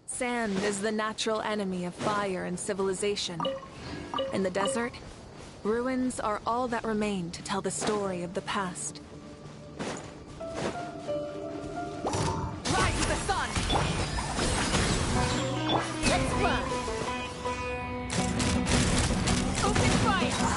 Sand is the natural enemy of fire and civilization. In the desert, ruins are all that remain to tell the story of the past. Rise to the sun! Let's fly! Open fire!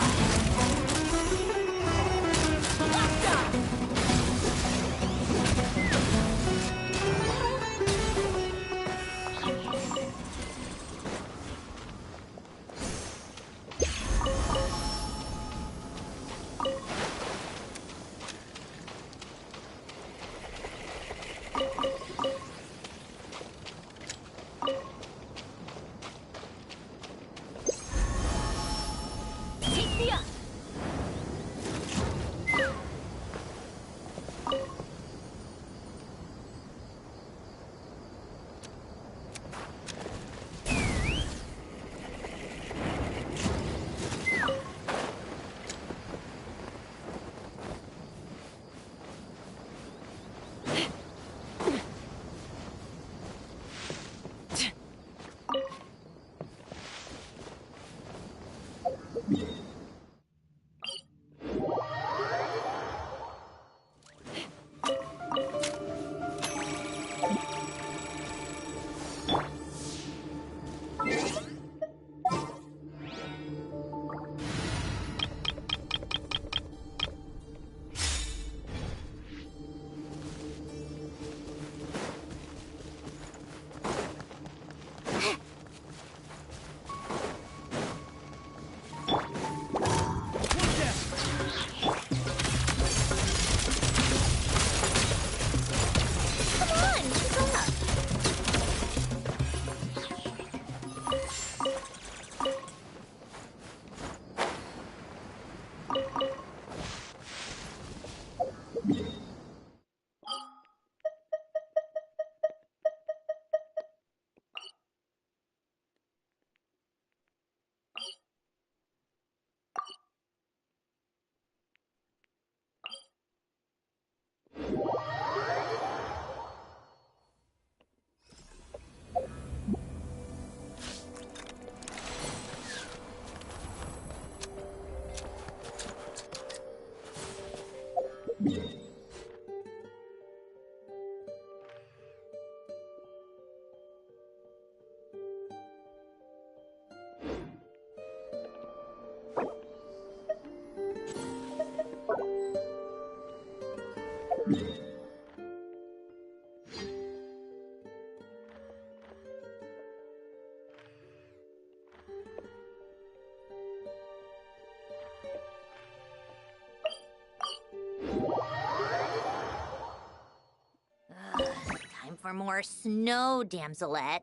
for more snow damselettes.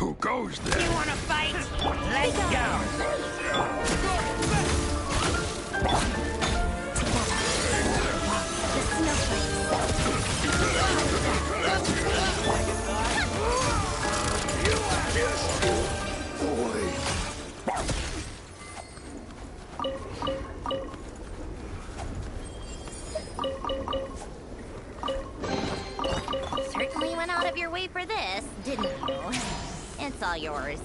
Who goes there? You wanna fight? Let's go! Certainly went out of your way for this, didn't you? It's all yours.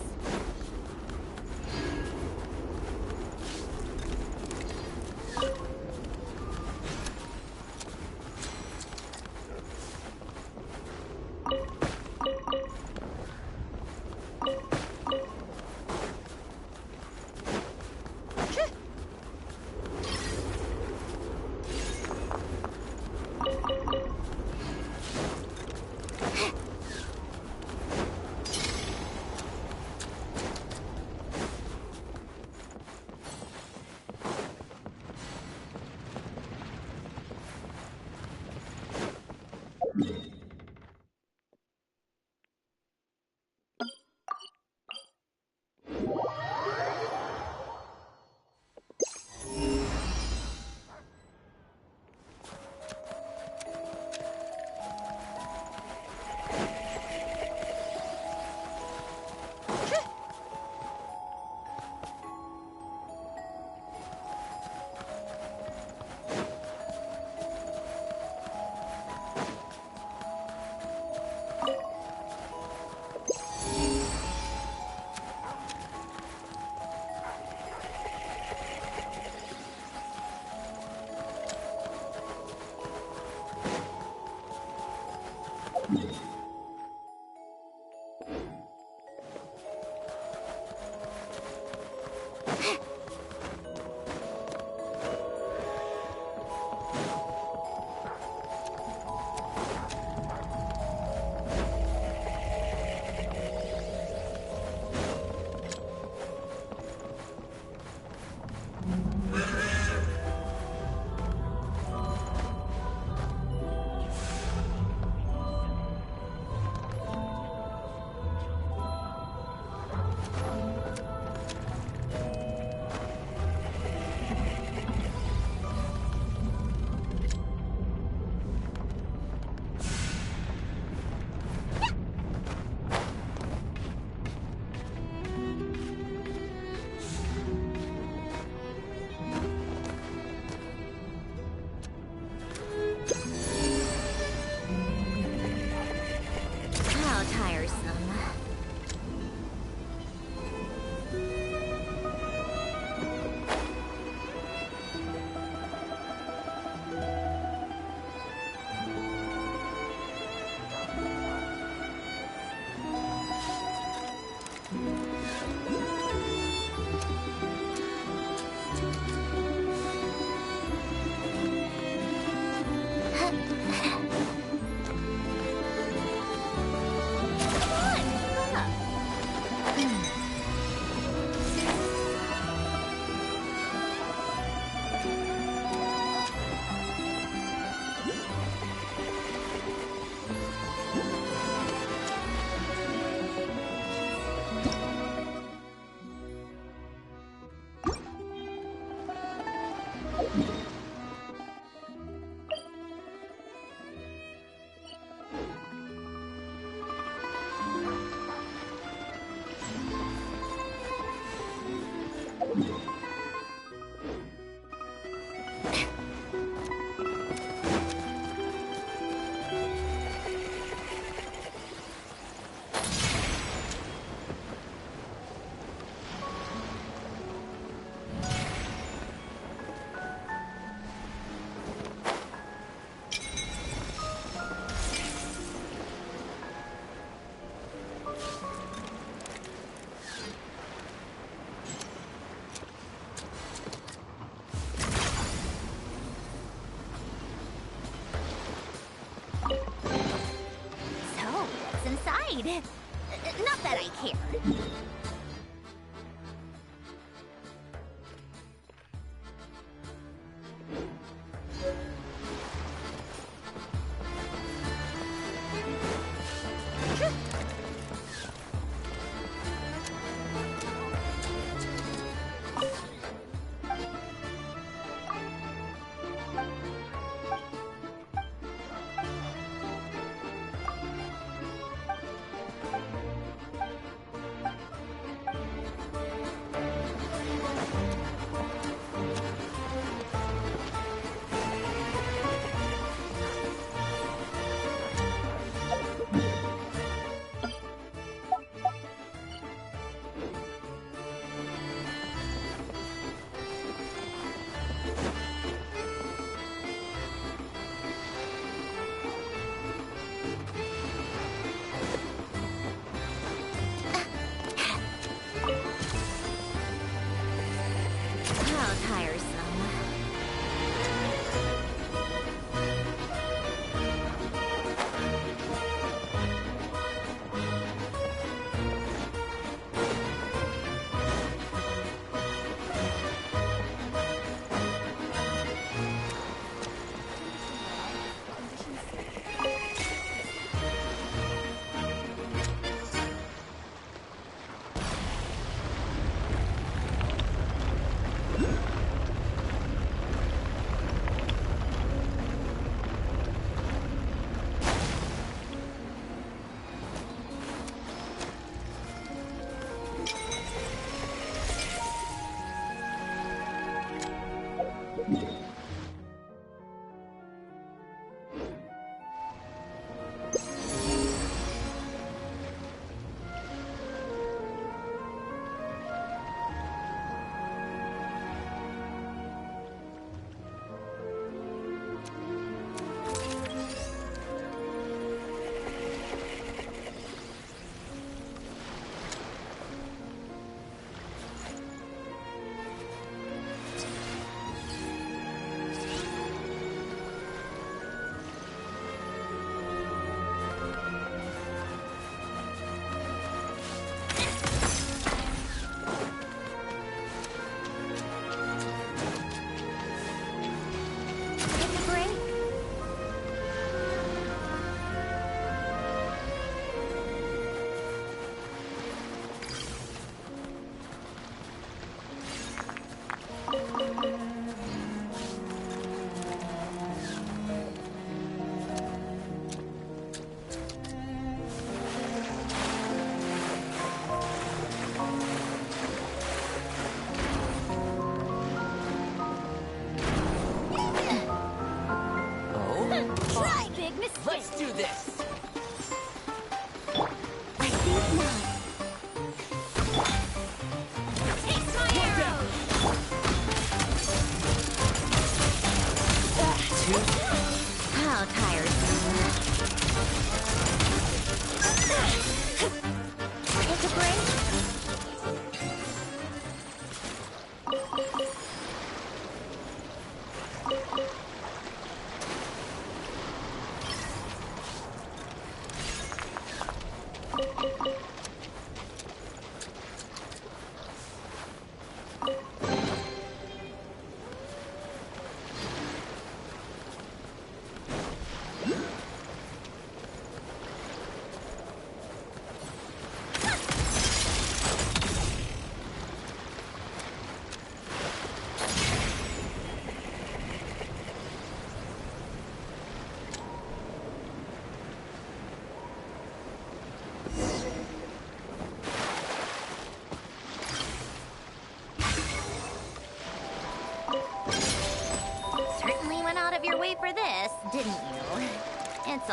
Not that I care.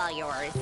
all yours.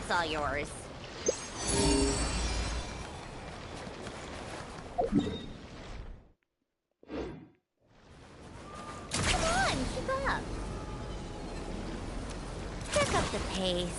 It's all yours. Come on, keep up. Pick up the pace.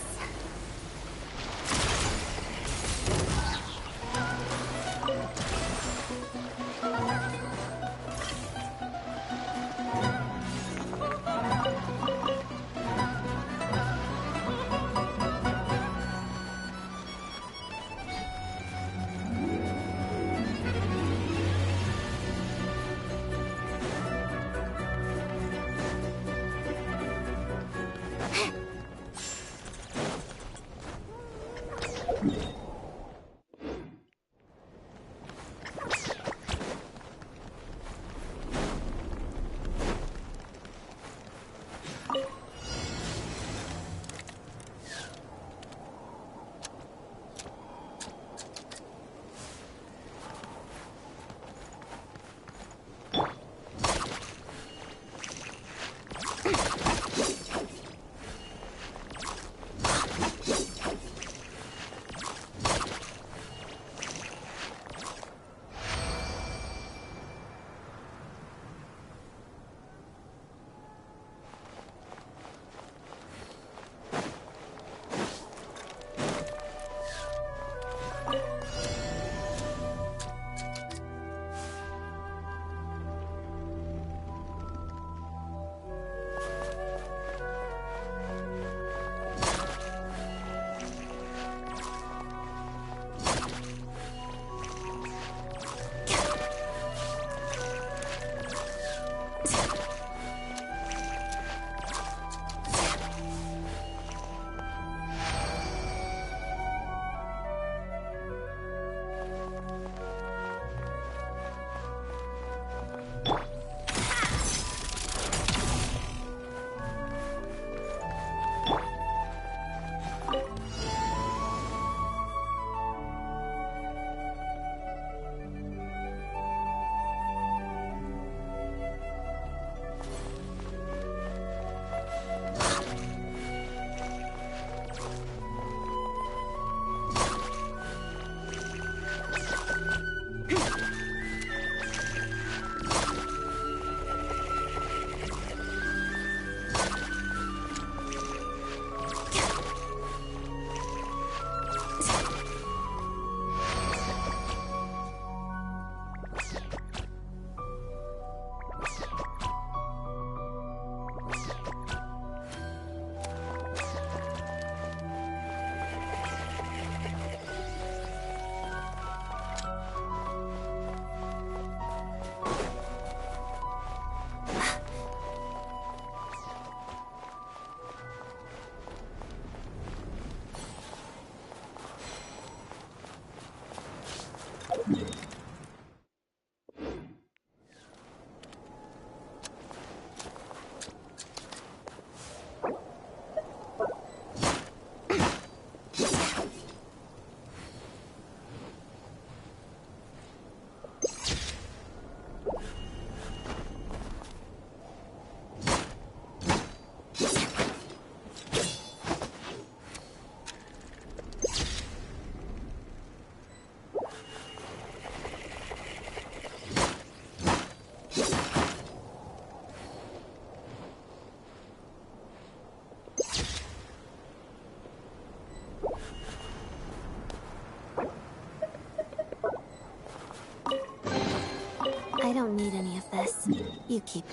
I don't need any of this. You keep it.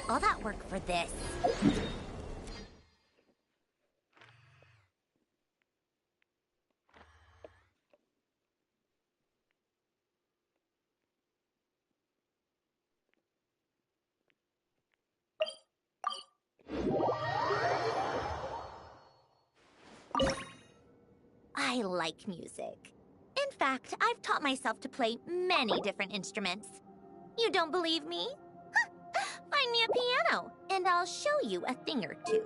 All that work for this. I like music. In fact, I've taught myself to play many different instruments. You don't believe me? Find me a piano, and I'll show you a thing or two.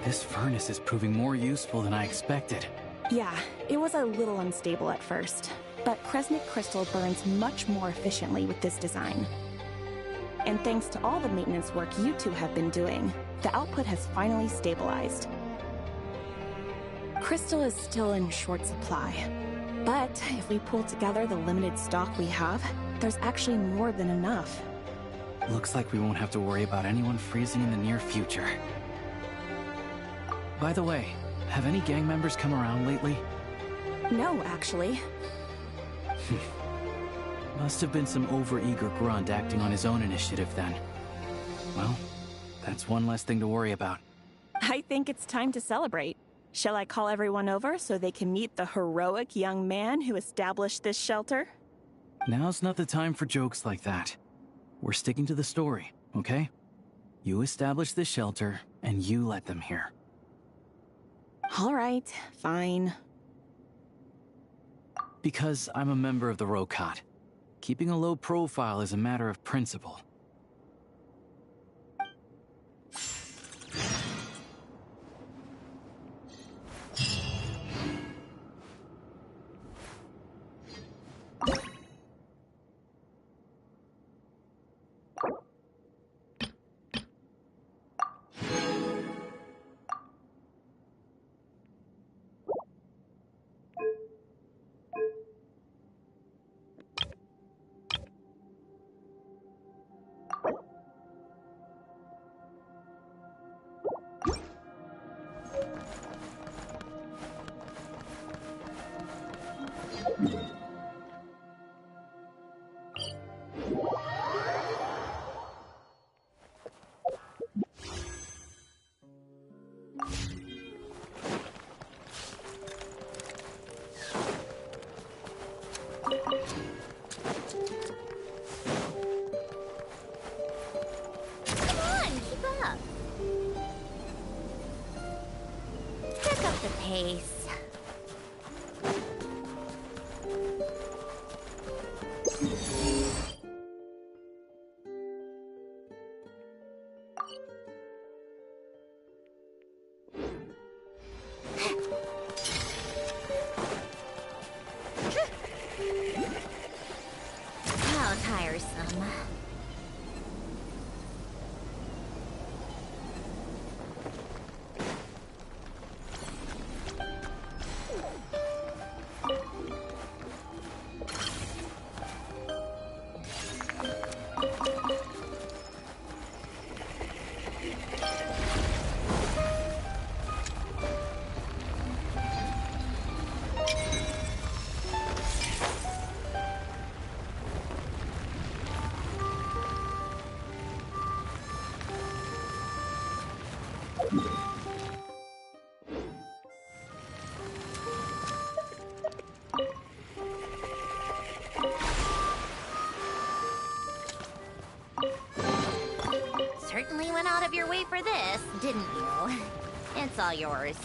This furnace is proving more useful than I expected. Yeah, it was a little unstable at first, but Kresnik crystal burns much more efficiently with this design. And thanks to all the maintenance work you two have been doing, the output has finally stabilized. Crystal is still in short supply, but if we pull together the limited stock we have, there's actually more than enough. Looks like we won't have to worry about anyone freezing in the near future. By the way, have any gang members come around lately? No, actually. Must have been some overeager grunt acting on his own initiative then. Well, that's one less thing to worry about. I think it's time to celebrate. Shall I call everyone over so they can meet the heroic young man who established this shelter? Now's not the time for jokes like that. We're sticking to the story, okay? You establish this shelter, and you let them here. All right, fine. Because I'm a member of the Rokot. Keeping a low profile is a matter of principle. Pace. How tiresome. Certainly went out of your way for this, didn't you? It's all yours.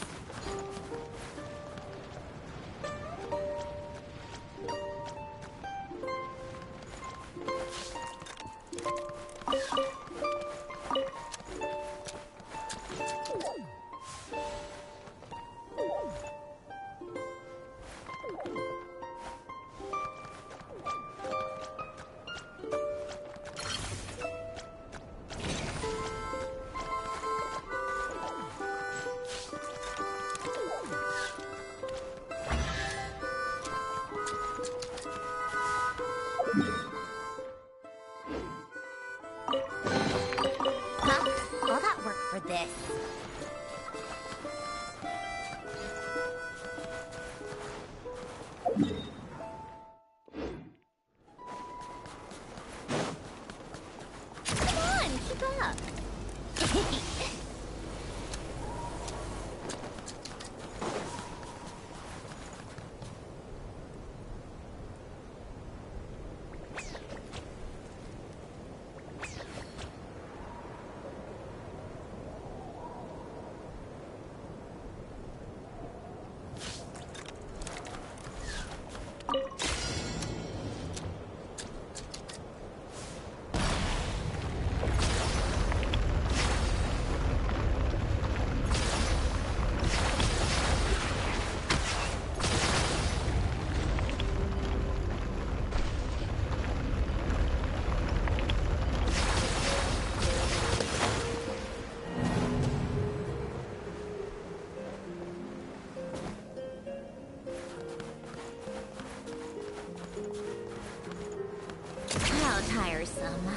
tiresome.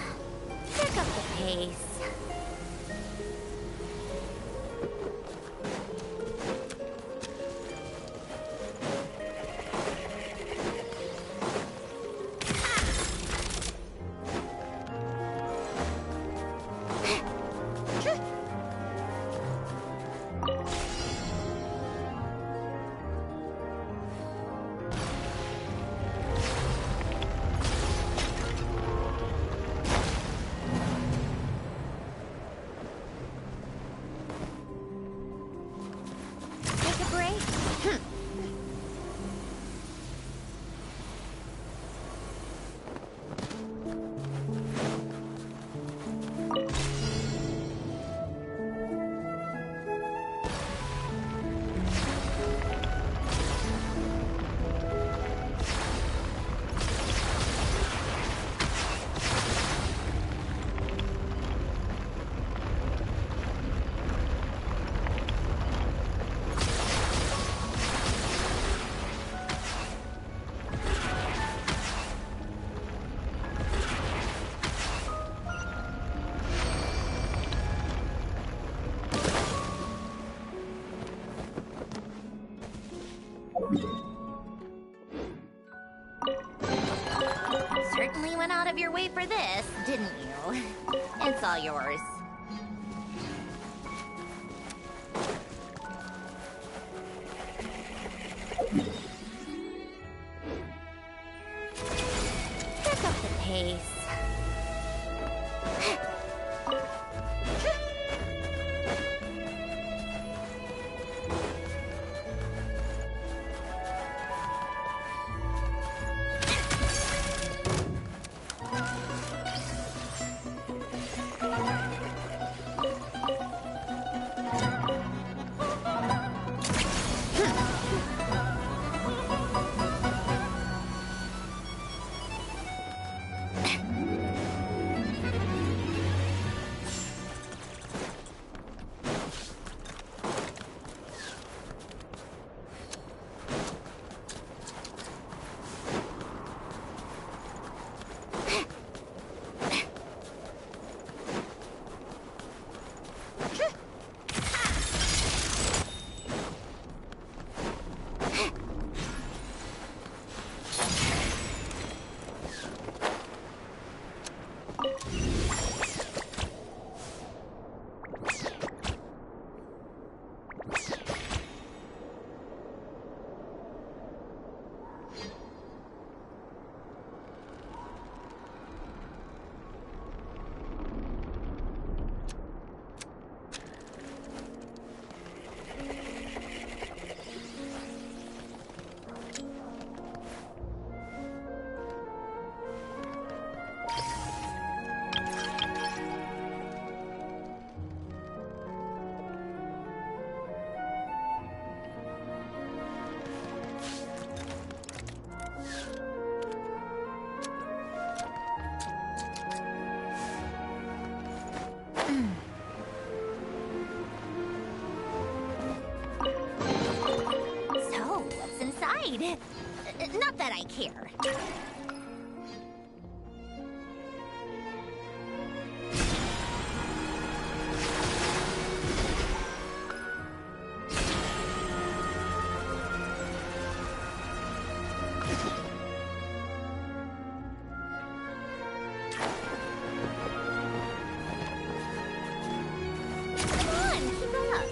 Pick up the pace. Take a break? Certainly went out of your way for this, didn't you? It's all yours. Pick up the pace. So, what's inside? Not that I care. Come on, keep up.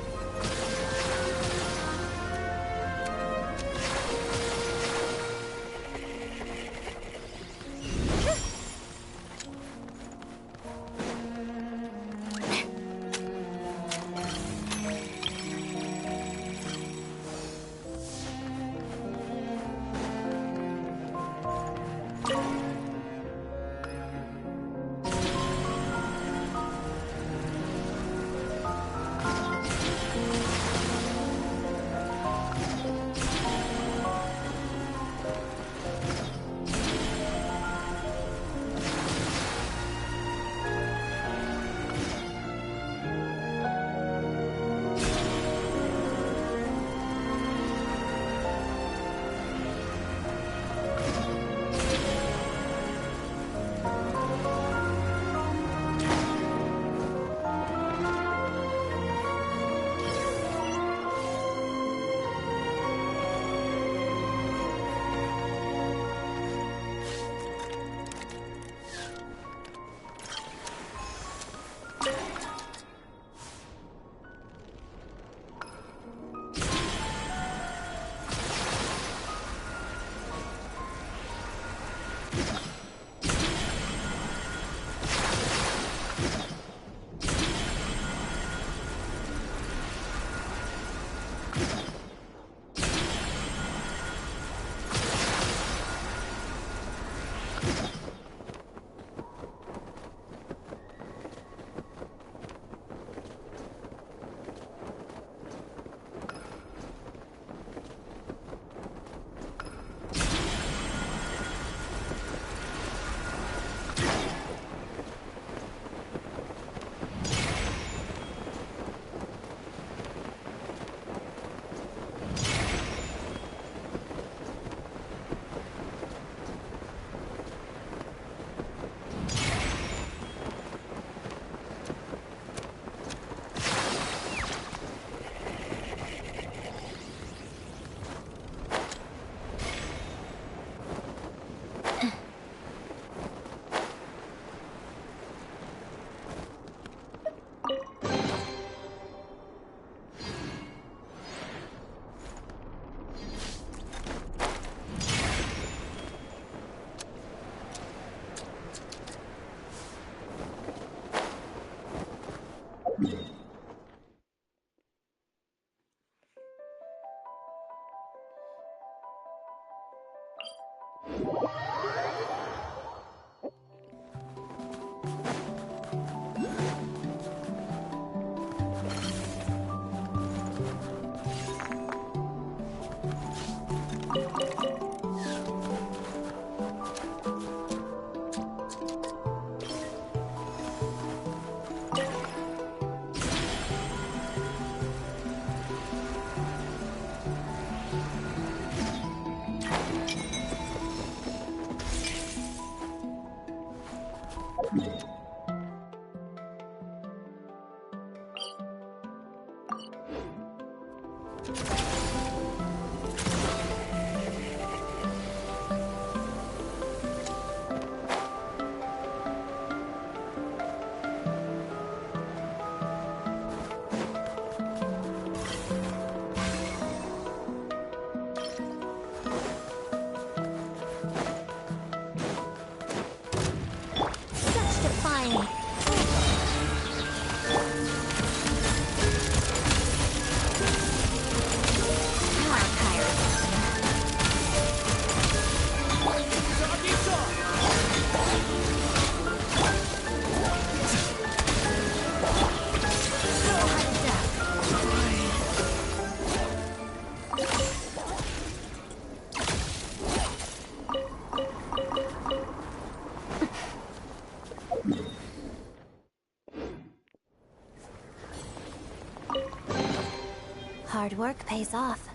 Such defying. Hard work pays off.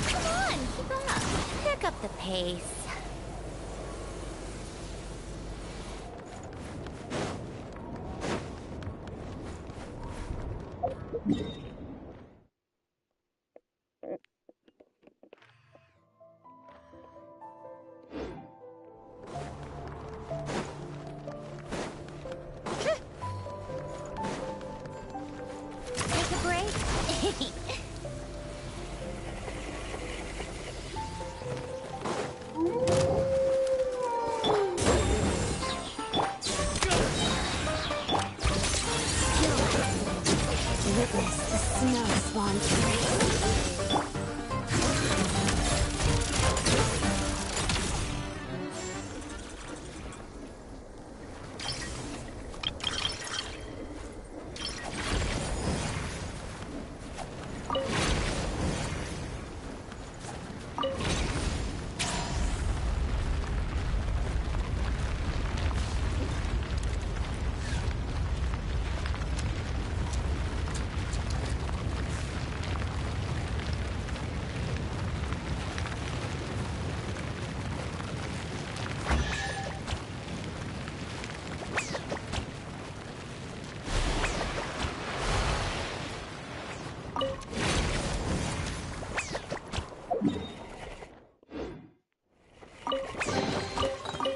Come on, keep up. Pick up the pace. Take a break. Witness the snow spawn free.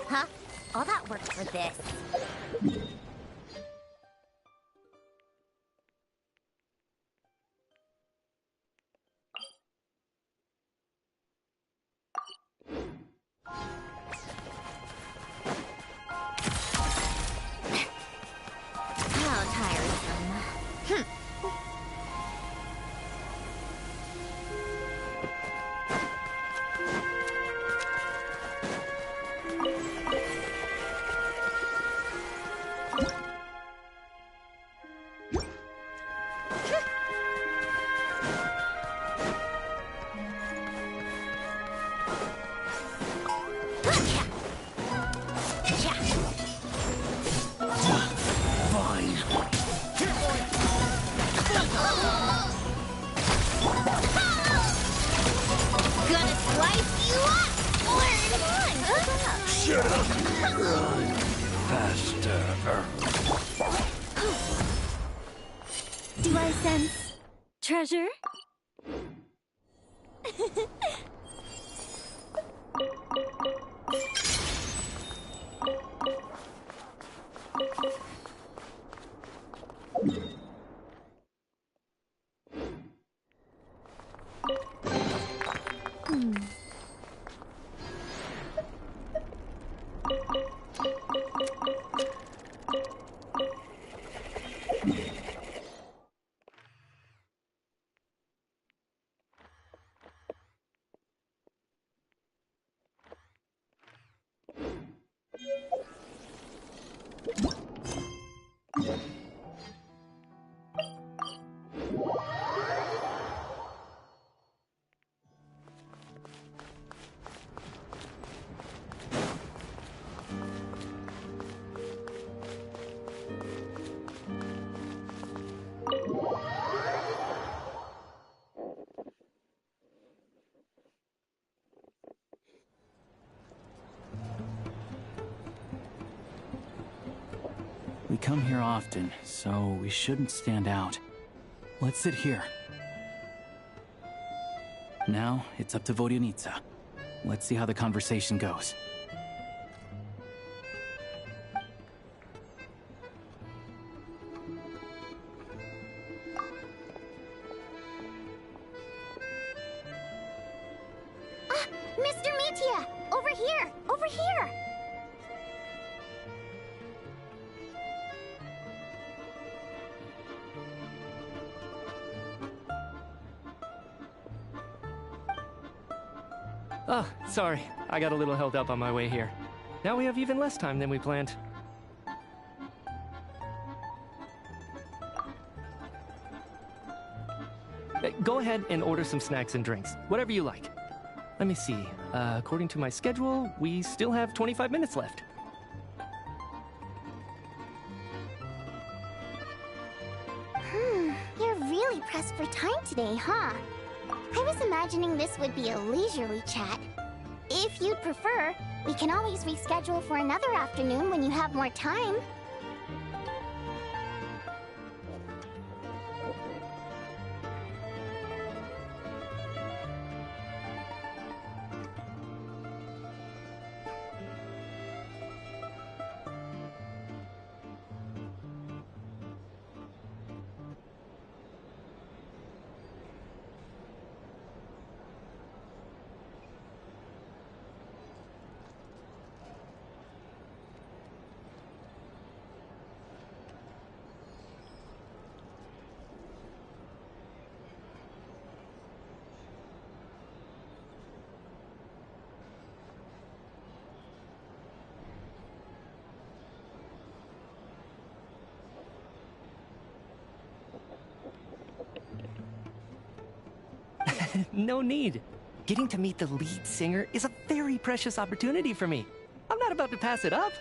Huh? All that work for this. How tiresome. Fine. Gonna slice you up! Come on, Shut up. Run faster. Do I sense treasure? We come here often, so we shouldn't stand out. Let's sit here. Now, it's up to Vodyanitsa. Let's see how the conversation goes. Mr. Mitya! Over here! Over here! Oh, sorry. I got a little held up on my way here. Now we have even less time than we planned. Go ahead and order some snacks and drinks. Whatever you like. Let me see. According to my schedule, we still have 25 minutes left. You're really pressed for time today, huh? I was imagining this would be a leisurely chat. If you'd prefer, we can always reschedule for another afternoon when you have more time. No need. Getting to meet the lead singer is a very precious opportunity for me. I'm not about to pass it up.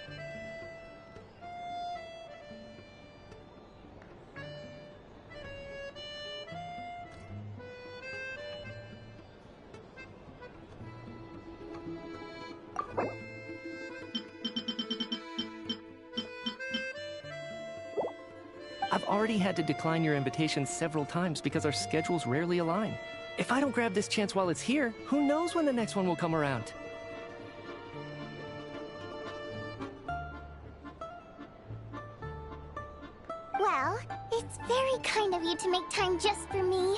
I've already had to decline your invitation several times because our schedules rarely align. If I don't grab this chance while it's here, who knows when the next one will come around? Well, it's very kind of you to make time just for me.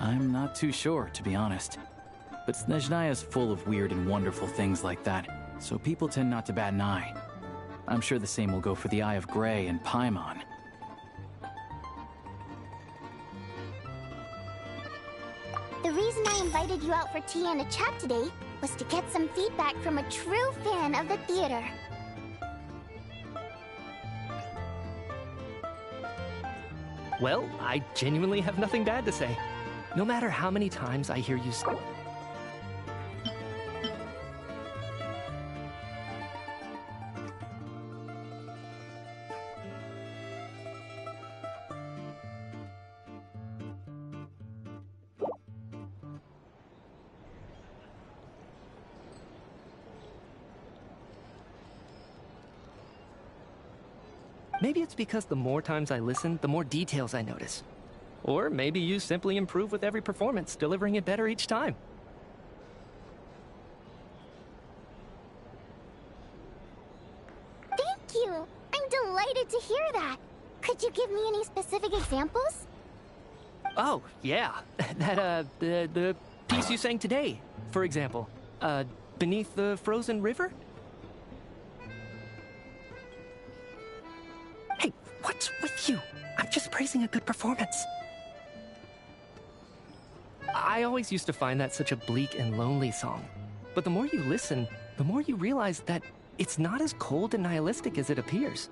I'm not too sure, to be honest. But Snezhnaya's full of weird and wonderful things like that, so people tend not to bat an eye. I'm sure the same will go for the Eye of Grey and Paimon. The reason I invited you out for tea and a chat today was to get some feedback from a true fan of the theater. Well, I genuinely have nothing bad to say. No matter how many times I hear you Maybe it's because the more times I listen, the more details I notice. Or maybe you simply improve with every performance, delivering it better each time. Thank you! I'm delighted to hear that! Could you give me any specific examples? Oh, yeah. The piece you sang today, for example. Beneath the Frozen River? Hey, what's with you? I'm just praising a good performance. I always used to find that such a bleak and lonely song. But the more you listen, the more you realize that it's not as cold and nihilistic as it appears.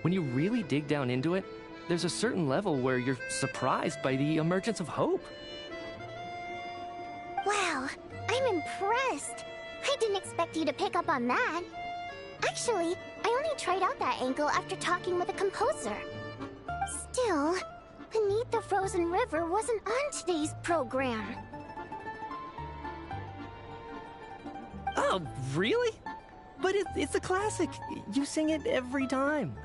When you really dig down into it, there's a certain level where you're surprised by the emergence of hope. Wow, I'm impressed. I didn't expect you to pick up on that. Actually, I only tried out that angle after talking with a composer. Still, Beneath the Frozen River wasn't on today's program. Oh, really? But it's a classic. You sing it every time.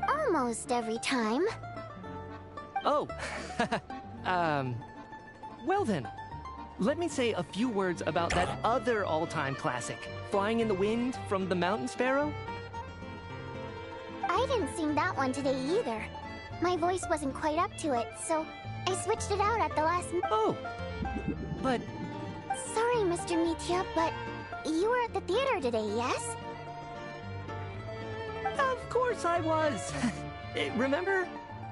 Almost every time. Oh, well then. Let me say a few words about that other all-time classic, Flying in the Wind from the Mountain Sparrow. I didn't sing that one today either. My voice wasn't quite up to it, so I switched it out at the last Oh, but... Sorry, Mr. Mitya, but you were at the theater today, yes? Of course I was. Remember?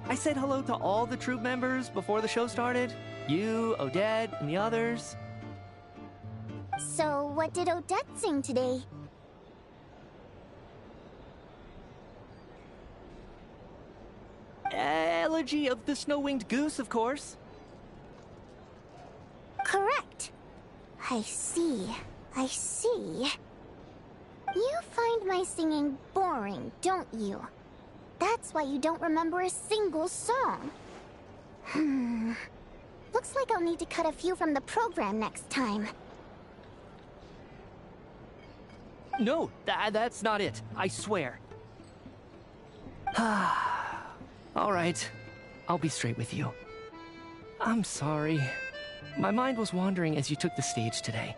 I said hello to all the troupe members before the show started. You, Odette, and the others. So, what did Odette sing today? Elegy of the Snow-Winged Goose, of course. Correct. I see. I see. You find my singing boring, don't you? That's why you don't remember a single song. Looks like I'll need to cut a few from the program next time. No, that's not it. I swear. All right. I'll be straight with you. I'm sorry. My mind was wandering as you took the stage today.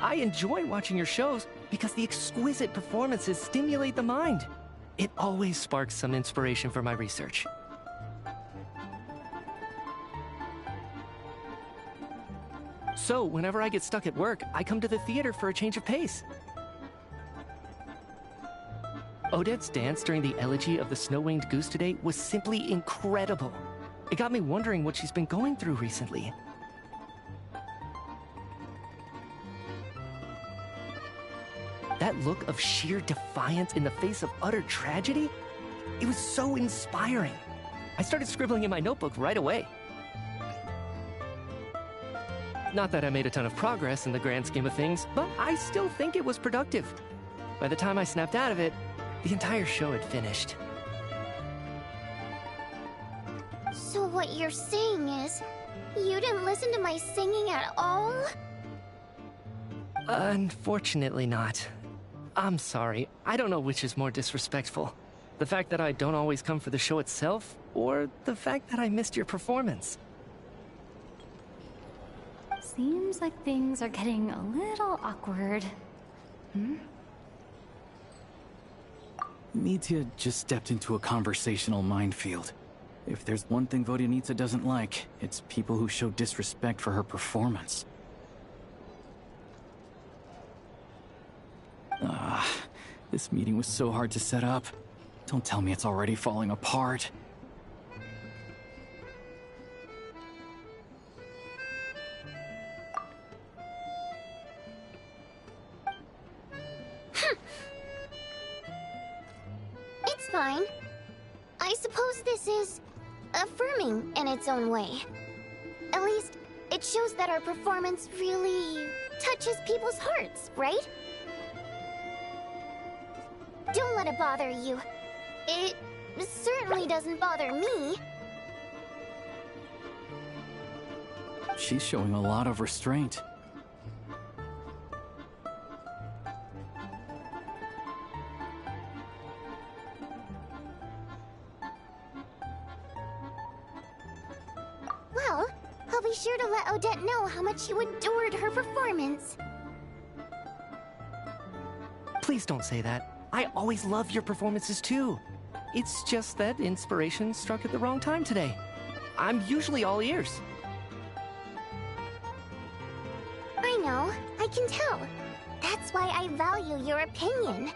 I enjoy watching your shows because the exquisite performances stimulate the mind. It always sparks some inspiration for my research. So, whenever I get stuck at work, I come to the theater for a change of pace. Odette's dance during the elegy of the Snow-Winged Goose today was simply incredible. It got me wondering what she's been going through recently. That look of sheer defiance in the face of utter tragedy? It was so inspiring. I started scribbling in my notebook right away. Not that I made a ton of progress in the grand scheme of things, but I still think it was productive. By the time I snapped out of it, the entire show had finished. So what you're saying is, you didn't listen to my singing at all? Unfortunately not. I'm sorry. I don't know which is more disrespectful. The fact that I don't always come for the show itself, or the fact that I missed your performance. Seems like things are getting a little awkward. Mitya just stepped into a conversational minefield. If there's one thing Vodyanitsa doesn't like, it's people who show disrespect for her performance. This meeting was so hard to set up. Don't tell me it's already falling apart. It's fine. I suppose this is affirming in its own way. At least, it shows that our performance really touches people's hearts, right? Don't let it bother you. It certainly doesn't bother me. She's showing a lot of restraint. Well, I'll be sure to let Odette know how much you adored her performance. Please don't say that. I always love your performances too. It's just that inspiration struck at the wrong time today. I'm usually all ears. I know, I can tell. That's why I value your opinion.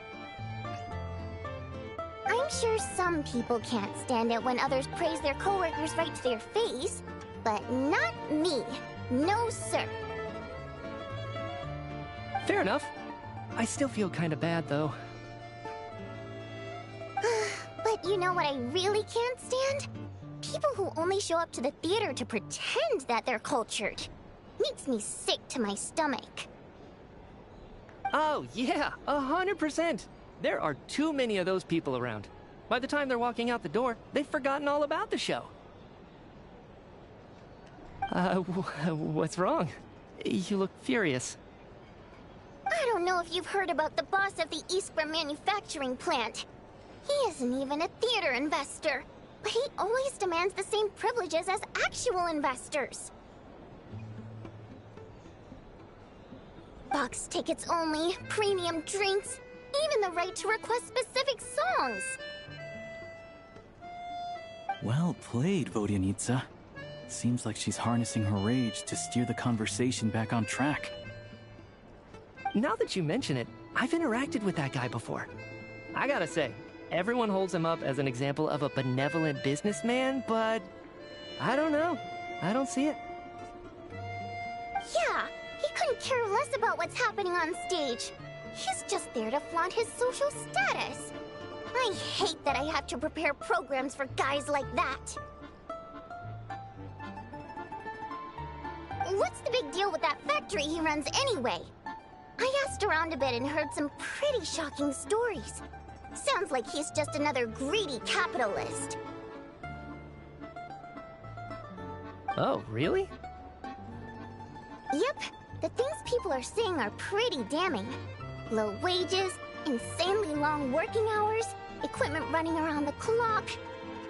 I'm sure some people can't stand it when others praise their coworkers right to their face, but not me. No, sir. Fair enough. I still feel kinda bad though. But You know what I really can't stand? People who only show up to the theater to pretend that they're cultured. Makes me sick to my stomach. Oh, yeah, 100%. There are too many of those people around. By the time they're walking out the door, they've forgotten all about the show. What's wrong? You look furious. I don't know if you've heard about the boss of the Iskra manufacturing plant. He isn't even a theater investor, but he always demands the same privileges as actual investors. Box tickets only, premium drinks, even the right to request specific songs. Well played, Vodyanitsa. Seems like she's harnessing her rage to steer the conversation back on track. Now that you mention it, I've interacted with that guy before. I gotta say, everyone holds him up as an example of a benevolent businessman, but I don't know. I don't see it. Yeah, he couldn't care less about what's happening on stage. He's just there to flaunt his social status. I hate that I have to prepare programs for guys like that. What's the big deal with that factory he runs anyway? I asked around a bit and heard some pretty shocking stories. Sounds like he's just another greedy capitalist. Oh, really? Yep, the things people are saying are pretty damning. Low wages, insanely long working hours, equipment running around the clock.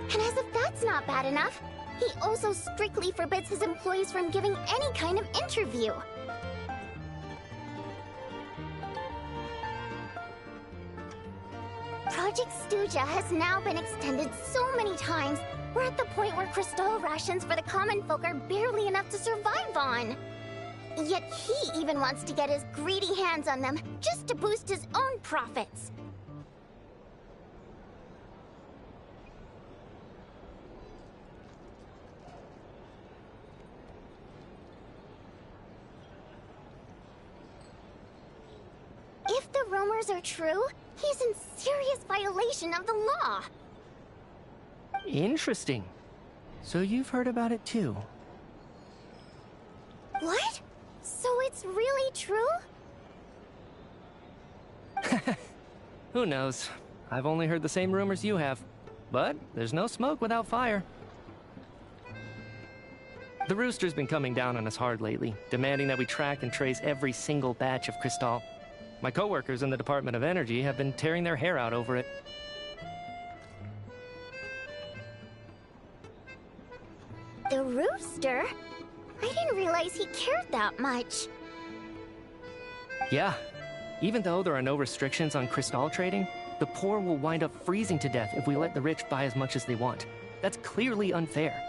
And as if that's not bad enough, he also strictly forbids his employees from giving any kind of interview. Project Stuja has now been extended so many times, we're at the point where crystal rations for the common folk are barely enough to survive on. Yet he even wants to get his greedy hands on them, just to boost his own profits. If the rumors are true, he's in serious violation of the law. Interesting. So you've heard about it too? What? So it's really true? Who knows? I've only heard the same rumors you have. But there's no smoke without fire. The Rooster's been coming down on us hard lately, demanding that we track and trace every single batch of Crystal. My coworkers in the Department of Energy have been tearing their hair out over it. The Rooster? I didn't realize he cared that much. Yeah. Even though there are no restrictions on Crystal trading, the poor will wind up freezing to death if we let the rich buy as much as they want. That's clearly unfair.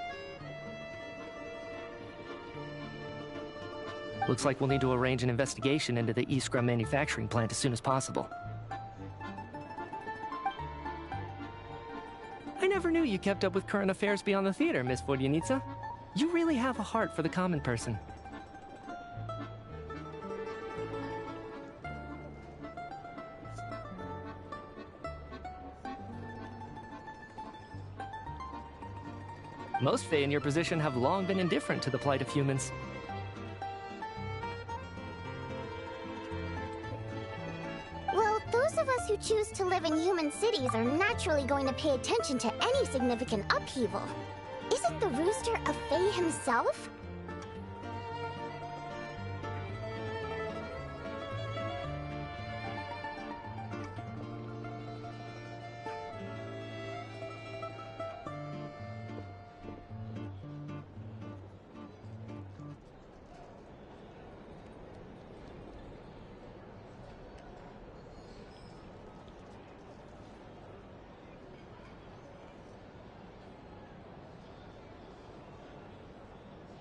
Looks like we'll need to arrange an investigation into the Iskra manufacturing plant as soon as possible. I never knew you kept up with current affairs beyond the theater, Miss Vodyanitsa. You really have a heart for the common person. Most Fae in your position have long been indifferent to the plight of humans. Well, those of us who choose to live in human cities are naturally going to pay attention to any significant upheaval. Isn't the Rooster a Fae himself?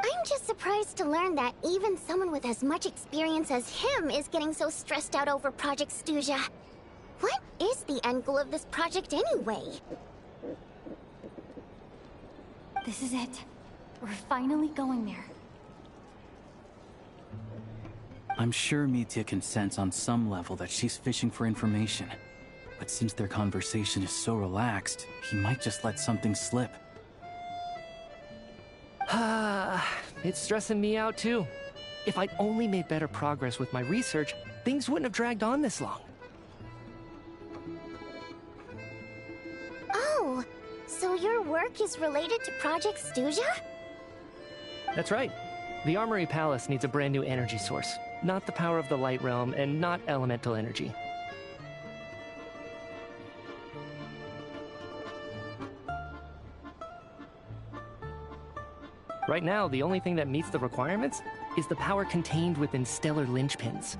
I'm just surprised to learn that even someone with as much experience as him is getting so stressed out over Project Stuja. What is the end goal of this project anyway? This is it. We're finally going there. I'm sure Mitya can sense on some level that she's fishing for information. But since their conversation is so relaxed, he might just let something slip. It's stressing me out too. If I'd only made better progress with my research, things wouldn't have dragged on this long. Oh, so your work is related to Project Stuja? That's right. The Armory Palace needs a brand new energy source. Not the power of the Light Realm, and not elemental energy. Right now, the only thing that meets the requirements is the power contained within stellar linchpins.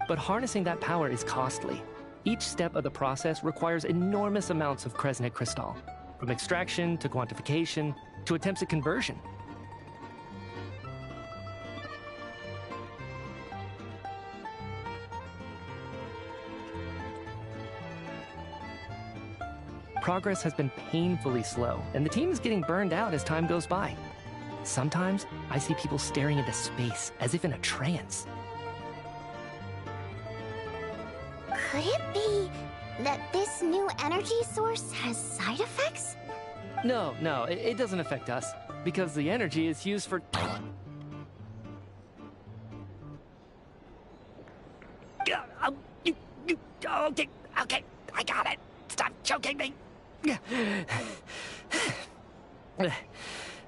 But harnessing that power is costly. Each step of the process requires enormous amounts of Kresnik crystal, from extraction to quantification to attempts at conversion. Progress has been painfully slow, and the team is getting burned out as time goes by. Sometimes, I see people staring into space as if in a trance. Could it be that this new energy source has side effects? No, it doesn't affect us, because the energy is used for... Okay, I got it. Stop choking me.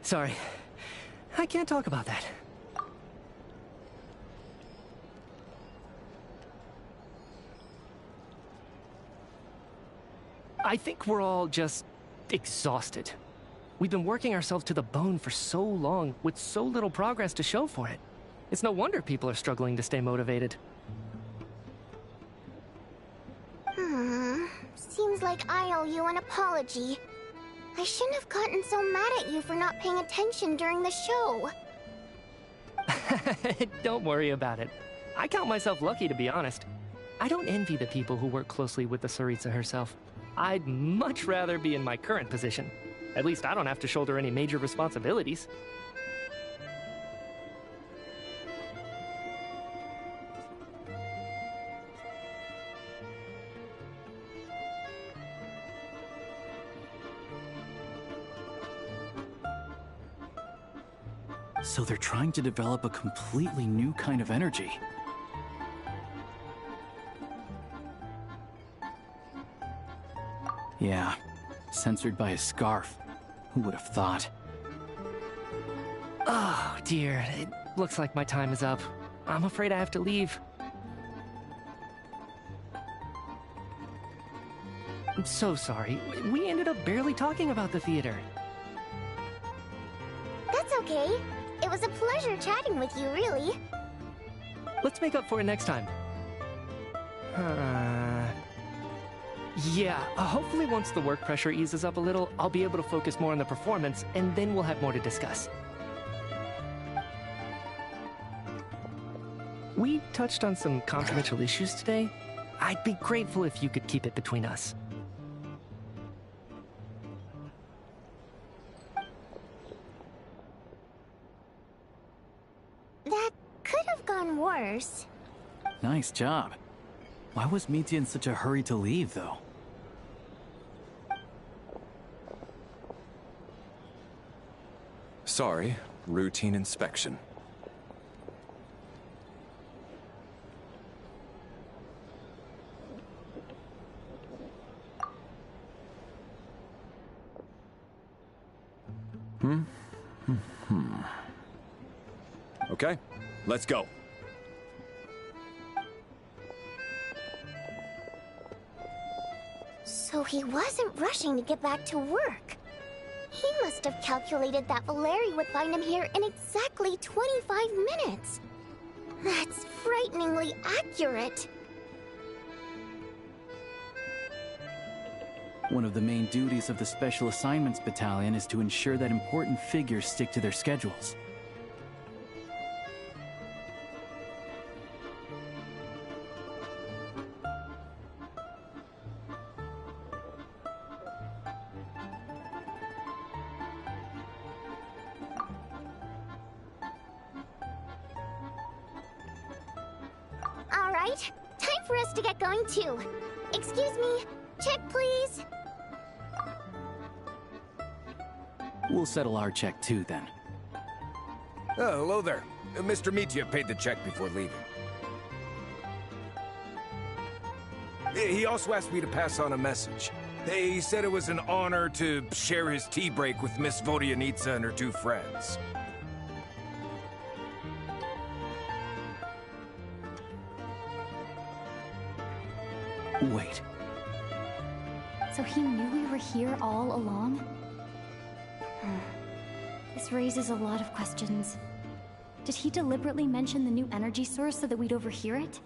Sorry, I can't talk about that. I think we're all just exhausted. We've been working ourselves to the bone for so long with so little progress to show for it. It's no wonder people are struggling to stay motivated. Seems like I owe you an apology. I shouldn't have gotten so mad at you for not paying attention during the show. Don't worry about it. I count myself lucky, to be honest. I don't envy the people who work closely with the Tsaritsa herself. I'd much rather be in my current position. At least I don't have to shoulder any major responsibilities. So they're trying to develop a completely new kind of energy. Yeah, censored by a scarf. Who would have thought? Oh, dear. It looks like my time is up. I'm afraid I have to leave. I'm so sorry. We ended up barely talking about the theater. That's okay. It was a pleasure chatting with you, really. Let's make up for it next time. Yeah, hopefully once the work pressure eases up a little, I'll be able to focus more on the performance, and then we'll have more to discuss. We touched on some controversial issues today. I'd be grateful if you could keep it between us. That could have gone worse. Nice job. Why was Mitya in such a hurry to leave, though? Sorry, routine inspection. Okay, let's go. So he wasn't rushing to get back to work. He must have calculated that Valeri would find him here in exactly 25 minutes. That's frighteningly accurate. One of the main duties of the Special Assignments Battalion is to ensure that important figures stick to their schedules. right? Time for us to get going too. Excuse me, check please. We'll settle our check too, then. Oh, hello there. Mr. Mitya paid the check before leaving. He also asked me to pass on a message. He said it was an honor to share his tea break with Miss Vodyanitsa and her two friends. Wait. So he knew we were here all along? This raises a lot of questions. Did he deliberately mention the new energy source so that we'd overhear it?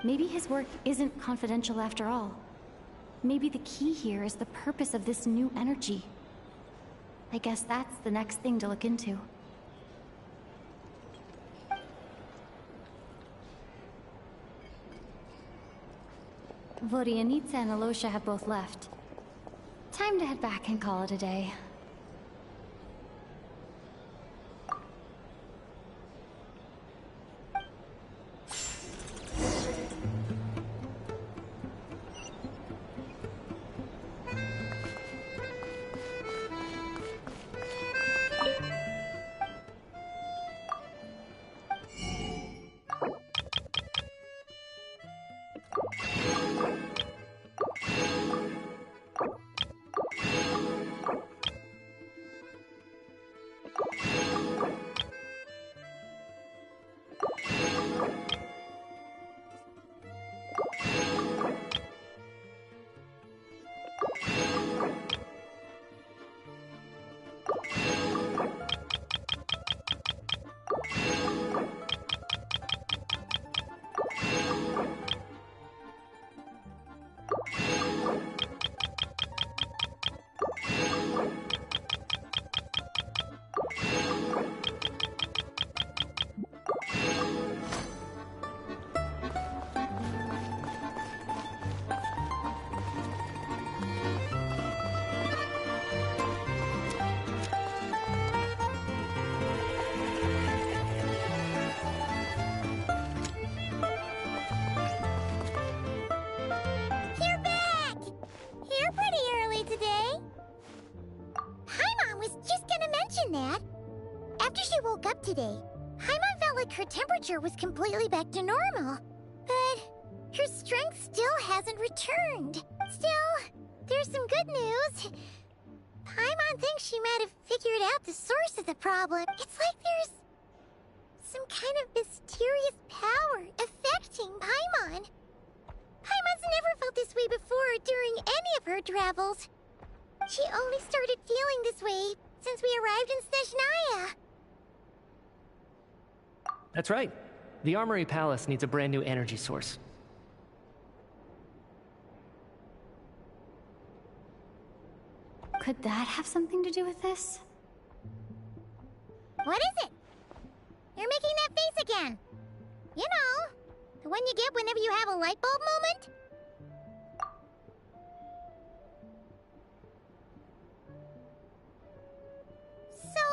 Maybe his work isn't confidential after all. Maybe the key here is the purpose of this new energy. I guess that's the next thing to look into. Vodyanitsa and Alosha have both left. Time to head back and call it a day. Today, Paimon felt like her temperature was completely back to normal, but her strength still hasn't returned. Still, there's some good news. Paimon thinks she might have figured out the source of the problem. It's like there's some kind of mysterious power affecting Paimon. Paimon's never felt this way before during any of her travels. She only started feeling this way since we arrived in Snezhnaya. That's right. The Armory Palace needs a brand new energy source. Could that have something to do with this? What is it? You're making that face again. You know, the one you get whenever you have a light bulb moment? So,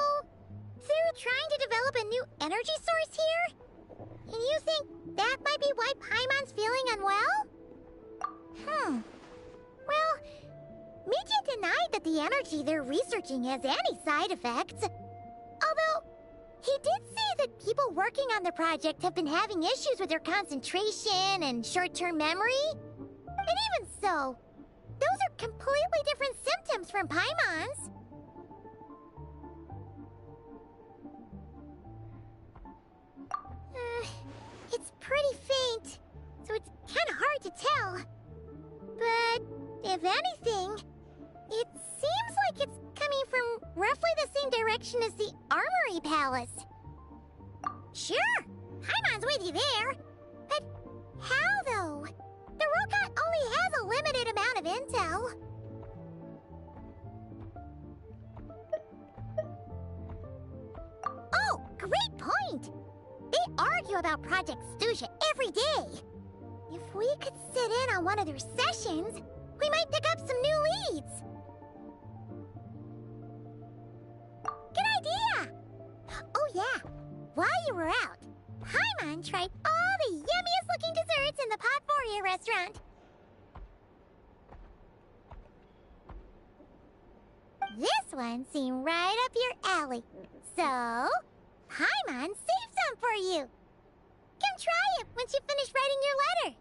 they're trying to develop a new energy source here? And you think that might be why Paimon's feeling unwell? Well, Mitya denied that the energy they're researching has any side effects. Although, he did say that people working on the project have been having issues with their concentration and short-term memory. And even so, those are completely different symptoms from Paimon's. It's pretty faint, so it's kind of hard to tell. But if anything, it seems like it's coming from roughly the same direction as the Armory Palace. Sure, Paimon's with you there. But how, though? The Rokat only has a limited amount of intel. Oh, great point! They argue about Project Stusha every day. If we could sit in on one of their sessions, we might pick up some new leads. Good idea! Oh yeah, while you were out, Paimon tried all the yummiest looking desserts in the Potforia restaurant. This one seemed right up your alley. So, Paimon saved some for you. Come try it once you finish writing your letter.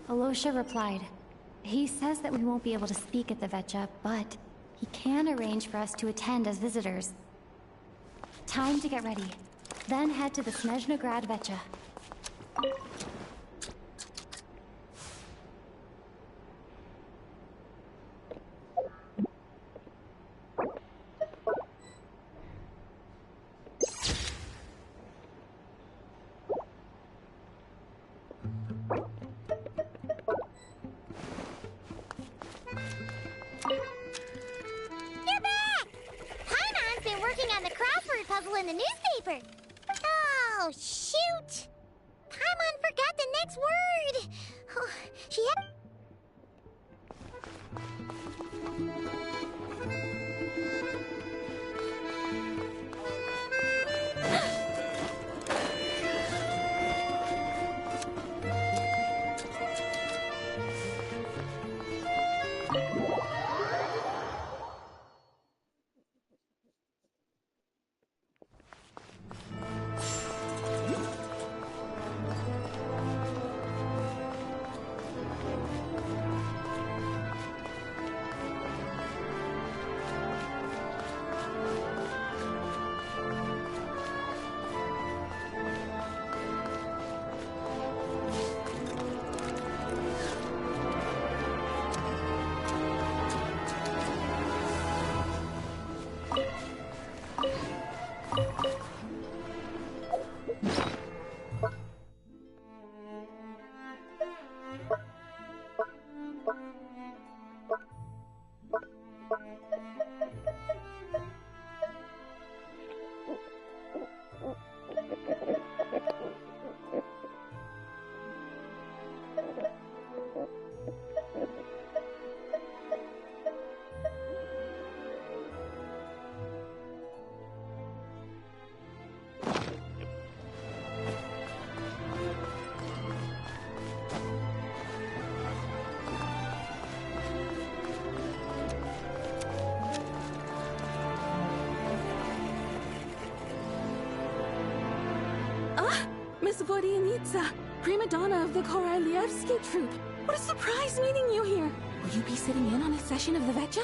Alosha replied. He says that we won't be able to speak at the Vetcha, but he can arrange for us to attend as visitors. Time to get ready. Then head to the Snezhnograd Vetcha. In the newspaper. Oh, shoot! Paimon forgot the next word. Oh, she had... Miss Vodyanitsa, prima donna of the Korolievsky troupe. What a surprise meeting you here. Will you be sitting in on a session of the Vetcha?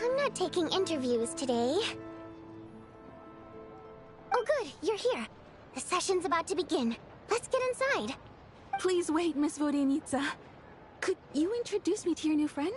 I'm not taking interviews today. Oh good, you're here. The session's about to begin. Let's get inside. Please wait, Miss Vodianitsa. Could you introduce me to your new friend?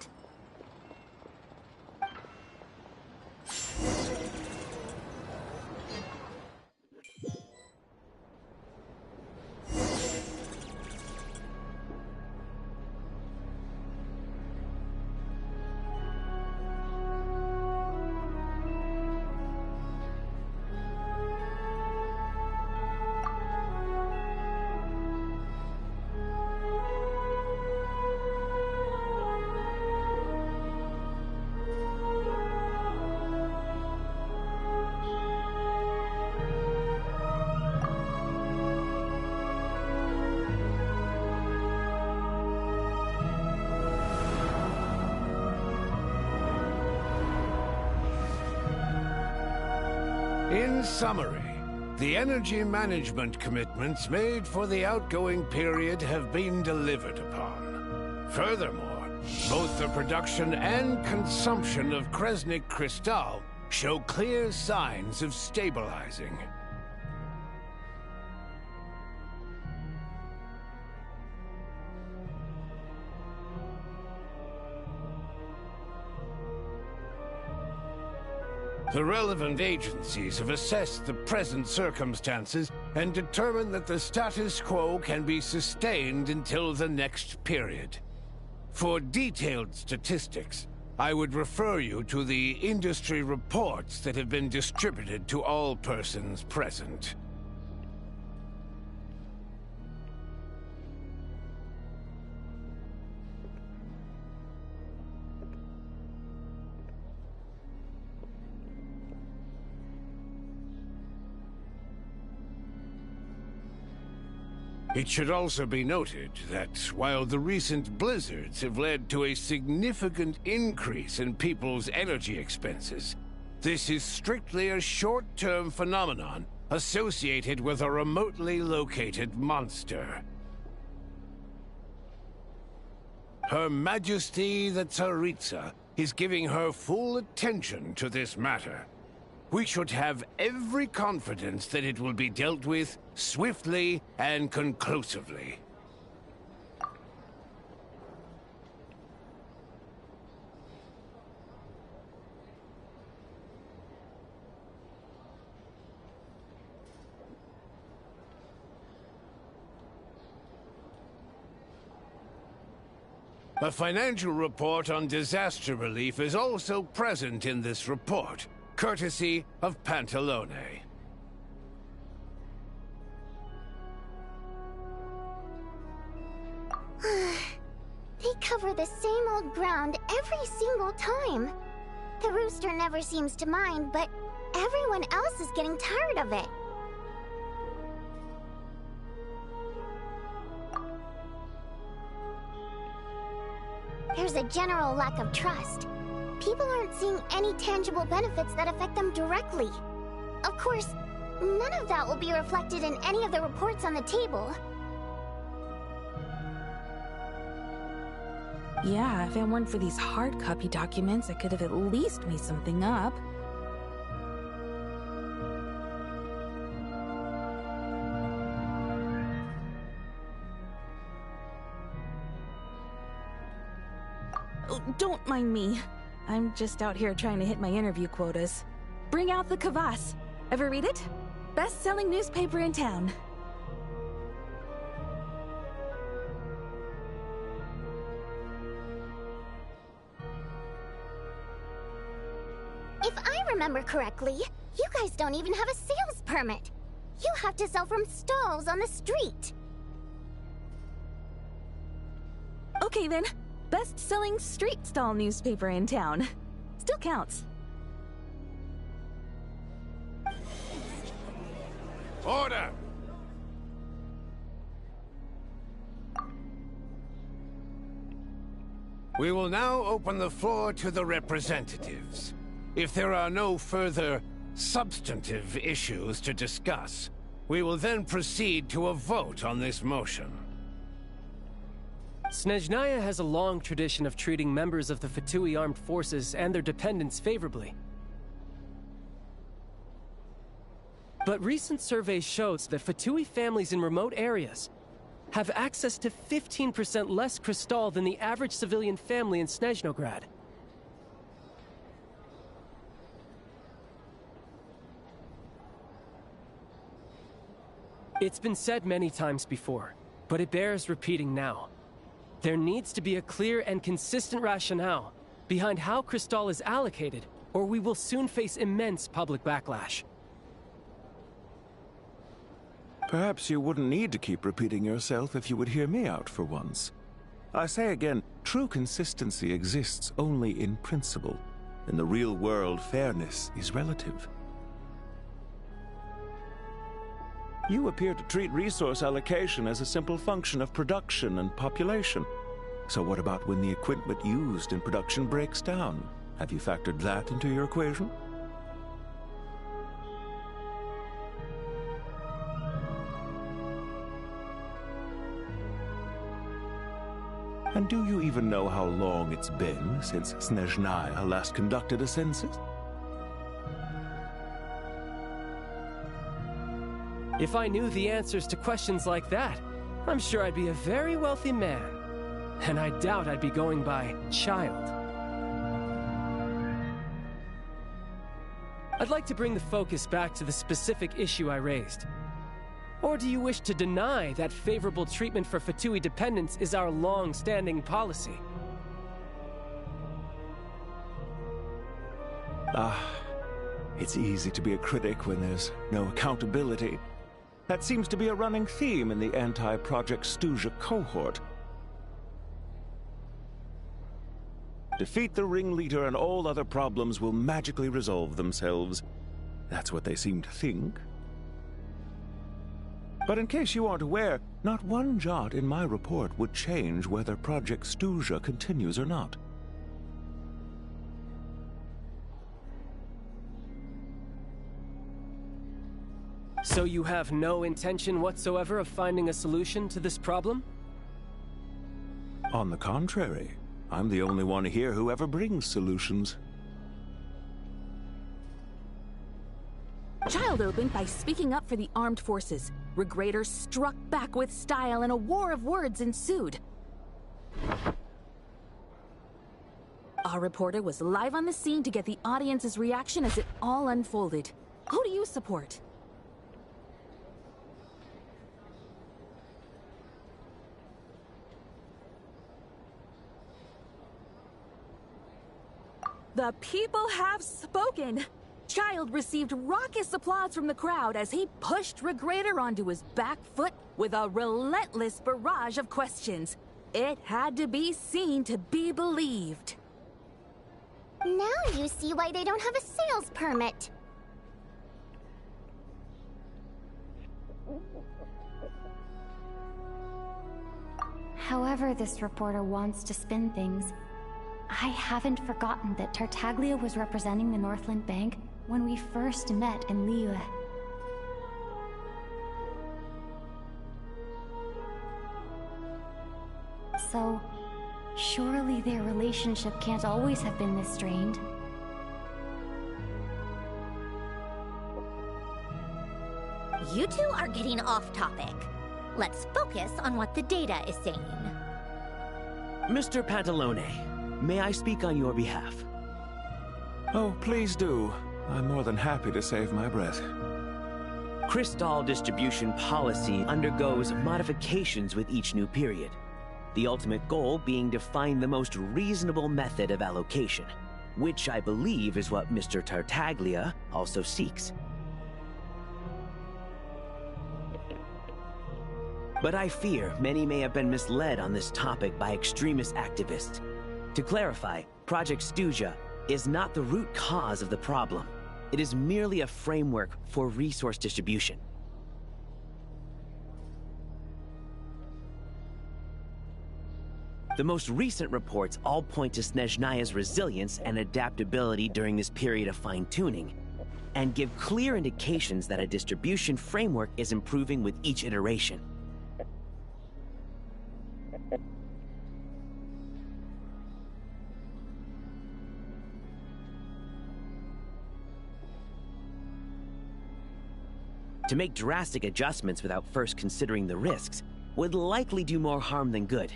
In summary, the energy management commitments made for the outgoing period have been delivered upon. Furthermore, both the production and consumption of Kresnik Crystal show clear signs of stabilizing. The relevant agencies have assessed the present circumstances and determined that the status quo can be sustained until the next period. For detailed statistics, I would refer you to the industry reports that have been distributed to all persons present. It should also be noted that while the recent blizzards have led to a significant increase in people's energy expenses, this is strictly a short-term phenomenon associated with a remotely located monster. Her Majesty the Tsaritsa is giving her full attention to this matter. We should have every confidence that it will be dealt with swiftly and conclusively. A financial report on disaster relief is also present in this report, courtesy of Pantalone. They cover the same old ground every single time. The rooster never seems to mind, but everyone else is getting tired of it. There's a general lack of trust. People aren't seeing any tangible benefits that affect them directly. Of course, none of that will be reflected in any of the reports on the table. Yeah, if it weren't for these hard copy documents, I could have at least made something up. Oh, don't mind me. I'm just out here trying to hit my interview quotas. Bring out the kvass. Ever read it? Best-selling newspaper in town. If I remember correctly, you guys don't even have a sales permit. You have to sell from stalls on the street. Okay then. Best-selling street stall newspaper in town. Still counts. Order! We will now open the floor to the representatives. If there are no further substantive issues to discuss, we will then proceed to a vote on this motion. Snezhnaya has a long tradition of treating members of the Fatui armed forces and their dependents favorably. But recent surveys shows that Fatui families in remote areas have access to 15% less crystal than the average civilian family in Snezhnograd. It's been said many times before, but it bears repeating now. There needs to be a clear and consistent rationale behind how crystal is allocated, or we will soon face immense public backlash. Perhaps you wouldn't need to keep repeating yourself if you would hear me out for once. I say again, true consistency exists only in principle. In the real world, fairness is relative. You appear to treat resource allocation as a simple function of production and population. So what about when the equipment used in production breaks down? Have you factored that into your equation? And do you even know how long it's been since Snezhnaya last conducted a census? If I knew the answers to questions like that, I'm sure I'd be a very wealthy man. And I doubt I'd be going by child. I'd like to bring the focus back to the specific issue I raised. Or do you wish to deny that favorable treatment for Fatui dependents is our long-standing policy? It's easy to be a critic when there's no accountability. That seems to be a running theme in the anti-Project Stuja cohort. Defeat the ringleader and all other problems will magically resolve themselves. That's what they seem to think. But in case you aren't aware, not one jot in my report would change whether Project Stuja continues or not. So you have no intention whatsoever of finding a solution to this problem? On the contrary, I'm the only one here who ever brings solutions. Child opened by speaking up for the armed forces. Regrader struck back with style and a war of words ensued. Our reporter was live on the scene to get the audience's reaction as it all unfolded. Who do you support? The people have spoken! Child received raucous applause from the crowd as he pushed Regrader onto his back foot with a relentless barrage of questions. It had to be seen to be believed. Now you see why they don't have a sales permit. However this reporter wants to spin things, I haven't forgotten that Tartaglia was representing the Northland Bank when we first met in Liyue. So, surely their relationship can't always have been this strained. You two are getting off topic. Let's focus on what the data is saying. Mr. Pantalone, may I speak on your behalf? Oh, please do. I'm more than happy to save my breath. Crystal distribution policy undergoes modifications with each new period. The ultimate goal being to find the most reasonable method of allocation, which I believe is what Mr. Tartaglia also seeks. But I fear many may have been misled on this topic by extremist activists. To clarify, Project Stuja is not the root cause of the problem. It is merely a framework for resource distribution. The most recent reports all point to Snezhnaya's resilience and adaptability during this period of fine-tuning, and give clear indications that a distribution framework is improving with each iteration. To make drastic adjustments without first considering the risks would likely do more harm than good.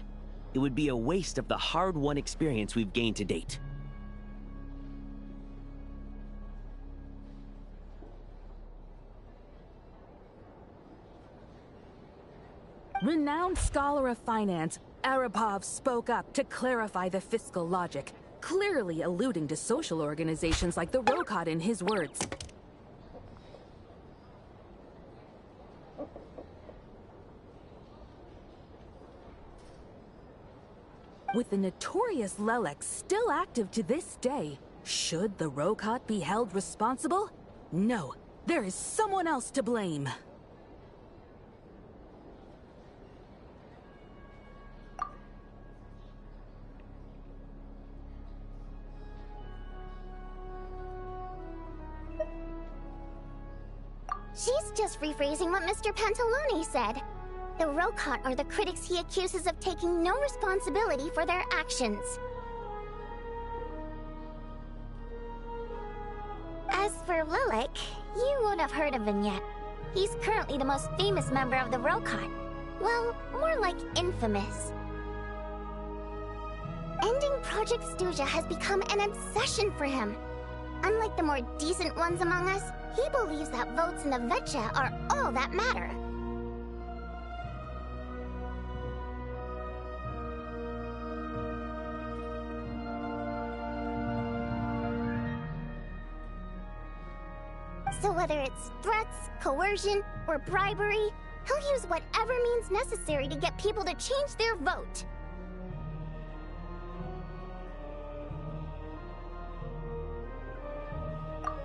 It would be a waste of the hard-won experience we've gained to date. Renowned scholar of finance, Arapov spoke up to clarify the fiscal logic, clearly alluding to social organizations like the Rokot in his words. With the notorious Lelex still active to this day, should the Rokot be held responsible? No, there is someone else to blame. She's just rephrasing what Mr. Pantalone said. The Rokot are the critics he accuses of taking no responsibility for their actions. As for Lilac, you would have heard of him yet. He's currently the most famous member of the Rokot. Well, more like infamous. Ending Project Stuja has become an obsession for him. Unlike the more decent ones among us, he believes that votes in the Vetcha are all that matter. So whether it's threats, coercion, or bribery, he'll use whatever means necessary to get people to change their vote.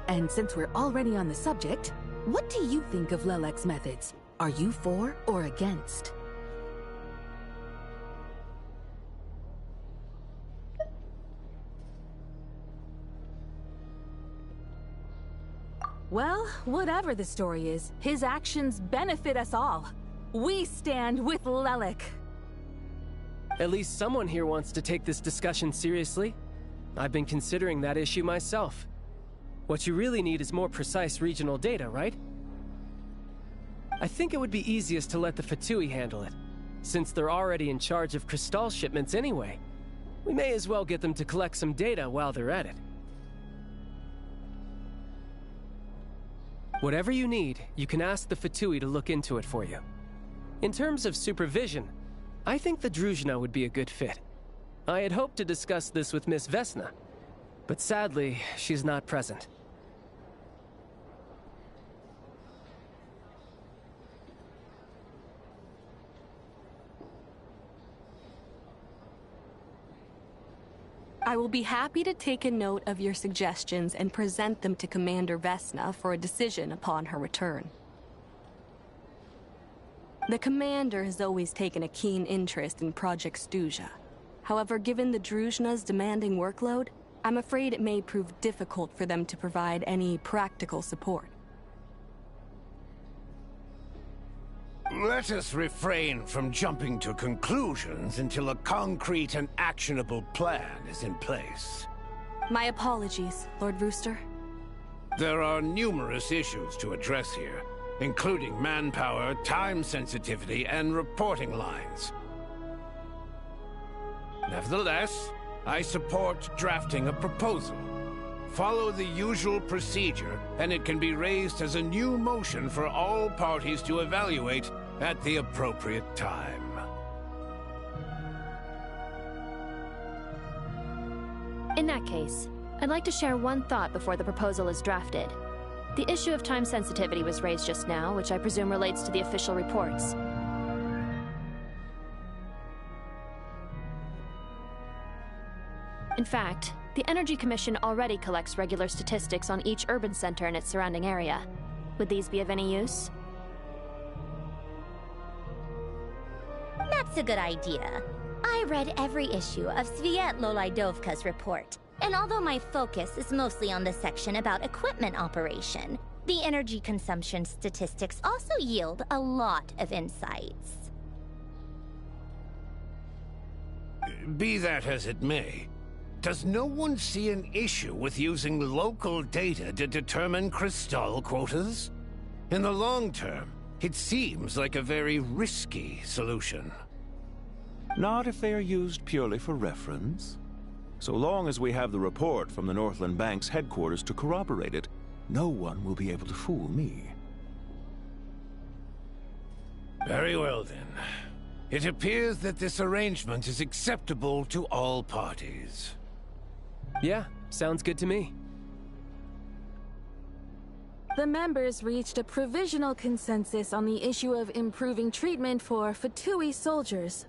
And since we're already on the subject, what do you think of Lelec's methods? Are you for or against? Well, whatever the story is, his actions benefit us all. We stand with Lelec. At least someone here wants to take this discussion seriously. I've been considering that issue myself. What you really need is more precise regional data, right? I think it would be easiest to let the Fatui handle it, since they're already in charge of Crystal shipments anyway. We may as well get them to collect some data while they're at it. Whatever you need, you can ask the Fatui to look into it for you. In terms of supervision, I think the Druzhna would be a good fit. I had hoped to discuss this with Miss Vesna, but sadly, she's not present. I will be happy to take a note of your suggestions and present them to Commander Vesna for a decision upon her return. The Commander has always taken a keen interest in Project Stuja. However, given the Druzhna's demanding workload, I'm afraid it may prove difficult for them to provide any practical support. Let us refrain from jumping to conclusions until a concrete and actionable plan is in place. My apologies, Lord Rooster. There are numerous issues to address here, including manpower, time sensitivity, and reporting lines. Nevertheless, I support drafting a proposal. Follow the usual procedure, and it can be raised as a new motion for all parties to evaluate at the appropriate time. In that case, I'd like to share one thought before the proposal is drafted. The issue of time sensitivity was raised just now, which I presume relates to the official reports. In fact, the Energy Commission already collects regular statistics on each urban center and its surrounding area. Would these be of any use? That's a good idea. I read every issue of Sviet Lolaidovka's report, and although my focus is mostly on the section about equipment operation, the energy consumption statistics also yield a lot of insights. Be that as it may, does no one see an issue with using local data to determine Crystal quotas? In the long term, it seems like a very risky solution. Not if they are used purely for reference. So long as we have the report from the Northland Bank's headquarters to corroborate it, no one will be able to fool me. Very well, then. It appears that this arrangement is acceptable to all parties. Yeah, sounds good to me. The members reached a provisional consensus on the issue of improving treatment for Fatui soldiers.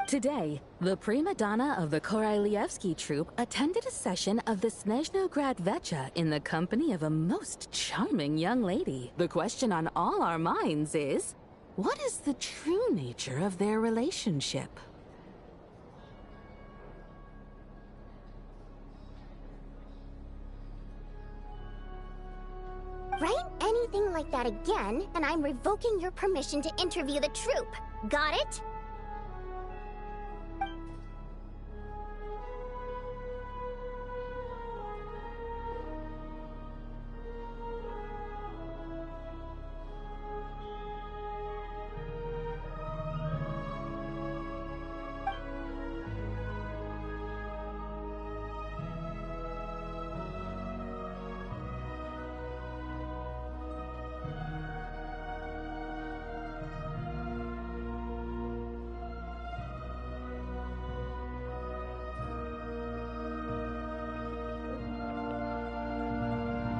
Today, the prima donna of the Korailievsky troupe attended a session of the Snezhnograd Vecha in the company of a most charming young lady. The question on all our minds is, what is the true nature of their relationship? Write anything like that again, and I'm revoking your permission to interview the troupe. Got it?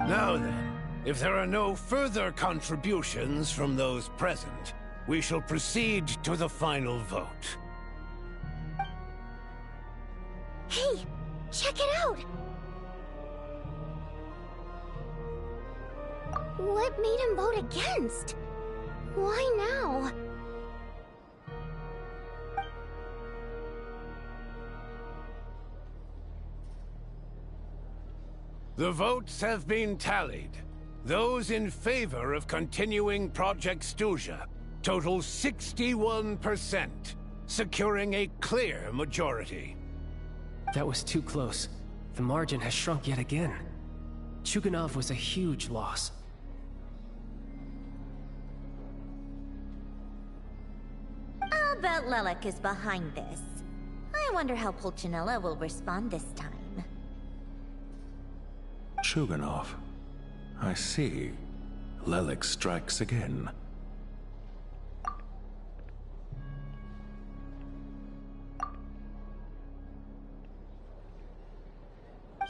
Now then, if there are no further contributions from those present, we shall proceed to the final vote. Hey, check it out! What made him vote against? Why now? The votes have been tallied. Those in favor of continuing Project Stuja total 61%, securing a clear majority. That was too close. The margin has shrunk yet again. Chuganov was a huge loss. I'll bet Lelek is behind this. I wonder how Pulcinella will respond this time. Chuganov. I see. Lelek strikes again.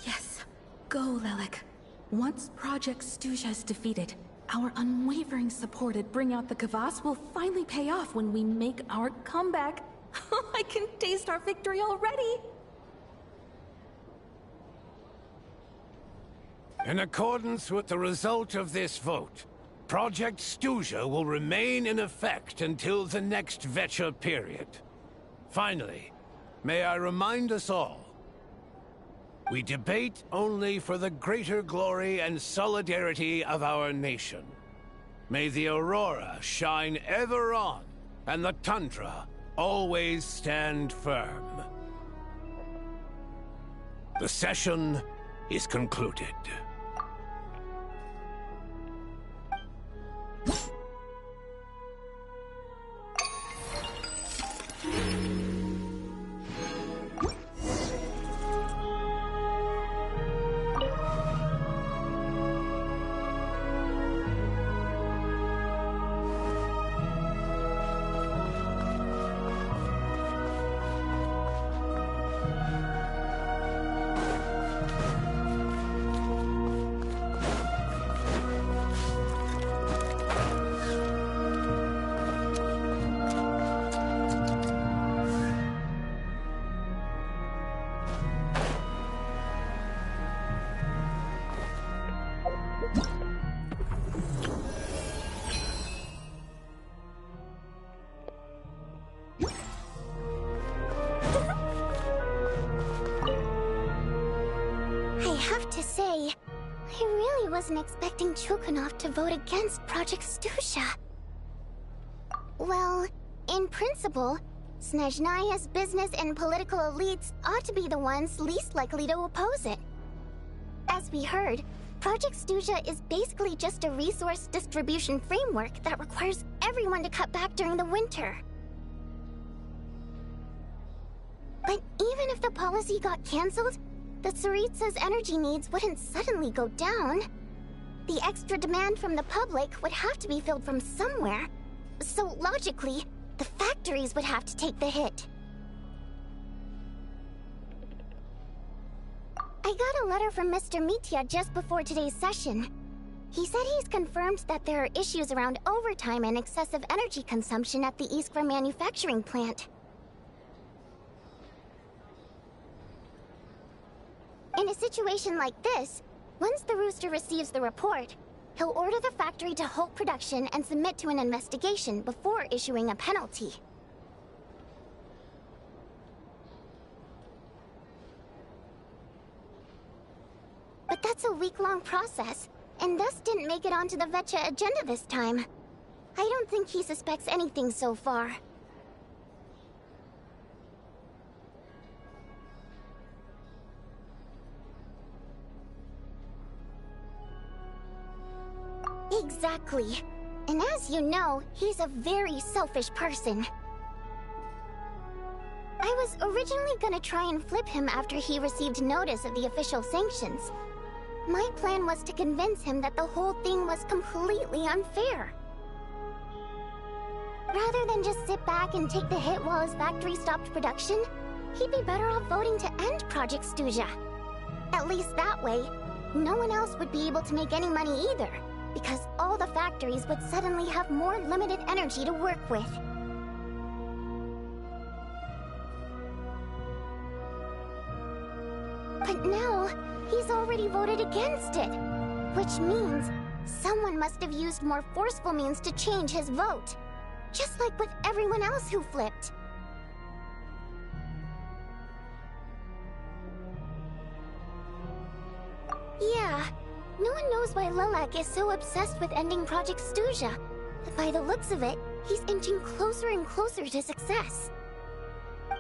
Yes. Go, Lelek. Once Project Stuja is defeated, our unwavering support at Bring Out the Kvass will finally pay off when we make our comeback. I can taste our victory already! In accordance with the result of this vote, Project Stuja will remain in effect until the next Vecha period. Finally, may I remind us all, we debate only for the greater glory and solidarity of our nation. May the aurora shine ever on, and the tundra always stand firm. The session is concluded. I really wasn't expecting Chuganov to vote against Project Stuja. Well, in principle, Snezhnaya's business and political elites ought to be the ones least likely to oppose it. As we heard, Project Stuja is basically just a resource distribution framework that requires everyone to cut back during the winter. But even if the policy got cancelled, the Tsaritsa's energy needs wouldn't suddenly go down. The extra demand from the public would have to be filled from somewhere, so logically, the factories would have to take the hit. I got a letter from Mr. Mitya just before today's session. He said he's confirmed that there are issues around overtime and excessive energy consumption at the Iskra manufacturing plant. In a situation like this, once the Rooster receives the report, he'll order the factory to halt production and submit to an investigation before issuing a penalty. But that's a week-long process, and thus didn't make it onto the Vetcha agenda this time. I don't think he suspects anything so far. Exactly. And as you know, he's a very selfish person. I was originally gonna try and flip him after he received notice of the official sanctions. My plan was to convince him that the whole thing was completely unfair. Rather than just sit back and take the hit while his factory stopped production, he'd be better off voting to end Project Stuja. At least that way, no one else would be able to make any money either, because all the factories would suddenly have more limited energy to work with. But now, he's already voted against it, which means someone must have used more forceful means to change his vote, just like with everyone else who flipped. Yeah. No one knows why Lilac is so obsessed with ending Project Stuja, but by the looks of it, he's inching closer and closer to success.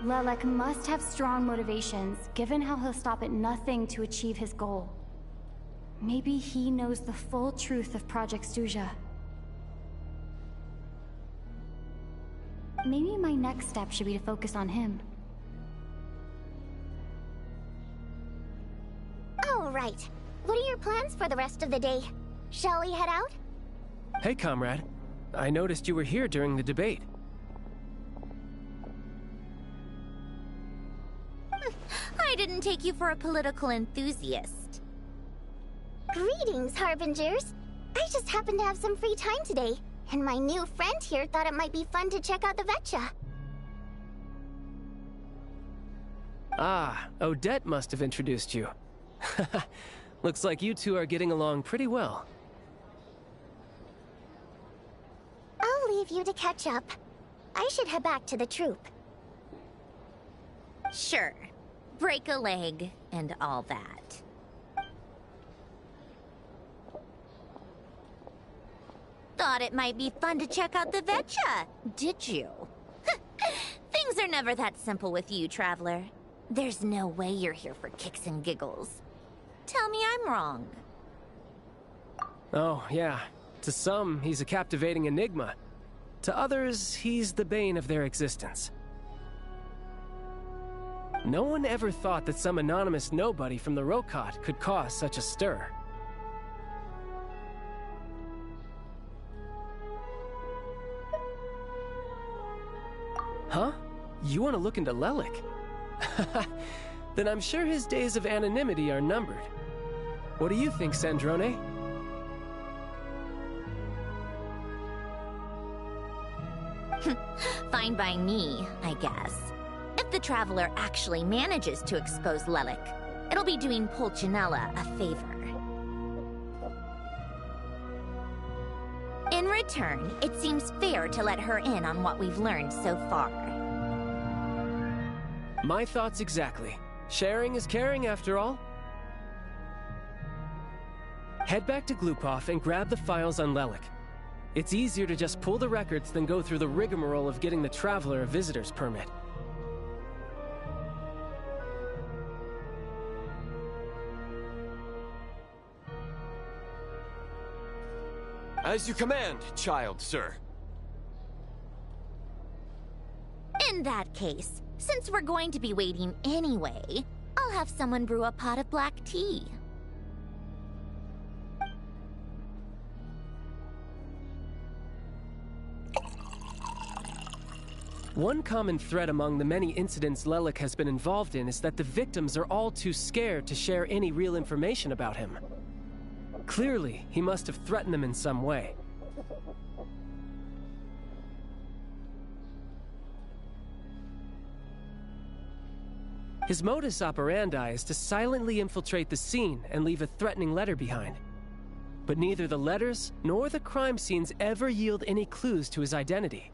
Lilac must have strong motivations, given how he'll stop at nothing to achieve his goal. Maybe he knows the full truth of Project Stuja. Maybe my next step should be to focus on him. All right. What are your plans for the rest of the day? Shall we head out? Hey, comrade. I noticed you were here during the debate. I didn't take you for a political enthusiast. Greetings, Harbingers. I just happened to have some free time today, and my new friend here thought it might be fun to check out the Vetcha. Ah, Odette must have introduced you. Looks like you two are getting along pretty well. I'll leave you to catch up. I should head back to the troop. Sure. Break a leg and all that. Thought it might be fun to check out the Vetcha, did you? Things are never that simple with you, Traveler. There's no way you're here for kicks and giggles. Tell me I'm wrong. Oh, yeah. To some, he's a captivating enigma. To others, he's the bane of their existence. No one ever thought that some anonymous nobody from the Rokot could cause such a stir. Huh? You want to look into Lelik? Then I'm sure his days of anonymity are numbered. What do you think, Sandrone? Fine by me, I guess. If the Traveler actually manages to expose Lelik, it'll be doing Pulcinella a favor. In return, it seems fair to let her in on what we've learned so far. My thoughts exactly. Sharing is caring, after all. Head back to Glupov and grab the files on Lelik. It's easier to just pull the records than go through the rigmarole of getting the Traveler a visitor's permit. As you command, child, sir. In that case, since we're going to be waiting anyway, I'll have someone brew a pot of black tea. One common thread among the many incidents Lelik has been involved in is that the victims are all too scared to share any real information about him. Clearly, he must have threatened them in some way. His modus operandi is to silently infiltrate the scene and leave a threatening letter behind. But neither the letters nor the crime scenes ever yield any clues to his identity.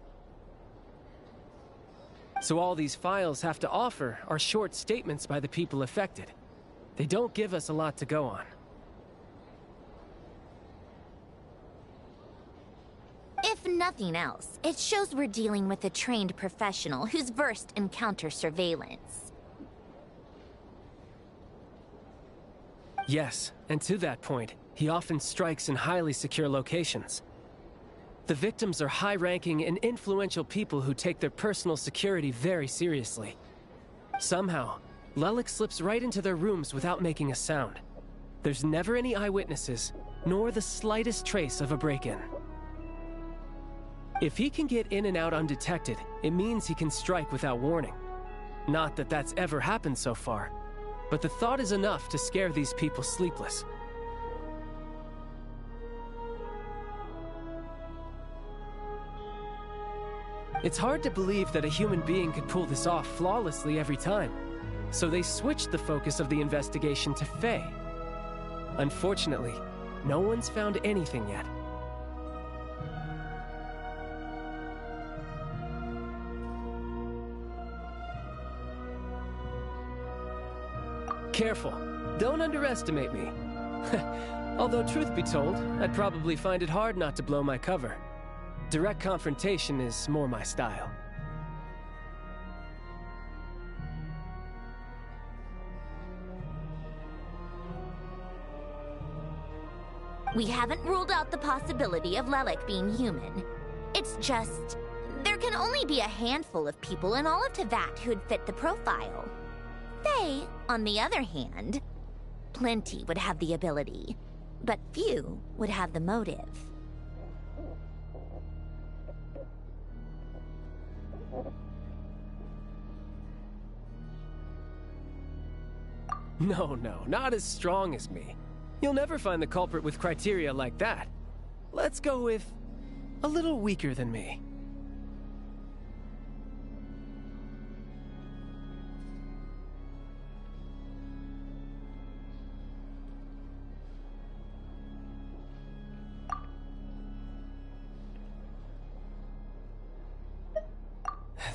So all these files have to offer are short statements by the people affected. They don't give us a lot to go on. If nothing else, it shows we're dealing with a trained professional who's versed in counter-surveillance. Yes, and to that point, he often strikes in highly secure locations. The victims are high-ranking and influential people who take their personal security very seriously. Somehow, Lelik slips right into their rooms without making a sound. There's never any eyewitnesses, nor the slightest trace of a break-in. If he can get in and out undetected, it means he can strike without warning. Not that that's ever happened so far, but the thought is enough to scare these people sleepless. It's hard to believe that a human being could pull this off flawlessly every time, so they switched the focus of the investigation to Faye. Unfortunately, no one's found anything yet. Careful. Don't underestimate me. Although, truth be told, I'd probably find it hard not to blow my cover. Direct confrontation is more my style. We haven't ruled out the possibility of Lelik being human. It's just, there can only be a handful of people in all of Teyvat who'd fit the profile. Faye, on the other hand, plenty would have the ability, but few would have the motive. No, not as strong as me. You'll never find the culprit with criteria like that. Let's go with a little weaker than me.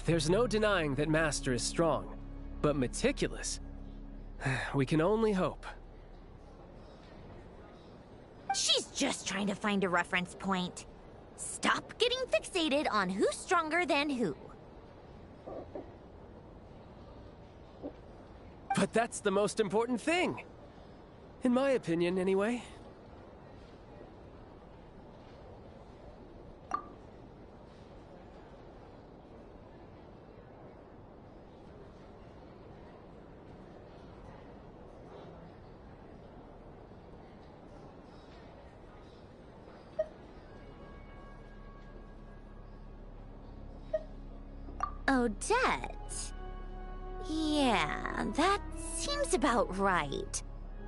There's no denying that Master is strong, but meticulous? We can only hope. She's just trying to find a reference point. Stop getting fixated on who's stronger than who. But that's the most important thing. In my opinion, anyway. Odette? Yeah, that seems about right.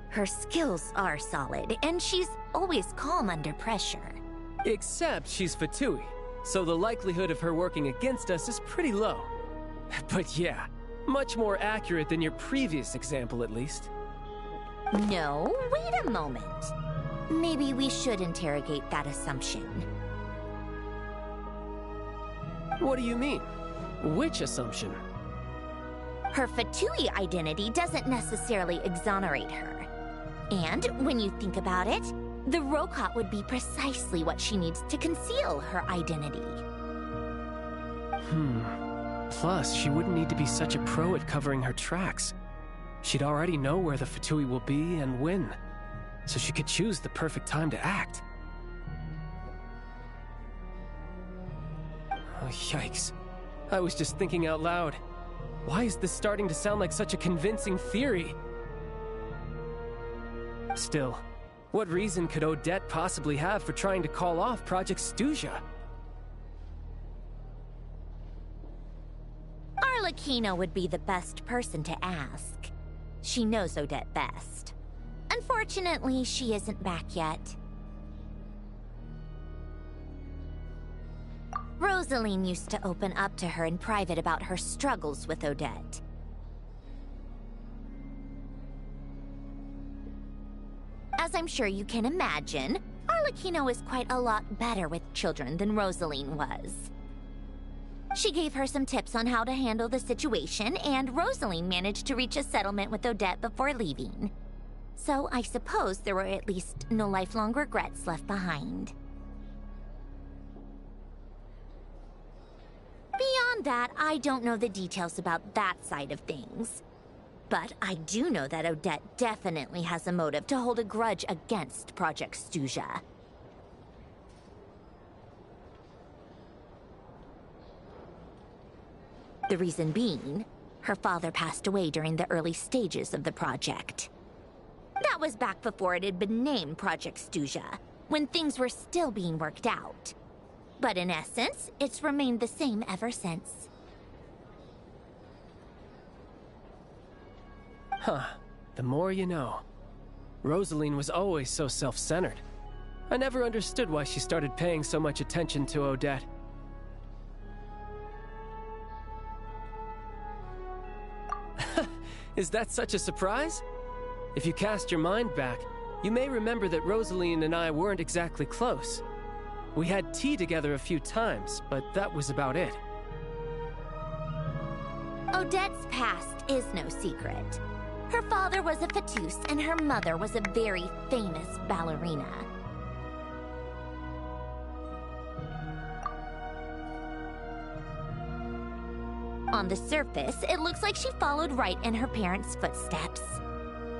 Her skills are solid, and she's always calm under pressure. Except she's Fatui, so the likelihood of her working against us is pretty low. But yeah, much more accurate than your previous example, at least. No, wait a moment. Maybe we should interrogate that assumption. What do you mean? Which assumption? Her Fatui identity doesn't necessarily exonerate her. And when you think about it, The Rokot would be precisely what she needs to conceal her identity. Plus, she wouldn't need to be such a pro at covering her tracks. She'd already know where the Fatui will be and when, so she could choose the perfect time to act. Oh, yikes. I was just thinking out loud. Why is this starting to sound like such a convincing theory? Still, what reason could Odette possibly have for trying to call off Project Stuja? Arlecchino would be the best person to ask. She knows Odette best. Unfortunately, she isn't back yet. Rosaline used to open up to her in private about her struggles with Odette. As I'm sure you can imagine, Arlecchino is quite a lot better with children than Rosaline was. She gave her some tips on how to handle the situation, and Rosaline managed to reach a settlement with Odette before leaving. So I suppose there were at least no lifelong regrets left behind. Beyond that, I don't know the details about that side of things. But I do know that Odette definitely has a motive to hold a grudge against Project Stuja. The reason being, her father passed away during the early stages of the project. That was back before it had been named Project Stuja, when things were still being worked out. But in essence, it's remained the same ever since. Huh. The more you know. Rosaline was always so self-centered. I never understood why she started paying so much attention to Odette. Is that such a surprise? If you cast your mind back, you may remember that Rosaline and I weren't exactly close. We had tea together a few times, but that was about it. Odette's past is no secret. Her father was a Fatus, and her mother was a very famous ballerina. On the surface, it looks like she followed right in her parents' footsteps.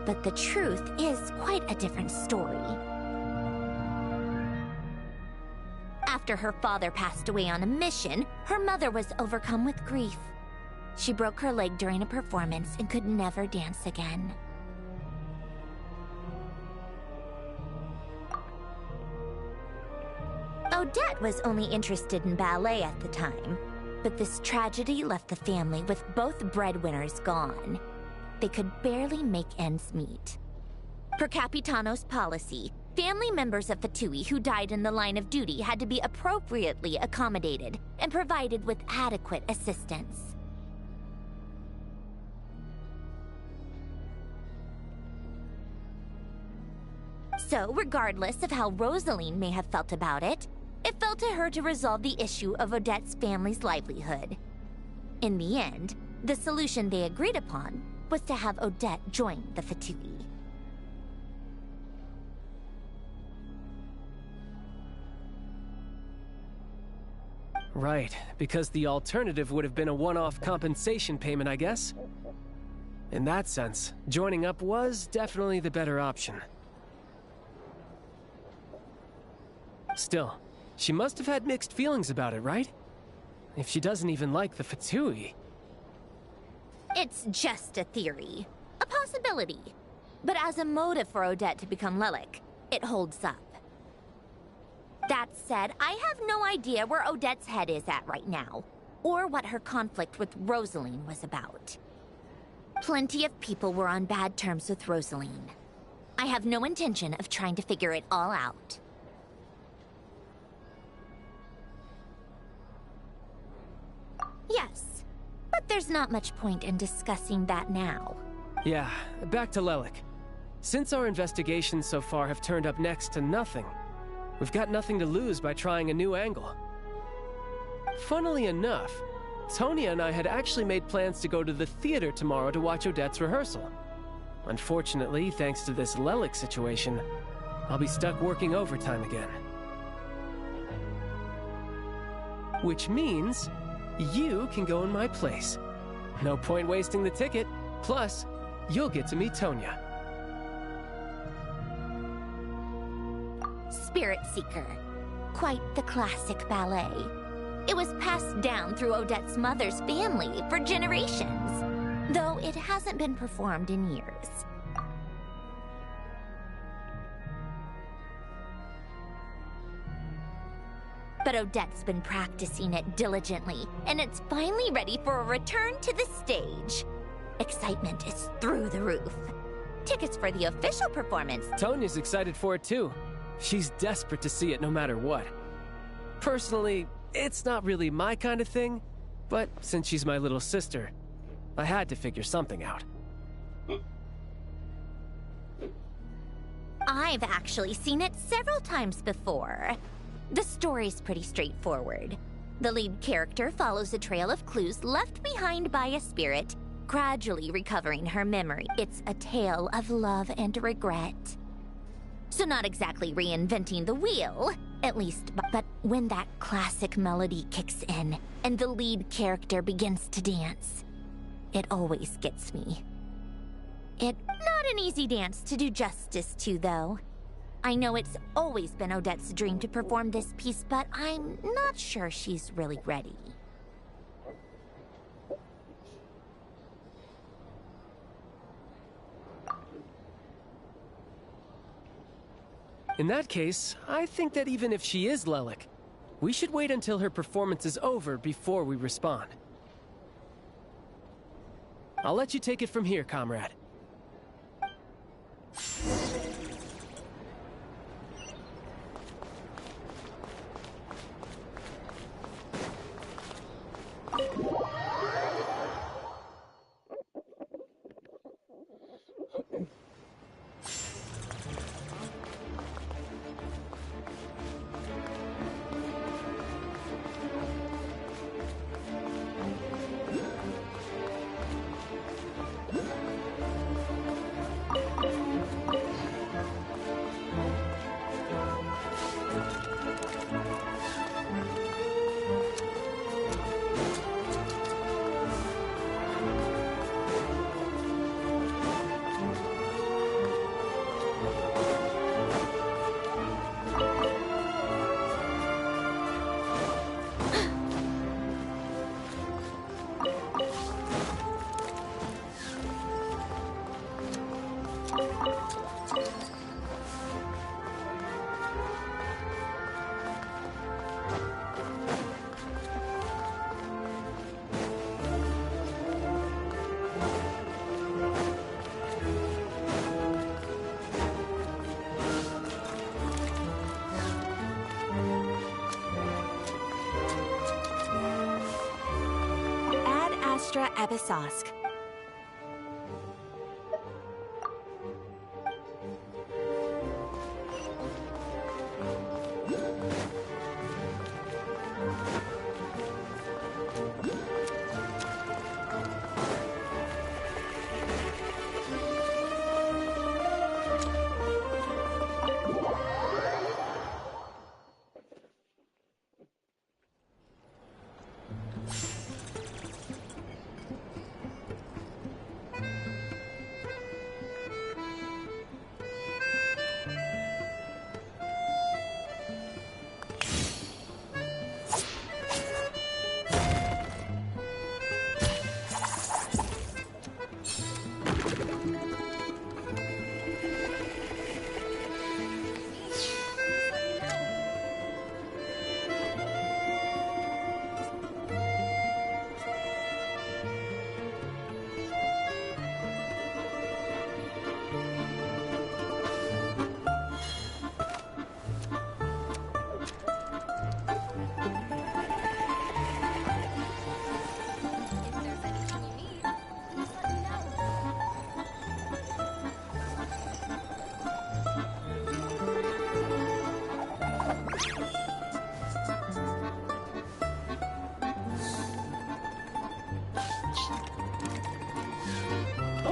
But the truth is quite a different story. After her father passed away on a mission, her mother was overcome with grief. She broke her leg during a performance and could never dance again. Odette was only interested in ballet at the time, but this tragedy left the family with both breadwinners gone. They could barely make ends meet. Per Capitano's policy, family members of Fatui who died in the line of duty had to be appropriately accommodated and provided with adequate assistance. So, regardless of how Rosaline may have felt about it, it fell to her to resolve the issue of Odette's family's livelihood. In the end, the solution they agreed upon was to have Odette join the Fatui. Right, because the alternative would have been a one-off compensation payment, I guess. In that sense, joining up was definitely the better option. Still, she must have had mixed feelings about it, right? If she doesn't even like the Fatui. It's just a theory. A possibility. But as a motive for Odette to become Lelik, it holds up. That said, I have no idea where Odette's head is at right now, or what her conflict with Rosaline was about. Plenty of people were on bad terms with Rosaline. I have no intention of trying to figure it all out. Yes, but there's not much point in discussing that now. Yeah, back to Lelik. Since our investigations so far have turned up next to nothing, we've got nothing to lose by trying a new angle. Funnily enough, Tonya and I had actually made plans to go to the theater tomorrow to watch Odette's rehearsal. Unfortunately, thanks to this Lelik situation, I'll be stuck working overtime again. Which means you can go in my place. No point wasting the ticket. Plus, you'll get to meet Tonya. Spirit Seeker. Quite the classic ballet. It was passed down through Odette's mother's family for generations, though it hasn't been performed in years. But Odette's been practicing it diligently, and it's finally ready for a return to the stage. Excitement is through the roof. Tickets for the official performance. Tonya's excited for it too. She's desperate to see it no matter what. Personally, it's not really my kind of thing, but since she's my little sister, I had to figure something out. I've actually seen it several times before. The story's pretty straightforward. The lead character follows a trail of clues left behind by a spirit, gradually recovering her memory. It's a tale of love and regret. So not exactly reinventing the wheel, at least, but when that classic melody kicks in and the lead character begins to dance, it always gets me. It's not an easy dance to do justice to, though. I know it's always been Odette's dream to perform this piece, but I'm not sure she's really ready. In that case, I think that even if she is Lelik, we should wait until her performance is over before we respond. I'll let you take it from here, comrade. Abyssosque.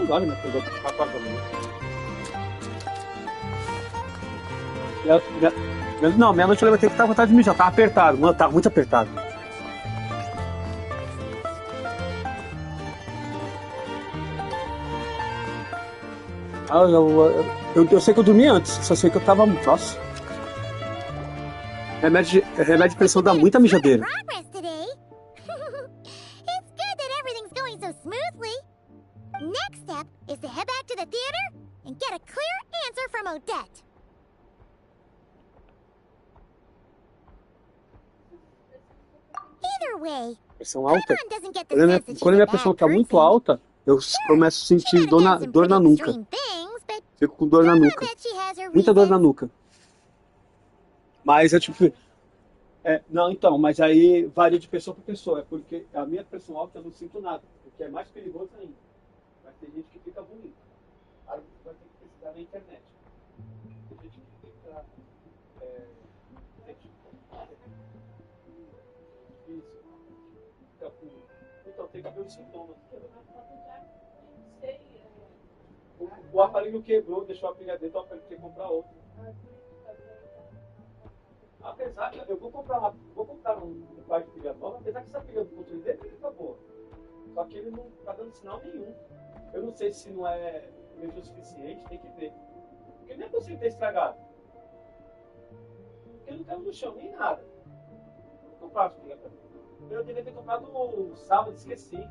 Vale, me pegou pra pagar. Não, meia-noite eu levantei que tava com vontade de mijar. Tava apertado, mano. Tava muito apertado. Eu sei que eu dormi antes. Só sei que eu tava... Nossa. Remédio de pressão dá muita mijadeira. Progress today. It's good that everything's going so smoothly. Next step is to head back to the theater and get a clear answer from Odette. Either way, Pressão alta. Paimon doesn't get the sense that she's Quando a a minha bad pressão tá muito person. alta, eu começo a sentir dor na nuca. Fico com dor na nuca. Muita dor na nuca. Mas é tipo... não, então, mas aí varia de pessoa para pessoa. É porque a minha pressão alta eu não sinto nada. O que é mais perigoso ainda. Vai ter gente que fica bonita. Aí você vai ter que pesquisar na internet. Tem gente que fica... Então tem que ver os sintomas. O aparelho quebrou, deixou a pilha dentro, o aparelho tem que comprar outro. Apesar que eu vou comprar um par de pilha nova, apesar que essa pilha do controle dele fica boa. Só que ele não tá dando sinal nenhum. Eu não sei se não é energia o suficiente, tem que ver. Porque nem é possível ter estragado. Porque não caiu no chão nem nada. Vou comprar as pilhas pra mim. Eu devia ter comprado no sábado, esqueci.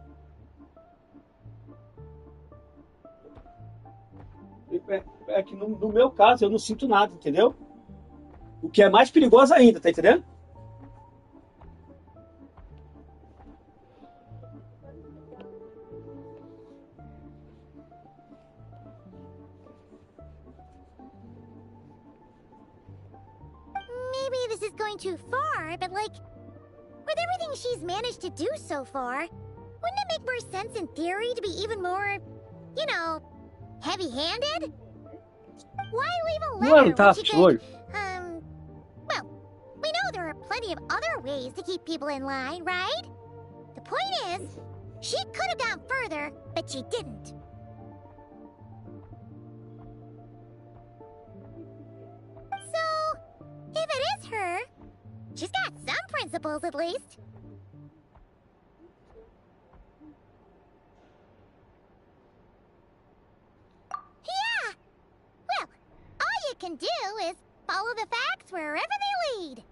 É que no meu caso eu não sinto nada, entendeu? O que é mais perigoso ainda, tá entendendo? Maybe this is going too far, but like, with everything she's managed to do so far, wouldn't it make more sense in theory to be even more, you know, heavy-handed? Why leave a letter when she could, well, we know there are plenty of other ways to keep people in line, right? The point is, she could have gone further, but she didn't. So, if it is her, she's got some principles at least. Yeah! Well, all you can do is follow the facts wherever they lead.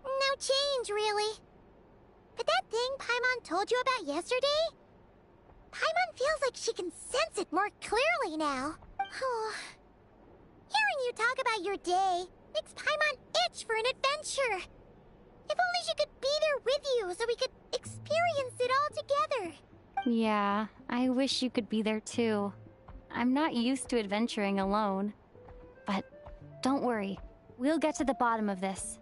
No change, really. But that thing Paimon told you about yesterday? Paimon feels like she can sense it more clearly now. Hearing you talk about your day makes Paimon itch for an adventure. If only she could be there with you so we could experience it all together. Yeah, I wish you could be there too. I'm not used to adventuring alone. But don't worry, we'll get to the bottom of this.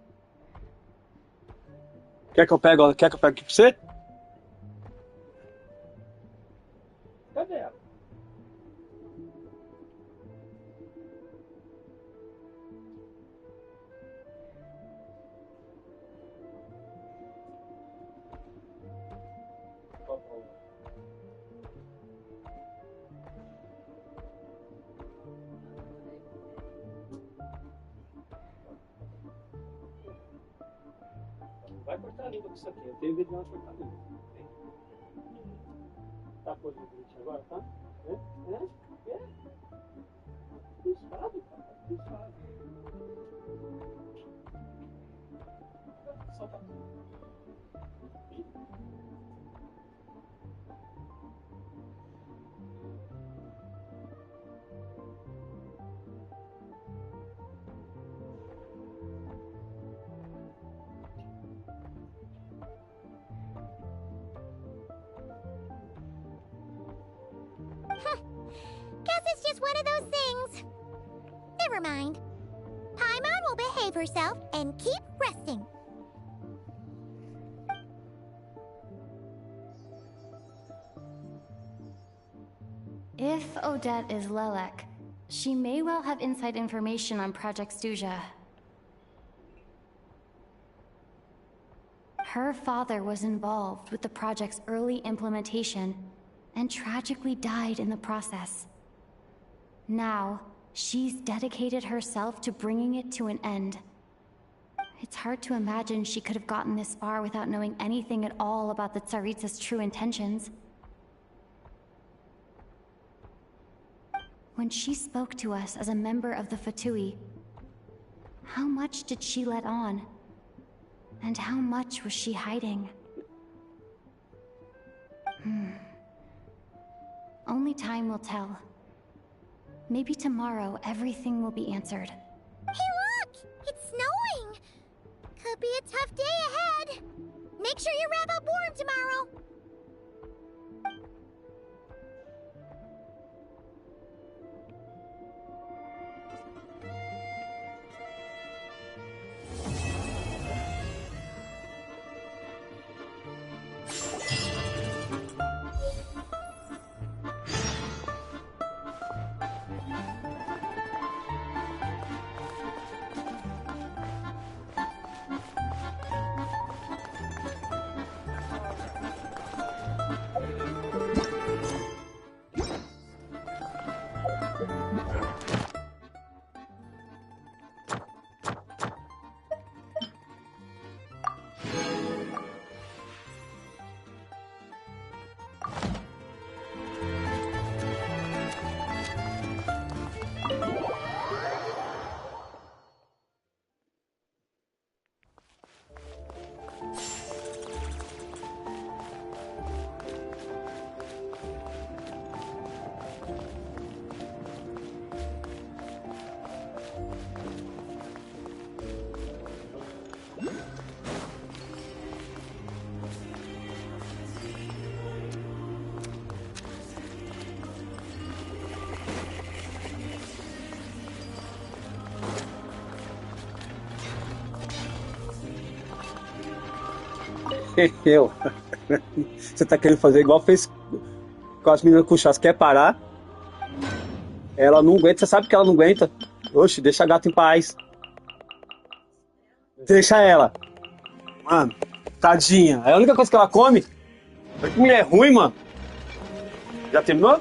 Quer que eu pegue aqui pra você? Cadê ela? Vai cortar a língua com isso aqui. Eu tenho medo de ela cortar a língua. Tá com o limite agora, tá? Suave, cara. Suave. Solta. Guess it's just one of those things. Never mind. Paimon will behave herself and keep resting. If Odette is Lelek, she may well have inside information on Project Stuja. Her father was involved with the project's early implementation and tragically died in the process. Now, She's dedicated herself to bringing it to an end. It's hard to imagine she could have gotten this far without knowing anything at all about the Tsaritsa's true intentions. When she spoke to us as a member of the Fatui, how much did she let on? And how much was she hiding? Only time will tell. Maybe tomorrow everything will be answered. Hey look! It's snowing! Could be a tough day ahead. Make sure you wrap up warm tomorrow. Eu. Você tá querendo fazer igual fez com as meninas com o chás. Quer parar? Ela não aguenta, você sabe que ela não aguenta. Oxe, deixa a gata em paz. Deixa ela. Mano, tadinha. É a única coisa que ela come. Que mulher ruim, mano. Já terminou?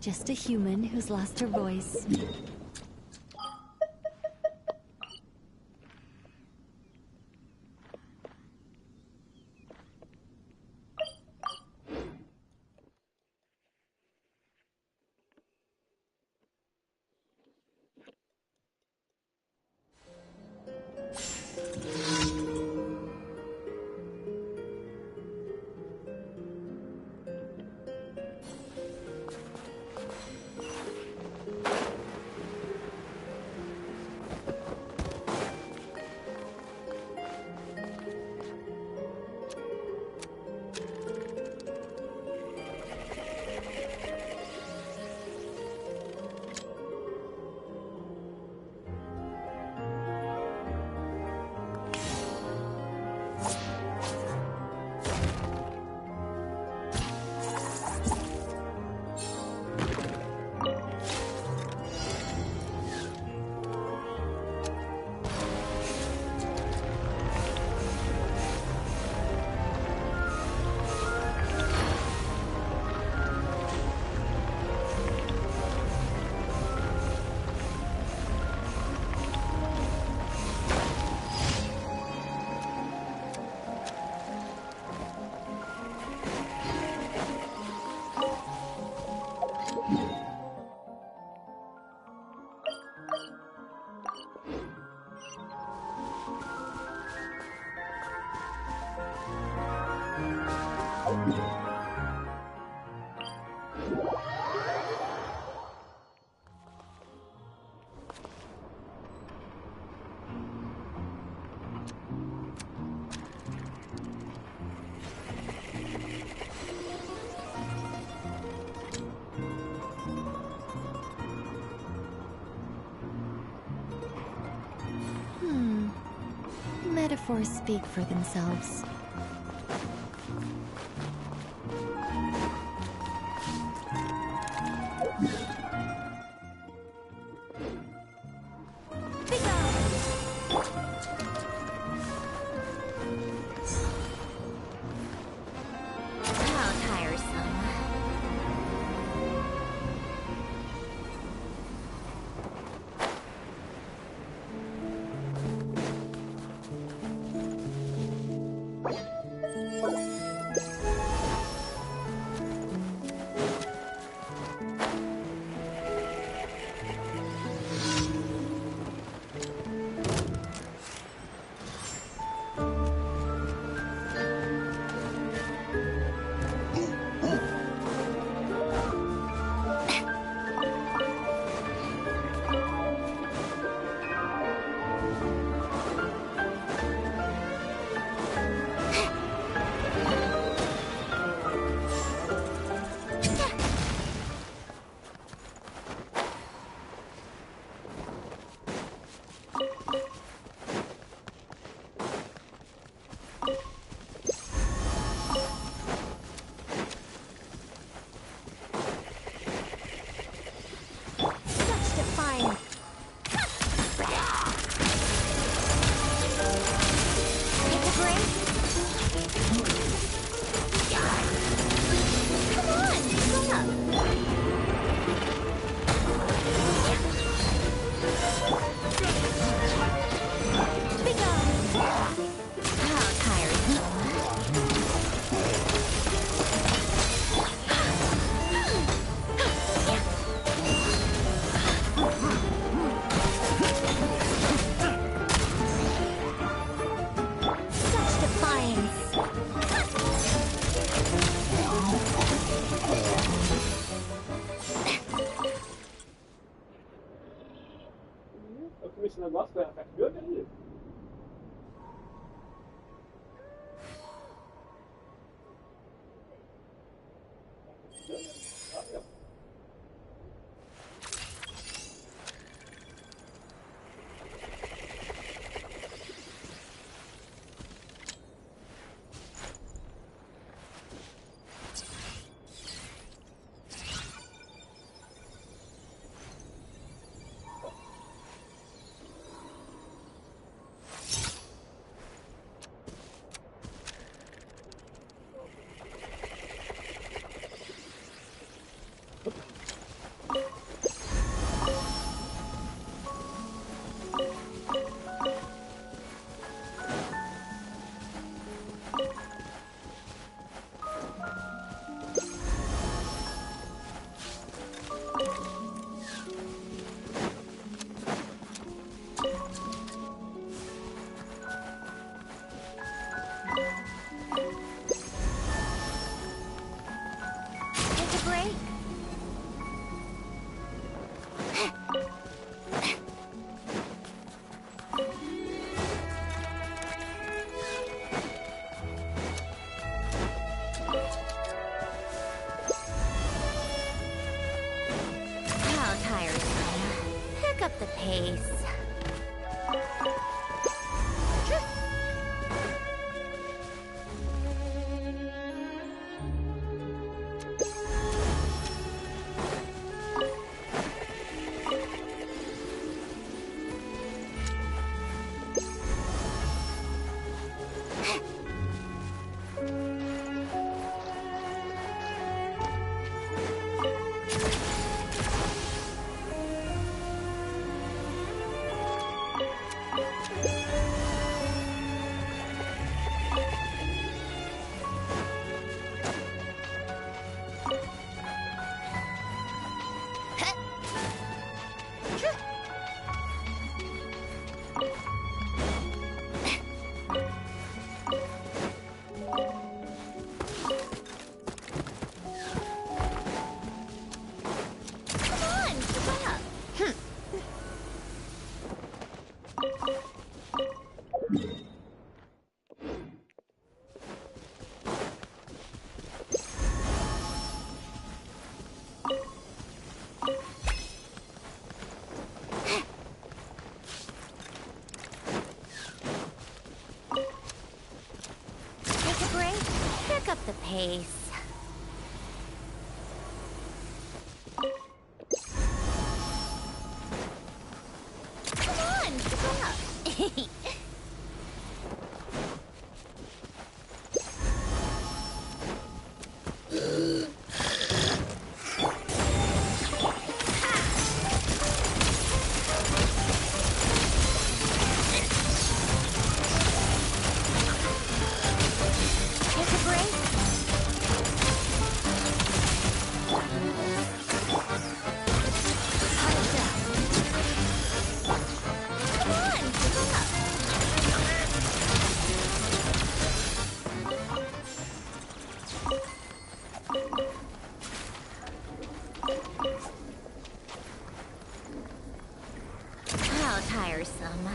Just a human who's lost her voice. Metaphors speak for themselves. Esse negócio foi a meu Deus. tiresome. Pick up the pace. Pick up the pace. Come on, keep up. How tiresome.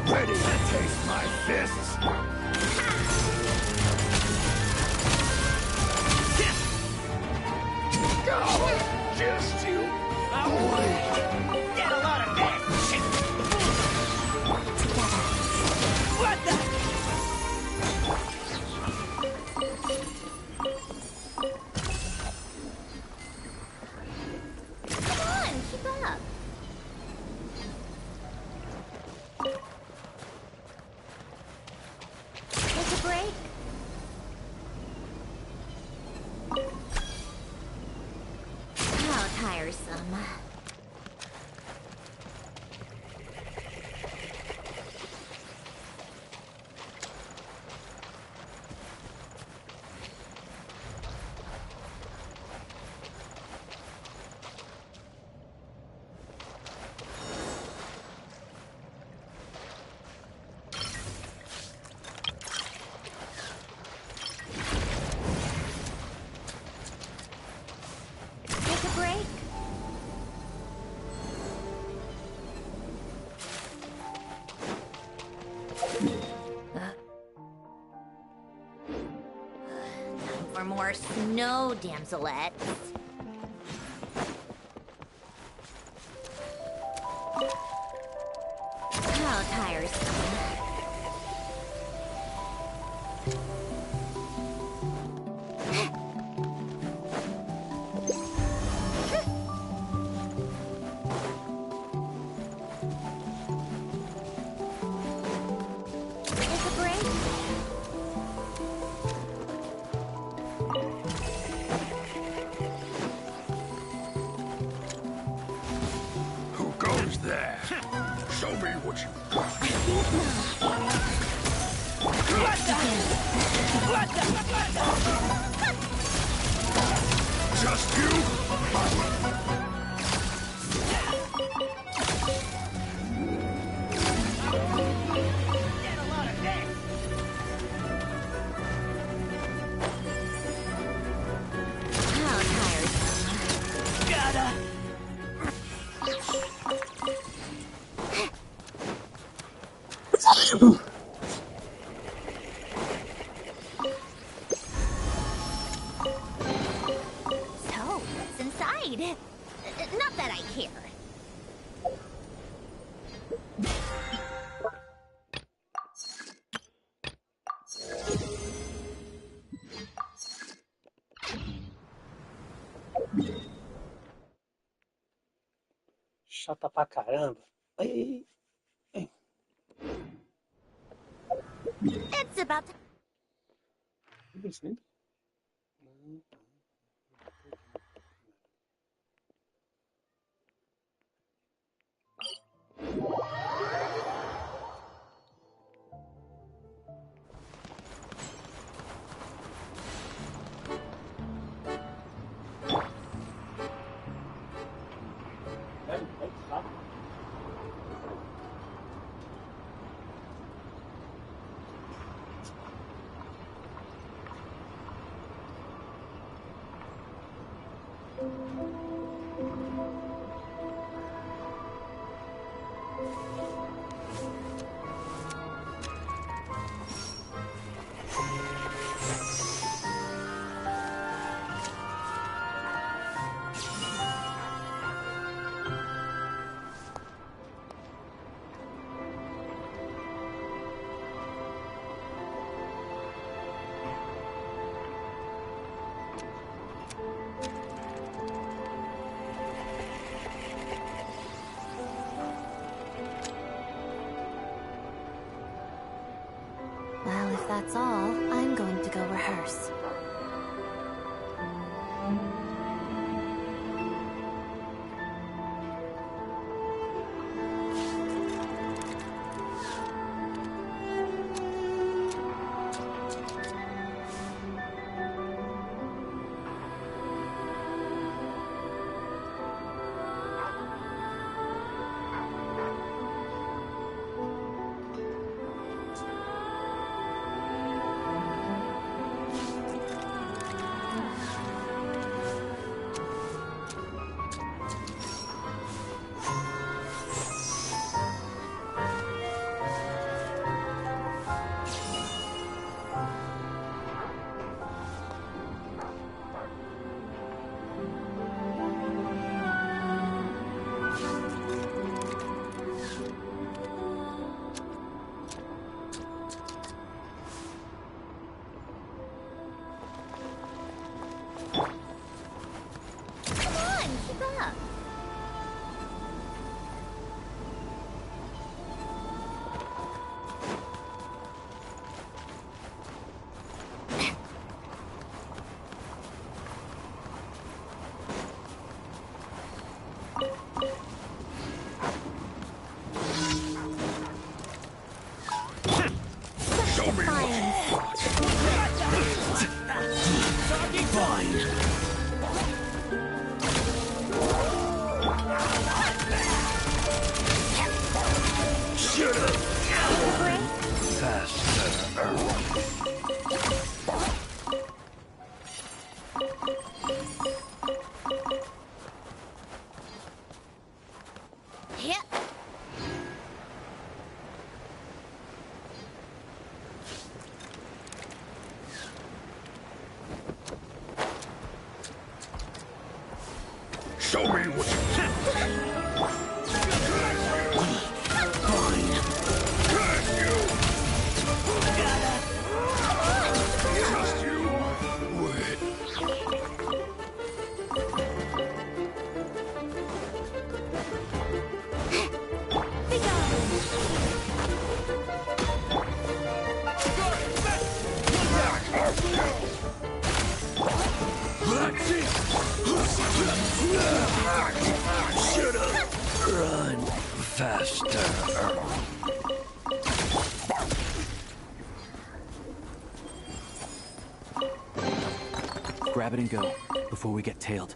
Ready to taste my fists? Go! Just you! I want it! Get a lot of this! Together. What the? Come on, keep up. Take a break. How tiresome. Take a break. Time for more snow, damselettes. How tiresome. Just you? Get a lot of this. How tiresome. Gotta. So, what's inside? Not that I care. Chata pra caramba. Ai. It's about to... Well, if that's all, I'm going to go rehearse. Show me what you can. Fine. Curse you! Just you. Wait. Shut up! Run faster. grab it and go, before we get tailed.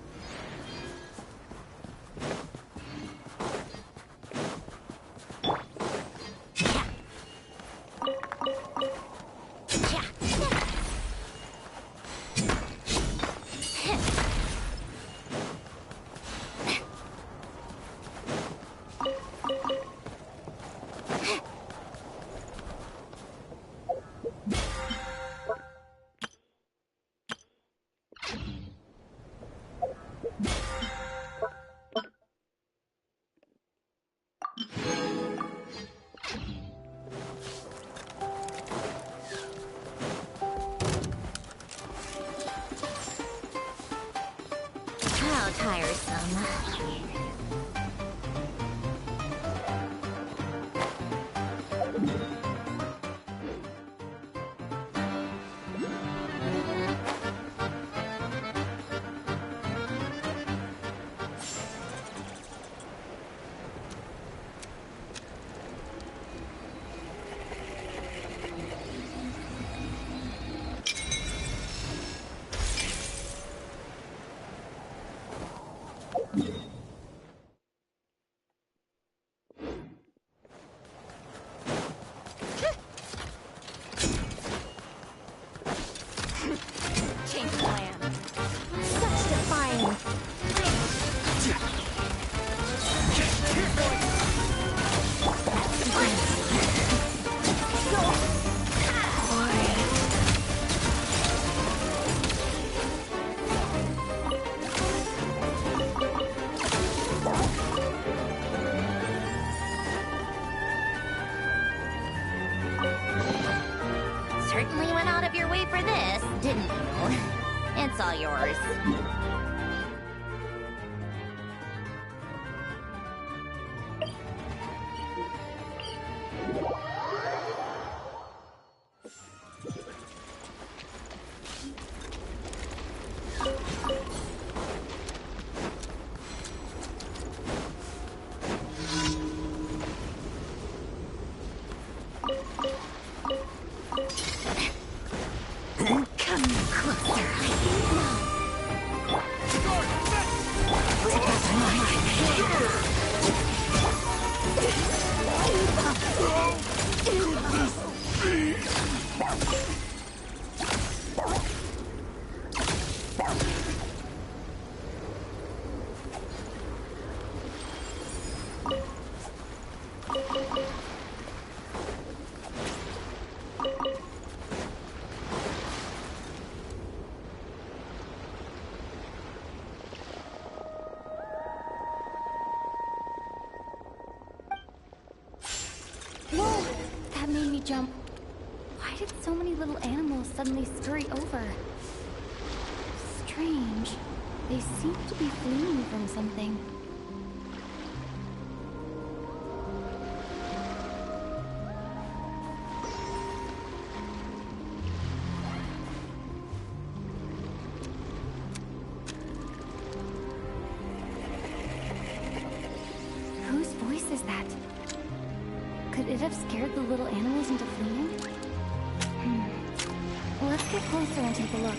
How tiresome. Change plan. Such defying. Certainly went out of your way for this, didn't you? It's all yours. Come closer. Whoa! That made me jump. Why did so many little animals suddenly scurry over? Strange. They seem to be fleeing from something. Whose voice is that? Could it have scared the little animals into fleeing? Let's get closer and take a look.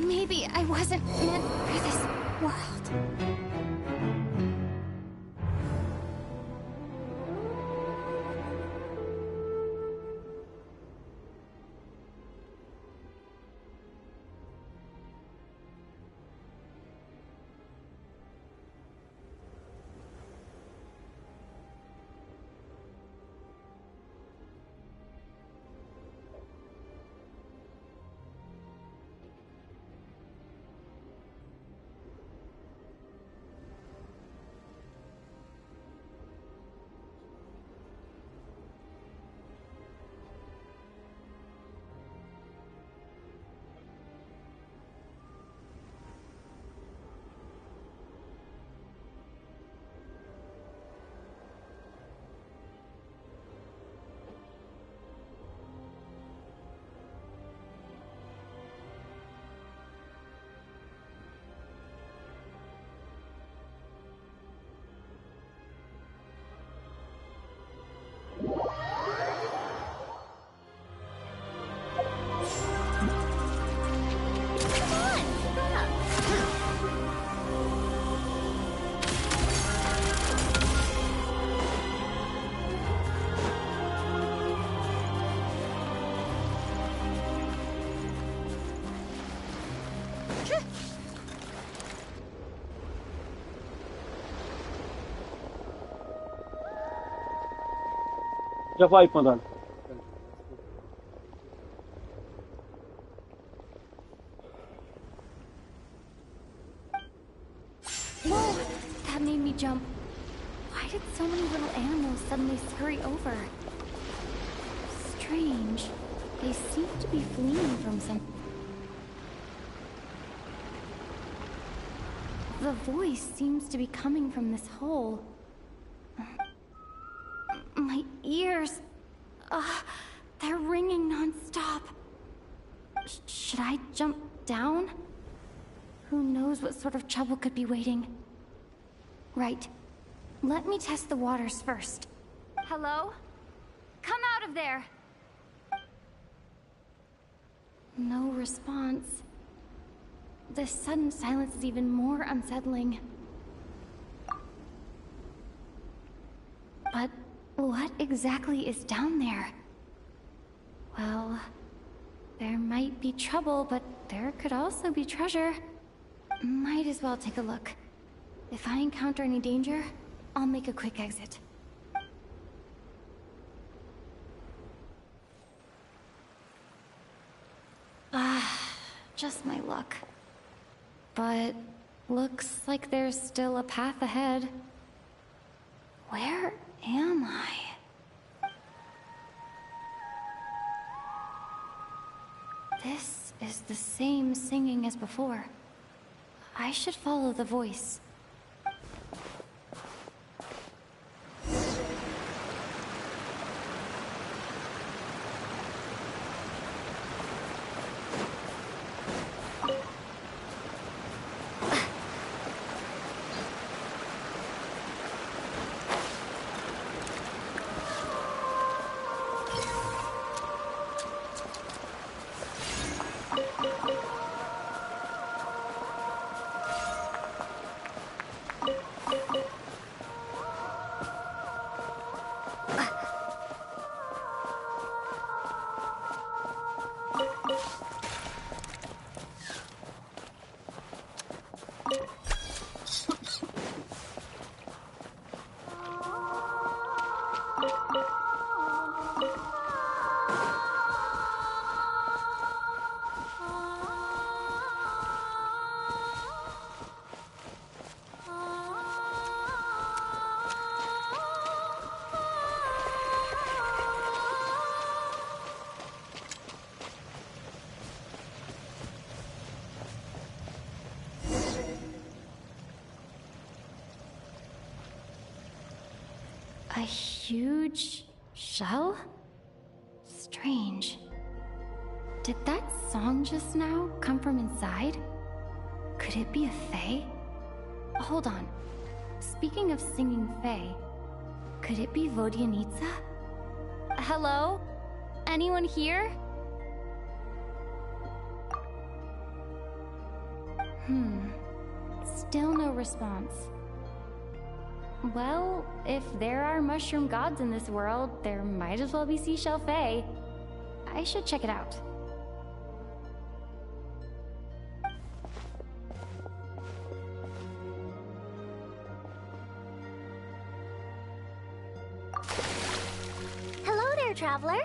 Maybe I wasn't meant for this world. Já vai, Pandora. Whoa! That made me jump. Why did so many little animals suddenly scurry over? Strange. They seem to be fleeing from some... The voice seems to be coming from this hole. My ears... they're ringing non-stop. Should I jump down? Who knows what sort of trouble could be waiting? Right. Let me test the waters first. Hello? Come out of there! No response. This sudden silence is even more unsettling. But what exactly is down there? Well, there might be trouble, but there could also be treasure. Might as well take a look. If I encounter any danger, I'll make a quick exit. Just my luck. But looks like there's still a path ahead. Where am I? This is the same singing as before. I should follow the voice. A huge shell? Strange. Did that song just now come from inside? Could it be a fae? Hold on. Speaking of singing fae, could it be Vodyanitsa? Hello? Anyone here? Still no response. Well, if there are mushroom gods in this world, there might as well be Seashell Fae. I should check it out. Hello there, traveler.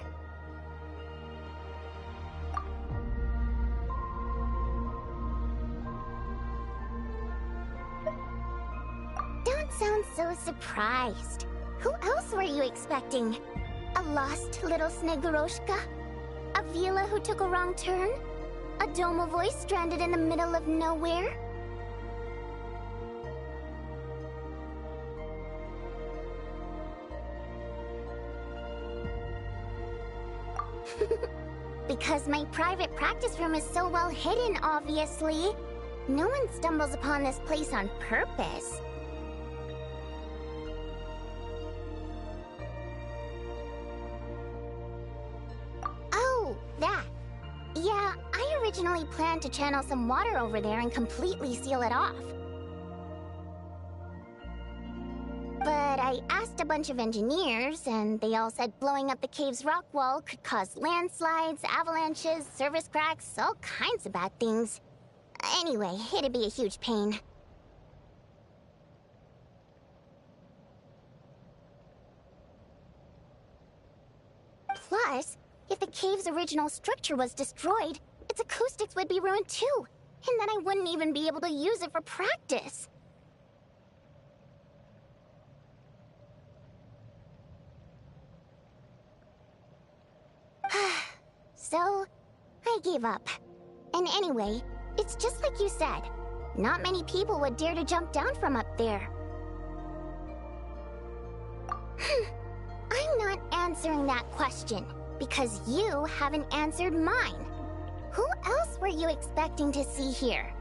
Don't sound so surprised. Who else were you expecting? A lost little Snegoroshka? A Vila who took a wrong turn? A Doma voice stranded in the middle of nowhere? Because my private practice room is so well hidden, obviously. No one stumbles upon this place on purpose. Oh, that. Yeah, I originally planned to channel some water over there and completely seal it off. But I asked a bunch of engineers, and they all said blowing up the cave's rock wall could cause landslides, avalanches, surface cracks, all kinds of bad things. Anyway, it'd be a huge pain. Plus, if the cave's original structure was destroyed, its acoustics would be ruined too, and then I wouldn't even be able to use it for practice. So, I gave up. And anyway, it's just like you said. Not many people would dare to jump down from up there. I'm not answering that question, because you haven't answered mine. Who else were you expecting to see here?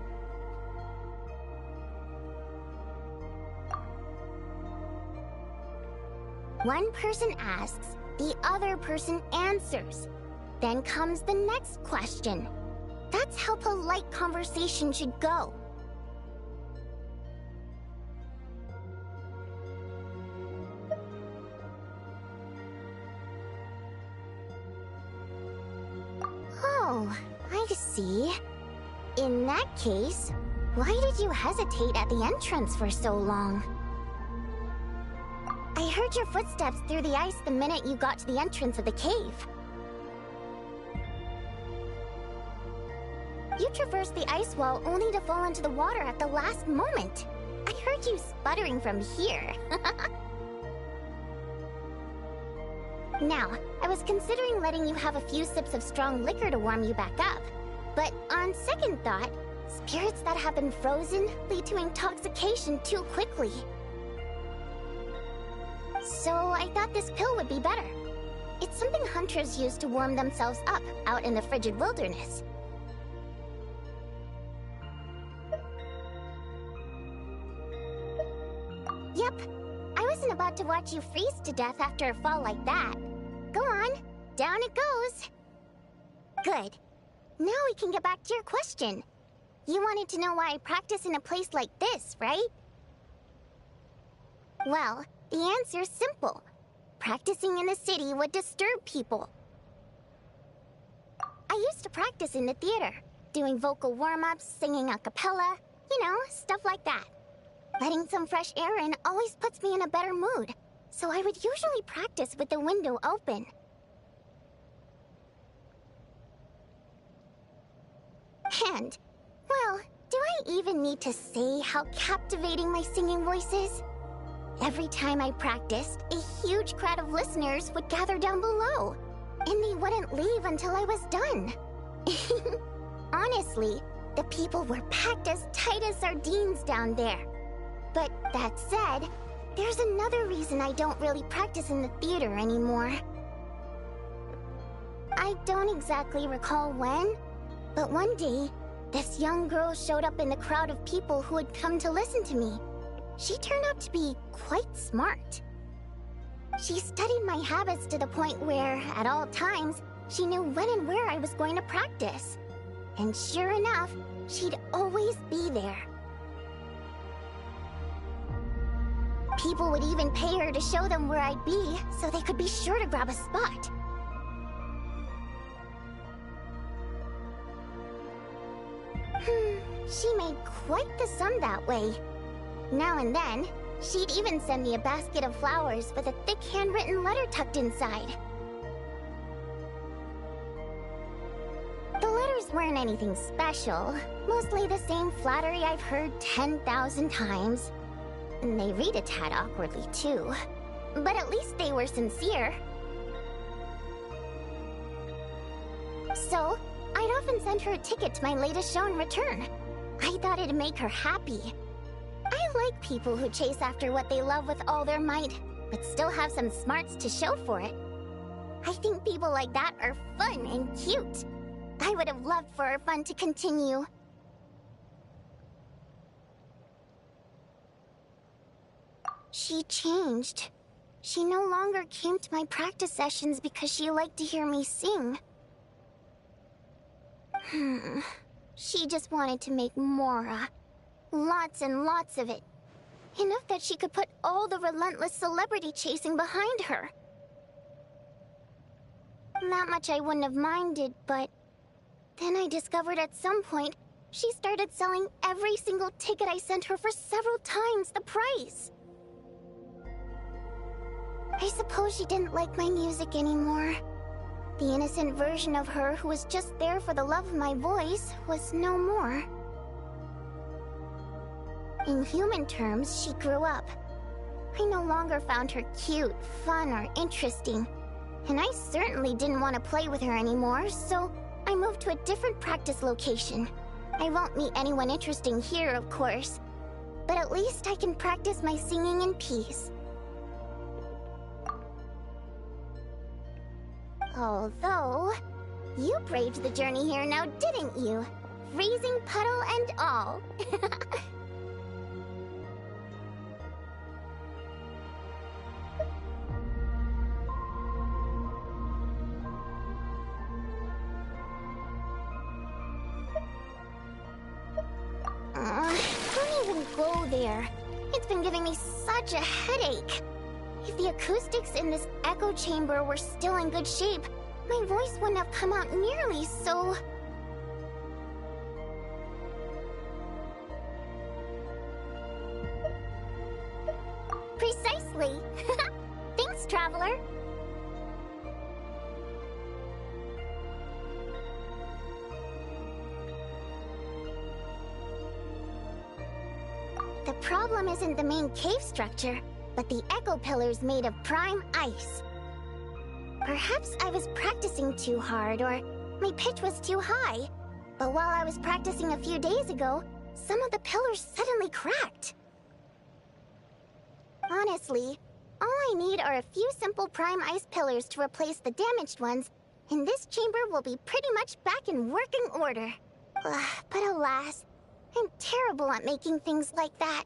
One person asks, the other person answers. Then comes the next question. That's how polite conversation should go. Oh, I see. In that case, why did you hesitate at the entrance for so long? I heard your footsteps through the ice the minute you got to the entrance of the cave. You traversed the ice wall only to fall into the water at the last moment. I heard you sputtering from here. Now, I was considering letting you have a few sips of strong liquor to warm you back up. But on second thought, spirits that have been frozen lead to intoxication too quickly. So I thought this pill would be better. It's something hunters use to warm themselves up out in the frigid wilderness. Yep, I wasn't about to watch you freeze to death after a fall like that. Go on, down it goes. Good. Now we can get back to your question. You wanted to know why I practice in a place like this, right? Well, the answer's simple. Practicing in the city would disturb people. I used to practice in the theater, doing vocal warm-ups, singing a cappella, you know, stuff like that. Letting some fresh air in always puts me in a better mood, so I would usually practice with the window open. And, well, do I even need to say how captivating my singing voice is? Every time I practiced, a huge crowd of listeners would gather down below, and they wouldn't leave until I was done. Honestly, the people were packed as tight as sardines down there. But that said, there's another reason I don't really practice in the theater anymore. I don't exactly recall when, but one day, this young girl showed up in the crowd of people who had come to listen to me. She turned out to be quite smart. She studied my habits to the point where, at all times, she knew when and where I was going to practice. And sure enough, She'd always be there. People would even pay her to show them where I'd be, so they could be sure to grab a spot. She made quite the sum that way. Now and then, she'd even send me a basket of flowers with a thick handwritten letter tucked inside. The letters weren't anything special, mostly the same flattery I've heard 10,000 times. And they read a tad awkwardly, too. But at least they were sincere. So, I'd often send her a ticket to my latest show in return. I thought it'd make her happy. I like people who chase after what they love with all their might, but still have some smarts to show for it. I think people like that are fun and cute. I would have loved for our fun to continue. She changed. She no longer came to my practice sessions because she liked to hear me sing. She just wanted to make more. Lots and lots of it. Enough that she could put all the relentless celebrity chasing behind her. That much I wouldn't have minded, but then I discovered at some point she started selling every single ticket I sent her for several times the price. I suppose she didn't like my music anymore. The innocent version of her who was just there for the love of my voice was no more. In human terms, she grew up. I no longer found her cute, fun, or interesting. And I certainly didn't want to play with her anymore, so I moved to a different practice location. I won't meet anyone interesting here, of course. But at least I can practice my singing in peace. Although, you braved the journey here now, didn't you? Freezing puddle and all. Don't even go there. It's been giving me such a headache. If the acoustics in this echo chamber were still in good shape, my voice wouldn't have come out nearly so... Precisely. Thanks, Traveler. The problem isn't the main cave structure, but the echo pillars made of prime ice. Perhaps I was practicing too hard, or my pitch was too high. But while I was practicing a few days ago, some of the pillars suddenly cracked. Honestly, all I need are a few simple prime ice pillars to replace the damaged ones, and this chamber will be pretty much back in working order. But alas, I'm terrible at making things like that.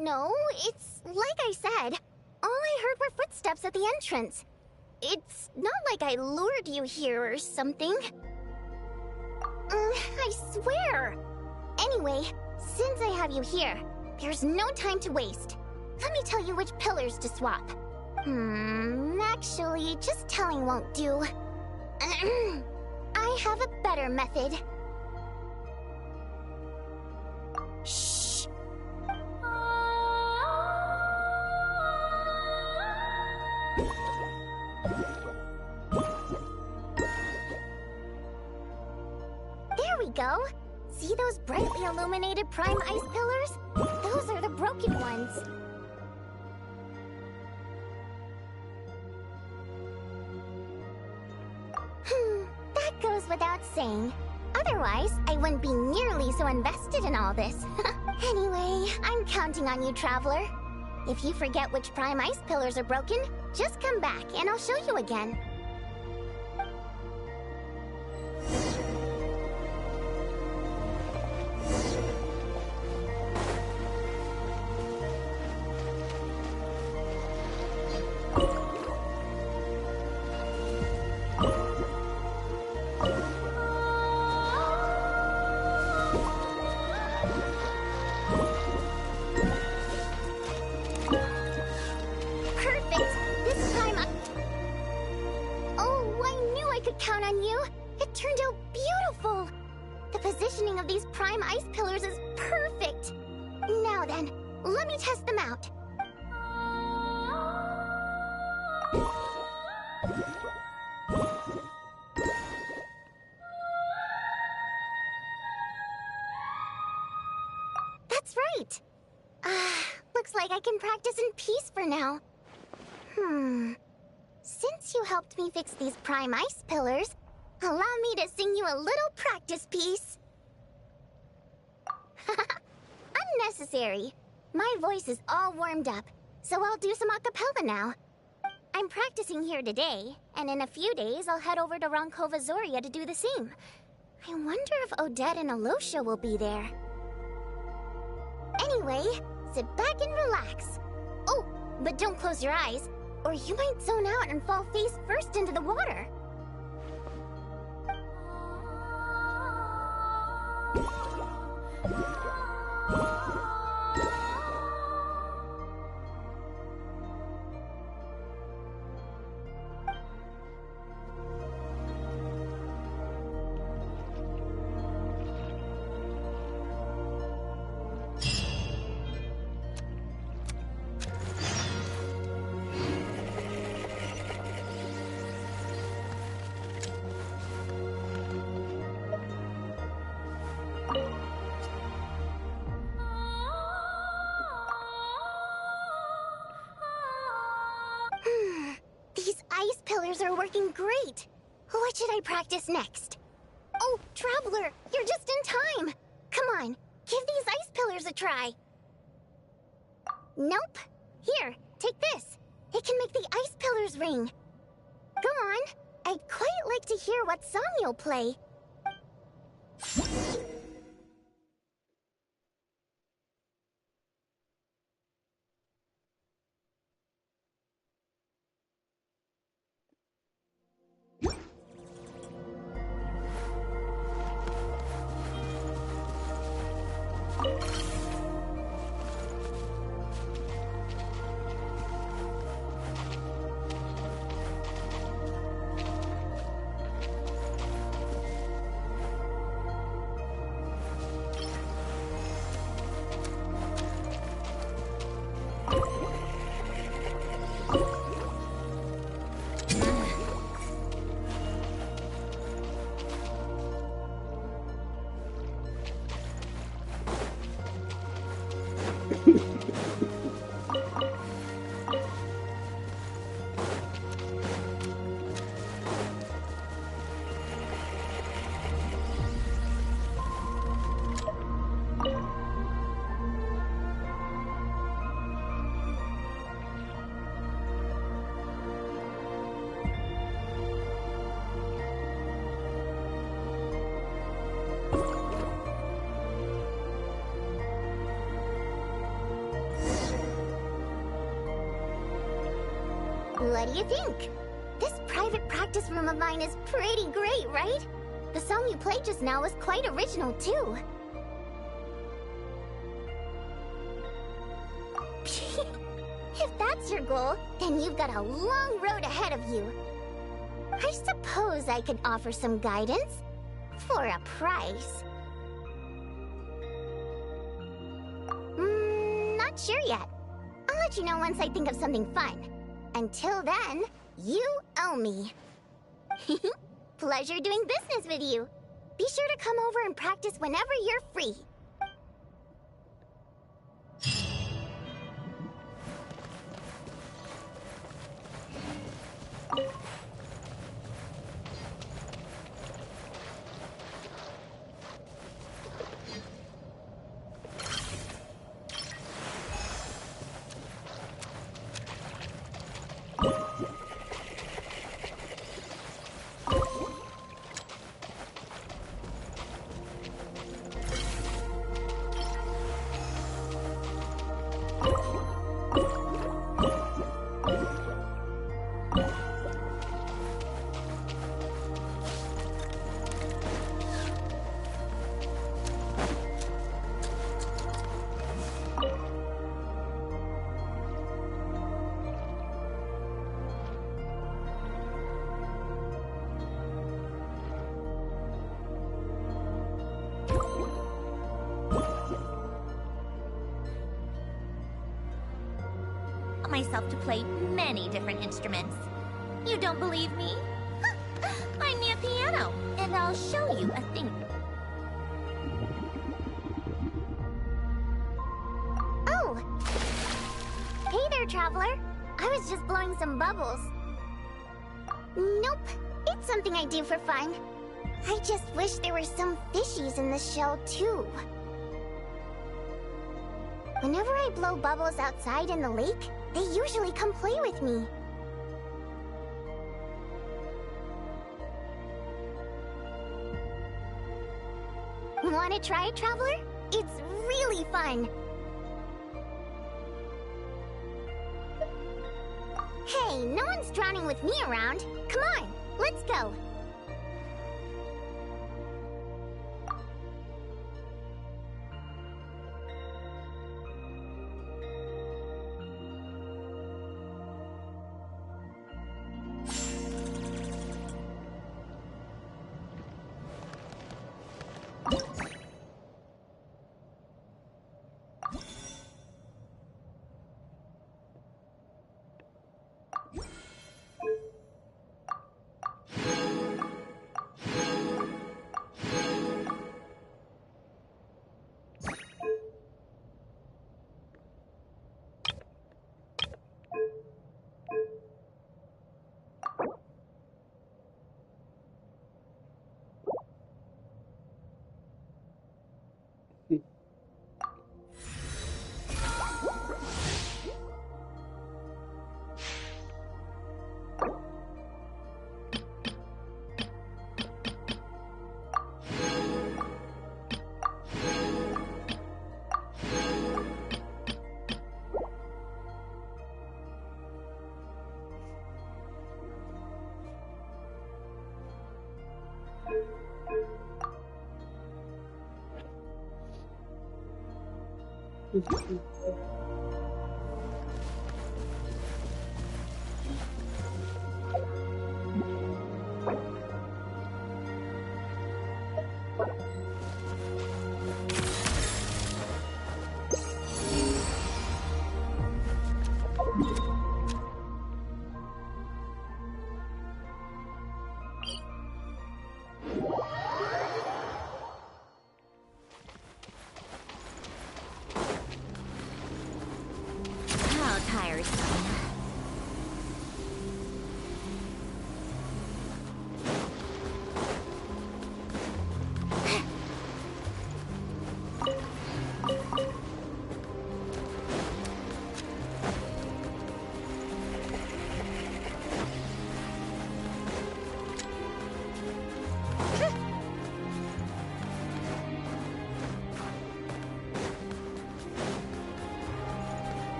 No, it's like I said. All I heard were footsteps at the entrance. It's not like I lured you here or something. I swear. Anyway, since I have you here, there's no time to waste. Let me tell you which pillars to swap. Actually, just telling won't do. I have a better method. Shh. There we go. See those brightly illuminated prime ice pillars? Those are the broken ones. That goes without saying. Otherwise, I wouldn't be nearly so invested in all this. Anyway, I'm counting on you, Traveler. If you forget which prime ice pillars are broken, just come back and I'll show you again. prime ice pillars is perfect! Now then, let me test them out. That's right! Looks like I can practice in peace for now. Since you helped me fix these prime ice pillars, allow me to sing you a little practice piece. Unnecessary. My voice is all warmed up, so I'll do some a cappella now. I'm practicing here today, and in a few days I'll head over to Ronkova Zoria to do the same. I wonder if Odette and Alosha will be there. Anyway, sit back and relax. Oh, but don't close your eyes, or you might zone out and fall face first into the water. Are working great. What should I practice next? Oh, Traveler, you're just in time. Come on, give these ice pillars a try. Nope. Here, take this. It can make the ice pillars ring. Go on. I'd quite like to hear what song you'll play. What do you think? This private practice room of mine is pretty great, right? The song you played just now was quite original, too. If that's your goal, then you've got a long road ahead of you. I suppose I could offer some guidance for a price. Not sure yet. I'll let you know once I think of something fun. Until then, you owe me. Pleasure doing business with you. Be sure to come over and practice whenever you're free. myself to play many different instruments. You don't believe me? Find me a piano, and I'll show you a thing. Oh! Hey there, traveler. I was just blowing some bubbles. Nope. It's something I do for fun. I just wish there were some fishies in the shell, too. Whenever I blow bubbles outside in the lake, they usually come play with me. Want to try it, traveler? It's really fun. Hey, no one's drowning with me around. Come on, let's go.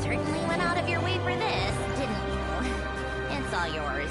Certainly went out of your way for this, didn't you? It's all yours.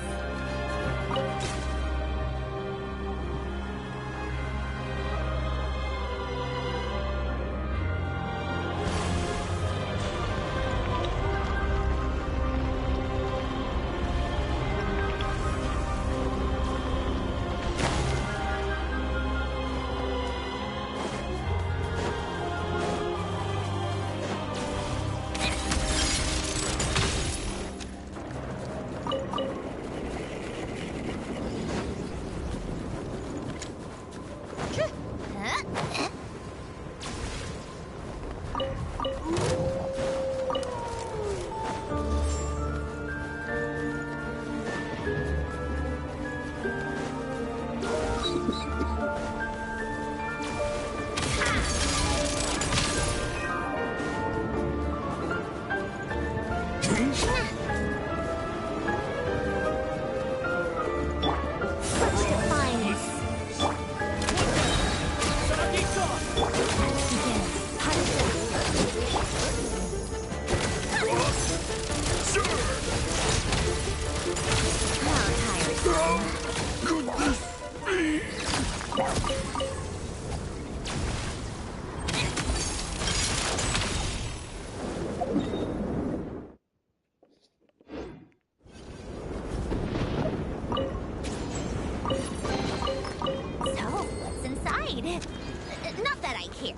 Not that I care.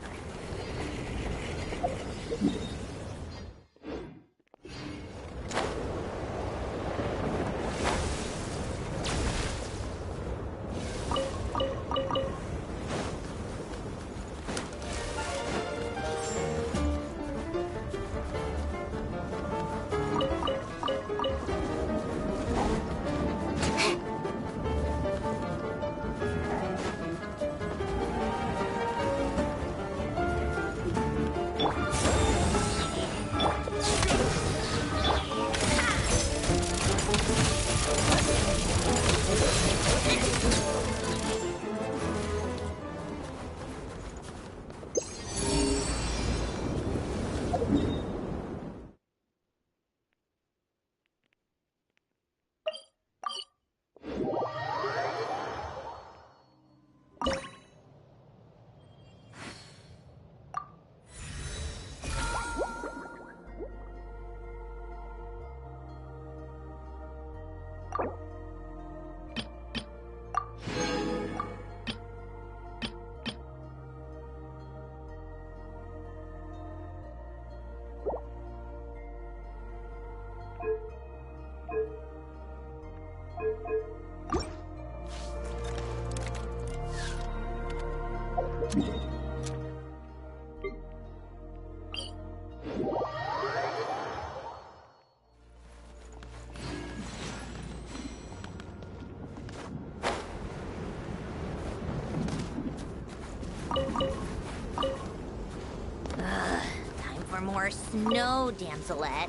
Time for more snow damselettes.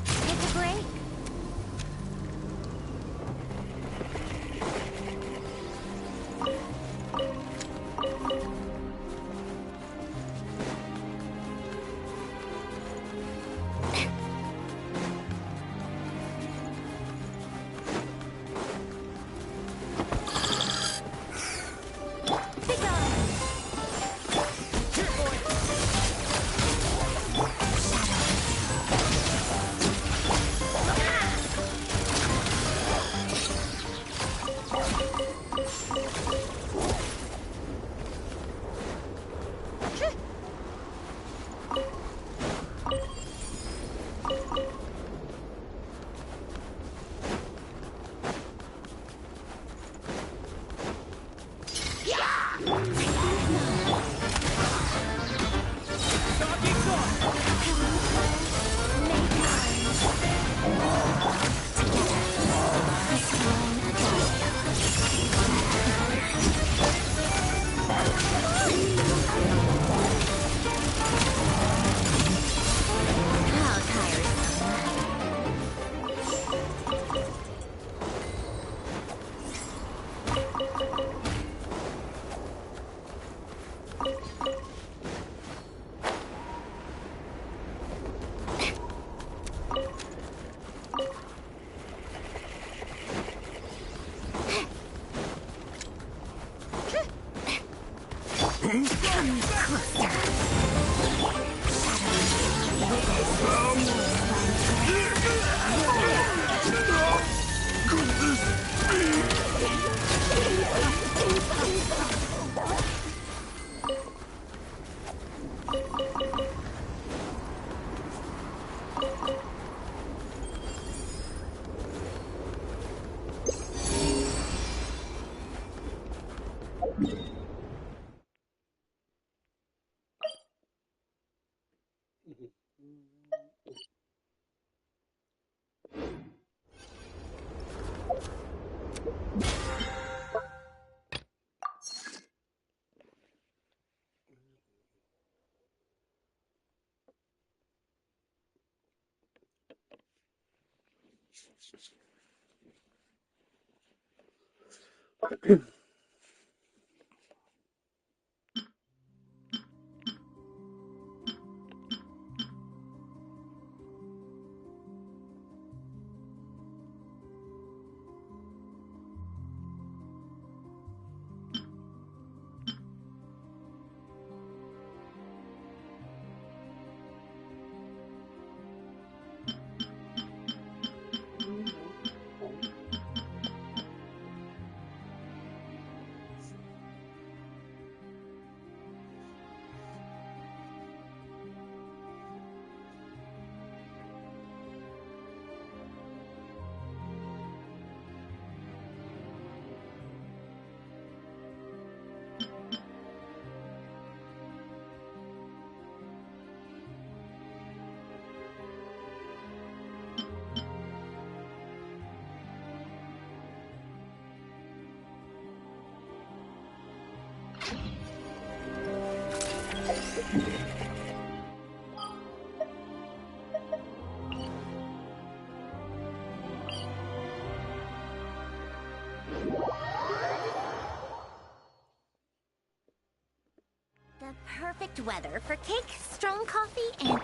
Take a break. The perfect weather for cake, strong coffee, and...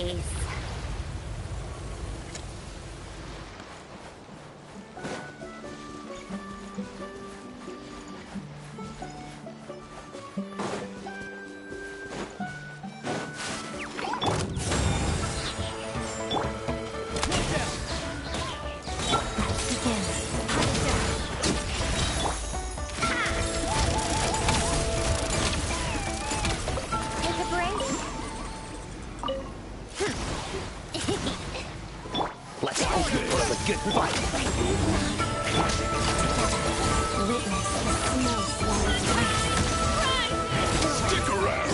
face. Let's hope for the good fight. Stick around.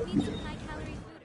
Need some high-calorie food.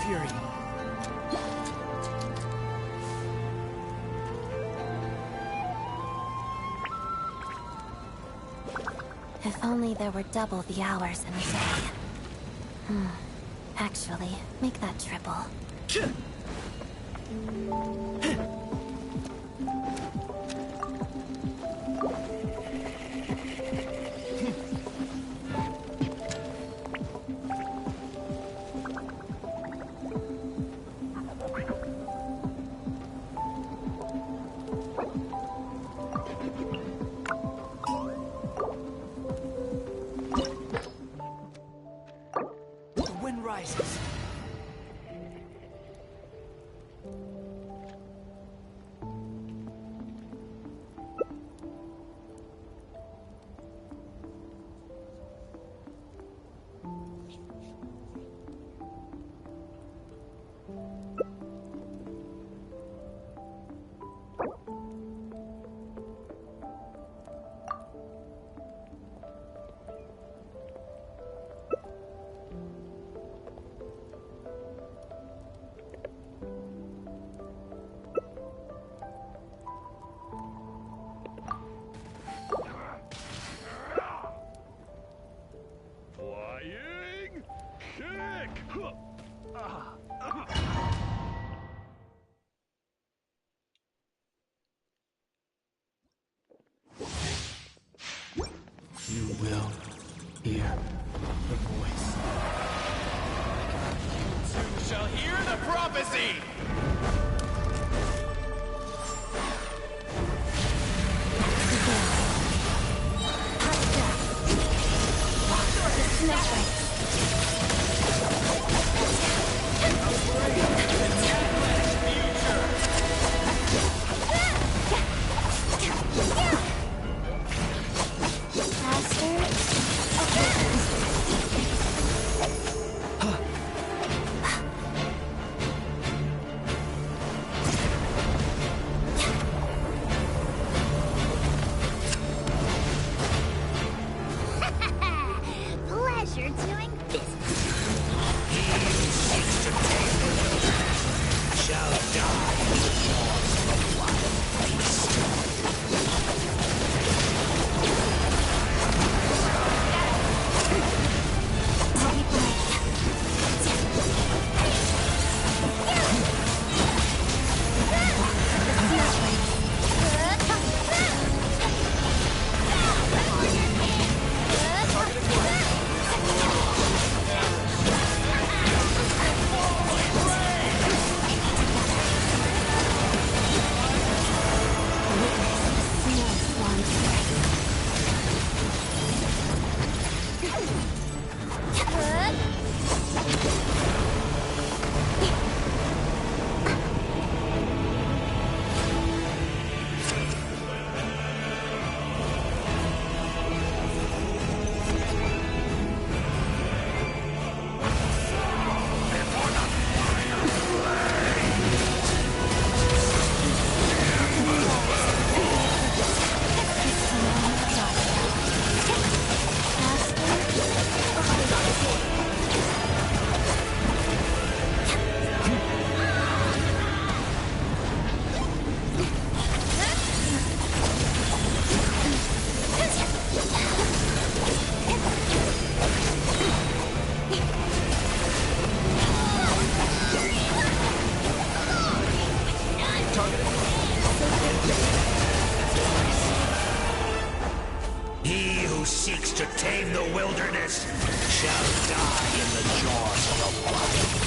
Fury. If only there were double the hours in a day. Actually, make that triple. Rises. You will hear the voice. You two shall hear the prophecy! who seeks to tame the wilderness shall die in the jaws of a wild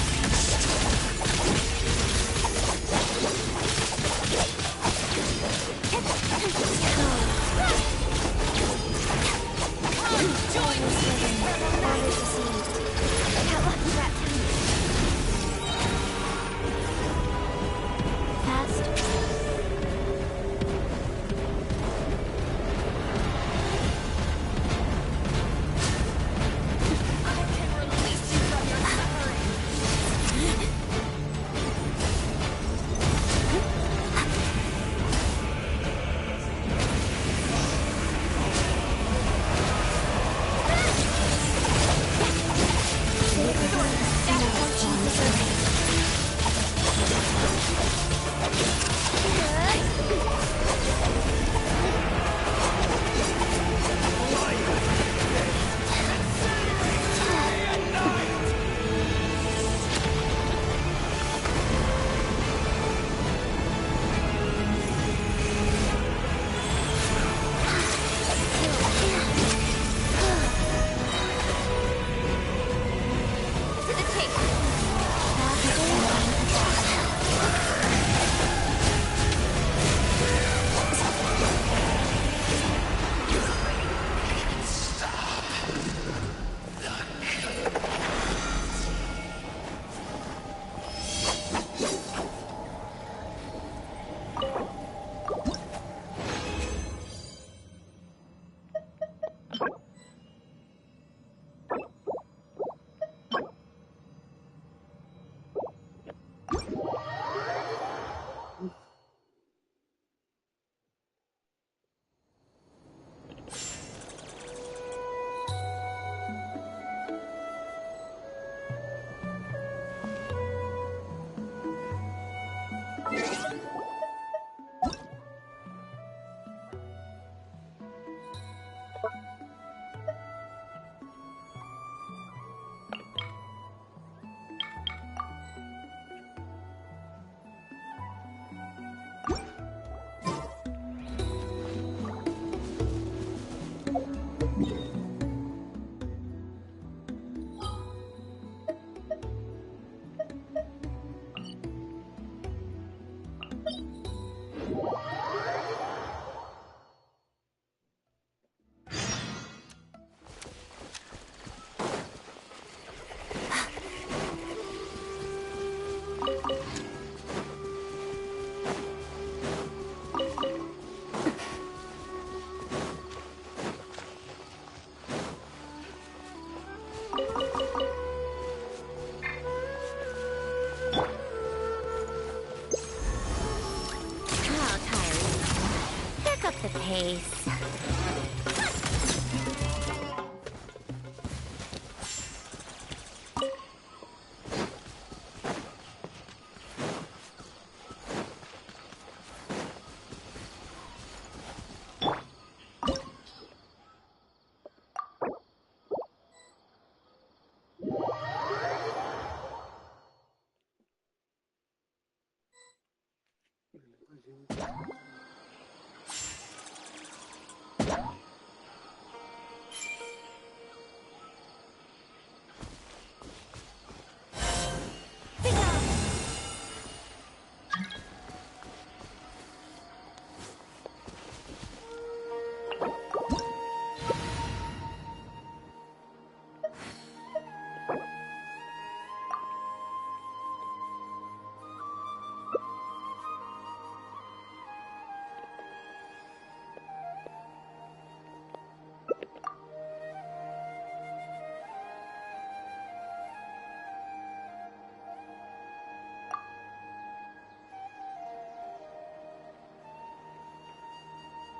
the pace.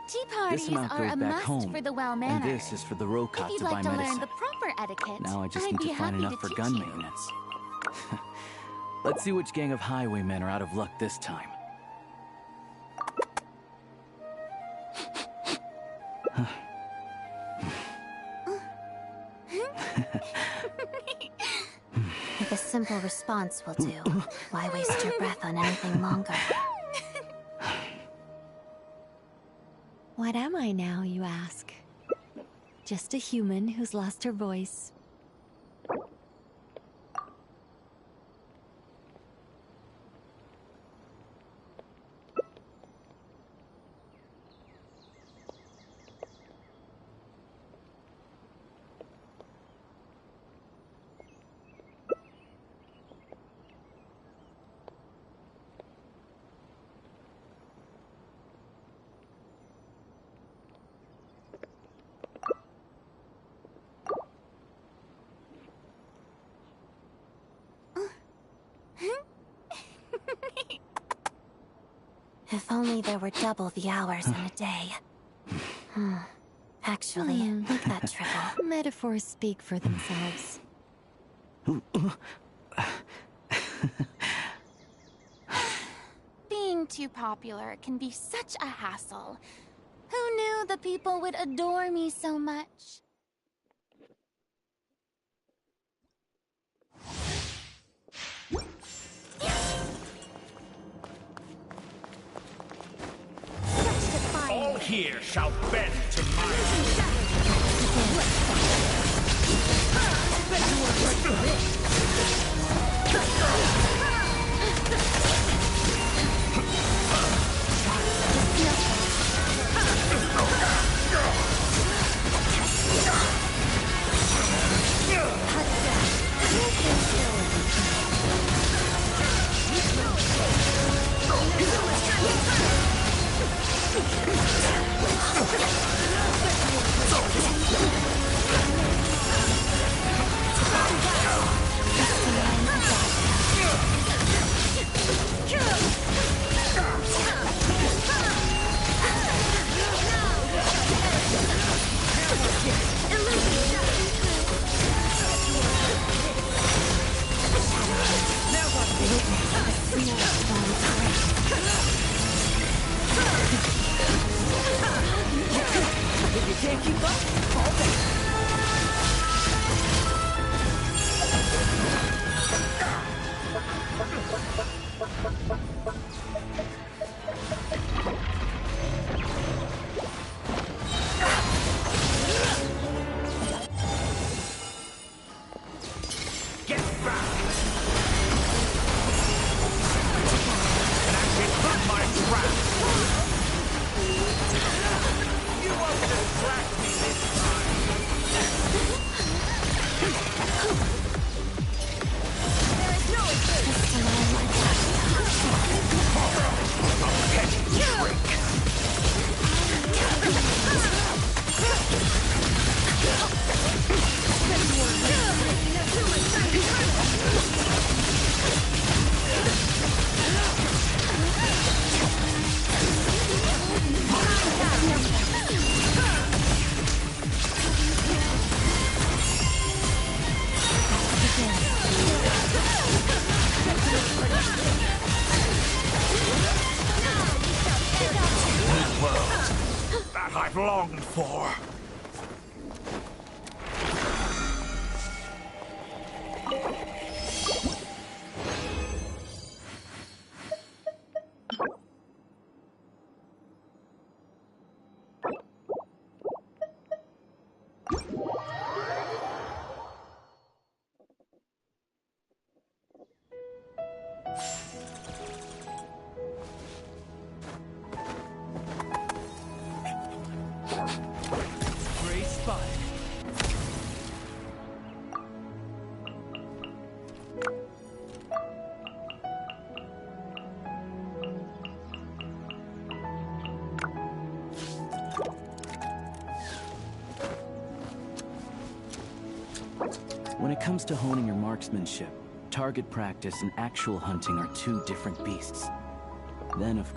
Tea This parties amount are goes a back must home, for the well and mannered. this is for the Rokat If you'd to buy like to medicine. learn the proper etiquette, Now I just I'd need be to find happy enough to for teach gun you. maintenance. Let's see which gang of highwaymen are out of luck this time. If a simple response will do, why waste your breath on anything longer? What am I now, you ask? Just a human who's lost her voice. If only there were double the hours in a day. Actually, make that triple. Metaphors speak for themselves. Being too popular can be such a hassle. Who knew the people would adore me so much? All here shall bend to my If you can't keep up, fall back. Get back! And I can put my trap! You won't distract me this time! There is no escape! A petty trick! New world that I've longed for. Great spot. When it comes to honing your marksmanship, target practice and actual hunting are two different beasts. Then, of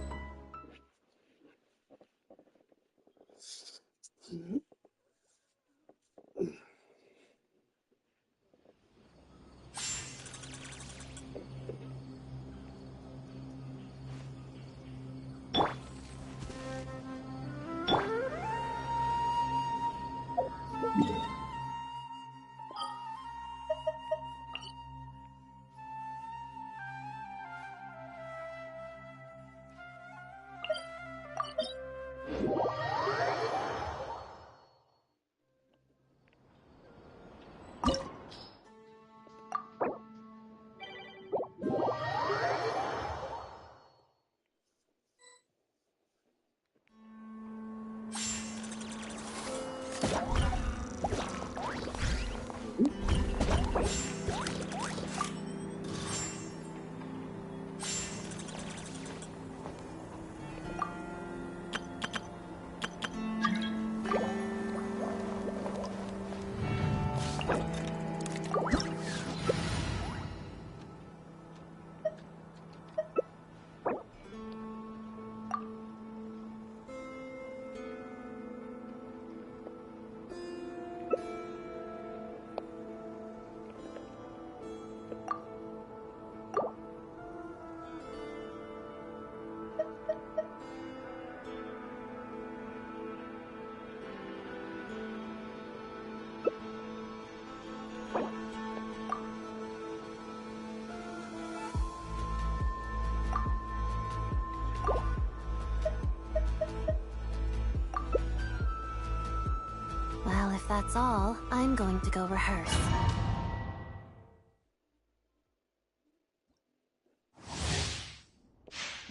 that's all, I'm going to go rehearse.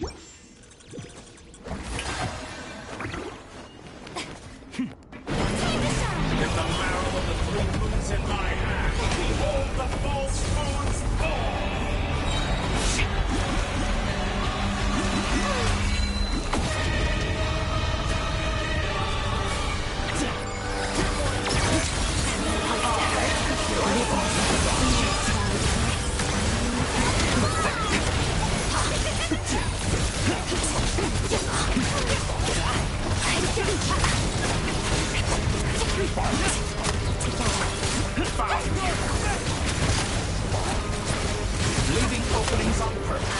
With the marrow of the 3 moons in my hand, behold the false moon's fall! Leaving openings on purpose.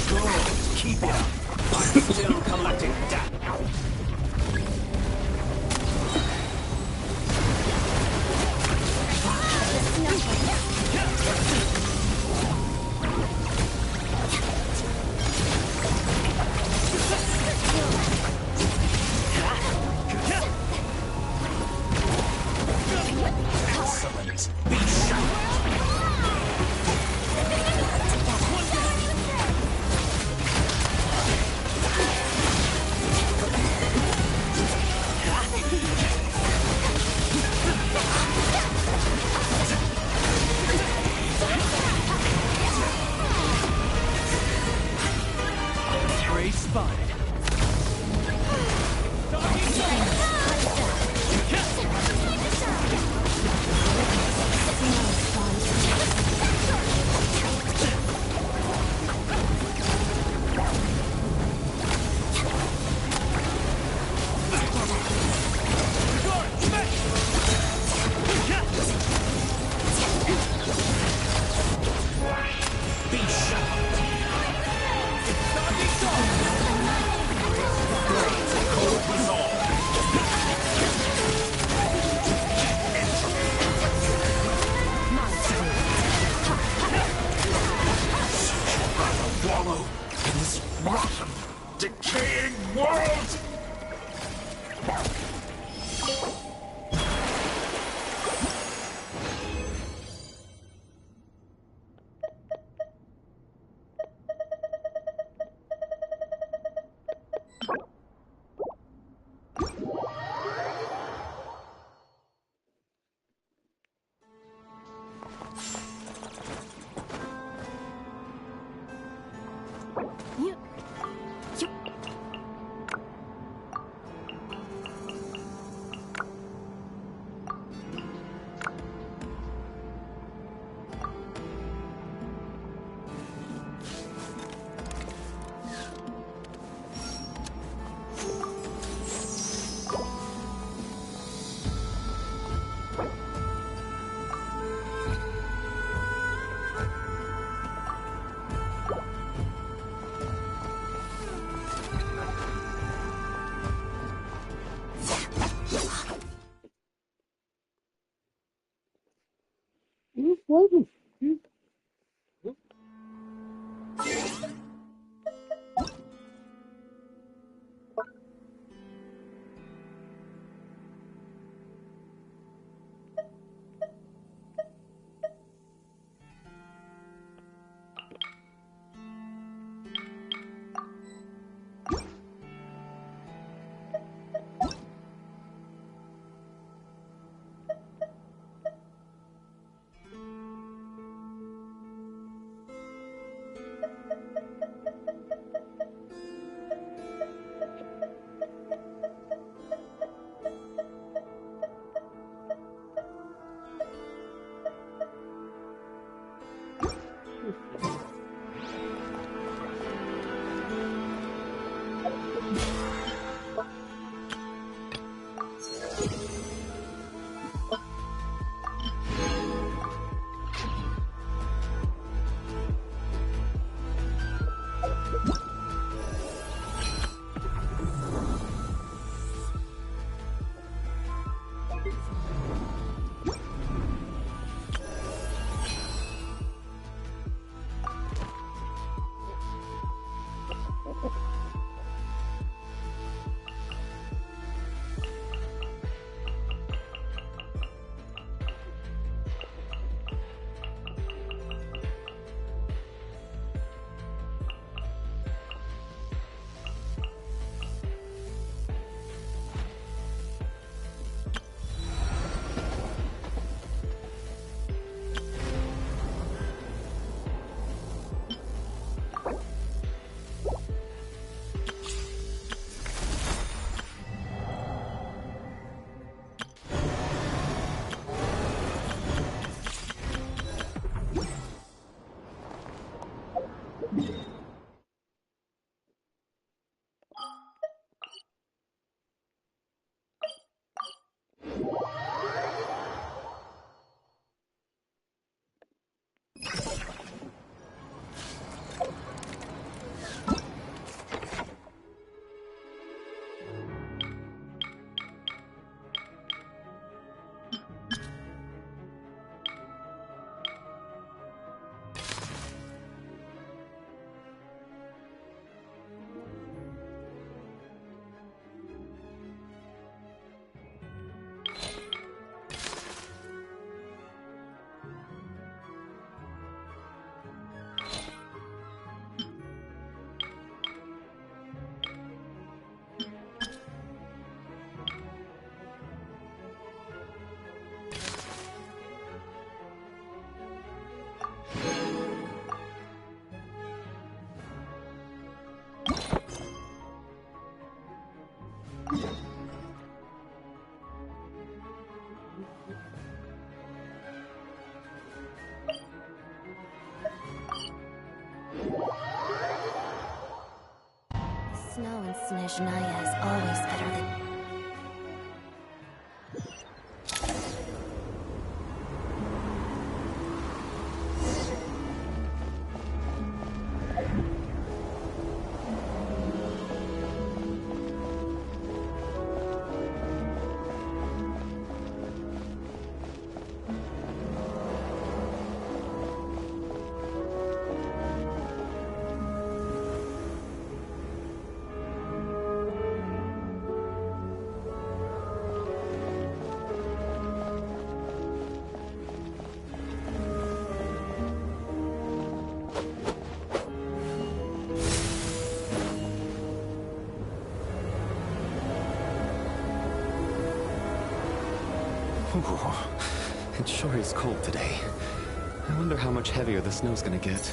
Good, keep it up. I'm still collecting data. Excellent. Be shot. Prey spotted. Be shot. Cold resolve. Rather wallow in this rotten, decaying world! Snow in Snezhnaya is always better than... Ooh, it sure is cold today. I wonder how much heavier the snow's gonna get.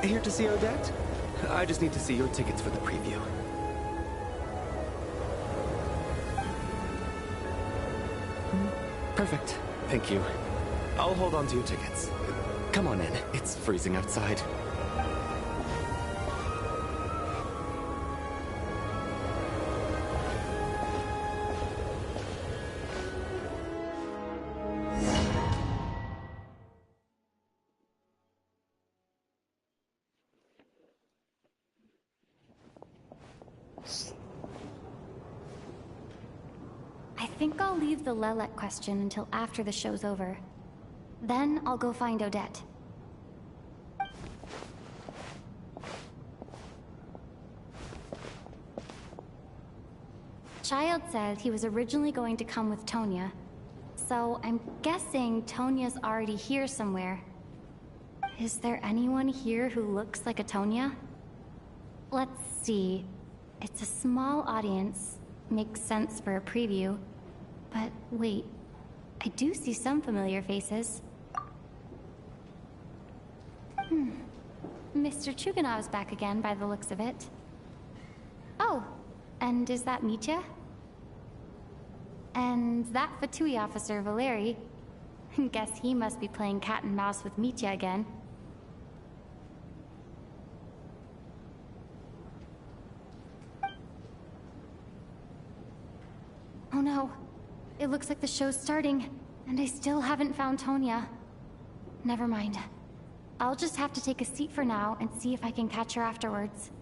Here to see Odette? I just need to see your tickets for the preview. Perfect. Thank you. I'll hold on to your tickets. Come on in. It's freezing outside. I think I'll leave the Lelek question until after the show's over. Then I'll go find Odette. Child said he was originally going to come with Tonya, so I'm guessing Tonya's already here somewhere. Is there anyone here who looks like a Tonya? Let's see. It's a small audience. Makes sense for a preview. But wait, I do see some familiar faces. Mr. Chuganov's back again by the looks of it. Oh, and is that Mitya? And that Fatui officer, Valeri. Guess he must be playing cat and mouse with Mitya again. Oh no. It looks like the show's starting, and I still haven't found Tonya. Never mind. I'll just have to take a seat for now and see if I can catch her afterwards.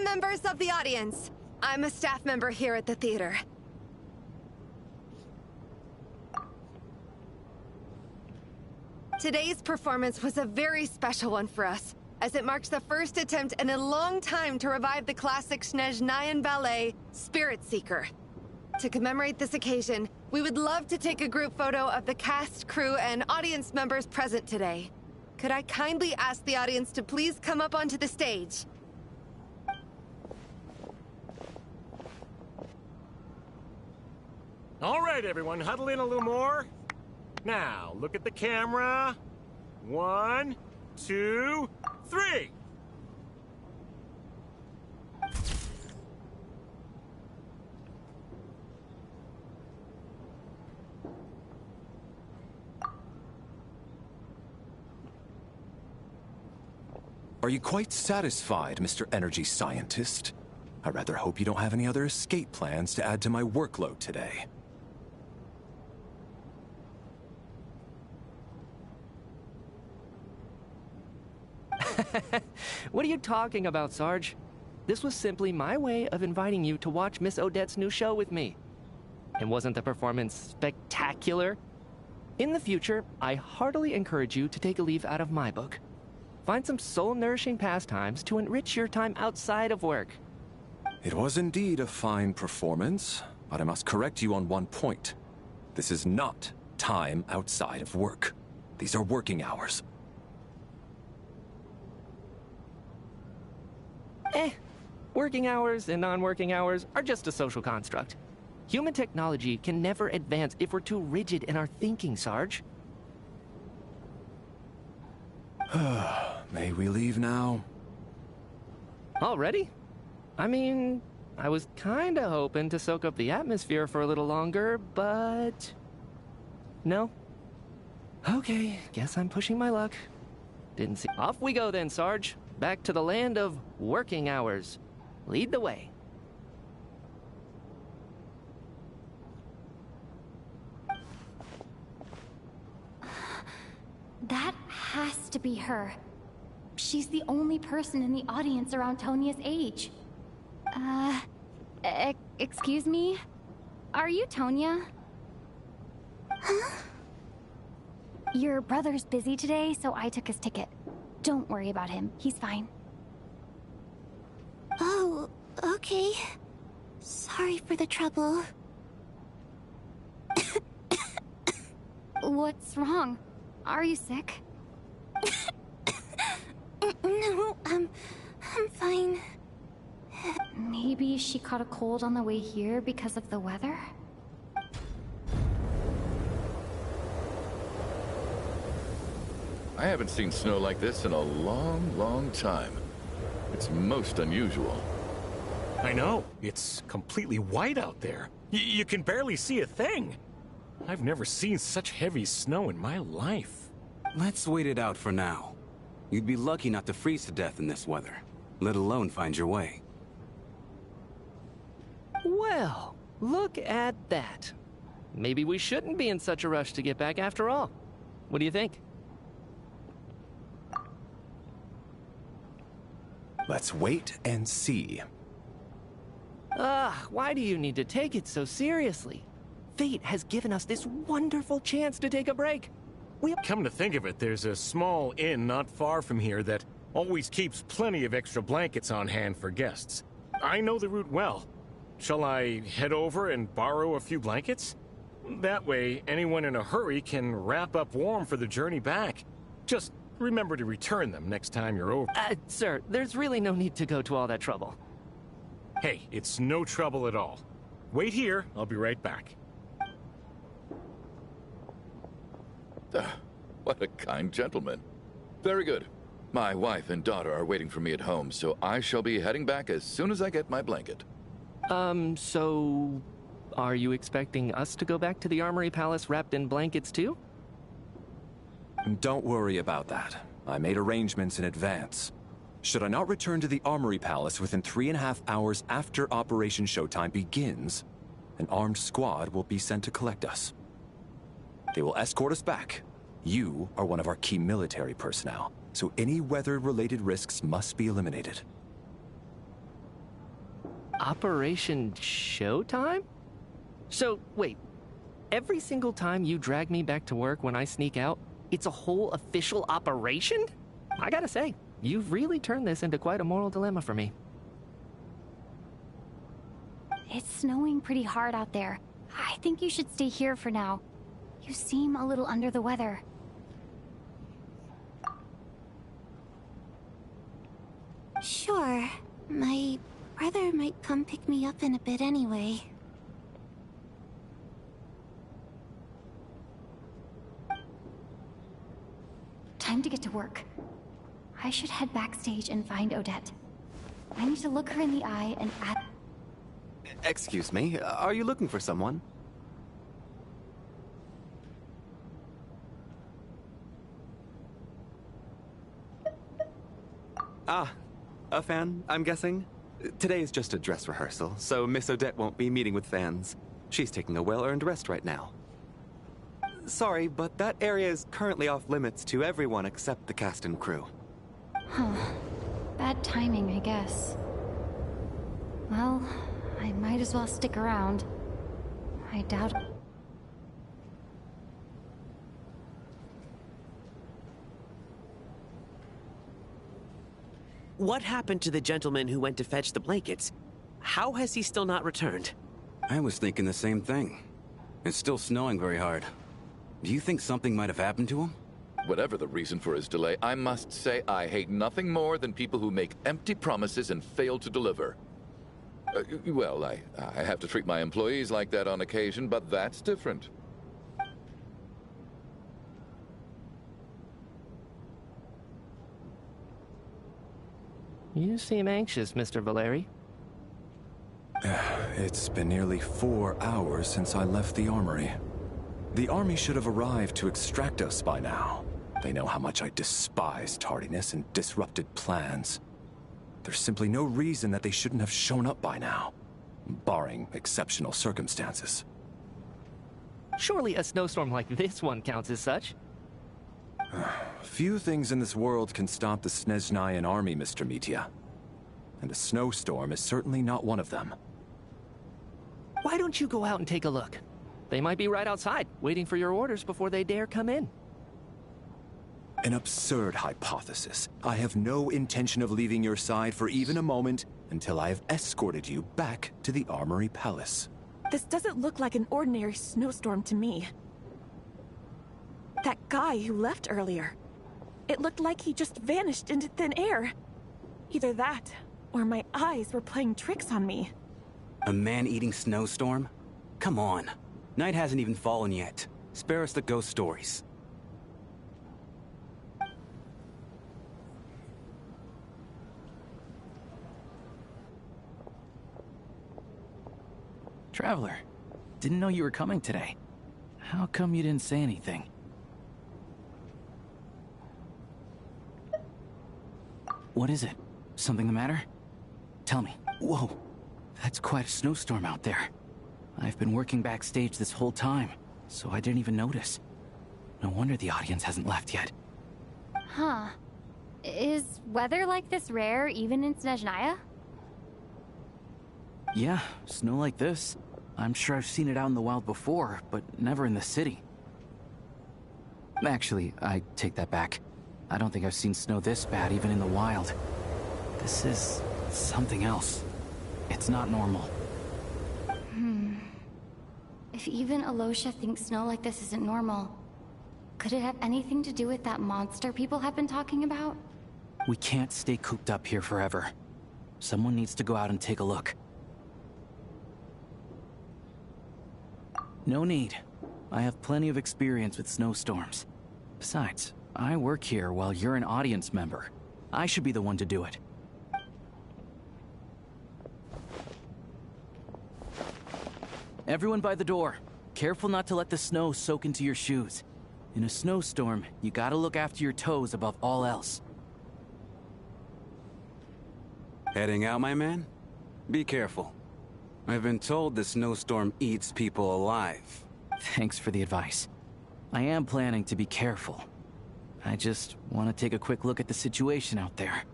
Members of the audience, I'm a staff member here at the theater. Today's performance was a very special one for us, as it marks the first attempt in a long time to revive the classic Snezhnayan ballet, Spirit Seeker. To commemorate this occasion, we would love to take a group photo of the cast, crew, and audience members present today. Could I kindly ask the audience to please come up onto the stage? All right, everyone, huddle in a little more. Now, look at the camera. 1, 2, 3. Are you quite satisfied, Mr. Energy Scientist? I rather hope you don't have any other escape plans to add to my workload today. What are you talking about, Sarge? This was simply my way of inviting you to watch Miss Odette's new show with me. And wasn't the performance spectacular? In the future, I heartily encourage you to take a leaf out of my book. Find some soul-nourishing pastimes to enrich your time outside of work. It was indeed a fine performance, but I must correct you on one point. This is not time outside of work. These are working hours. Working hours and non-working hours are just a social construct. Human technology can never advance if we're too rigid in our thinking, Sarge. May we leave now? Already? I mean, I was kinda hoping to soak up the atmosphere for a little longer, but... no? Okay, guess I'm pushing my luck. Didn't see... Off we go then, Sarge. Back to the land of working hours. Lead the way. That has to be her. She's the only person in the audience around Tonia's age. Excuse me? Are you Tonia? Huh? Your brother's busy today, so I took his ticket. Don't worry about him. He's fine. Oh, okay. Sorry for the trouble. What's wrong? Are you sick? No, I'm fine. Maybe she caught a cold on the way here because of the weather? I haven't seen snow like this in a long, long time. It's most unusual. I know. It's completely white out there. You can barely see a thing. I've never seen such heavy snow in my life. Let's wait it out for now. You'd be lucky not to freeze to death in this weather, let alone find your way. Well, look at that. Maybe we shouldn't be in such a rush to get back after all. What do you think? Let's wait and see. Why do you need to take it so seriously? Fate has given us this wonderful chance to take a break. Come to think of it, there's a small inn not far from here that always keeps plenty of extra blankets on hand for guests. I know the route well. Shall I head over and borrow a few blankets? That way, anyone in a hurry can wrap up warm for the journey back. Just remember to return them next time you're over. Sir, there's really no need to go to all that trouble. Hey, it's no trouble at all. Wait here, I'll be right back. What a kind gentleman. Very good. My wife and daughter are waiting for me at home, so I shall be heading back as soon as I get my blanket. So... are you expecting us to go back to the Armory Palace wrapped in blankets too? Don't worry about that. I made arrangements in advance. Should I not return to the Armory Palace within 3.5 hours after Operation Showtime begins, an armed squad will be sent to collect us. They will escort us back. You are one of our key military personnel, so any weather-related risks must be eliminated. Operation Showtime? So, wait. Every single time you drag me back to work when I sneak out, it's a whole official operation? I gotta say, you've really turned this into quite a moral dilemma for me. It's snowing pretty hard out there. I think you should stay here for now. You seem a little under the weather. Sure. My brother might come pick me up in a bit anyway. Time to get to work. I should head backstage and find Odette. I need to look her in the eye and ask... Excuse me, are you looking for someone? Ah, a fan, I'm guessing? Today is just a dress rehearsal, so Miss Odette won't be meeting with fans. She's taking a well-earned rest right now. Sorry, but that area is currently off limits to everyone except the cast and crew. Huh. Bad timing, I guess. Well, I might as well stick around. I doubt... What happened to the gentleman who went to fetch the blankets? How has he still not returned? I was thinking the same thing. It's still snowing very hard. Do you think something might have happened to him? Whatever the reason for his delay, I must say I hate nothing more than people who make empty promises and fail to deliver. Well, I have to treat my employees like that on occasion, but that's different. You seem anxious, Mr. Valeri. It's been nearly 4 hours since I left the armory. The army should have arrived to extract us by now. They know how much I despise tardiness and disrupted plans. There's simply no reason that they shouldn't have shown up by now, barring exceptional circumstances. Surely a snowstorm like this one counts as such. Few things in this world can stop the Snezhnayan army, Mr. Mitya. And a snowstorm is certainly not one of them. Why don't you go out and take a look? They might be right outside, waiting for your orders before they dare come in. An absurd hypothesis. I have no intention of leaving your side for even a moment until I have escorted you back to the Armory Palace. This doesn't look like an ordinary snowstorm to me. That guy who left earlier. It looked like he just vanished into thin air. Either that, or my eyes were playing tricks on me. A man-eating snowstorm? Come on. Night hasn't even fallen yet. Spare us the ghost stories. Traveler, didn't know you were coming today. How come you didn't say anything? What is it? Something the matter? Tell me. Whoa, that's quite a snowstorm out there. I've been working backstage this whole time, so I didn't even notice. No wonder the audience hasn't left yet. Huh. Is weather like this rare even in Snezhnaya? Yeah, snow like this. I'm sure I've seen it out in the wild before, but never in the city. Actually, I take that back. I don't think I've seen snow this bad even in the wild. This is something else. It's not normal. If even Alosha thinks snow like this isn't normal, could it have anything to do with that monster people have been talking about? We can't stay cooped up here forever. Someone needs to go out and take a look. No need. I have plenty of experience with snowstorms. Besides, I work here while you're an audience member. I should be the one to do it. Everyone by the door. Careful not to let the snow soak into your shoes. In a snowstorm, you gotta look after your toes above all else. Heading out, my man? Be careful. I've been told the snowstorm eats people alive. Thanks for the advice. I am planning to be careful. I just want to take a quick look at the situation out there.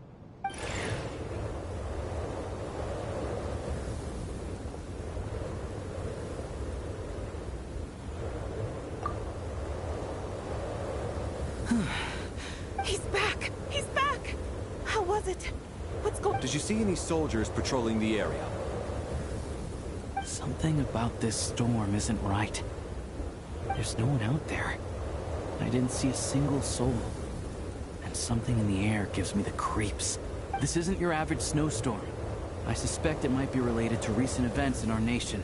He's back! He's back! How was it? What's going on? Did you see any soldiers patrolling the area? Something about this storm isn't right. There's no one out there. I didn't see a single soul. And something in the air gives me the creeps. This isn't your average snowstorm. I suspect it might be related to recent events in our nation.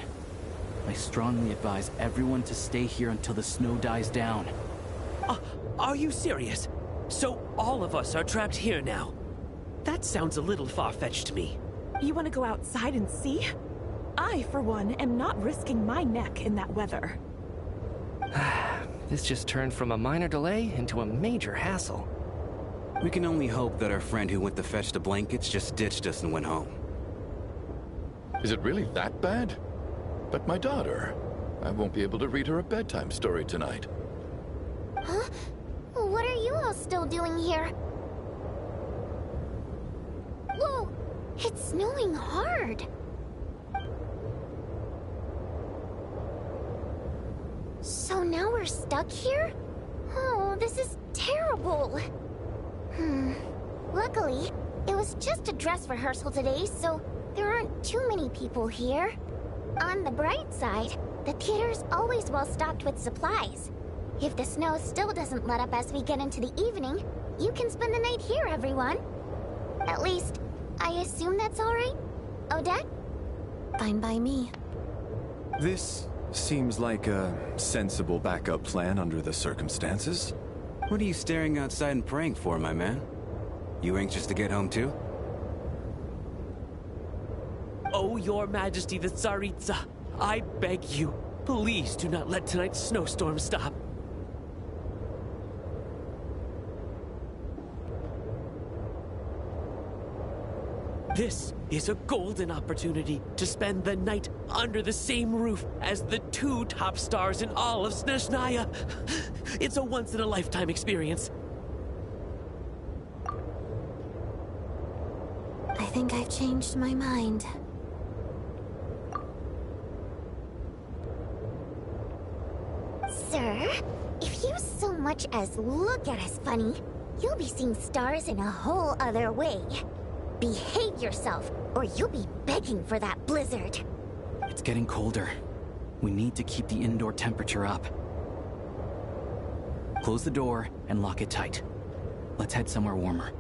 I strongly advise everyone to stay here until the snow dies down. Are you serious? So all of us are trapped here now? That sounds a little far-fetched to me. You want to go outside and see? I, for one, am not risking my neck in that weather. This just turned from a minor delay into a major hassle. We can only hope that our friend who went to fetch the blankets just ditched us and went home. Is it really that bad? But my daughter, I won't be able to read her a bedtime story tonight. Huh? What are you all still doing here? Whoa! It's snowing hard! So now we're stuck here? Oh, this is terrible! Luckily, it was just a dress rehearsal today, so there aren't too many people here. On the bright side, the theater's always well stocked with supplies. If the snow still doesn't let up as we get into the evening, you can spend the night here, everyone. At least, I assume that's alright? Odette? Fine by me. This seems like a sensible backup plan under the circumstances. What are you staring outside and praying for, my man? You anxious to get home too? Oh, Your Majesty the Tsaritsa, I beg you, please do not let tonight's snowstorm stop. This is a golden opportunity to spend the night under the same roof as the two top stars in all of Snezhnaya. It's a once-in-a-lifetime experience. I think I've changed my mind. Sir, if you so much as look at us funny, you'll be seeing stars in a whole other way. Behave yourself, or you'll be begging for that blizzard. It's getting colder. We need to keep the indoor temperature up. Close the door and lock it tight. Let's head somewhere warmer.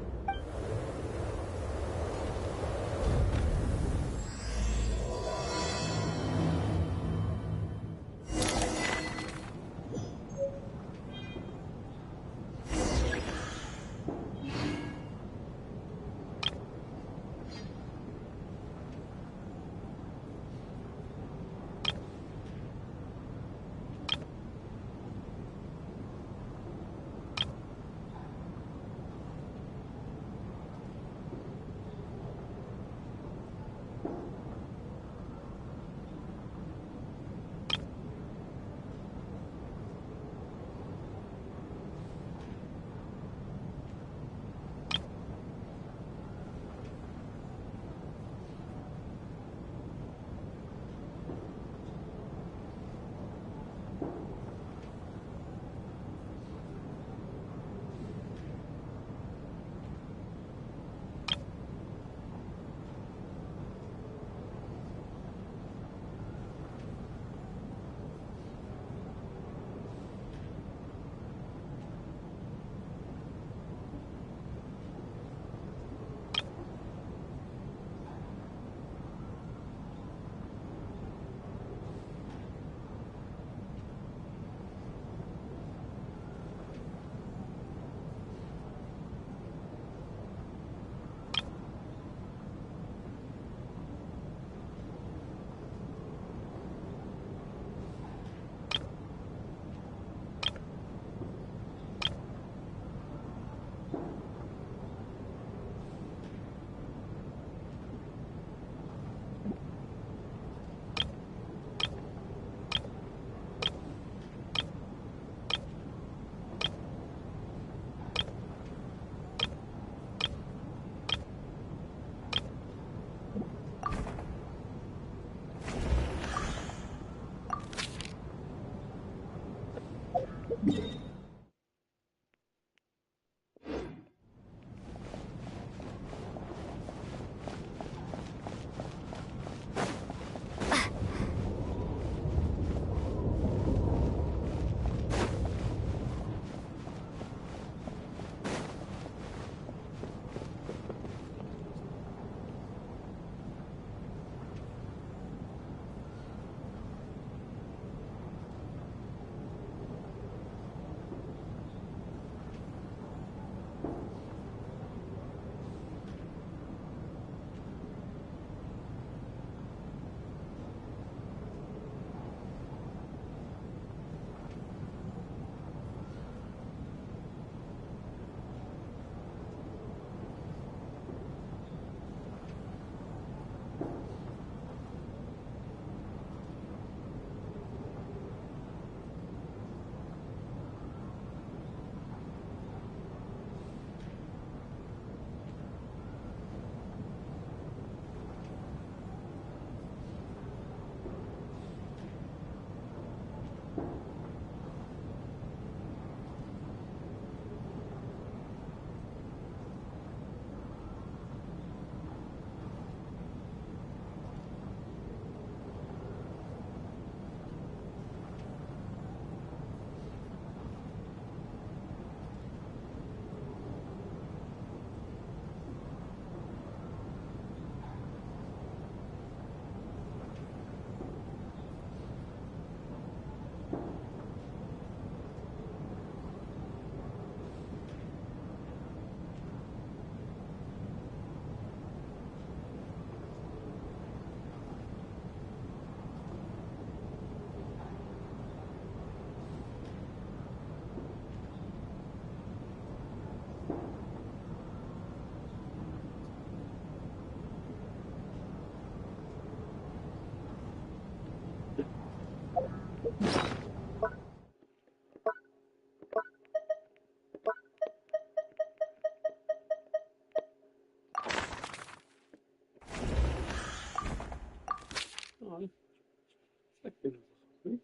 Será que temos isso?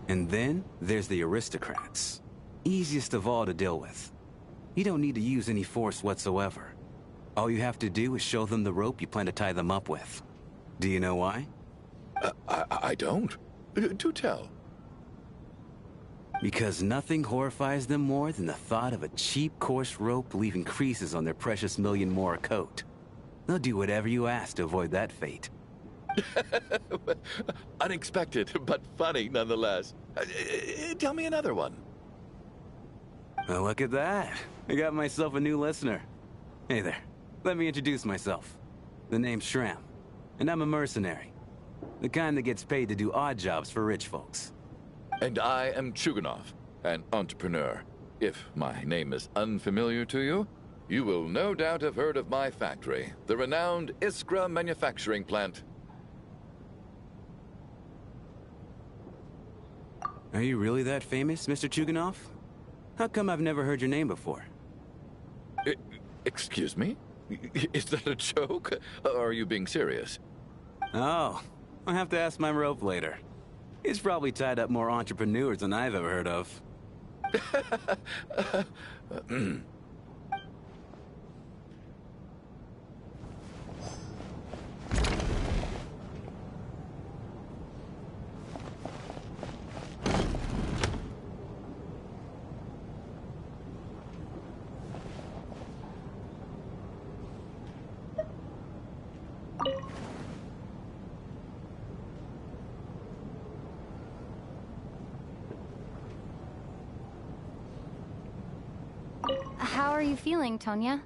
And then there's the aristocrats. Easiest of all to deal with. You don't need to use any force whatsoever. All you have to do is show them the rope you plan to tie them up with. Do you know why? I don't. Do tell. Because nothing horrifies them more than the thought of a cheap, coarse rope leaving creases on their precious million more coat. They'll do whatever you ask to avoid that fate. Unexpected, but funny nonetheless. Tell me another one. Well, look at that. I got myself a new listener. Hey there. Let me introduce myself. The name's Shram, and I'm a mercenary. The kind that gets paid to do odd jobs for rich folks. And I am Chuganov, an entrepreneur. If my name is unfamiliar to you, you will no doubt have heard of my factory, the renowned Iskra manufacturing plant. Are you really that famous, Mr. Chuganov? How come I've never heard your name before? Excuse me? Is that a joke? Or are you being serious? Oh, I'll have to ask my rope later. It's probably tied up more entrepreneurs than I've ever heard of. How are you feeling, Tonya?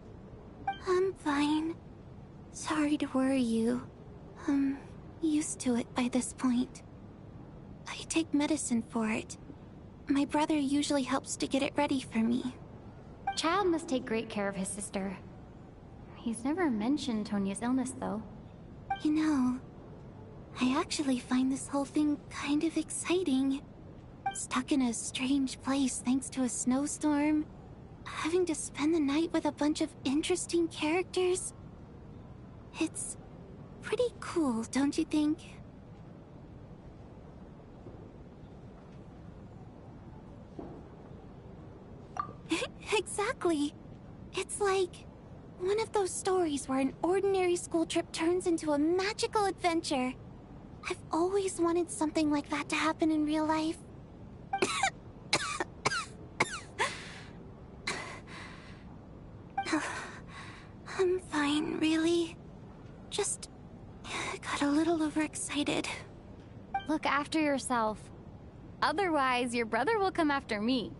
I'm fine. Sorry to worry you. I'm used to it by this point. I take medicine for it. My brother usually helps to get it ready for me. Child must take great care of his sister. He's never mentioned Tonya's illness, though. You know, I actually find this whole thing kind of exciting. Stuck in a strange place thanks to a snowstorm. Having to spend the night with a bunch of interesting characters. It's pretty cool, don't you think? Exactly. It's like one of those stories where an ordinary school trip turns into a magical adventure. I've always wanted something like that to happen in real life. I'm fine, really. Just got a little overexcited. Look after yourself. Otherwise, your brother will come after me.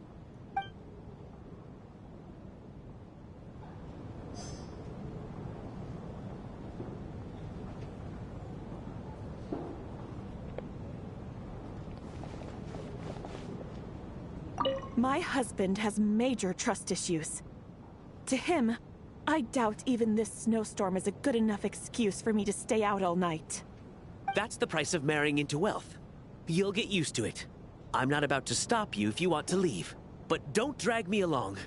My husband has major trust issues. To him, I doubt even this snowstorm is a good enough excuse for me to stay out all night. That's the price of marrying into wealth. You'll get used to it. I'm not about to stop you if you want to leave. But don't drag me along.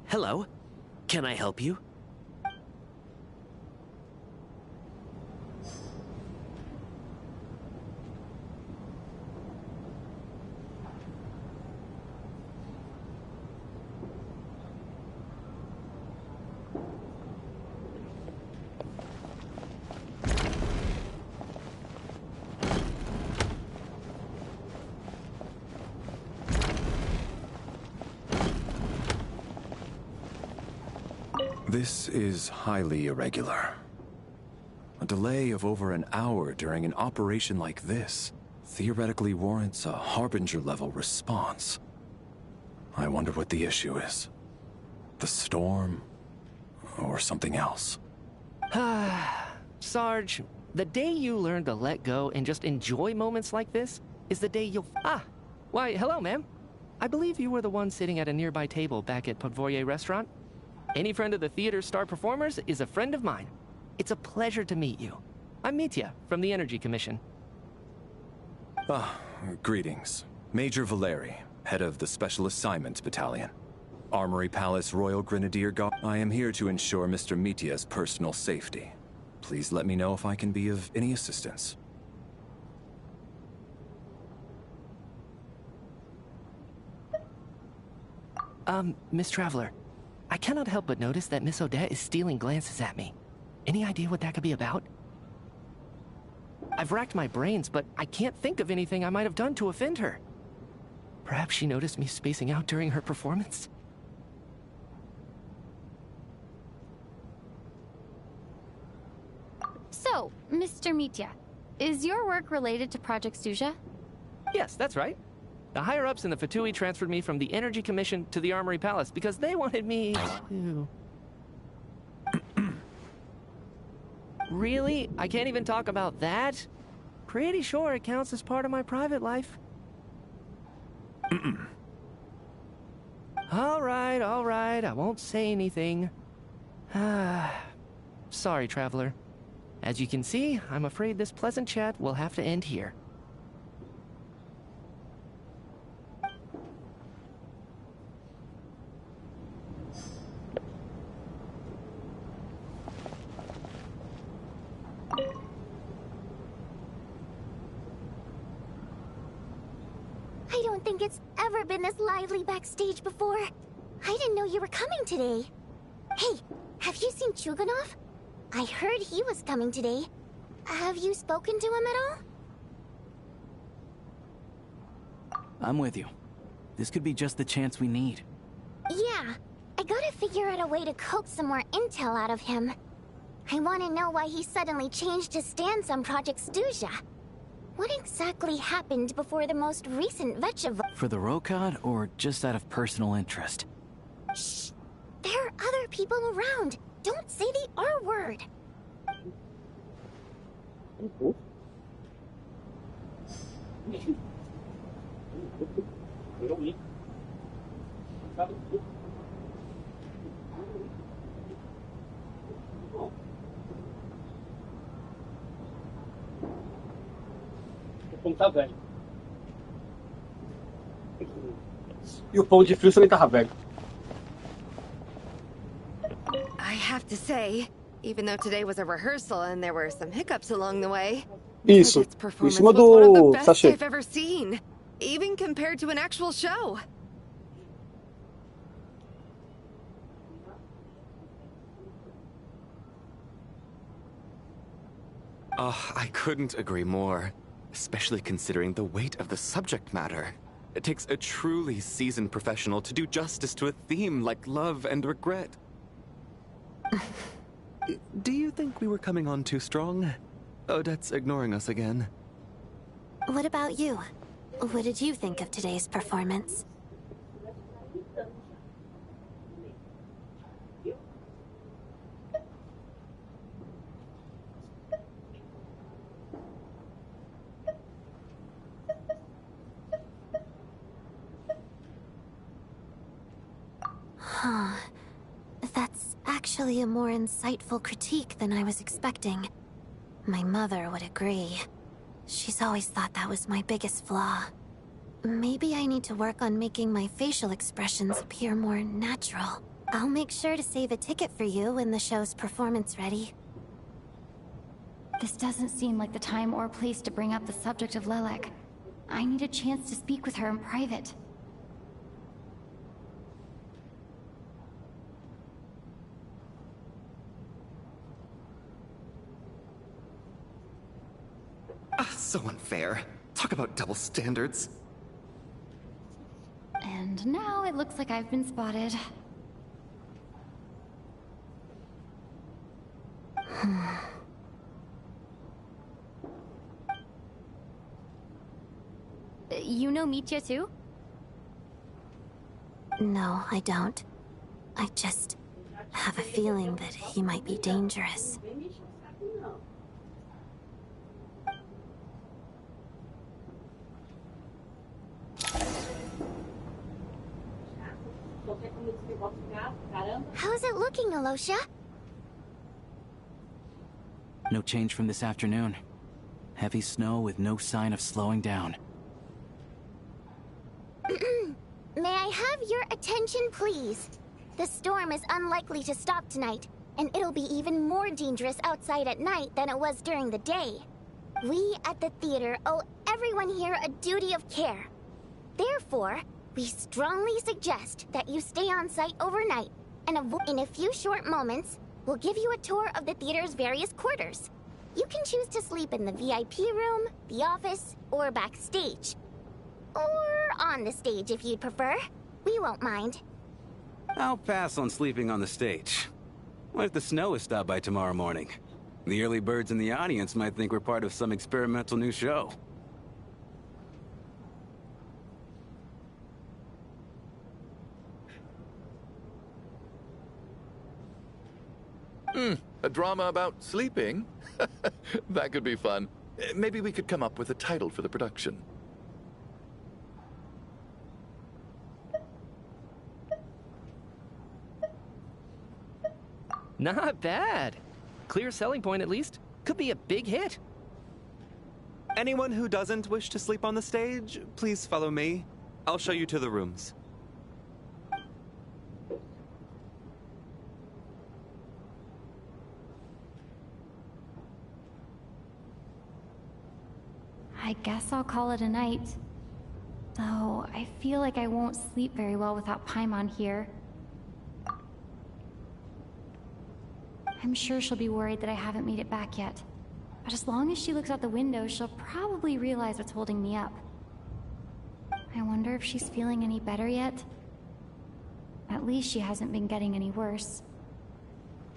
Hello? Can I help you? This is highly irregular. A delay of over an hour during an operation like this theoretically warrants a Harbinger-level response. I wonder what the issue is. The storm, or something else. Sarge, the day you learn to let go and just enjoy moments like this is the day you'll... Why, hello, ma'am. I believe you were the one sitting at a nearby table back at Podvorye Restaurant. Any friend of the theater's star performers is a friend of mine. It's a pleasure to meet you. I'm Mitya, from the Energy Commission. Greetings. Major Valeri, head of the Special Assignments Battalion. Armory Palace Royal Grenadier Guard. I am here to ensure Mr. Mitya's personal safety. Please let me know if I can be of any assistance. Miss Traveler, I cannot help but notice that Miss Odette is stealing glances at me. Any idea what that could be about? I've racked my brains, but I can't think of anything I might have done to offend her. Perhaps she noticed me spacing out during her performance? So, Mr. Mitya, is your work related to Project Suja? Yes, that's right. The higher-ups in the Fatui transferred me from the Energy Commission to the Armory Palace because they wanted me to... Really? I can't even talk about that? Pretty sure it counts as part of my private life. All right, I won't say anything. Sorry, Traveler. As you can see, I'm afraid this pleasant chat will have to end here. I don't think it's ever been this lively backstage before. I didn't know you were coming today. Hey, have you seen Chuganov? I heard he was coming today. Have you spoken to him at all? I'm with you. This could be just the chance we need. Yeah, I gotta figure out a way to coax some more intel out of him. I want to know why he suddenly changed his stance on Project Stuja. What exactly happened before the most recent Vecha vote? For the Rokad, or just out of personal interest? Shh! There are other people around. Don't say the R word. O pão tá velho. E o pão de frio também tava velho. I have to say, even though today was a rehearsal and there were some hiccups along the way, Isso, its em performance cima was one of the do best sachê. I've ever seen, even compared to an actual show. I couldn't agree more, especially considering the weight of the subject matter. It takes a truly seasoned professional to do justice to a theme like love and regret. Do you think we were coming on too strong? Odette's ignoring us again. What about you? What did you think of today's performance? Huh. That's actually a more insightful critique than I was expecting. My mother would agree. She's always thought that was my biggest flaw. Maybe I need to work on making my facial expressions appear more natural. I'll make sure to save a ticket for you when the show's performance ready. This doesn't seem like the time or place to bring up the subject of Lelek. I need a chance to speak with her in private. So unfair. Talk about double standards. And now it looks like I've been spotted. You know Mitya too? No, I don't. I just have a feeling that he might be dangerous. How's it looking, Alosha? No change from this afternoon. Heavy snow with no sign of slowing down. May I have your attention, please? The storm is unlikely to stop tonight, and it'll be even more dangerous outside at night than it was during the day. We at the theater owe everyone here a duty of care. Therefore, we strongly suggest that you stay on site overnight, and in a few short moments, we'll give you a tour of the theater's various quarters. You can choose to sleep in the VIP room, the office, or backstage. Or on the stage if you'd prefer. We won't mind. I'll pass on sleeping on the stage. What if the snow is stopped by tomorrow morning? The early birds in the audience might think we're part of some experimental new show. A drama about sleeping? That could be fun. Maybe we could come up with a title for the production. Not bad. Clear selling point, at least. Could be a big hit. Anyone who doesn't wish to sleep on the stage, please follow me. I'll show you to the rooms. I guess I'll call it a night. Though, I feel like I won't sleep very well without Paimon here. I'm sure she'll be worried that I haven't made it back yet. But as long as she looks out the window, she'll probably realize what's holding me up. I wonder if she's feeling any better yet? At least she hasn't been getting any worse.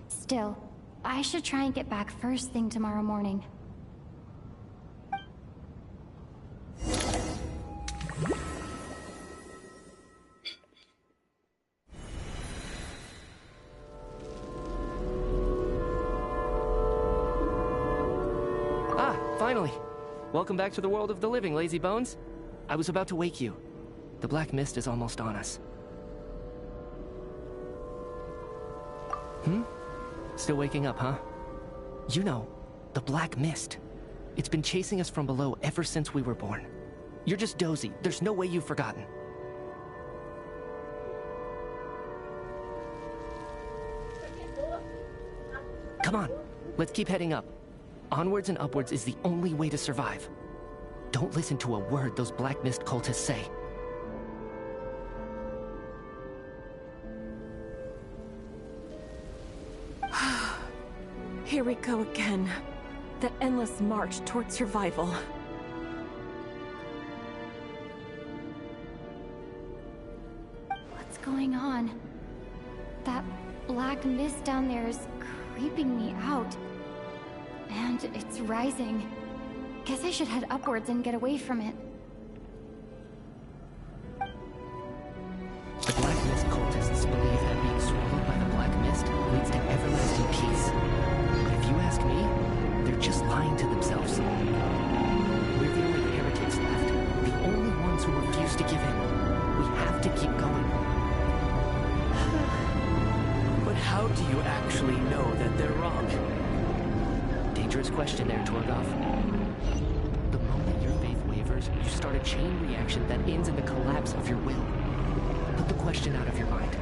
Still, I should try and get back first thing tomorrow morning. Finally! Welcome back to the world of the living, lazy bones. I was about to wake you. The black mist is almost on us. Still waking up, huh? You know, the black mist. It's been chasing us from below ever since we were born. You're just dozy. There's no way you've forgotten. Come on, let's keep heading up. Onwards and upwards is the only way to survive. Don't listen to a word those Black Mist cultists say. Here we go again. That endless march toward survival. What's going on? That black mist down there is creeping me out. And it's rising. Guess I should head upwards and get away from it. The Black Mist cultists believe that being swallowed by the Black Mist leads to everlasting peace. But if you ask me, they're just lying to themselves. We're the only heretics left, the only ones who refuse to give in. We have to keep going. But how do you actually know that they're wrong? Dangerous question there, Torgoff. The moment your faith wavers, you start a chain reaction that ends in the collapse of your will. Put the question out of your mind.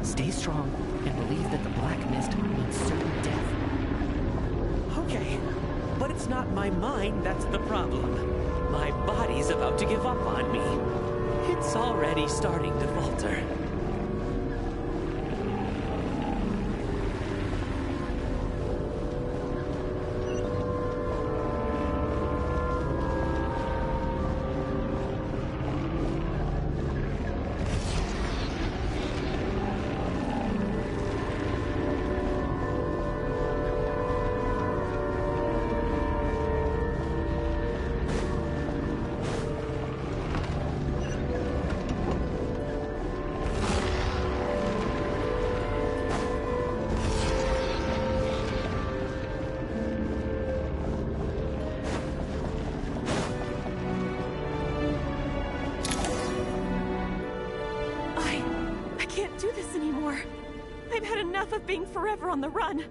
Stay strong and believe that the Black Mist means certain death. Okay, but it's not my mind that's the problem. My body's about to give up on me. It's already starting to falter. anymore. I've had enough of being forever on the run.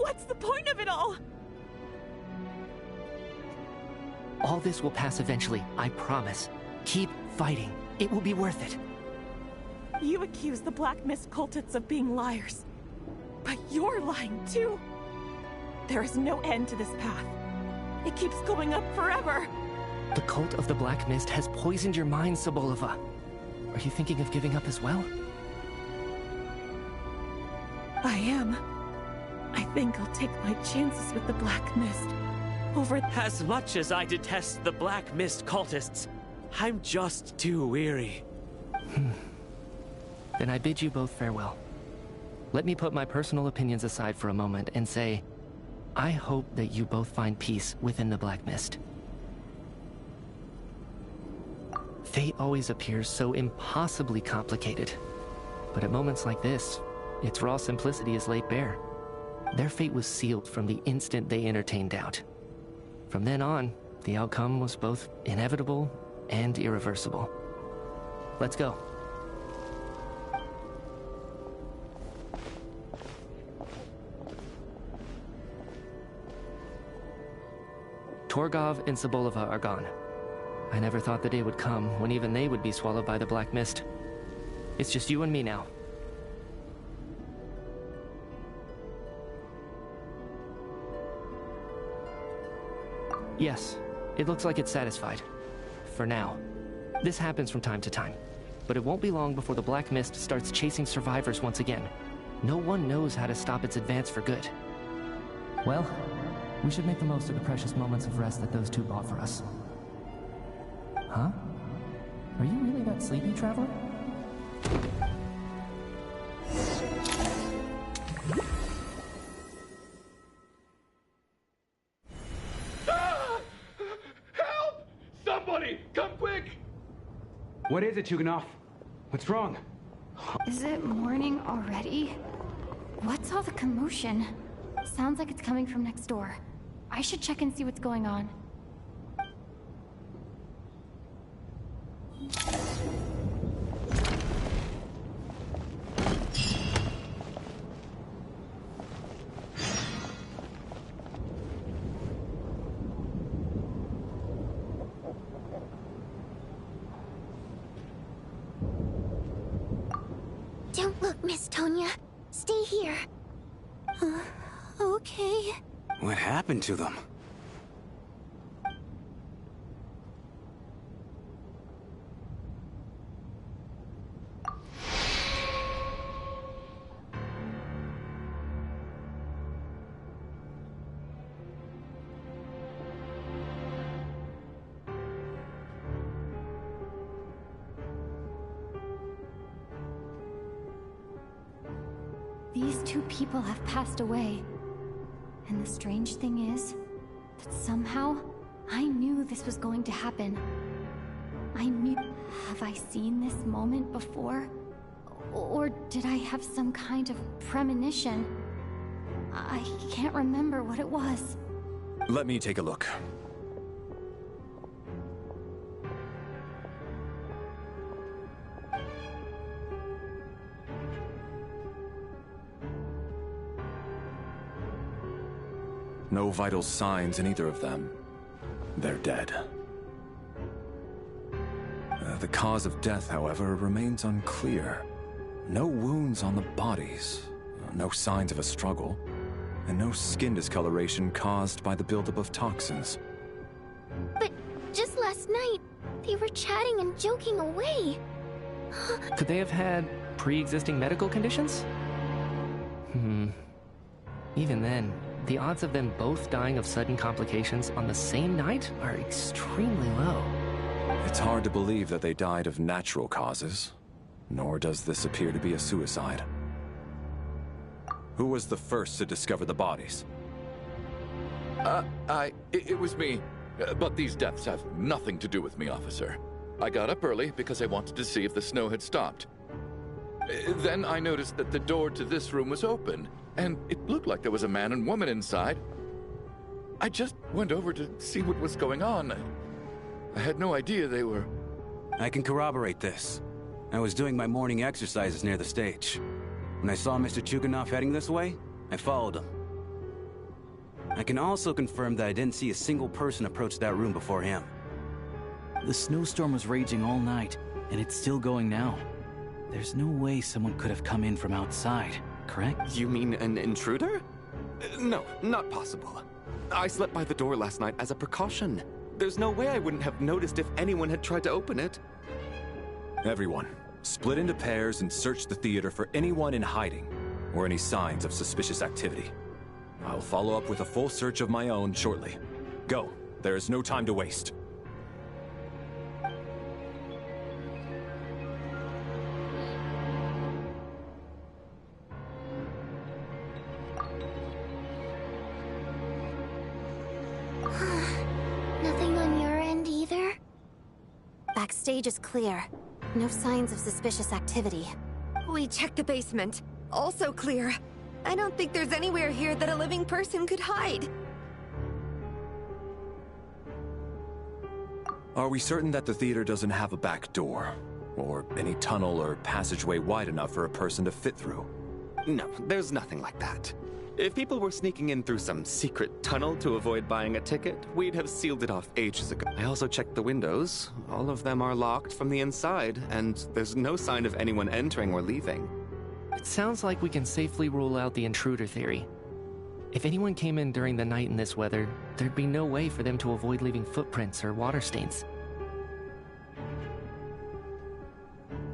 What's the point of it all? All this will pass eventually, I promise. Keep fighting. It will be worth it. You accuse the Black Mist cultists of being liars. But you're lying too. There is no end to this path. It keeps going up forever. The cult of the Black Mist has poisoned your mind, Sobolova. Are you thinking of giving up as well? I am. I think I'll take my chances with the Black Mist over... As much as I detest the Black Mist cultists, I'm just too weary. Then I bid you both farewell. Let me put my personal opinions aside for a moment and say, I hope that you both find peace within the Black Mist. Fate always appears so impossibly complicated. But at moments like this, its raw simplicity is laid bare. Their fate was sealed from the instant they entertained doubt. From then on, the outcome was both inevitable and irreversible. Let's go. Torgov and Sobolova are gone. I never thought the day would come when even they would be swallowed by the Black Mist. It's just you and me now. Yes, it looks like it's satisfied. For now. This happens from time to time. But it won't be long before the Black Mist starts chasing survivors once again. No one knows how to stop its advance for good. Well, we should make the most of the precious moments of rest that those two bought for us. Huh? Are you really that sleepy, Traveler? Help! Somebody, come quick! What is it, Chuganov? What's wrong? Is it morning already? What's all the commotion? Sounds like it's coming from next door. I should check and see what's going on. Don't look, Miss Tonya. Stay here. Okay. What happened to them? These two people have passed away. And the strange thing is that somehow I knew this was going to happen. I knew... Have I seen this moment before? Or did I have some kind of premonition? I can't remember what it was. Let me take a look. No vital signs in either of them. They're dead. The cause of death, however, remains unclear. No wounds on the bodies, no signs of a struggle, and no skin discoloration caused by the buildup of toxins. But just last night, they were chatting and joking away. Could they have had pre-existing medical conditions? Even then, the odds of them both dying of sudden complications on the same night are extremely low. It's hard to believe that they died of natural causes, nor does this appear to be a suicide. Who was the first to discover the bodies? It was me. But these deaths have nothing to do with me, officer. I got up early because I wanted to see if the snow had stopped. Then I noticed that the door to this room was open, and it looked like there was a man and woman inside. I just went over to see what was going on. I had no idea they were... I can corroborate this. I was doing my morning exercises near the stage. When I saw Mr. Chuganov heading this way, I followed him. I can also confirm that I didn't see a single person approach that room before him. The snowstorm was raging all night, and it's still going now. There's no way someone could have come in from outside, correct? You mean an intruder? No, not possible. I slept by the door last night as a precaution. There's no way I wouldn't have noticed if anyone had tried to open it. Everyone, split into pairs and search the theater for anyone in hiding, or any signs of suspicious activity. I'll follow up with a full search of my own shortly. Go. There is no time to waste. Nothing on your end either? Backstage is clear. No signs of suspicious activity. We checked the basement. Also clear. I don't think there's anywhere here that a living person could hide. Are we certain that the theater doesn't have a back door? Or any tunnel or passageway wide enough for a person to fit through? No, there's nothing like that. If people were sneaking in through some secret tunnel to avoid buying a ticket, we'd have sealed it off ages ago. I also checked the windows. All of them are locked from the inside, and there's no sign of anyone entering or leaving. It sounds like we can safely rule out the intruder theory. If anyone came in during the night in this weather, there'd be no way for them to avoid leaving footprints or water stains.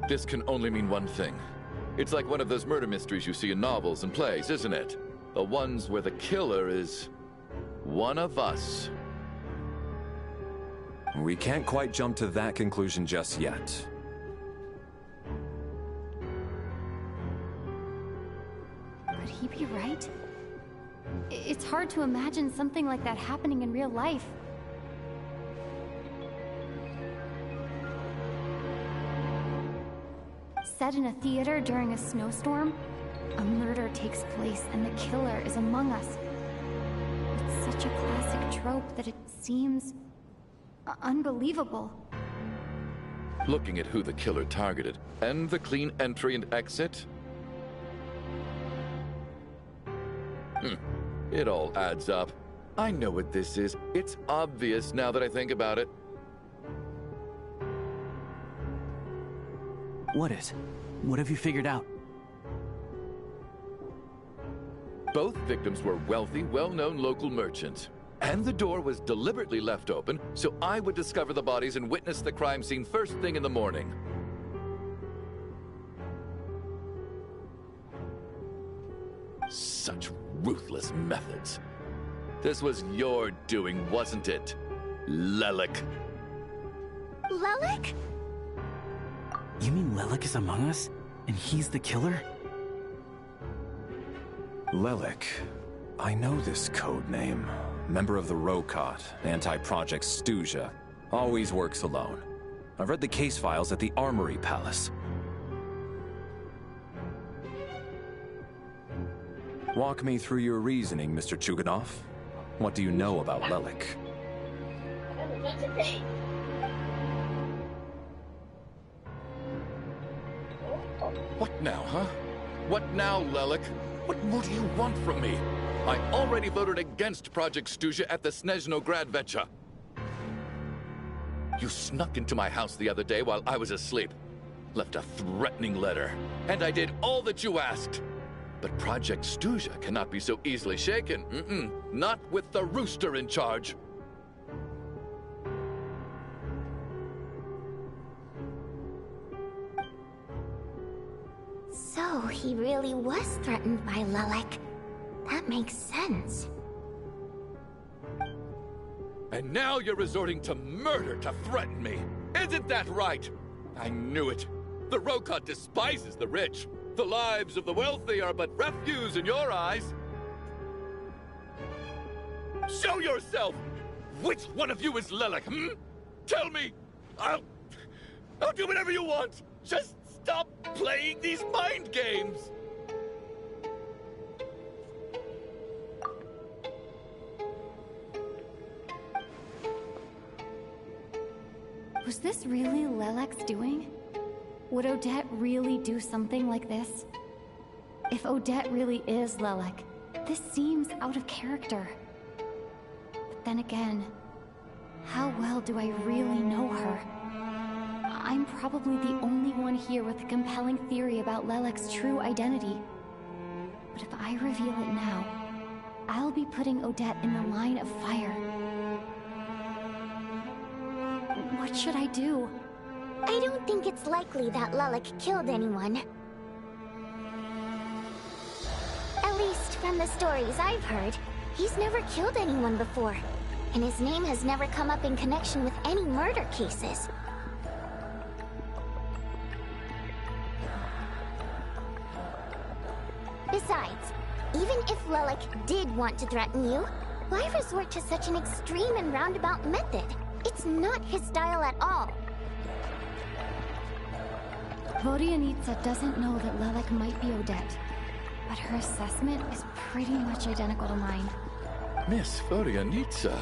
This can only mean one thing. It's like one of those murder mysteries you see in novels and plays, isn't it? The ones where the killer is one of us. We can't quite jump to that conclusion just yet. Could he be right? It's hard to imagine something like that happening in real life. Set in a theater during a snowstorm, a murder takes place and the killer is among us. It's such a classic trope that it seems unbelievable. Looking at who the killer targeted, and the clean entry and exit, it all adds up. I know what this is. It's obvious now that I think about it. What is? What have you figured out? Both victims were wealthy, well-known local merchants. And the door was deliberately left open so I would discover the bodies and witness the crime scene first thing in the morning. Such ruthless methods. This was your doing, wasn't it, Lelik? Lelik? You mean Lelik is among us? And he's the killer? Lelik. I know this code name. Member of the Rokot, anti-Project Stuja. Always works alone. I've read the case files at the Armory Palace. Walk me through your reasoning, Mr. Chuganov. What do you know about Lelik? What now, huh? What now, Lelik? What more do you want from me? I already voted against Project Stuja at the Snezhno Gradvecha. You snuck into my house the other day while I was asleep. Left a threatening letter. And I did all that you asked. But Project Stuja cannot be so easily shaken. Not with the rooster in charge. So, he really was threatened by Lelik. That makes sense. And now you're resorting to murder to threaten me. Isn't that right? I knew it. The Rokot despises the rich. The lives of the wealthy are but refuse in your eyes. Show yourself! Which one of you is Lelik, Tell me! I'll do whatever you want! Just stop playing these mind games! Was this really Lelek's doing? Would Odette really do something like this? If Odette really is Lelek, this seems out of character. But then again, how well do I really know her? I'm probably the only one here with a compelling theory about Lelek's true identity. But if I reveal it now, I'll be putting Odette in the line of fire. What should I do? I don't think it's likely that Lelek killed anyone. At least from the stories I've heard, he's never killed anyone before. And his name has never come up in connection with any murder cases. Besides, even if Lelek did want to threaten you, why resort to such an extreme and roundabout method? It's not his style at all. Vodianitsa doesn't know that Lelek might be Odette, but her assessment is pretty much identical to mine. Miss Vodianitsa,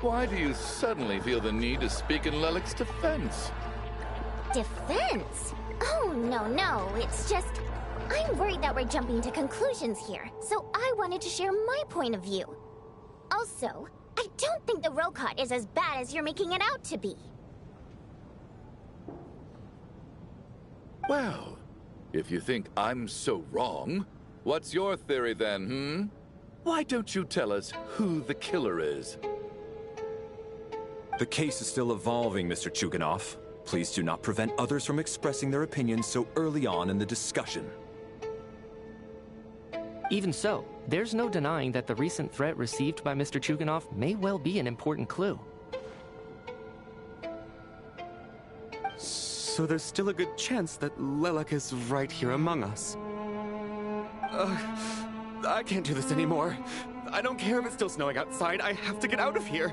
why do you suddenly feel the need to speak in Lelek's defense? Defense? Oh, no, it's just... I'm worried that we're jumping to conclusions here, so I wanted to share my point of view. Also, I don't think the Rokot is as bad as you're making it out to be. Well, if you think I'm so wrong, what's your theory then, Why don't you tell us who the killer is? The case is still evolving, Mr. Chuganov. Please do not prevent others from expressing their opinions so early on in the discussion. Even so, there's no denying that the recent threat received by Mr. Chuganov may well be an important clue. So there's still a good chance that Lelek is right here among us. I can't do this anymore. I don't care if it's still snowing outside. I have to get out of here.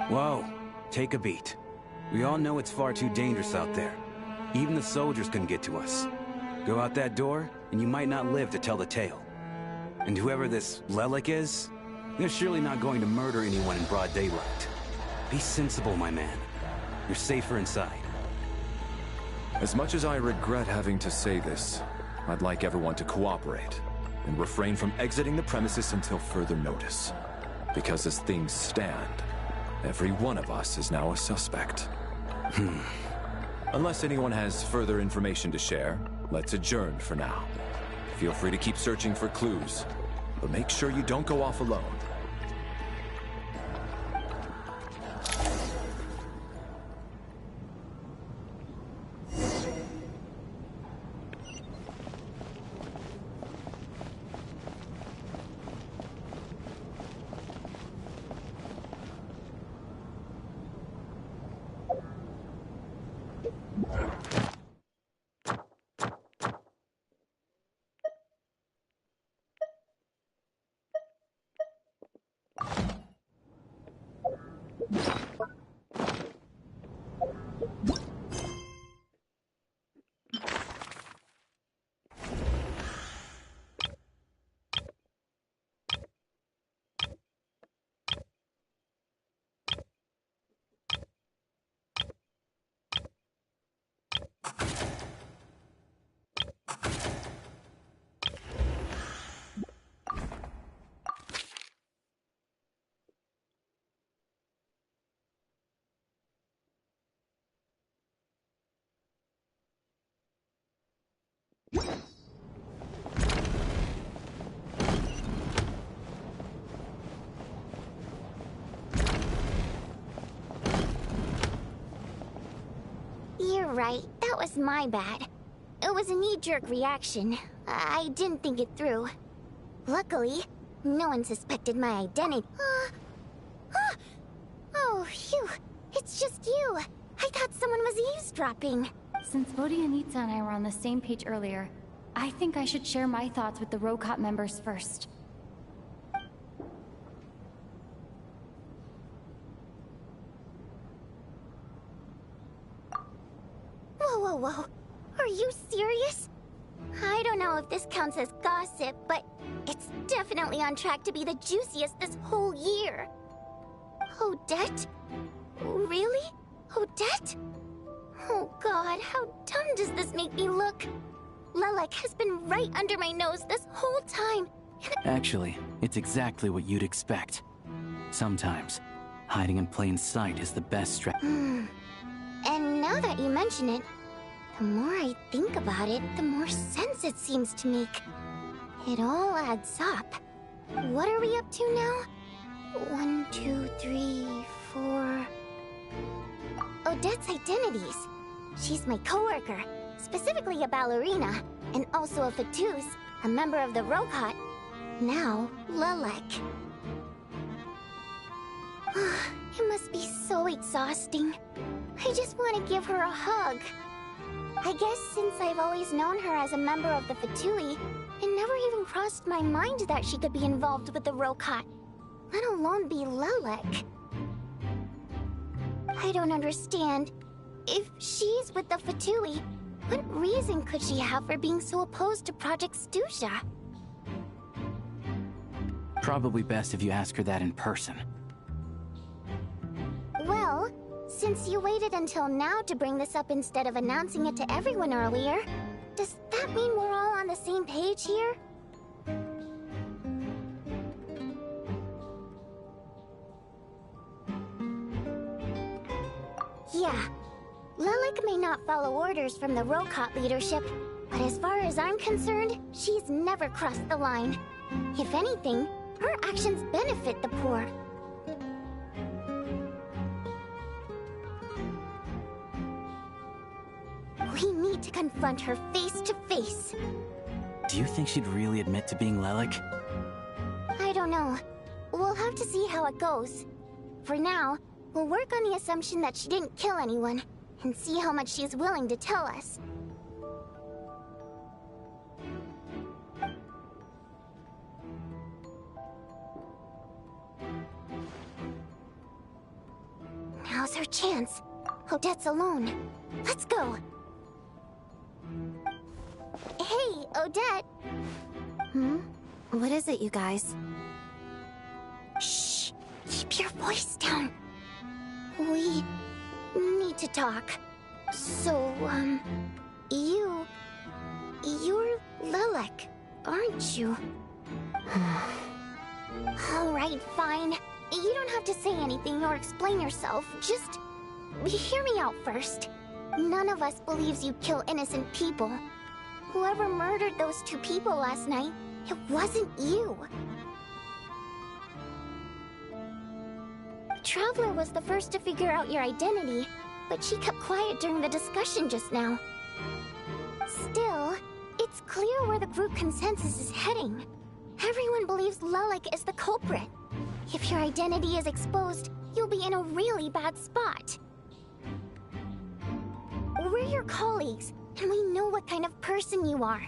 Whoa, take a beat. We all know it's far too dangerous out there. Even the soldiers couldn't get to us. Go out that door, and you might not live to tell the tale. And whoever this Lelek is, they're surely not going to murder anyone in broad daylight. Be sensible, my man. You're safer inside. As much as I regret having to say this, I'd like everyone to cooperate and refrain from exiting the premises until further notice. Because as things stand, every one of us is now a suspect. Unless anyone has further information to share, let's adjourn for now. Feel free to keep searching for clues, but make sure you don't go off alone. You're right, that was my bad. It was a knee-jerk reaction. I didn't think it through. Luckily, no one suspected my identity. Oh, phew. It's just you. I thought someone was eavesdropping. Since Vodianitsa and I were on the same page earlier, I think I should share my thoughts with the Rokot members first. Whoa. Are you serious? I don't know if this counts as gossip, but it's definitely on track to be the juiciest this whole year. Odette? Really? Odette? Oh god, how dumb does this make me look? Lelek has been right under my nose this whole time. Actually, it's exactly what you'd expect. Sometimes, hiding in plain sight is the best strategy. And now that you mention it, the more I think about it, the more sense it seems to make. It all adds up. What are we up to now? 1, 2, 3, 4... Odette's identities. She's my coworker, specifically a ballerina, and also a Fatuz, a member of the Rokot. Now, Lelek. It must be so exhausting. I just want to give her a hug. I guess since I've always known her as a member of the Fatui, it never even crossed my mind that she could be involved with the Rokot, let alone be Lelek. I don't understand. If she's with the Fatui, what reason could she have for being so opposed to Project Stusha? Probably best if you ask her that in person. Well, since you waited until now to bring this up instead of announcing it to everyone earlier, does that mean we're all on the same page here? Yeah. Lelek may not follow orders from the Rokot leadership, but as far as I'm concerned, she's never crossed the line. If anything, her actions benefit the poor. We need to confront her face to face. Do you think she'd really admit to being Lelek? I don't know. We'll have to see how it goes. For now, we'll work on the assumption that she didn't kill anyone, and see how much she's willing to tell us. Now's her chance. Odette's alone. Let's go. Hey, Odette! What is it, you guys? Shh! Keep your voice down. We need to talk. So, you're Lelek, aren't you? Alright, fine. You don't have to say anything or explain yourself. Just hear me out first. None of us believes you kill innocent people. Whoever murdered those 2 people last night, it wasn't you. Traveler was the first to figure out your identity, but she kept quiet during the discussion just now. Still, it's clear where the group consensus is heading. Everyone believes Lelek is the culprit. If your identity is exposed, you'll be in a really bad spot. We're your colleagues, and we know what kind of person you are.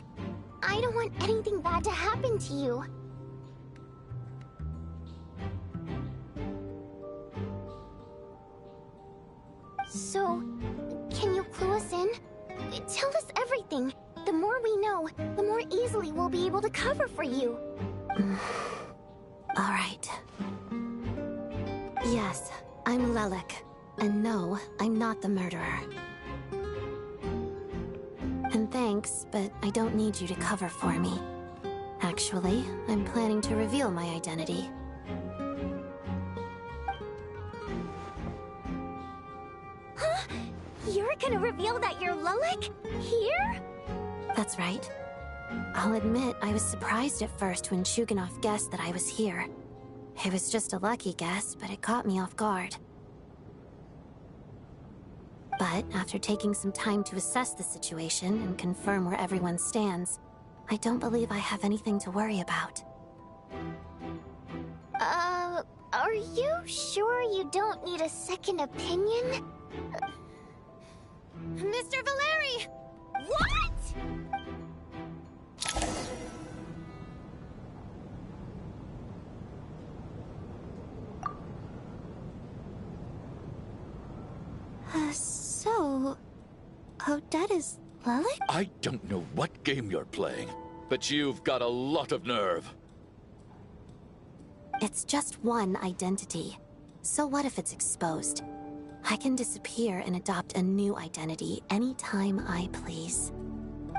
I don't want anything bad to happen to you. So, can you clue us in? Tell us everything. The more we know, the more easily we'll be able to cover for you. All right. Yes, I'm Lelek. And no, I'm not the murderer. And thanks, but I don't need you to cover for me. Actually, I'm planning to reveal my identity. Huh? You're gonna reveal that you're Lelek? Here? That's right. I'll admit I was surprised at first when Chuganov guessed that I was here. It was just a lucky guess, but it caught me off guard. But after taking some time to assess the situation and confirm where everyone stands, I don't believe I have anything to worry about. Are you sure you don't need a second opinion? Mr. Valeri! What?! So... Odette is Lelek? I don't know what game you're playing, but you've got a lot of nerve. It's just one identity. So what if it's exposed? I can disappear and adopt a new identity anytime I please.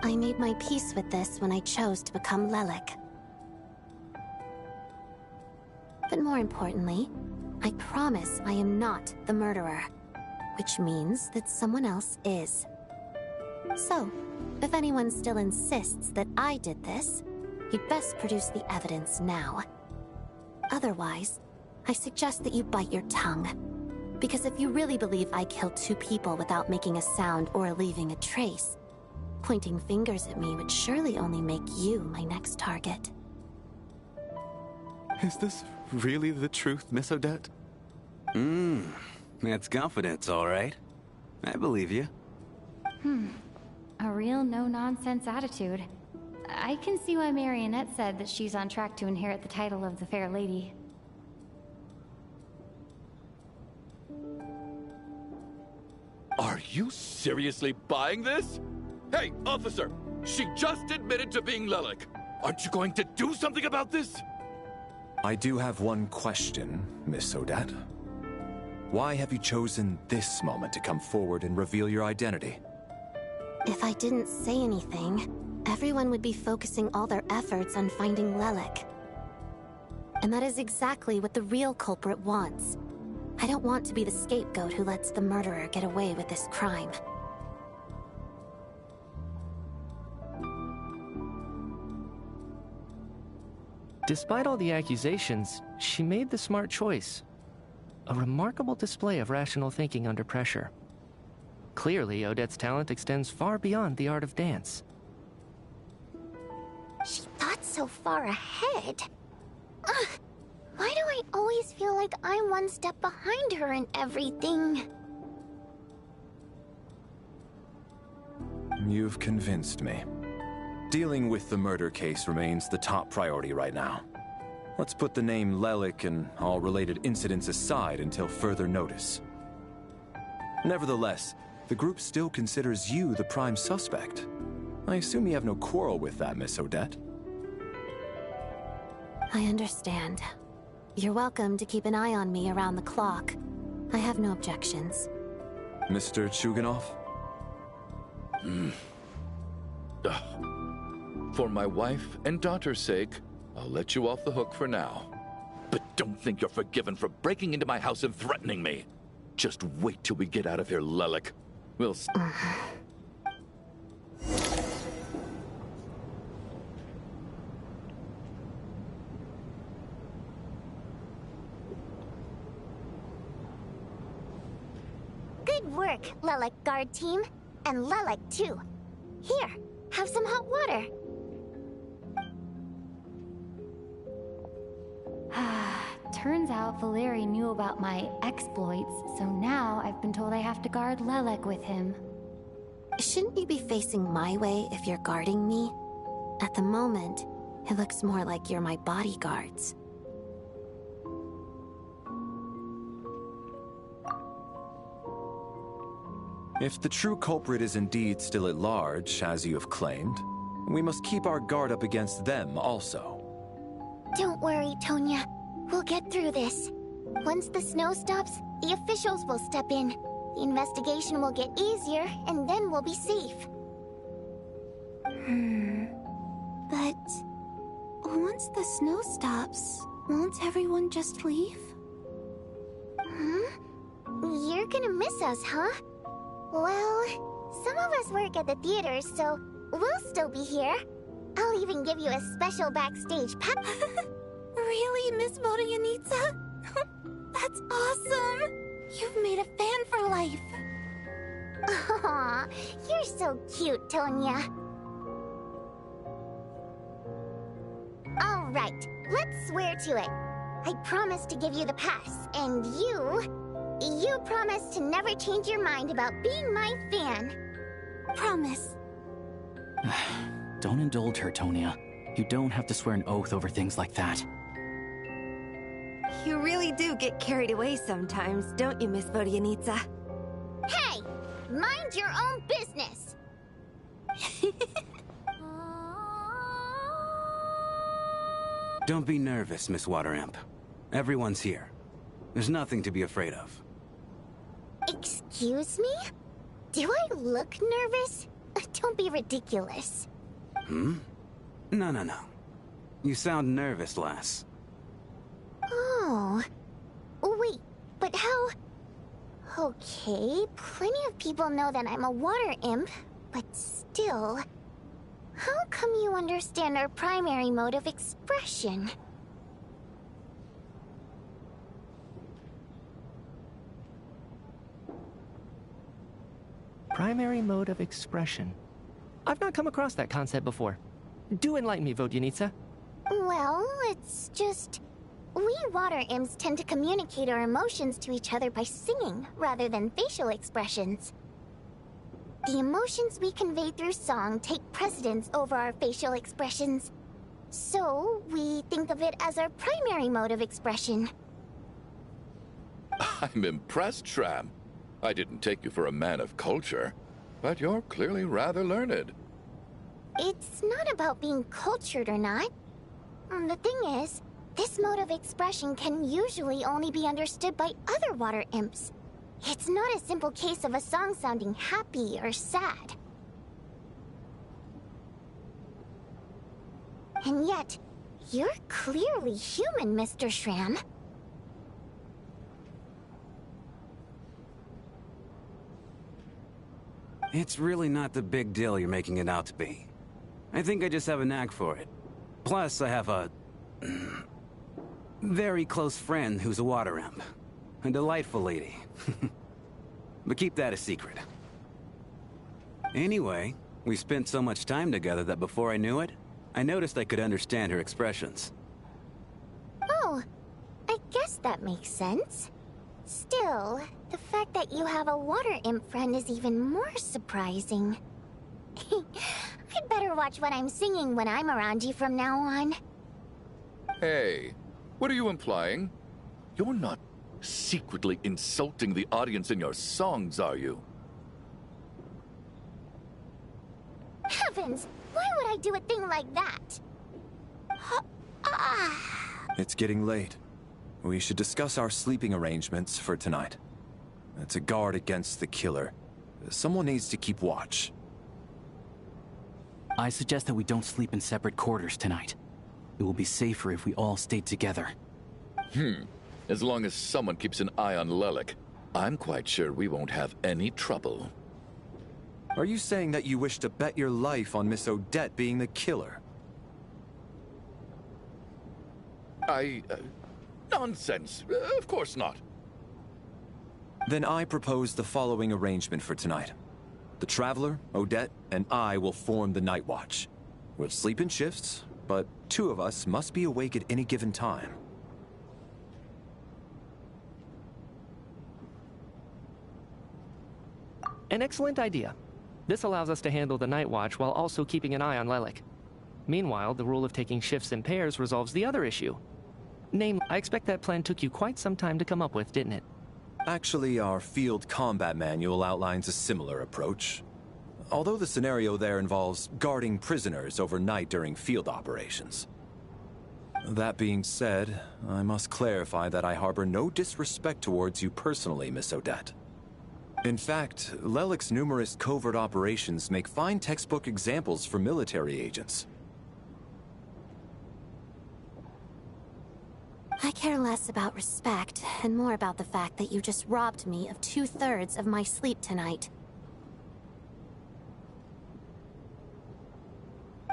I made my peace with this when I chose to become Lelik. But more importantly, I promise I am not the murderer, which means that someone else is. So, if anyone still insists that I did this, you'd best produce the evidence now. Otherwise, I suggest that you bite your tongue. Because if you really believe I killed 2 people without making a sound or leaving a trace, pointing fingers at me would surely only make you my next target. Is this really the truth, Miss Odette? That's confidence, all right. I believe you. A real no-nonsense attitude. I can see why Marionette said that she's on track to inherit the title of the Fair Lady. Are you seriously buying this? Hey, officer! She just admitted to being Lelik. Aren't you going to do something about this? I do have one question, Miss Odette. Why have you chosen this moment to come forward and reveal your identity? If I didn't say anything, everyone would be focusing all their efforts on finding Lelik. And that is exactly what the real culprit wants. I don't want to be the scapegoat who lets the murderer get away with this crime. Despite all the accusations, she made the smart choice. A remarkable display of rational thinking under pressure. Clearly, Odette's talent extends far beyond the art of dance. She thought so far ahead. Ugh, why do I always feel like I'm one step behind her in everything? You've convinced me. Dealing with the murder case remains the top priority right now. Let's put the name Lelik and all related incidents aside until further notice. Nevertheless, the group still considers you the prime suspect. I assume you have no quarrel with that, Miss Odette? I understand. You're welcome to keep an eye on me around the clock. I have no objections. Mr. Chuganov? For my wife and daughter's sake, I'll let you off the hook for now. But don't think you're forgiven for breaking into my house and threatening me. Just wait till we get out of here, Lelik. We'll... Good work, Lelik guard team. And Lelik, too. Here, have some hot water. Turns out Valeri knew about my exploits, so now I've been told I have to guard Lelik with him. Shouldn't you be facing my way if you're guarding me? At the moment, it looks more like you're my bodyguards. If the true culprit is indeed still at large, as you have claimed, we must keep our guard up against them also. Don't worry, Tonya. We'll get through this. Once the snow stops, the officials will step in. The investigation will get easier, and then we'll be safe. But once the snow stops, won't everyone just leave? You're gonna miss us, huh? Well, some of us work at the theater, so we'll still be here. I'll even give you a special backstage pass. Really, Miss Vodyanitsa? That's awesome! You've made a fan for life. Aw, you're so cute, Tonya. All right, let's swear to it. I promise to give you the pass, and you promise to never change your mind about being my fan. Promise. Don't indulge her, Tonya. You don't have to swear an oath over things like that. You really do get carried away sometimes, don't you, Miss Vodyanitsa? Hey! Mind your own business! Don't be nervous, Miss Waterimp. Everyone's here. There's nothing to be afraid of. Excuse me? Do I look nervous? Don't be ridiculous. Hmm? No. You sound nervous, lass. Oh. Wait, but how... Okay, plenty of people know that I'm a water imp, but still... How come you understand our primary mode of expression? Primary mode of expression. I've not come across that concept before. Do enlighten me, Vodyanica. Well, it's just... We water imps tend to communicate our emotions to each other by singing, rather than facial expressions. The emotions we convey through song take precedence over our facial expressions. So, we think of it as our primary mode of expression. I'm impressed, Shram. I didn't take you for a man of culture, but you're clearly rather learned. It's not about being cultured or not. The thing is, this mode of expression can usually only be understood by other water imps. It's not a simple case of a song sounding happy or sad. And yet, you're clearly human, Mr. Shram. It's really not the big deal you're making it out to be. I think I just have a knack for it. Plus, I have a... very close friend who's a water imp. A delightful lady. But keep that a secret. Anyway, we spent so much time together that before I knew it, I noticed I could understand her expressions. Oh, I guess that makes sense. Still, the fact that you have a water imp friend is even more surprising. I'd better watch what I'm singing when I'm around you from now on. Hey, what are you implying? You're not secretly insulting the audience in your songs, are you? Heavens! Why would I do a thing like that? It's getting late. We should discuss our sleeping arrangements for tonight. To guard against the killer, someone needs to keep watch. I suggest that we don't sleep in separate quarters tonight. It will be safer if we all stay together. As long as someone keeps an eye on Lelik, I'm quite sure we won't have any trouble. Are you saying that you wish to bet your life on Miss Odette being the killer? Nonsense. Of course not. Then I propose the following arrangement for tonight. The Traveler, Odette, and I will form the Night Watch. We'll sleep in shifts, but 2 of us must be awake at any given time. An excellent idea. This allows us to handle the Night Watch while also keeping an eye on Lelik. Meanwhile, the rule of taking shifts in pairs resolves the other issue. Namely, I expect that plan took you quite some time to come up with, didn't it? Actually, our field combat manual outlines a similar approach. Although the scenario there involves guarding prisoners overnight during field operations. That being said, I must clarify that I harbor no disrespect towards you personally, Miss Odette. In fact, Lelik's numerous covert operations make fine textbook examples for military agents. I care less about respect and more about the fact that you just robbed me of 2/3 of my sleep tonight.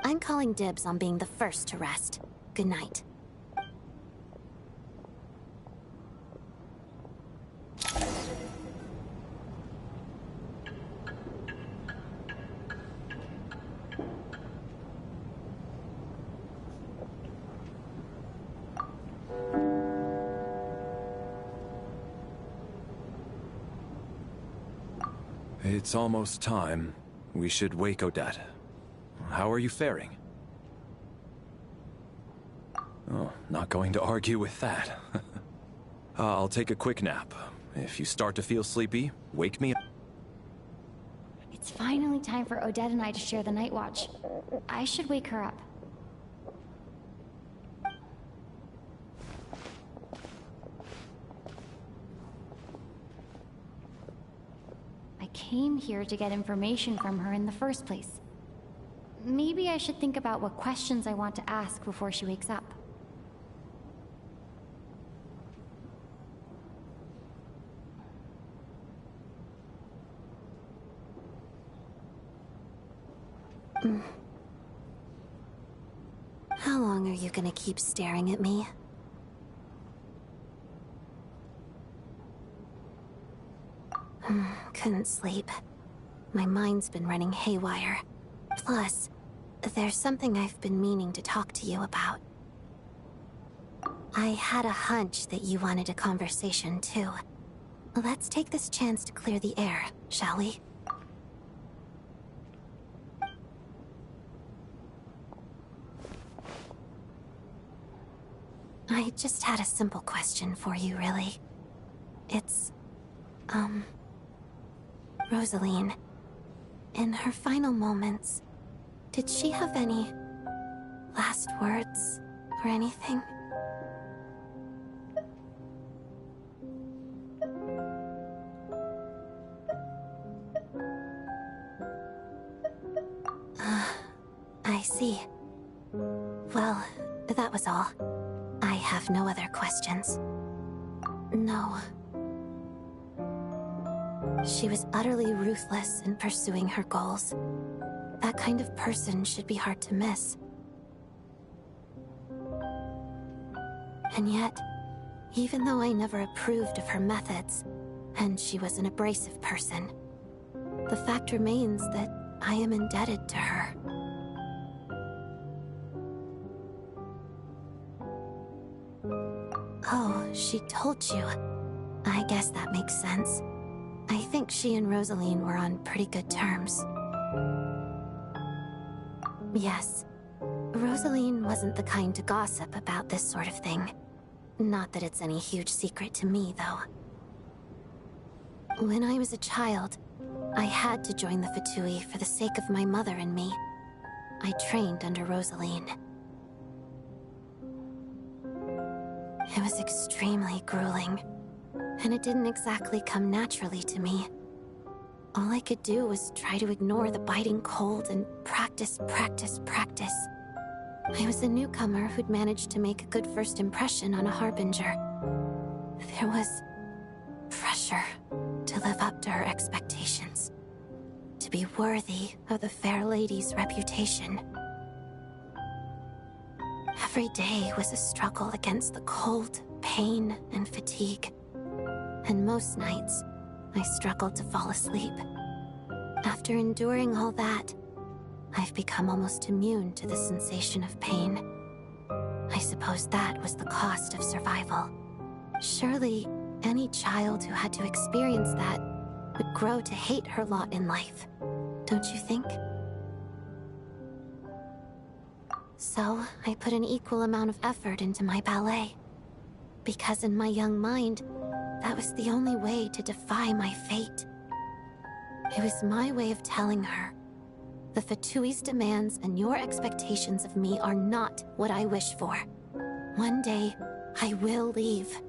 I'm calling dibs on being the first to rest. Good night. It's almost time. We should wake Odette. How are you faring? Oh, not going to argue with that. I'll take a quick nap. If you start to feel sleepy, wake me up. It's finally time for Odette and I to share the night watch. I should wake her up. I came here to get information from her in the first place. Maybe I should think about what questions I want to ask before she wakes up. How long are you gonna keep staring at me? Couldn't sleep. My mind's been running haywire. Plus, there's something I've been meaning to talk to you about. I had a hunch that you wanted a conversation, too. Let's take this chance to clear the air, shall we? I just had a simple question for you, really. It's, Rosaline. In her final moments, did she have any last words or anything? I see. Well, that was all. I have no other questions. No. She was utterly ruthless in pursuing her goals. That kind of person should be hard to miss. And yet, even though I never approved of her methods, and she was an abrasive person, the fact remains that I am indebted to her. Oh, she told you. I guess that makes sense. I think she and Rosaline were on pretty good terms. Yes. Rosaline wasn't the kind to gossip about this sort of thing. Not that it's any huge secret to me, though. When I was a child, I had to join the Fatui for the sake of my mother and me. I trained under Rosaline. It was extremely grueling, and it didn't exactly come naturally to me. All I could do was try to ignore the biting cold and practice, practice, practice. I was a newcomer who'd managed to make a good first impression on a harbinger. There was pressure to live up to her expectations, to be worthy of the fair lady's reputation. Every day was a struggle against the cold, pain, and fatigue. And most nights, I struggled to fall asleep. After enduring all that, I've become almost immune to the sensation of pain. I suppose that was the cost of survival. Surely, any child who had to experience that would grow to hate her lot in life, don't you think? So, I put an equal amount of effort into my ballet. Because in my young mind, that was the only way to defy my fate. It was my way of telling her, the Fatui's demands and your expectations of me are not what I wish for. One day, I will leave.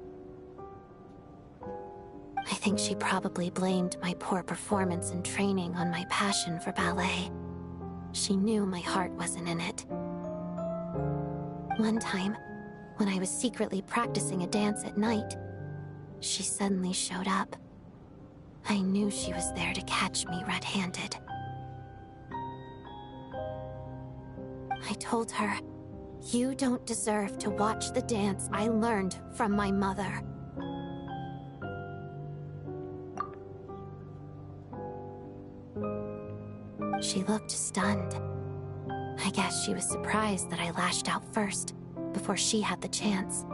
I think she probably blamed my poor performance in training on my passion for ballet. She knew my heart wasn't in it. One time, when I was secretly practicing a dance at night, she suddenly showed up. I knew she was there to catch me red-handed. I told her, you don't deserve to watch the dance I learned from my mother. She looked stunned. I guess she was surprised that I lashed out first, before she had the chance.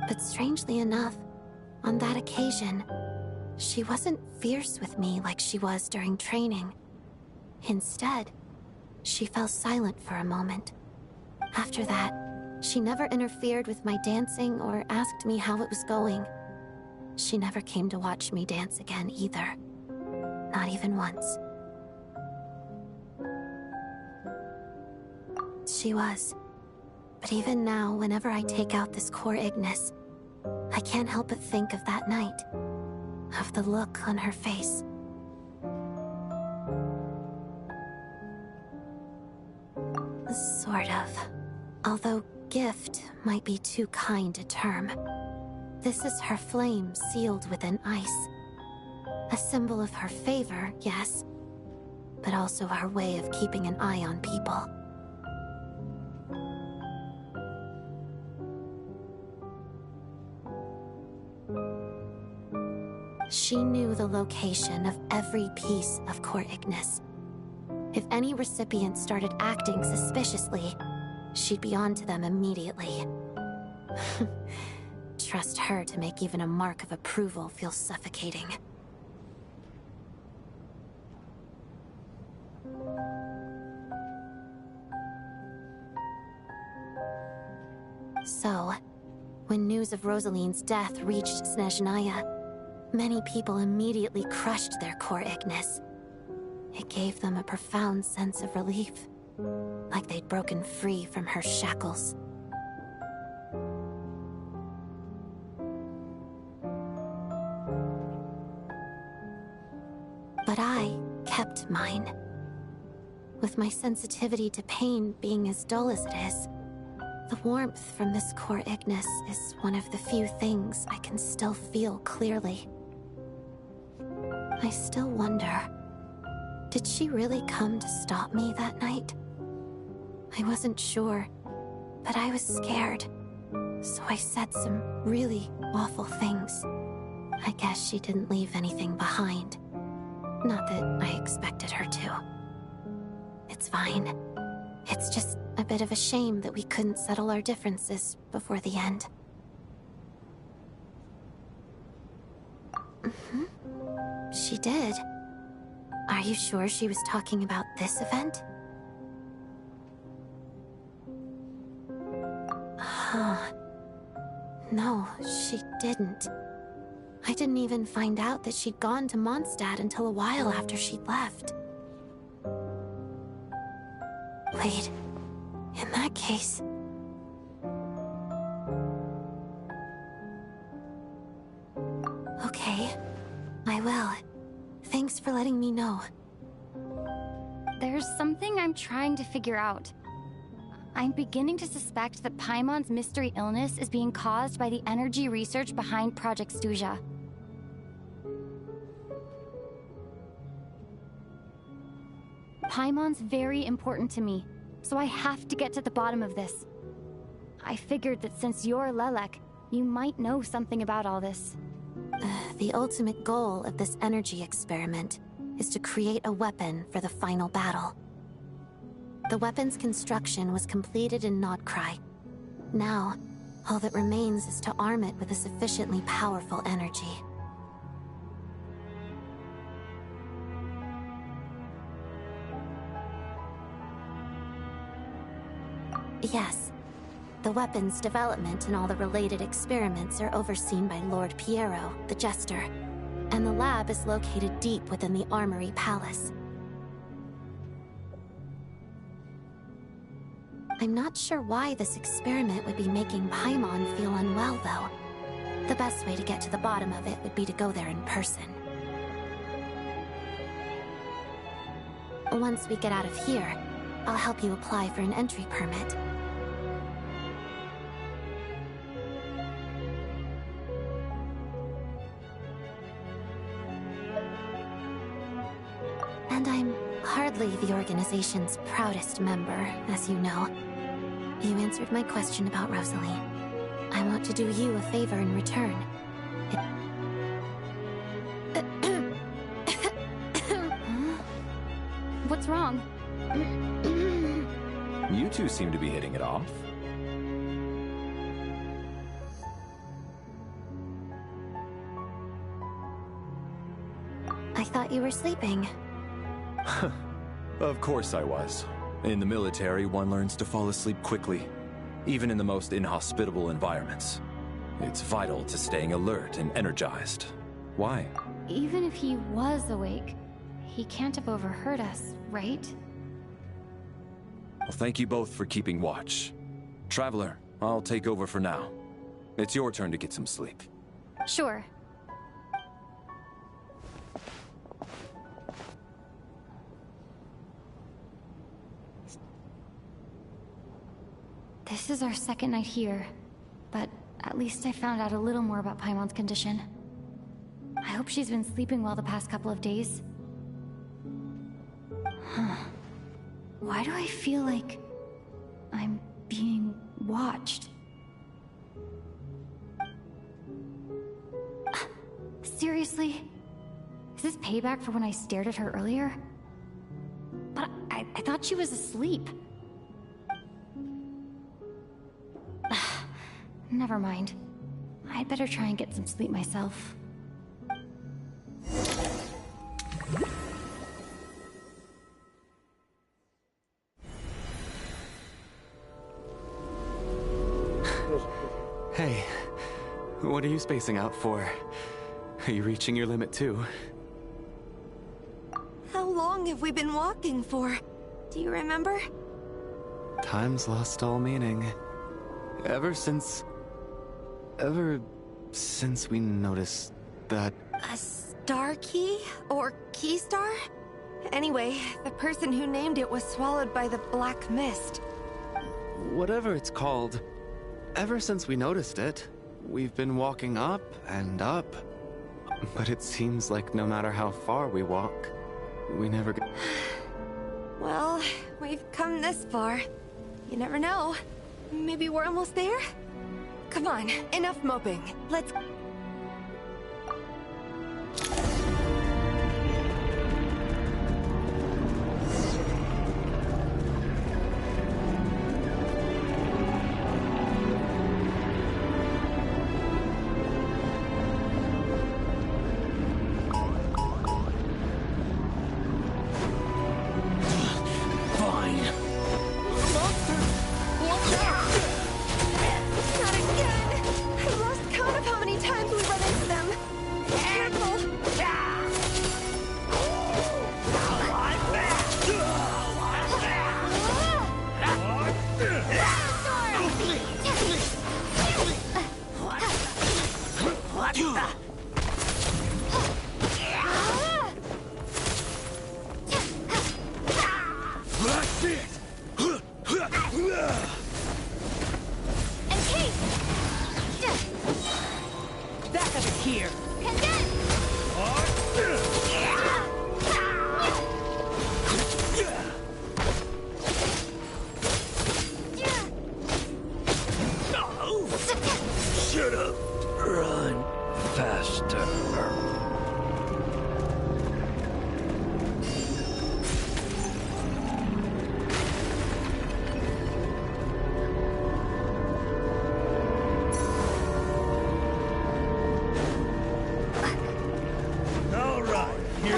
But strangely enough, on that occasion, she wasn't fierce with me like she was during training. Instead, she fell silent for a moment. After that, she never interfered with my dancing or asked me how it was going. She never came to watch me dance again either. Not even once. She was. But even now, whenever I take out this core Ignis, I can't help but think of that night. of the look on her face. Sort of. Although gift might be too kind a term. This is her flame sealed within ice. A symbol of her favor, yes, but also her way of keeping an eye on people. She knew the location of every piece of Core Ignis. If any recipient started acting suspiciously, she'd be on to them immediately. Trust her to make even a mark of approval feel suffocating. So, when news of Rosaline's death reached Snezhnaya, many people immediately crushed their Core Ignis. It gave them a profound sense of relief, like they'd broken free from her shackles. But I kept mine. With my sensitivity to pain being as dull as it is, the warmth from this Core Ignis is one of the few things I can still feel clearly. I still wonder, did she really come to stop me that night? I wasn't sure, but I was scared, so I said some really awful things. I guess she didn't leave anything behind. Not that I expected her to. It's fine. It's just a bit of a shame that we couldn't settle our differences before the end. She did. Are you sure she was talking about this event? No, she didn't. I didn't even find out that she'd gone to Mondstadt until a while after she'd left. Wait, in that case... Okay, I will. Thanks for letting me know. There's something I'm trying to figure out. I'm beginning to suspect that Paimon's mystery illness is being caused by the energy research behind Project Stuja. Paimon's very important to me, so I have to get to the bottom of this. I figured that since you're Lelek, you might know something about all this. The ultimate goal of this energy experiment is to create a weapon for the final battle. The weapon's construction was completed in Nodcry. Now, all that remains is to arm it with a sufficiently powerful energy. Yes. The weapon's development and all the related experiments are overseen by Lord Piero, the Jester, and the lab is located deep within the Armory Palace. I'm not sure why this experiment would be making Paimon feel unwell, though. The best way to get to the bottom of it would be to go there in person. Once we get out of here, I'll help you apply for an entry permit. And I'm hardly the organization's proudest member, as you know. You answered my question about Rosalie. I want to do you a favor in return. What's wrong? You two seem to be hitting it off. I thought you were sleeping. Of course I was. In the military, one learns to fall asleep quickly, even in the most inhospitable environments. It's vital to staying alert and energized. Why? Even if he was awake, he can't have overheard us, right? Well, thank you both for keeping watch. Traveler, I'll take over for now. It's your turn to get some sleep. Sure. This is our second night here, but at least I found out a little more about Paimon's condition. I hope she's been sleeping well the past couple of days. Huh. Why do I feel like I'm being watched? Seriously? Is this payback for when I stared at her earlier? But I thought she was asleep. Never mind. I'd better try and get some sleep myself. Hey, what are you spacing out for? Are you reaching your limit too? How long have we been walking for? Do you remember? Time's lost all meaning. Ever since we noticed that... A star key? Or key star? Anyway, the person who named it was swallowed by the black mist. Whatever it's called. Ever since we noticed it, we've been walking up and up. But it seems like no matter how far we walk, we never get... Well, we've come this far. You never know. Maybe we're almost there? Come on, enough moping. Let's...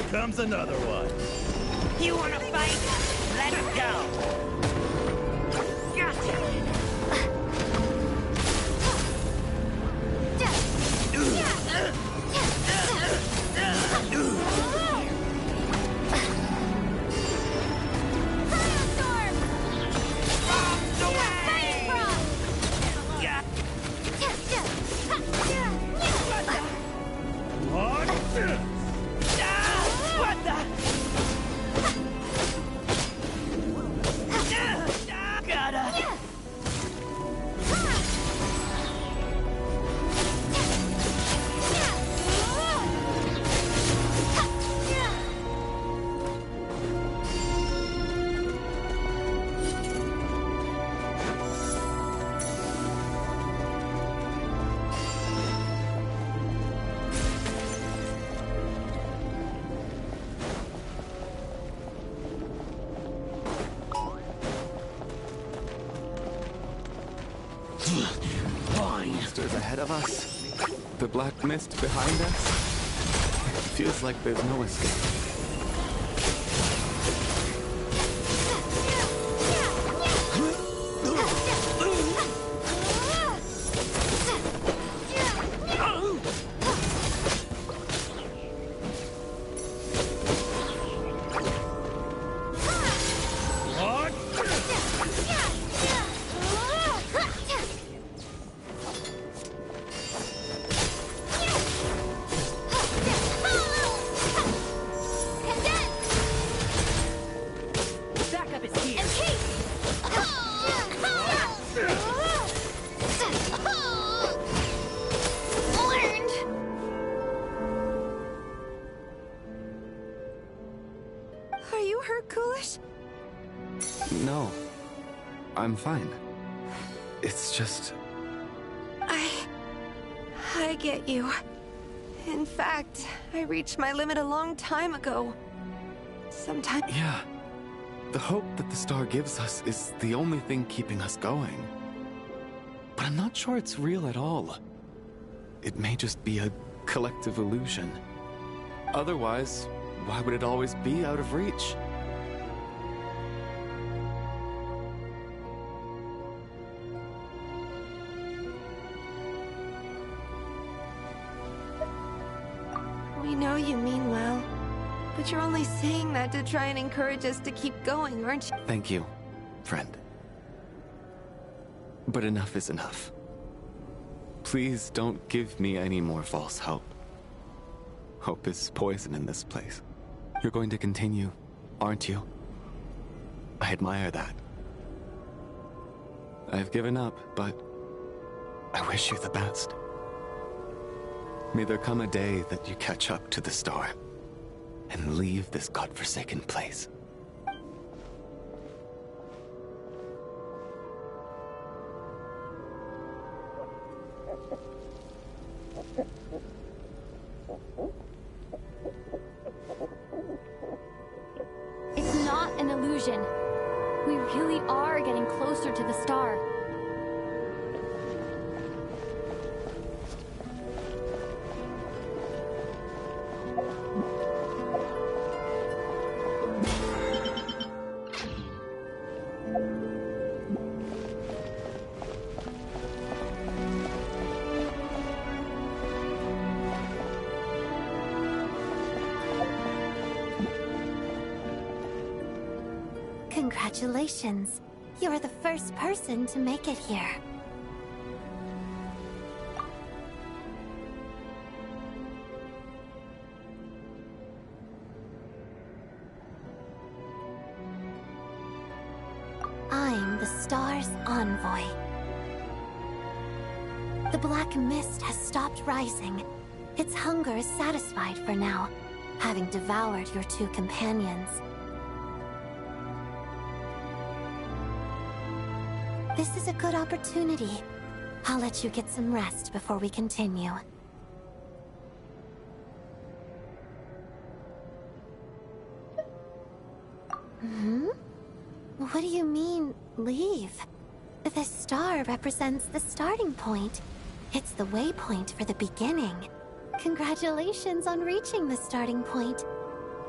Comes another one. You wanna fight? Let's go! Gotcha! Monsters ahead of us. The black mist behind us. It feels like there's no escape. you hurt, Coolish? No. I'm fine. It's just... I get you. In fact, I reached my limit a long time ago. Sometimes... Yeah. The hope that the star gives us is the only thing keeping us going. But I'm not sure it's real at all. It may just be a collective illusion. Otherwise, why would it always be out of reach? We know you mean well, but you're only saying that to try and encourage us to keep going, aren't you? Thank you, friend. But enough is enough. Please don't give me any more false hope. Hope is poison in this place. You're going to continue, aren't you? I admire that. I've given up, but I wish you the best. May there come a day that you catch up to the star and leave this godforsaken place. It's not an illusion. We really are getting closer to the star. Congratulations. You're the first person to make it here. I'm the star's envoy. The black mist has stopped rising. Its hunger is satisfied for now, having devoured your two companions. This is a good opportunity. I'll let you get some rest before we continue. What do you mean, leave? The star represents the starting point. It's the waypoint for the beginning. Congratulations on reaching the starting point.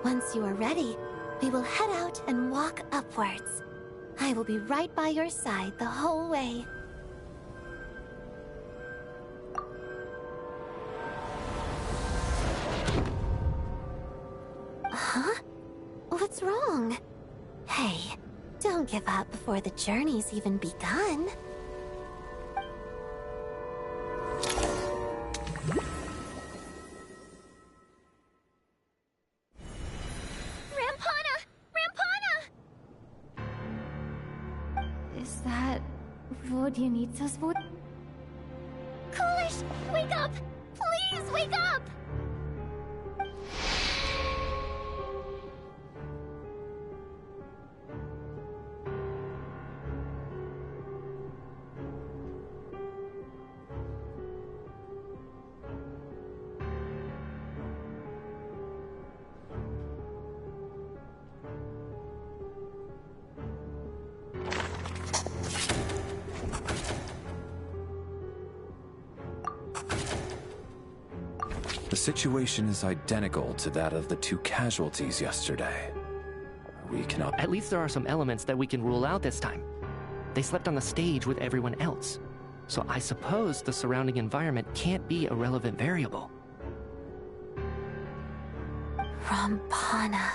Once you are ready, we will head out and walk upwards. I will be right by your side the whole way. Huh? What's wrong? Hey, don't give up before the journey's even begun. Is that Vodyanitsa's voice? Coolish, wake up! Please wake up! The situation is identical to that of the two casualties yesterday. We cannot... At least there are some elements that we can rule out this time. They slept on the stage with everyone else. So I suppose the surrounding environment can't be a relevant variable. Rampana.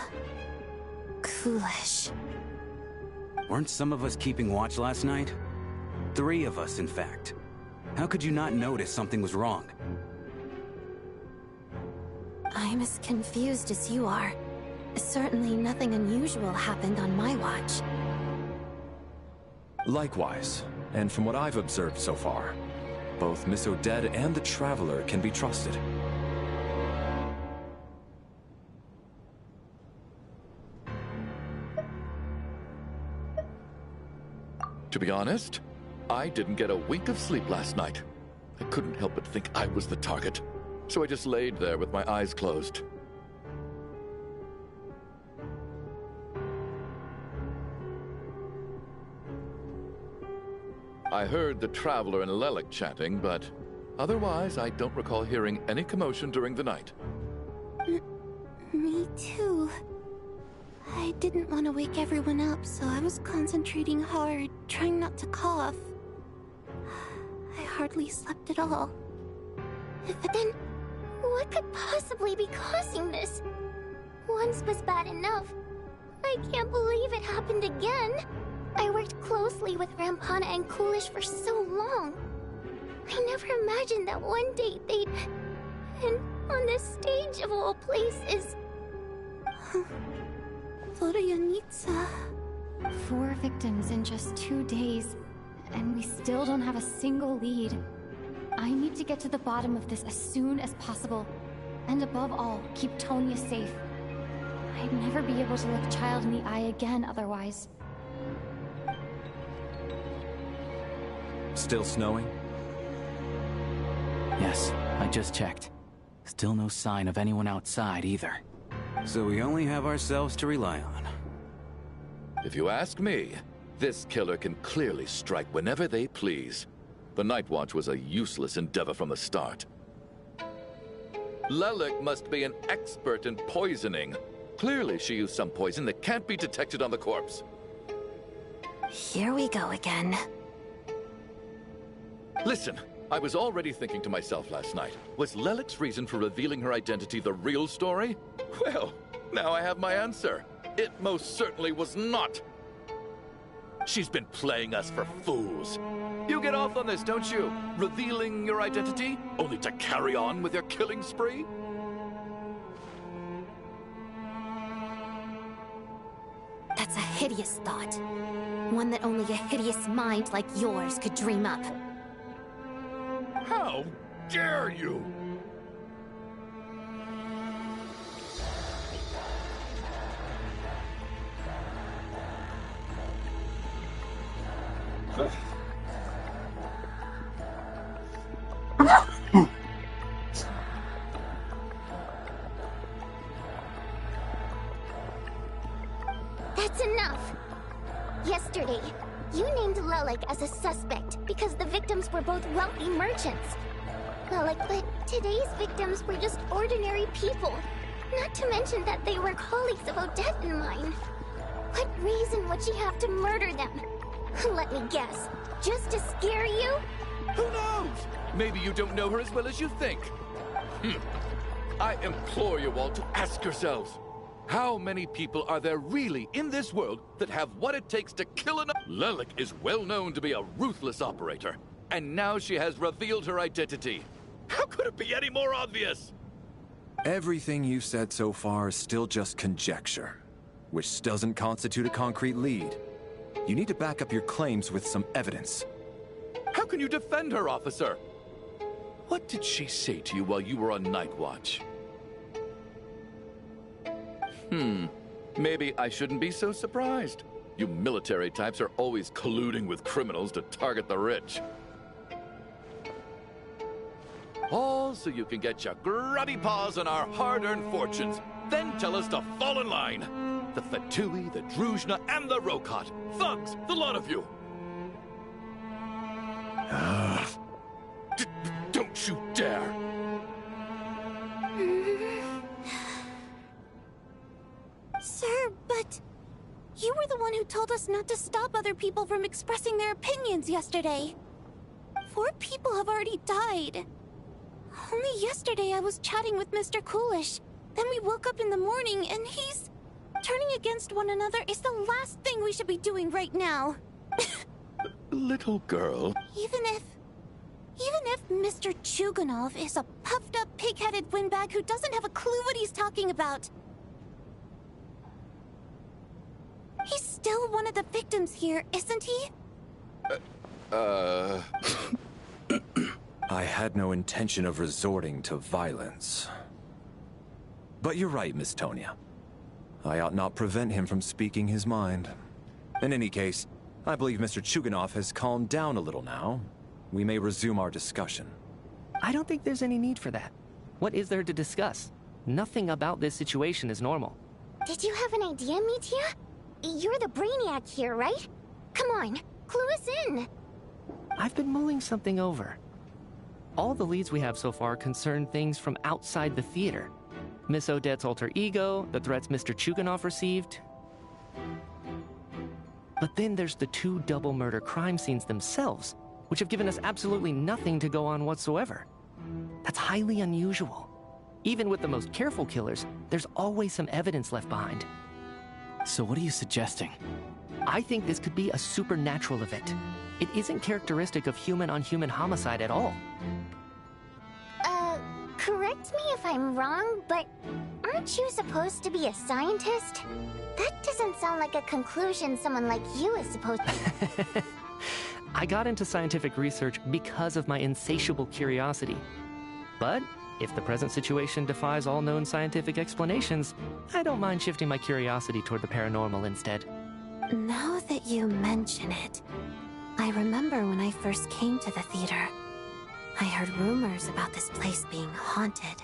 Coolish. Weren't some of us keeping watch last night? 3 of us, in fact. How could you not notice something was wrong? I'm as confused as you are. Certainly nothing unusual happened on my watch. Likewise, and from what I've observed so far, both Miss Odette and the Traveler can be trusted. To be honest, I didn't get a wink of sleep last night. I couldn't help but think I was the target, so I just laid there with my eyes closed. I heard the Traveler and Lelik chatting, but otherwise I don't recall hearing any commotion during the night. Me too. I didn't want to wake everyone up, so I was concentrating hard, trying not to cough. I hardly slept at all. But then, what could possibly be causing this? Once was bad enough. I can't believe it happened again. I worked closely with Rampana and Coolish for so long. I never imagined that one day they'd... And on the stage of all places... Florianitsa. 4 victims in just 2 days, and we still don't have a single lead. I need to get to the bottom of this as soon as possible. And above all, keep Tonya safe. I'd never be able to look Child in the eye again otherwise. Still snowing? Yes, I just checked. Still no sign of anyone outside either. So we only have ourselves to rely on. If you ask me, this killer can clearly strike whenever they please. The Night Watch was a useless endeavor from the start. Lelik must be an expert in poisoning. Clearly she used some poison that can't be detected on the corpse. Here we go again. Listen, I was already thinking to myself last night, was Lelik's reason for revealing her identity the real story? Well, now I have my answer. It most certainly was not. She's been playing us for fools. You get off on this, don't you? Revealing your identity, only to carry on with your killing spree? That's a hideous thought. One that only a hideous mind like yours could dream up. How dare you! That's enough! Yesterday, you named Lelik as a suspect because the victims were both wealthy merchants. Lelik, but today's victims were just ordinary people. Not to mention that they were colleagues of Odette and mine. What reason would she have to murder them? Let me guess. Just to scare you? Who knows? Maybe you don't know her as well as you think. I implore you all to ask yourselves, how many people are there really in this world that have what it takes to kill an... Lelik is well known to be a ruthless operator, and now she has revealed her identity. How could it be any more obvious? Everything you've said so far is still just conjecture, which doesn't constitute a concrete lead. You need to back up your claims with some evidence. How can you defend her, officer? What did she say to you while you were on Night Watch? Maybe I shouldn't be so surprised. You military types are always colluding with criminals to target the rich. All so you can get your grubby paws on our hard-earned fortunes, then tell us to fall in line. The Fatui, the Druzhna, and the Rokot. Thugs, the lot of you. Don't you dare! Sir, but... You were the one who told us not to stop other people from expressing their opinions yesterday. 4 people have already died. Only yesterday I was chatting with Mr. Coolish. Then we woke up in the morning and he's... Turning against one another is the last thing we should be doing right now. Little girl. Even if Mr. Chuganov is a puffed-up, pig-headed windbag who doesn't have a clue what he's talking about. He's still one of the victims here, isn't he? I had no intention of resorting to violence. But you're right, Miss Tonya. I ought not prevent him from speaking his mind. In any case, I believe Mr. Chuganov has calmed down a little now. We may resume our discussion. I don't think there's any need for that. What is there to discuss? Nothing about this situation is normal. Did you have an idea, Mitya? You're the brainiac here, right? Come on, clue us in. I've been mulling something over. All the leads we have so far concern things from outside the theater. Miss Odette's alter ego, the threats Mr. Chuganov received. But then there's the 2 double murder crime scenes themselves, which have given us absolutely nothing to go on whatsoever. That's highly unusual. Even with the most careful killers, there's always some evidence left behind. So what are you suggesting? I think this could be a supernatural event. It isn't characteristic of human-on-human homicide at all. Correct me if I'm wrong, but aren't you supposed to be a scientist? That doesn't sound like a conclusion someone like you is supposed to... I got into scientific research because of my insatiable curiosity. But if the present situation defies all known scientific explanations, I don't mind shifting my curiosity toward the paranormal instead. Now that you mention it, I remember when I first came to the theater, I heard rumors about this place being haunted.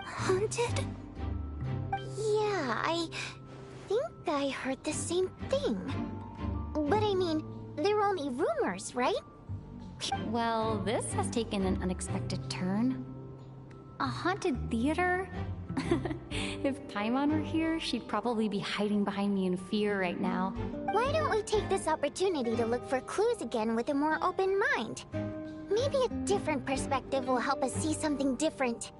Haunted? Yeah, I think I heard the same thing. But I mean, they're only rumors, right? Well, this has taken an unexpected turn. A haunted theater? If Paimon were here, she'd probably be hiding behind me in fear right now. Why don't we take this opportunity to look for clues again with a more open mind? Maybe a different perspective will help us see something different.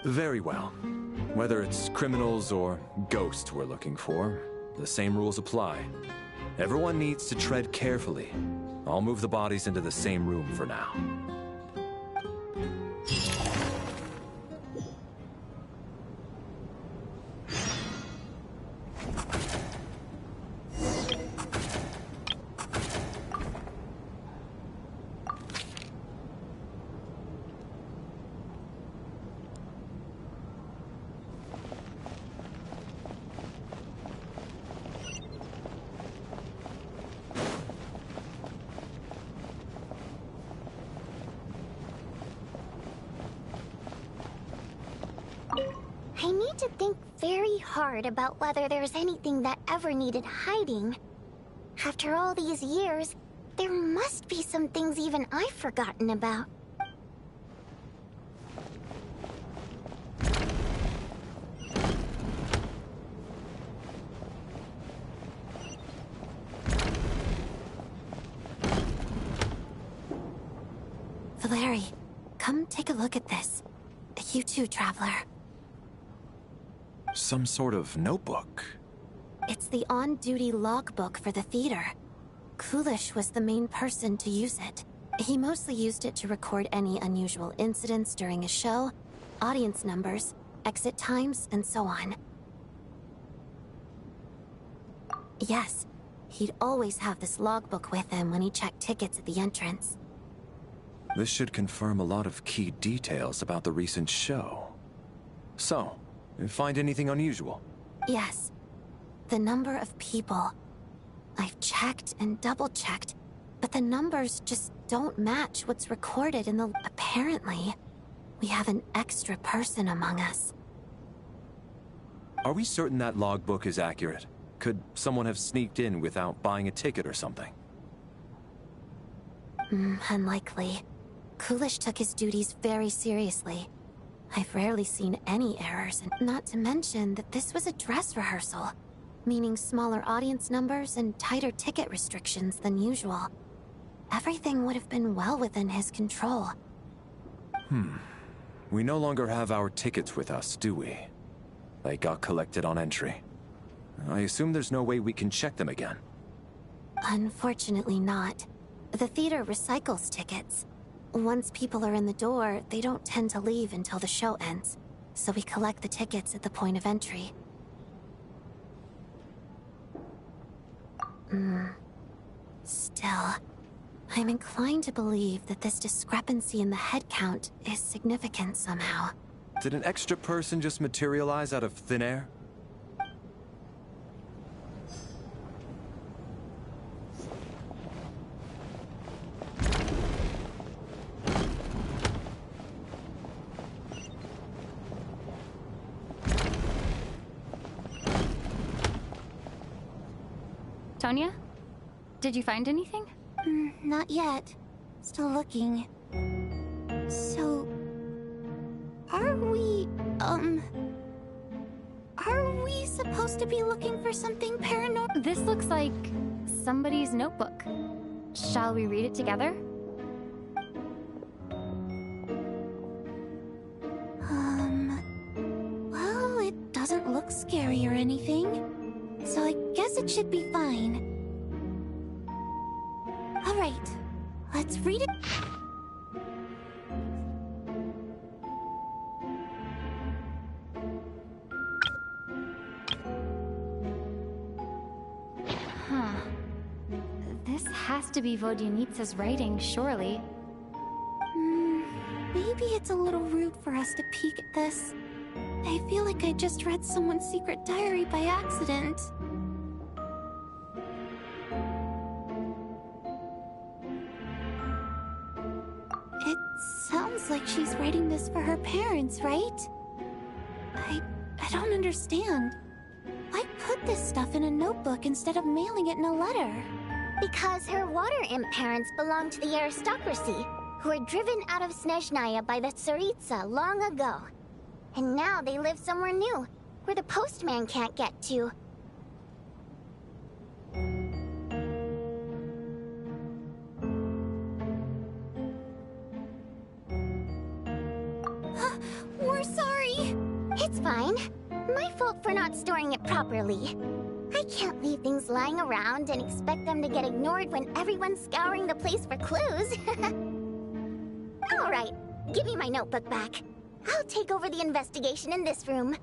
Very well. Whether it's criminals or ghosts we're looking for, the same rules apply. Everyone needs to tread carefully. I'll move the bodies into the same room for now. I need to think very hard about whether there's anything that ever needed hiding. After all these years, there must be some things even I've forgotten about. Valeri, come take a look at this. You too, Traveler. Some sort of notebook. It's the on-duty logbook for the theater. Kulish was the main person to use it. He mostly used it to record any unusual incidents during a show, audience numbers, exit times, and so on. Yes, he'd always have this logbook with him when he checked tickets at the entrance. This should confirm a lot of key details about the recent show. So, find anything unusual? Yes. The number of people. I've checked and double-checked, but the numbers just don't match what's recorded in the... Apparently, we have an extra person among us. Are we certain that logbook is accurate? Could someone have sneaked in without buying a ticket or something? Unlikely. Kulish took his duties very seriously. I've rarely seen any errors, and not to mention that this was a dress rehearsal, meaning smaller audience numbers and tighter ticket restrictions than usual. Everything would have been well within his control. We no longer have our tickets with us, do we? They got collected on entry. I assume there's no way we can check them again. Unfortunately not. The theater recycles tickets. Once people are in the door, they don't tend to leave until the show ends, so we collect the tickets at the point of entry. Still, I'm inclined to believe that this discrepancy in the head count is significant somehow. Did an extra person just materialize out of thin air? Sonia? Did you find anything? Not yet. Still looking. So... Are we supposed to be looking for something paranormal? This looks like somebody's notebook. Shall we read it together? Well, it doesn't look scary or anything. So I guess it should be fine. Alright, let's read it. This has to be Vodyanitsa's writing, surely. Maybe it's a little rude for us to peek at this. I feel like I just read someone's secret diary by accident. It sounds like she's writing this for her parents, right? I don't understand. Why put this stuff in a notebook instead of mailing it in a letter? Because her water imp parents belonged to the aristocracy, who were driven out of Snezhnaya by the Tsaritsa long ago. And now they live somewhere new, where the postman can't get to. We're sorry. It's fine. My fault for not storing it properly. I can't leave things lying around and expect them to get ignored when everyone's scouring the place for clues. All right, give me my notebook back. I'll take over the investigation in this room.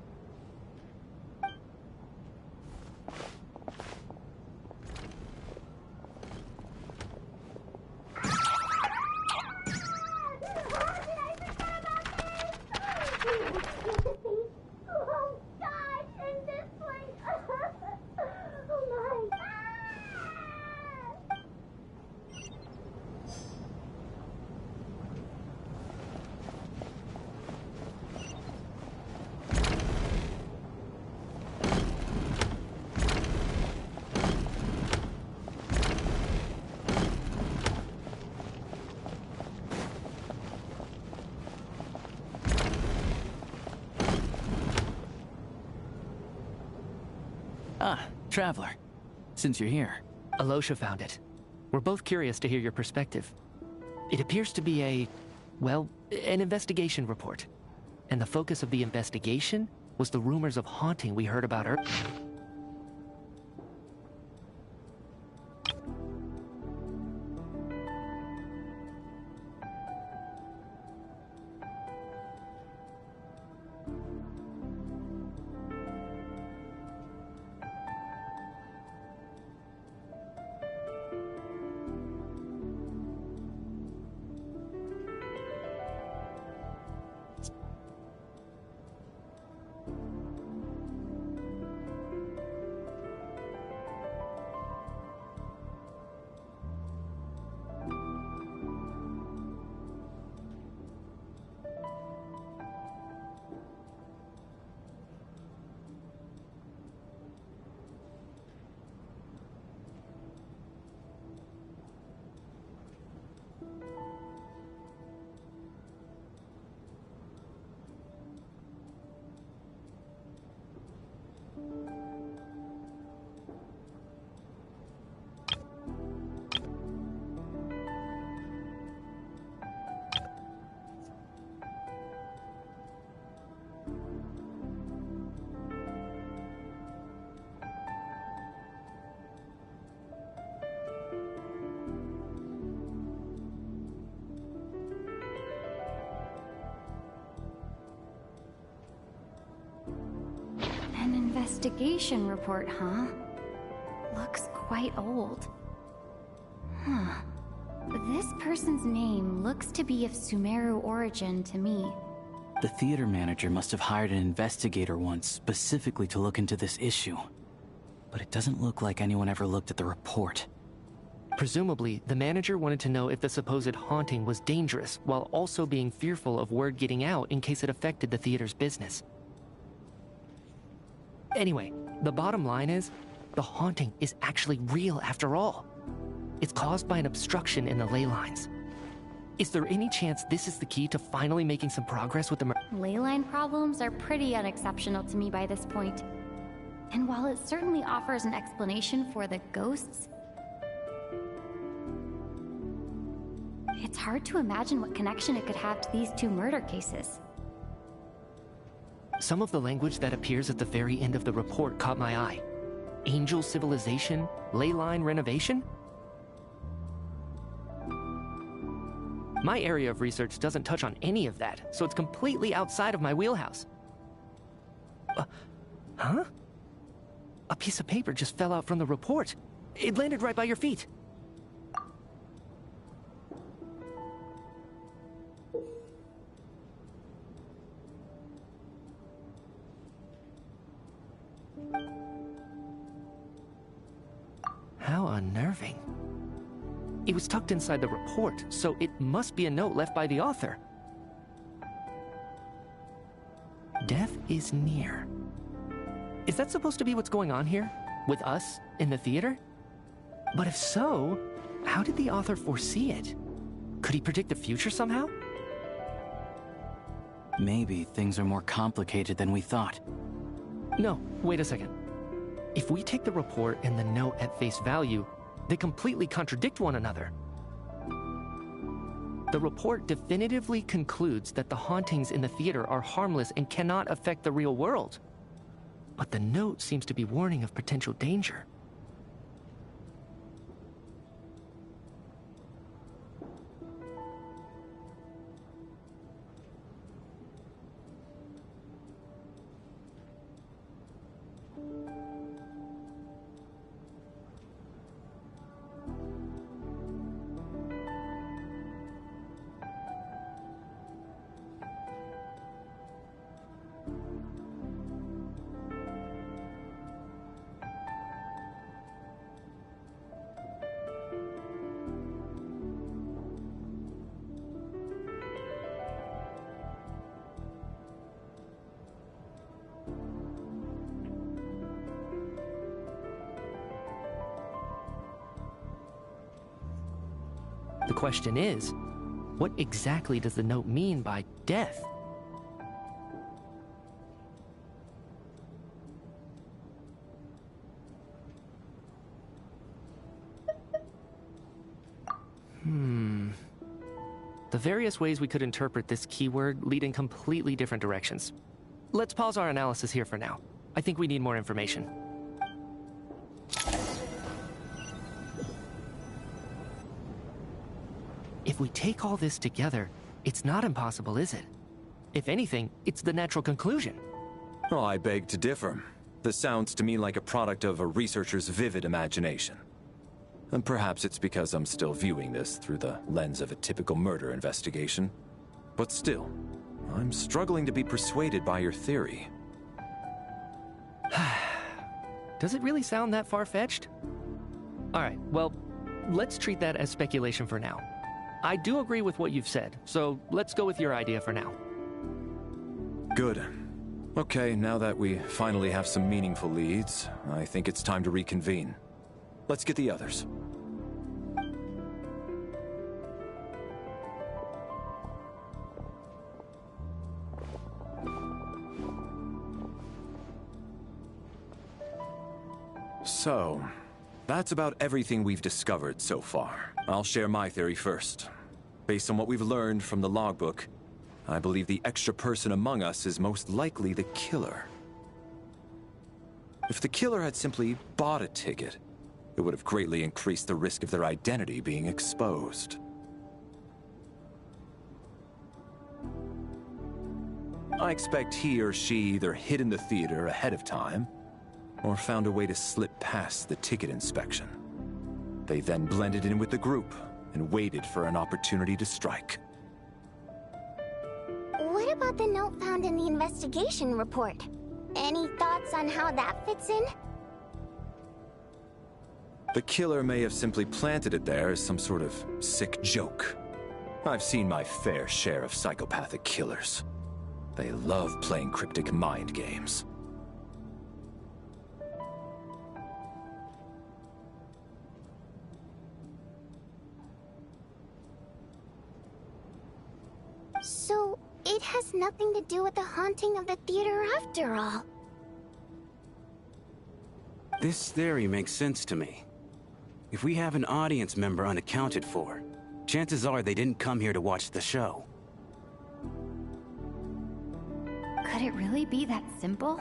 Traveler, since you're here. Alosha found it. We're both curious to hear your perspective. It appears to be an investigation report. And the focus of the investigation was the rumors of haunting we heard about earlier. Investigation report, huh? Looks quite old. Huh. This person's name looks to be of Sumeru origin to me. The theater manager must have hired an investigator once specifically to look into this issue. But it doesn't look like anyone ever looked at the report. Presumably, the manager wanted to know if the supposed haunting was dangerous, while also being fearful of word getting out in case it affected the theater's business. Anyway, the bottom line is, the haunting is actually real after all. It's caused by an obstruction in the ley lines. Is there any chance this is the key to finally making some progress with the Ley line problems are pretty unexceptional to me by this point. And while it certainly offers an explanation for the ghosts, it's hard to imagine what connection it could have to these two murder cases. Some of the language that appears at the very end of the report caught my eye. Angel civilization, ley line renovation? My area of research doesn't touch on any of that, so it's completely outside of my wheelhouse. Huh? A piece of paper just fell out from the report. It landed right by your feet. How unnerving. It was tucked inside the report, so it must be a note left by the author. Death is near. Is that supposed to be what's going on here? With us in the theater? But if so, how did the author foresee it? Could he predict the future somehow? Maybe things are more complicated than we thought. No, wait a second. If we take the report and the note at face value, they completely contradict one another. The report definitively concludes that the hauntings in the theater are harmless and cannot affect the real world. But the note seems to be warning of potential danger. The question is, what exactly does the note mean by death? The various ways we could interpret this keyword lead in completely different directions. Let's pause our analysis here for now. I think we need more information. If we take all this together, it's not impossible, is it? If anything, it's the natural conclusion. Oh, I beg to differ. This sounds to me like a product of a researcher's vivid imagination. And perhaps it's because I'm still viewing this through the lens of a typical murder investigation. But still, I'm struggling to be persuaded by your theory. Does it really sound that far-fetched? All right, well, let's treat that as speculation for now. I do agree with what you've said, so let's go with your idea for now. Good. Okay, now that we finally have some meaningful leads, I think it's time to reconvene. Let's get the others. So, that's about everything we've discovered so far. I'll share my theory first. Based on what we've learned from the logbook, I believe the extra person among us is most likely the killer. If the killer had simply bought a ticket, it would have greatly increased the risk of their identity being exposed. I expect he or she either hid in the theater ahead of time, or found a way to slip past the ticket inspection. They then blended in with the group and waited for an opportunity to strike. What about the note found in the investigation report? Any thoughts on how that fits in? The killer may have simply planted it there as some sort of sick joke. I've seen my fair share of psychopathic killers. They love playing cryptic mind games. has nothing to do with the haunting of the theater after all. This theory makes sense to me. If we have an audience member unaccounted for, chances are they didn't come here to watch the show. Could it really be that simple?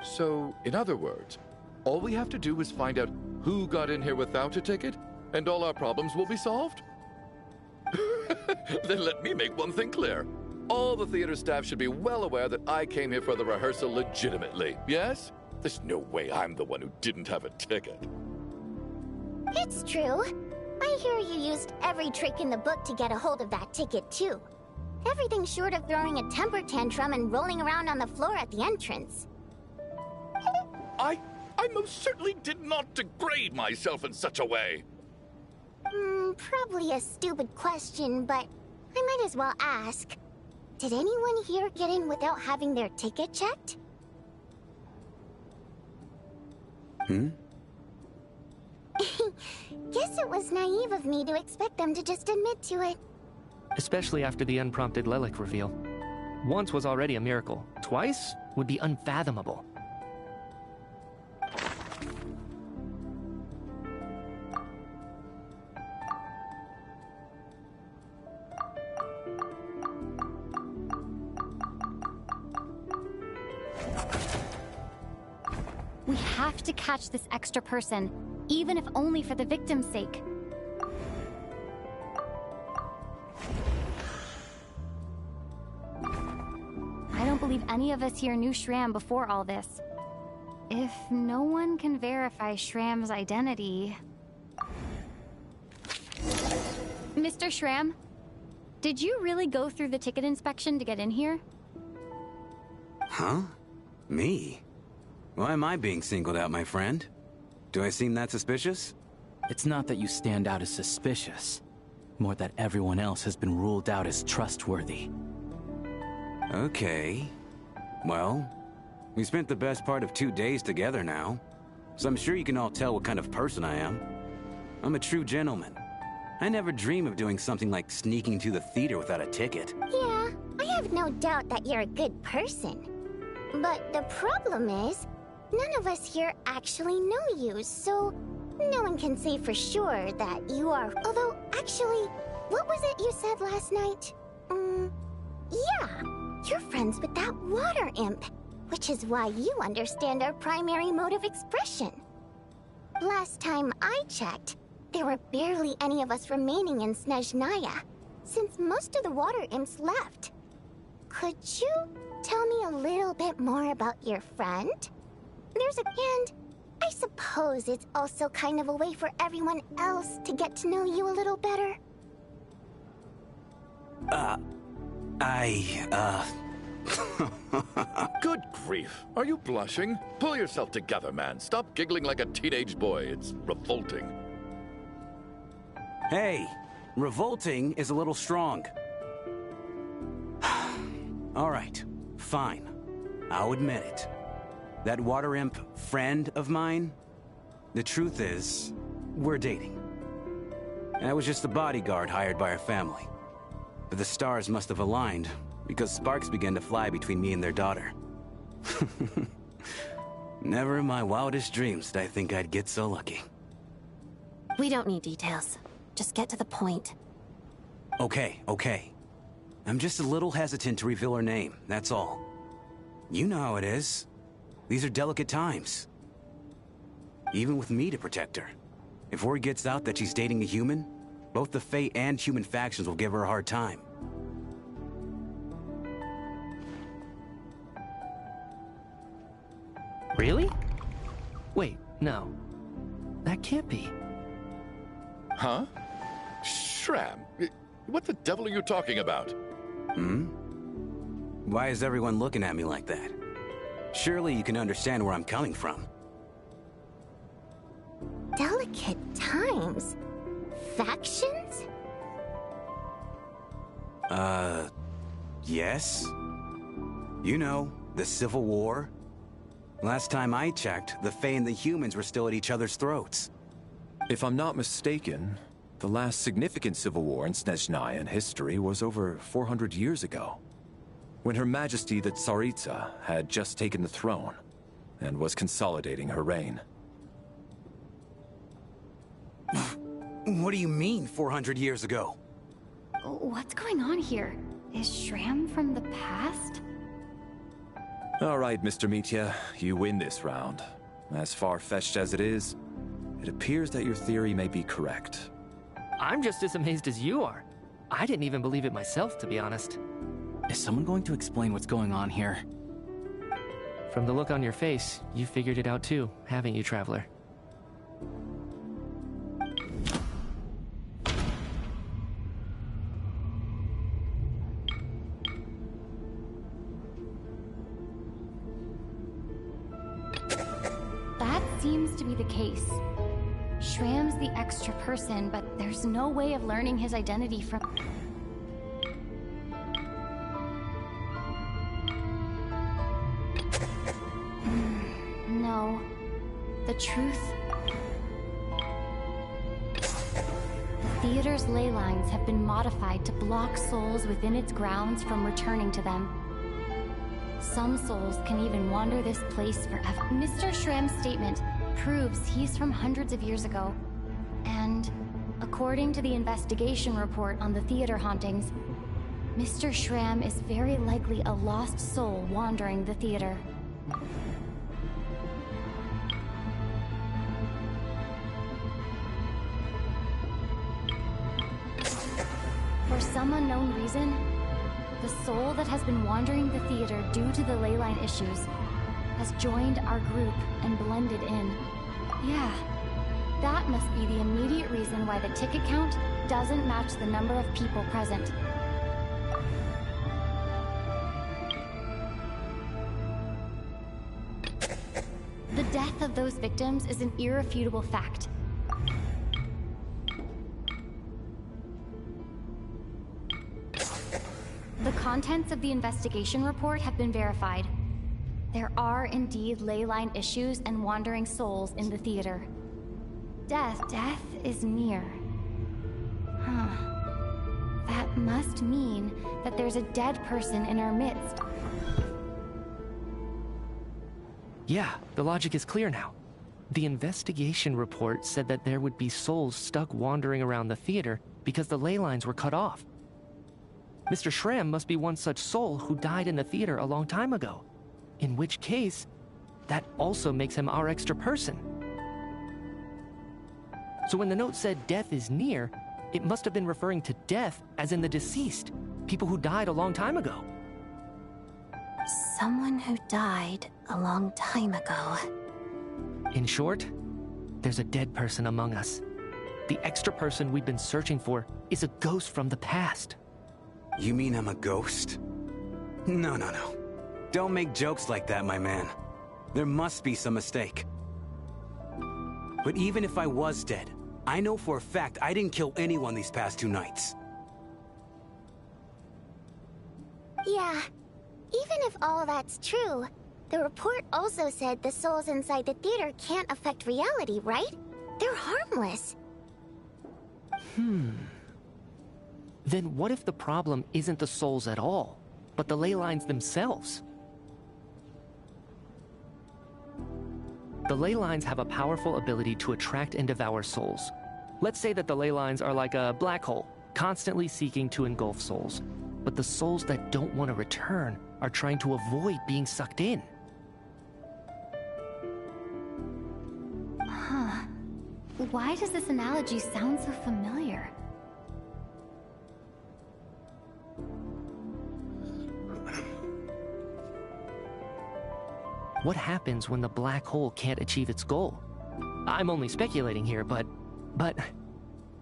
So, in other words, all we have to do is find out who got in here without a ticket, and all our problems will be solved? Then let me make one thing clear. All the theater staff should be well aware that I came here for the rehearsal legitimately, yes? There's no way I'm the one who didn't have a ticket. It's true. I hear you used every trick in the book to get a hold of that ticket, too. Everything short of throwing a temper tantrum and rolling around on the floor at the entrance. I most certainly did not degrade myself in such a way. Probably a stupid question, but I might as well ask. Did anyone here get in without having their ticket checked? Guess it was naive of me to expect them to just admit to it. Especially after the unprompted Lelic reveal. Once was already a miracle. Twice would be unfathomable. We have to catch this extra person, even if only for the victim's sake. I don't believe any of us here knew Shram before all this. If no one can verify Shram's identity... Mr. Shram, did you really go through the ticket inspection to get in here? Huh? Me? Why am I being singled out, my friend? Do I seem that suspicious? It's not that you stand out as suspicious, more that everyone else has been ruled out as trustworthy. Okay. Well, we spent the best part of 2 days together now, so I'm sure you can all tell what kind of person I am. I'm a true gentleman. I never dream of doing something like sneaking to the theater without a ticket. Yeah, I have no doubt that you're a good person. But the problem is, none of us here actually know you, so no one can say for sure that you are. Although, actually, what was it you said last night? Yeah, you're friends with that water imp, which is why you understand our primary mode of expression. Last time I checked, there were barely any of us remaining in Snezhnaya, since most of the water imps left. Could you tell me a little bit more about your friend? And I suppose it's also kind of a way for everyone else to get to know you a little better. Good grief. Are you blushing? Pull yourself together, man. Stop giggling like a teenage boy. It's revolting. Hey, revolting is a little strong. All right, fine. I'll admit it. That water imp friend of mine, the truth is, we're dating. I was just a bodyguard hired by our family. But the stars must have aligned, because sparks began to fly between me and their daughter. Never in my wildest dreams did I think I'd get so lucky. We don't need details. Just get to the point. Okay. I'm just a little hesitant to reveal her name, that's all. You know how it is. These are delicate times. Even with me to protect her. If word gets out that she's dating a human, both the Fae and human factions will give her a hard time. Really? Wait, no. That can't be. Huh? Shram, what the devil are you talking about? Why is everyone looking at me like that? Surely you can understand where I'm coming from. Delicate times? Factions? Yes? You know, the Civil War? Last time I checked, the Fae and the humans were still at each other's throats. If I'm not mistaken, The last significant civil war in Snezhnayan history was over 400 years ago, when Her Majesty the Tsaritsa had just taken the throne and was consolidating her reign. What do you mean, 400 years ago? What's going on here? Is Shram from the past? All right, Mr. Mitya, you win this round. As far-fetched as it is, it appears that your theory may be correct. I'm just as amazed as you are. I didn't even believe it myself, to be honest. Is someone going to explain what's going on here? From the look on your face, you figured it out too, haven't you, Traveler? That seems to be the case. Shram's the extra person, but there's no way of learning his identity from... No. The truth... The theater's ley lines have been modified to block souls within its grounds from returning to them. Some souls can even wander this place forever. Mr. Shram's statement proves he's from hundreds of years ago. And, according to the investigation report on the theater hauntings, Mr. Shram is very likely a lost soul wandering the theater. For some unknown reason, the soul that has been wandering the theater due to the ley line issues has joined our group and blended in. Yeah, that must be the immediate reason why the ticket count doesn't match the number of people present. The death of those victims is an irrefutable fact. The contents of the investigation report have been verified. There are indeed ley line issues and wandering souls in the theater. Death is near. Huh. That must mean that there's a dead person in our midst. Yeah, the logic is clear now. The investigation report said that there would be souls stuck wandering around the theater because the ley lines were cut off. Mr. Shram must be one such soul who died in the theater a long time ago. In which case, that also makes him our extra person. So when the note said death is near, it must have been referring to death as in the deceased, people who died a long time ago. Someone who died a long time ago. In short, there's a dead person among us. The extra person we've been searching for is a ghost from the past. You mean I'm a ghost? No. Don't make jokes like that, my man. There must be some mistake. But even if I was dead, I know for a fact I didn't kill anyone these past 2 nights. Yeah. Even if all that's true, the report also said the souls inside the theater can't affect reality, right? They're harmless. Then what if the problem isn't the souls at all, but the ley lines themselves? The ley lines have a powerful ability to attract and devour souls. Let's say that the ley lines are like a black hole, constantly seeking to engulf souls. But the souls that don't want to return are trying to avoid being sucked in. Huh. Why does this analogy sound so familiar? What happens when the black hole can't achieve its goal? I'm only speculating here, but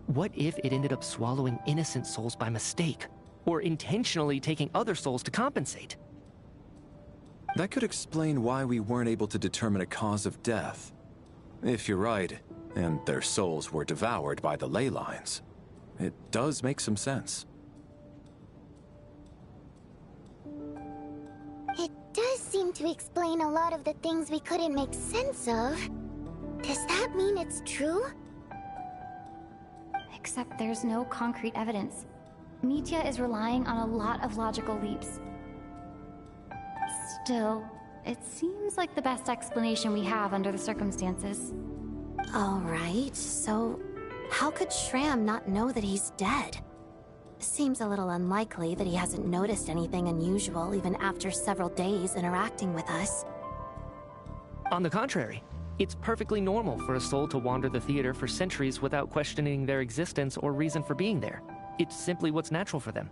what if it ended up swallowing innocent souls by mistake? Or intentionally taking other souls to compensate? That could explain why we weren't able to determine a cause of death. If you're right, and their souls were devoured by the ley lines, it does make some sense. It does seem to explain a lot of the things we couldn't make sense of. Does that mean it's true? Except there's no concrete evidence. Mitya is relying on a lot of logical leaps. Still, it seems like the best explanation we have under the circumstances. Alright, so how could Shram not know that he's dead? Seems a little unlikely that he hasn't noticed anything unusual even after several days interacting with us. On the contrary, it's perfectly normal for a soul to wander the theater for centuries without questioning their existence or reason for being there. It's simply what's natural for them.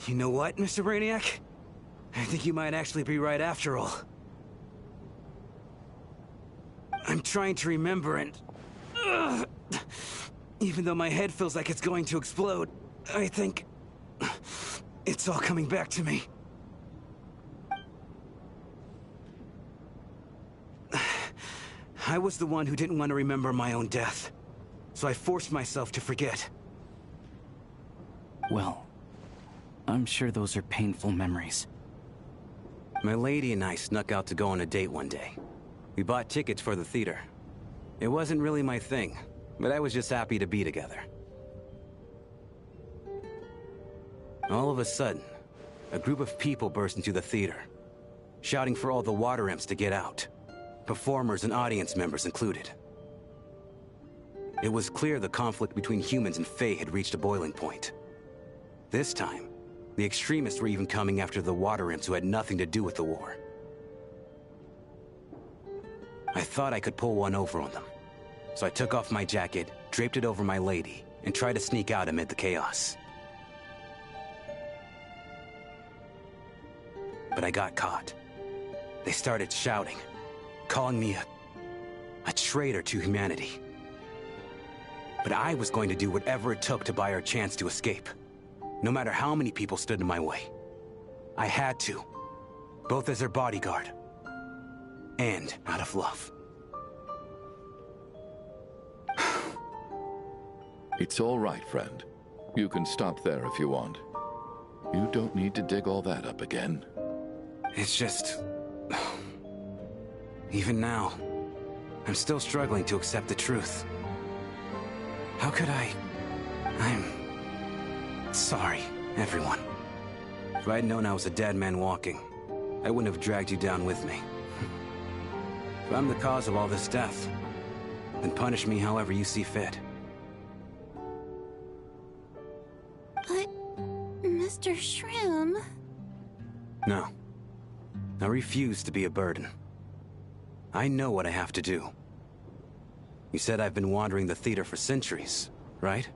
You know what, Mr. Brainiac? I think you might actually be right after all. I'm trying to remember and... even though my head feels like it's going to explode, I think... it's all coming back to me. I was the one who didn't want to remember my own death, so I forced myself to forget. Well, I'm sure those are painful memories. My lady and I snuck out to go on a date one day. We bought tickets for the theater. It wasn't really my thing, but I was just happy to be together. All of a sudden, a group of people burst into the theater, shouting for all the water imps to get out. Performers and audience members included. It was clear the conflict between humans and Fae had reached a boiling point. This time, the extremists were even coming after the water imps who had nothing to do with the war. I thought I could pull one over on them, so I took off my jacket, draped it over my lady, and tried to sneak out amid the chaos. But I got caught. They started shouting, calling me a traitor to humanity. But I was going to do whatever it took to buy her a chance to escape, no matter how many people stood in my way. I had to, both as their bodyguard and out of love. It's all right, friend. You can stop there if you want. You don't need to dig all that up again. It's just... even now, I'm still struggling to accept the truth. How could I... I'm... sorry, everyone. If I'd known I was a dead man walking, I wouldn't have dragged you down with me. If I'm the cause of all this death, then punish me however you see fit. But... Mr. Shroom... No. I refuse to be a burden. I know what I have to do. You said I've been wandering the theater for centuries, right?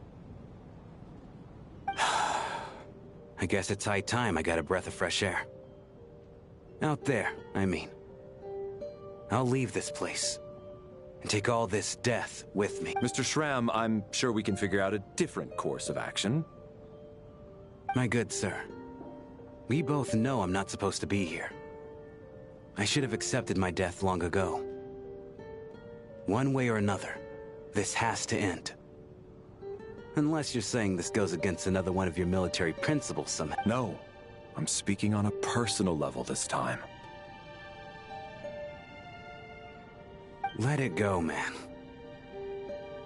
I guess it's high time I got a breath of fresh air. Out there, I mean. I'll leave this place and take all this death with me. Mr. Shram, I'm sure we can figure out a different course of action. My good sir, we both know I'm not supposed to be here. I should have accepted my death long ago. One way or another, this has to end. Unless you're saying this goes against another one of your military principles somehow. No, I'm speaking on a personal level this time. Let it go, man.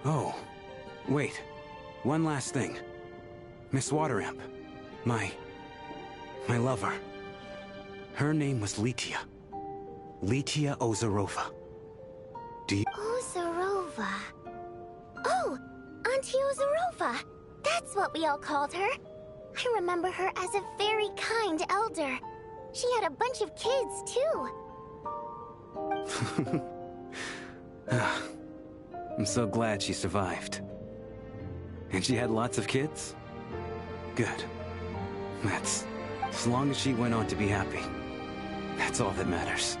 Oh, wait. One last thing. Miss Waterimp. My lover. Her name was Litia. Litia Ozarova. Do you... Ozarova. Oh, Auntie Ozarova. That's what we all called her. I remember her as a very kind elder. She had a bunch of kids, too. I'm so glad she survived. And she had lots of kids? Good. That's... as long as she went on to be happy. That's all that matters.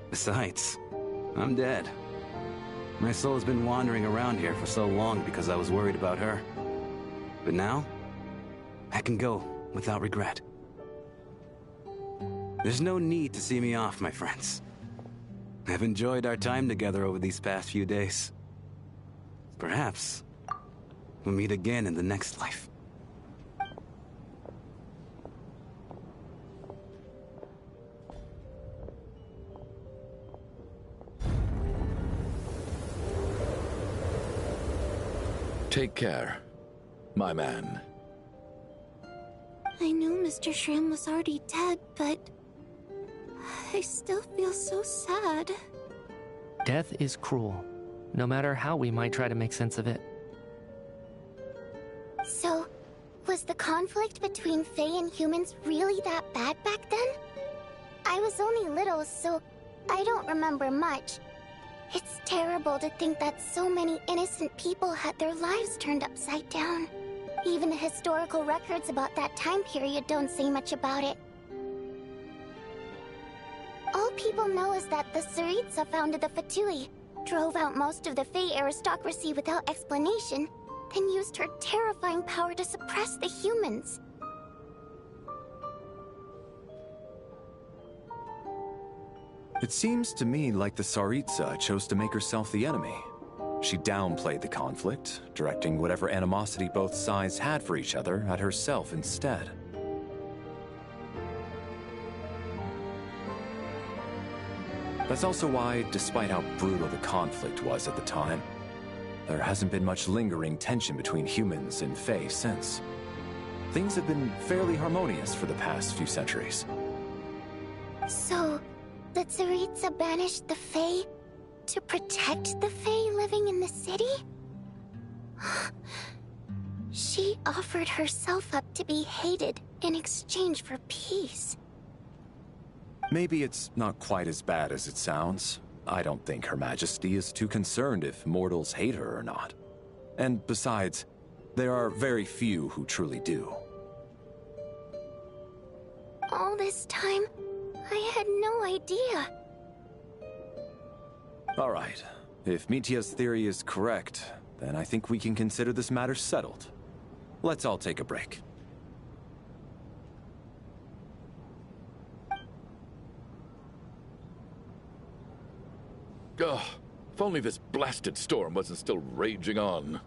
Besides, I'm dead. My soul has been wandering around here for so long because I was worried about her. But now, I can go without regret. There's no need to see me off, my friends. I've enjoyed our time together over these past few days. Perhaps we'll meet again in the next life. Take care, my man. I knew Mr. Shram was already dead, but I still feel so sad. Death is cruel, no matter how we might try to make sense of it. So, was the conflict between Fae and humans really that bad back then? I was only little, so I don't remember much. It's terrible to think that so many innocent people had their lives turned upside down. Even the historical records about that time period don't say much about it. All people know is that the Tsaritsa founded the Fatui, drove out most of the Fae aristocracy without explanation, then used her terrifying power to suppress the humans. It seems to me like the Tsaritsa chose to make herself the enemy. She downplayed the conflict, directing whatever animosity both sides had for each other at herself instead. That's also why, despite how brutal the conflict was at the time, there hasn't been much lingering tension between humans and Fae since. Things have been fairly harmonious for the past few centuries. So, the Tsaritsa banished the Fae to protect the Fae living in the city? She offered herself up to be hated in exchange for peace. Maybe it's not quite as bad as it sounds. I don't think Her Majesty is too concerned if mortals hate her or not. And besides, there are very few who truly do. All this time, I had no idea. All right. If Mitia's theory is correct, then I think we can consider this matter settled. Let's all take a break. Ugh, if only this blasted storm wasn't still raging on.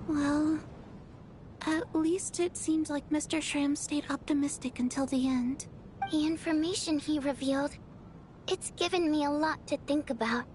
Well, at least it seems like Mr. Shram stayed optimistic until the end. The information he revealed, it's given me a lot to think about.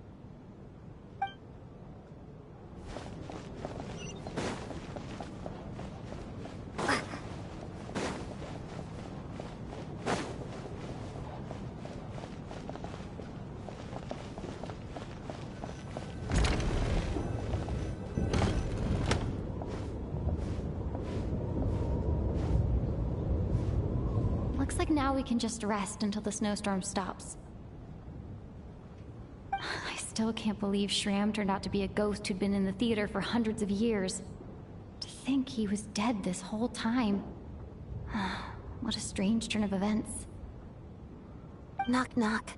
Looks like now we can just rest until the snowstorm stops. I still can't believe Shram turned out to be a ghost who'd been in the theater for hundreds of years. To think he was dead this whole time. What a strange turn of events. Knock, knock.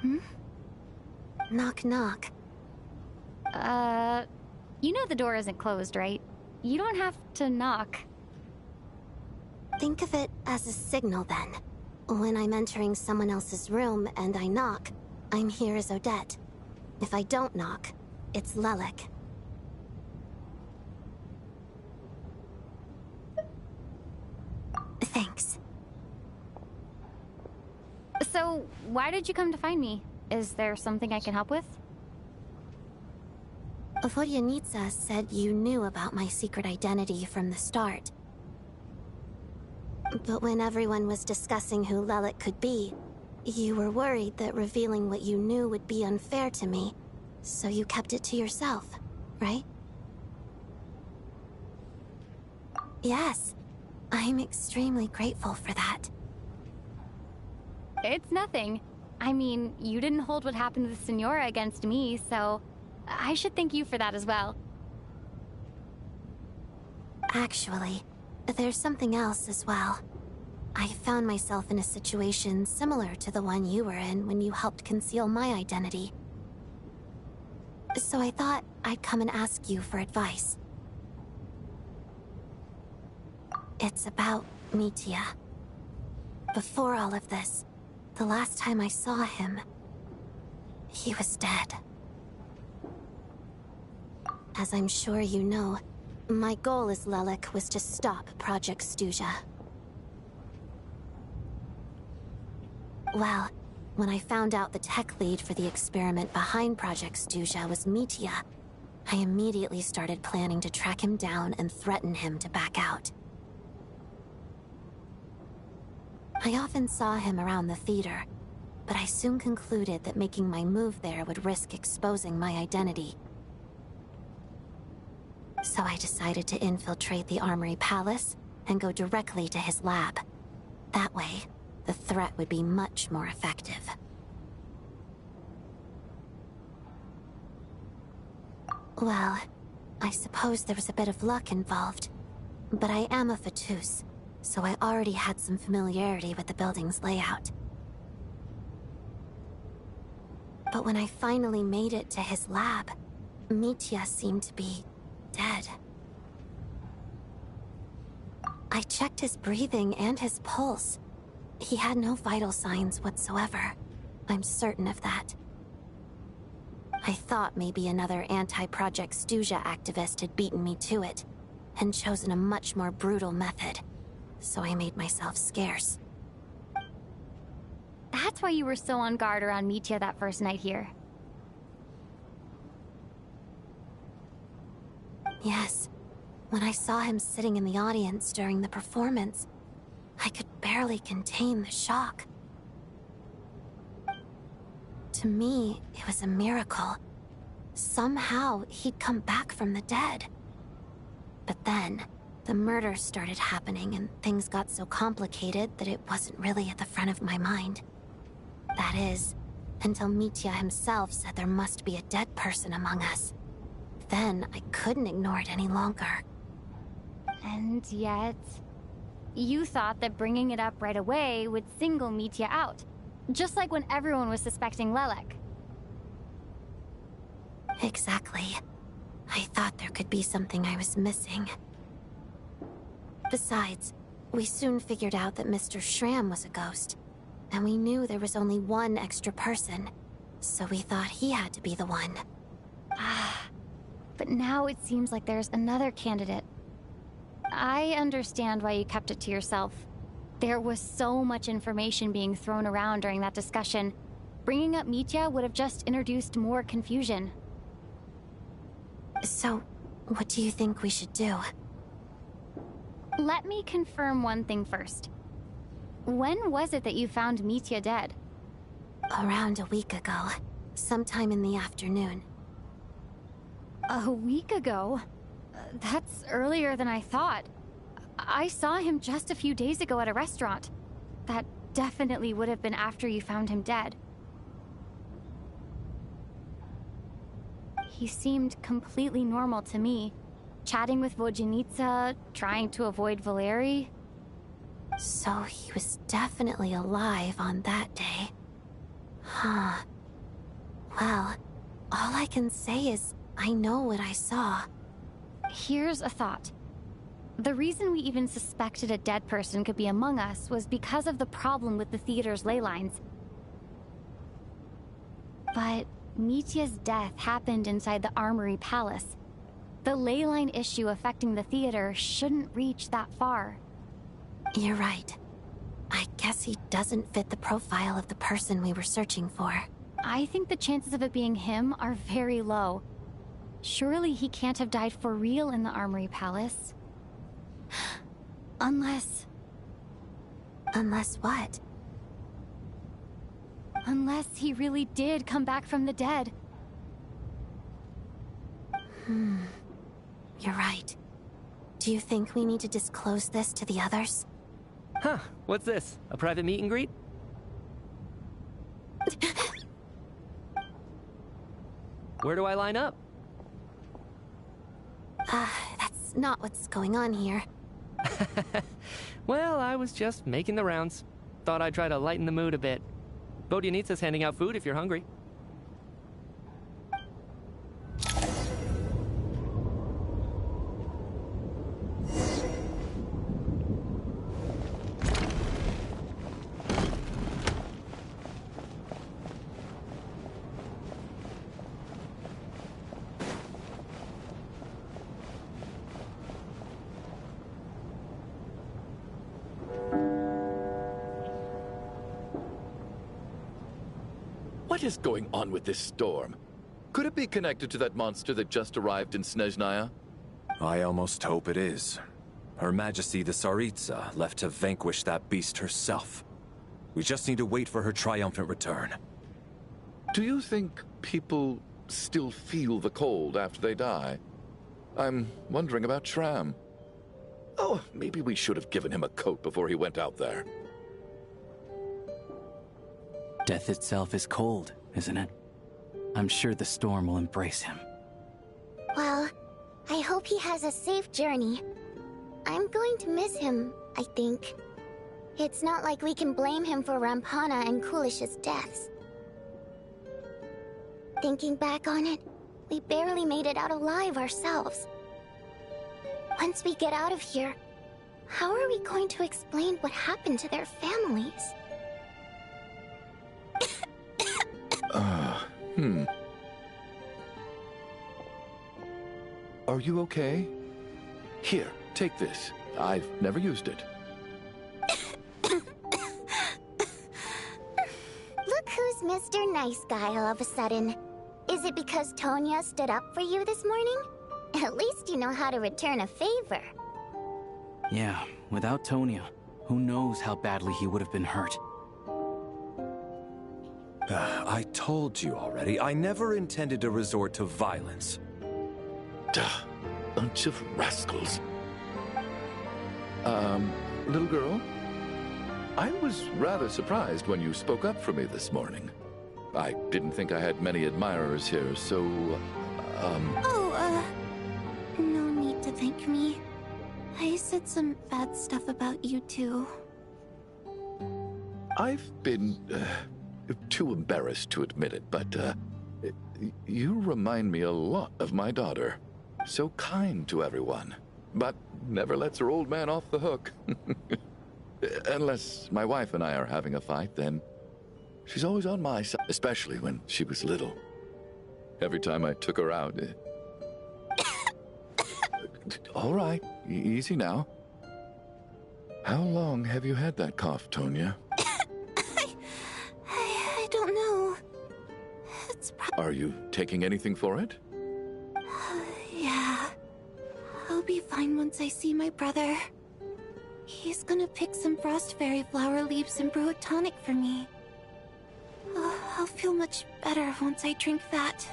Hmm? Knock, knock. You know the door isn't closed, right? You don't have to knock. Think of it as a signal, then. When I'm entering someone else's room and I knock, I'm here as Odette. If I don't knock, it's Lelik. Thanks. So, why did you come to find me? Is there something I can help with? Vodyanitsa said you knew about my secret identity from the start. But when everyone was discussing who Lelik could be, you were worried that revealing what you knew would be unfair to me, so you kept it to yourself, right? Yes, I'm extremely grateful for that. It's nothing. I mean, you didn't hold what happened to the Senora against me, so I should thank you for that as well. Actually, there's something else as well. I found myself in a situation similar to the one you were in when you helped conceal my identity. So I thought I'd come and ask you for advice. It's about Mitia. Before all of this, the last time I saw him, he was dead. As I'm sure you know, my goal as Lelek was to stop Project Stuja. Well, when I found out the tech lead for the experiment behind Project Stuja was Mitya, I immediately started planning to track him down and threaten him to back out. I often saw him around the theater, but I soon concluded that making my move there would risk exposing my identity. So I decided to infiltrate the Armory Palace and go directly to his lab. That way, the threat would be much more effective. Well, I suppose there was a bit of luck involved, but I am a Fatus, so I already had some familiarity with the building's layout. But when I finally made it to his lab, Mitya seemed to be dead. I checked his breathing and his pulse. He had no vital signs whatsoever. I'm certain of that. I thought maybe another anti-Project Stuja activist had beaten me to it, and chosen a much more brutal method, so I made myself scarce. That's why you were so on guard around Mitya that first night here. Yes. When I saw him sitting in the audience during the performance, I could barely contain the shock. To me, it was a miracle. Somehow, he'd come back from the dead. But then, the murders started happening and things got so complicated that it wasn't really at the front of my mind. That is, until Mitya himself said there must be a dead person among us. Then, I couldn't ignore it any longer. And yet, you thought that bringing it up right away would single Mitya out. Just like when everyone was suspecting Lelek. Exactly. I thought there could be something I was missing. Besides, we soon figured out that Mr. Schramm was a ghost. And we knew there was only one extra person. So we thought he had to be the one. But now it seems like there's another candidate. I understand why you kept it to yourself. There was so much information being thrown around during that discussion. Bringing up Mitya would have just introduced more confusion. So, what do you think we should do? Let me confirm one thing first. When was it that you found Mitya dead? Around a week ago. Sometime in the afternoon. A week ago? That's earlier than I thought. I saw him just a few days ago at a restaurant. That definitely would have been after you found him dead. He seemed completely normal to me. Chatting with Vodjanitsa, trying to avoid Valeri. So he was definitely alive on that day. Huh. Well, all I can say is I know what I saw. Here's a thought. The reason we even suspected a dead person could be among us was because of the problem with the theater's ley lines. But Mitya's death happened inside the Armory Palace. The ley line issue affecting the theater shouldn't reach that far. You're right. I guess he doesn't fit the profile of the person we were searching for. I think the chances of it being him are very low. Surely he can't have died for real in the Armory Palace. Unless... Unless what? Unless he really did come back from the dead. You're right. Do you think we need to disclose this to the others? Huh, what's this? A private meet and greet? Where do I line up? That's not what's going on here. Well, I was just making the rounds. Thought I'd try to lighten the mood a bit. Vodjanitsa's handing out food if you're hungry. What is going on with this storm? Could it be connected to that monster that just arrived in Snezhnaya? I almost hope it is. Her Majesty the Tsaritsa left to vanquish that beast herself. We just need to wait for her triumphant return. Do you think people still feel the cold after they die? I'm wondering about Shram. Oh, maybe we should have given him a coat before he went out there. Death itself is cold, isn't it? I'm sure the storm will embrace him. Well, I hope he has a safe journey. I'm going to miss him, I think. It's not like we can blame him for Rampana and Kulish's deaths. Thinking back on it, we barely made it out alive ourselves. Once we get out of here, how are we going to explain what happened to their families? Are you okay? Here, take this. I've never used it. Look who's Mr. Nice Guy all of a sudden. Is it because Tonya stood up for you this morning? At least you know how to return a favor. Yeah, without Tonya, who knows how badly he would have been hurt. I told you already, I never intended to resort to violence. Duh, bunch of rascals. Little girl? I was rather surprised when you spoke up for me this morning. I didn't think I had many admirers here, so, No need to thank me. I said some bad stuff about you too. I've been, too embarrassed to admit it, but, you remind me a lot of my daughter. So kind to everyone, but never lets her old man off the hook. Unless my wife and I are having a fight, then she's always on my side, especially when she was little. Every time I took her out... All right, easy now. How long have you had that cough, Tonya? I don't know. It's Are you taking anything for it? Yeah. I'll be fine once I see my brother. He's gonna pick some frost fairy flower leaves and brew a tonic for me. I'll feel much better once I drink that.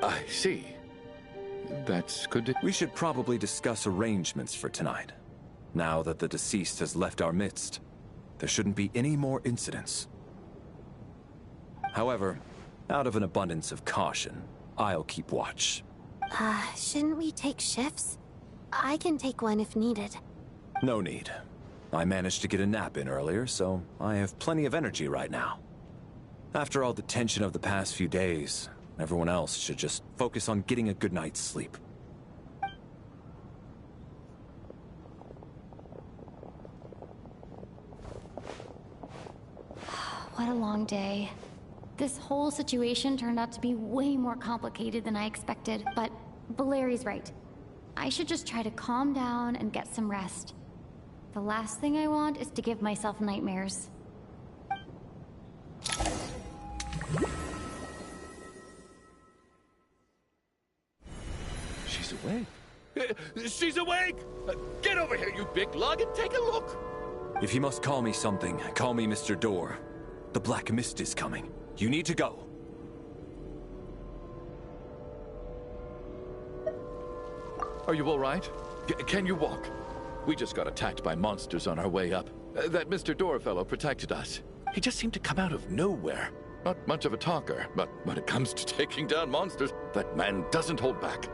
I see. That's good to... We should probably discuss arrangements for tonight. Now that the deceased has left our midst, there shouldn't be any more incidents. However, out of an abundance of caution, I'll keep watch. Shouldn't we take shifts? I can take one if needed. No need. I managed to get a nap in earlier, so I have plenty of energy right now. After all the tension of the past few days, everyone else should just focus on getting a good night's sleep. What a long day. This whole situation turned out to be way more complicated than I expected, but Valeri's right. I should just try to calm down and get some rest. The last thing I want is to give myself nightmares. She's awake. She's awake! Get over here, you big lug, and take a look! If you must call me something, call me Mr. Door. The Black Mist is coming. You need to go. Are you all right? Can you walk? We just got attacked by monsters on our way up. That Mr. Door fellow protected us. He just seemed to come out of nowhere. Not much of a talker, but when it comes to taking down monsters, that man doesn't hold back.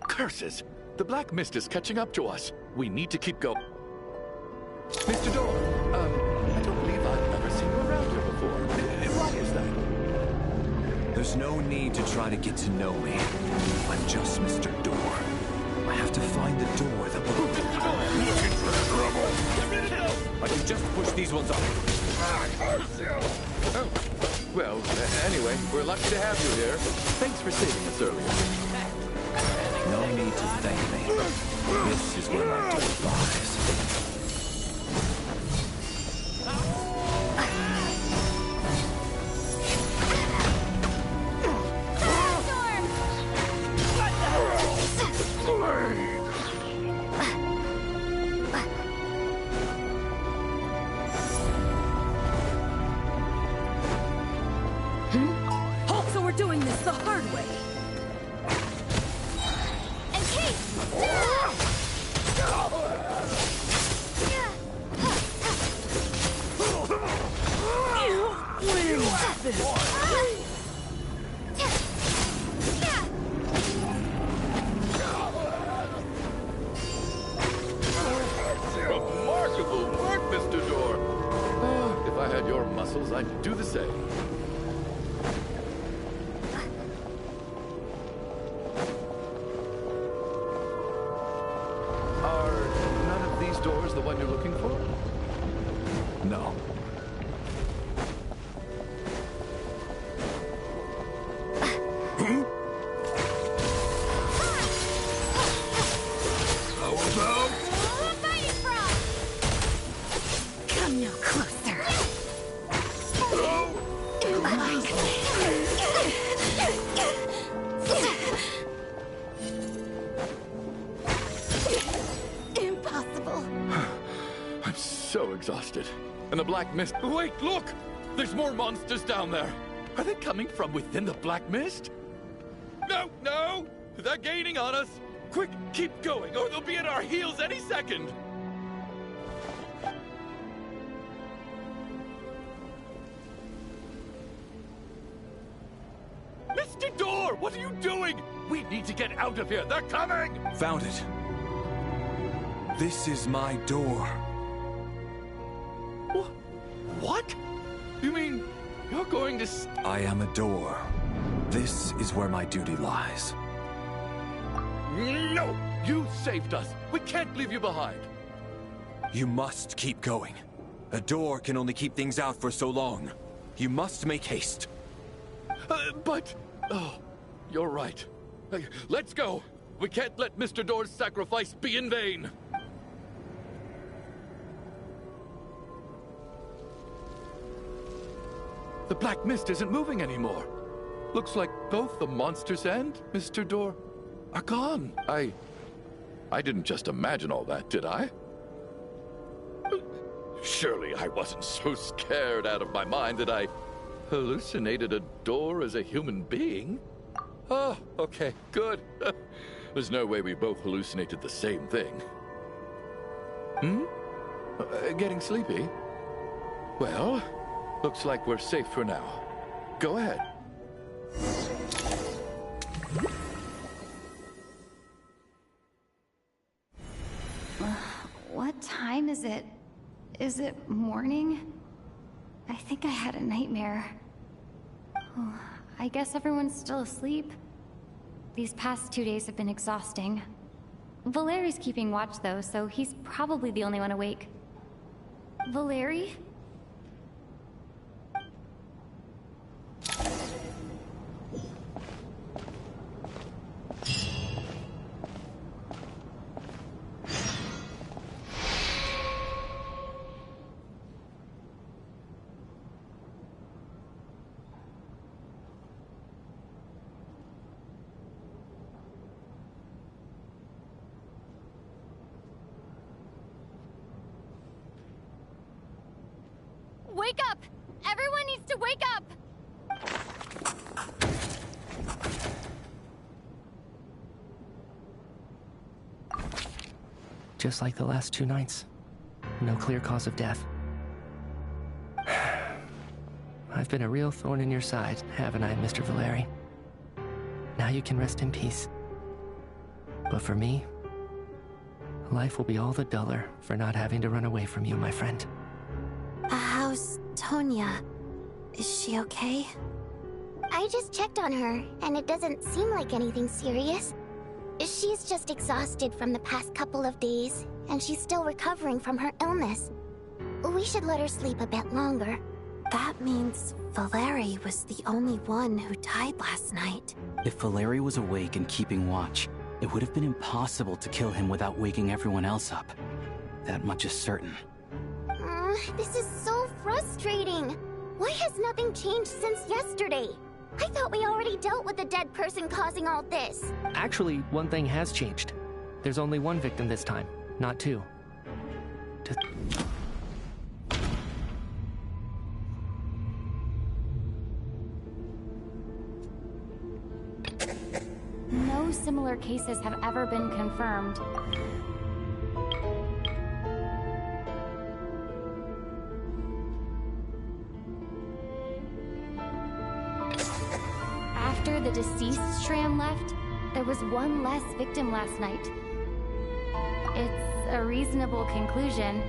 Curses! The Black Mist is catching up to us. We need to keep going. Mr. Door, I don't believe I've ever seen you around here before. Why is that? There's no need to try to get to know me. I'm just Mr. Door. I have to find the door that will... Looking for trouble? Get rid of him! I can just push these ones up. Oh, well, anyway, we're lucky to have you here. Thanks for saving us earlier. No need to thank me. This is where my door lies. man you're looking for? No. Come no closer. Impossible. I'm so exhausted. And the black mist... Wait, look! There's more monsters down there. Are they coming from within the black mist? No, no! They're gaining on us! Quick, keep going, or they'll be at our heels any second! Mr. Door, what are you doing? We need to get out of here. They're coming! Found it. This is my door. What? You mean you're going to... I am a door. This is where my duty lies. No! You saved us. We can't leave you behind. You must keep going. A door can only keep things out for so long. You must make haste. But... Oh, you're right. Let's go. We can't let Mr. Door's sacrifice be in vain. The black mist isn't moving anymore. Looks like both the monsters and Mr. Door are gone. I didn't just imagine all that, did I? Surely I wasn't so scared out of my mind that I hallucinated a door as a human being? Oh, okay, good. There's no way we both hallucinated the same thing. Getting sleepy? Well, looks like we're safe for now. Go ahead. What time is it? Is it morning? I think I had a nightmare. Oh, I guess everyone's still asleep. These past 2 days have been exhausting. Valeri's keeping watch though, so he's probably the only one awake. Valeri? Wake up! Everyone needs to wake up! Just like the last 2 nights. No clear cause of death. I've been a real thorn in your side, haven't I, Mr. Valeri? Now you can rest in peace. But for me, life will be all the duller for not having to run away from you, my friend. How's Tonya? Is she okay? I just checked on her, and it doesn't seem like anything serious. She's just exhausted from the past couple of days, and she's still recovering from her illness. We should let her sleep a bit longer. That means Valeri was the only one who died last night. If Valeri was awake and keeping watch, it would have been impossible to kill him without waking everyone else up. That much is certain. This is so frustrating. Why has nothing changed since yesterday? I thought we already dealt with the dead person causing all this. Actually, one thing has changed. There's only one victim this time, not 2. No similar cases have ever been confirmed. After the deceased Shram left, there was one less victim last night. It's a reasonable conclusion,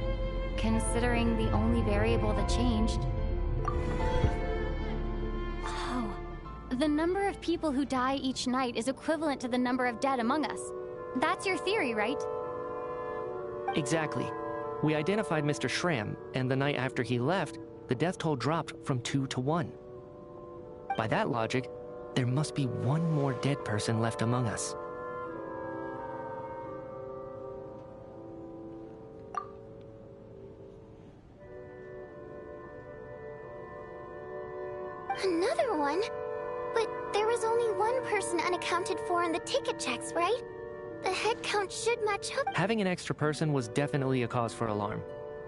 considering the only variable that changed. Oh, the number of people who die each night is equivalent to the number of dead among us. That's your theory, right? Exactly. We identified Mr. Schramm, and the night after he left, the death toll dropped from 2 to 1. By that logic, there must be one more dead person left among us. Another one? But there was only one person unaccounted for in the ticket checks, right? The head count should match up. Having an extra person was definitely a cause for alarm,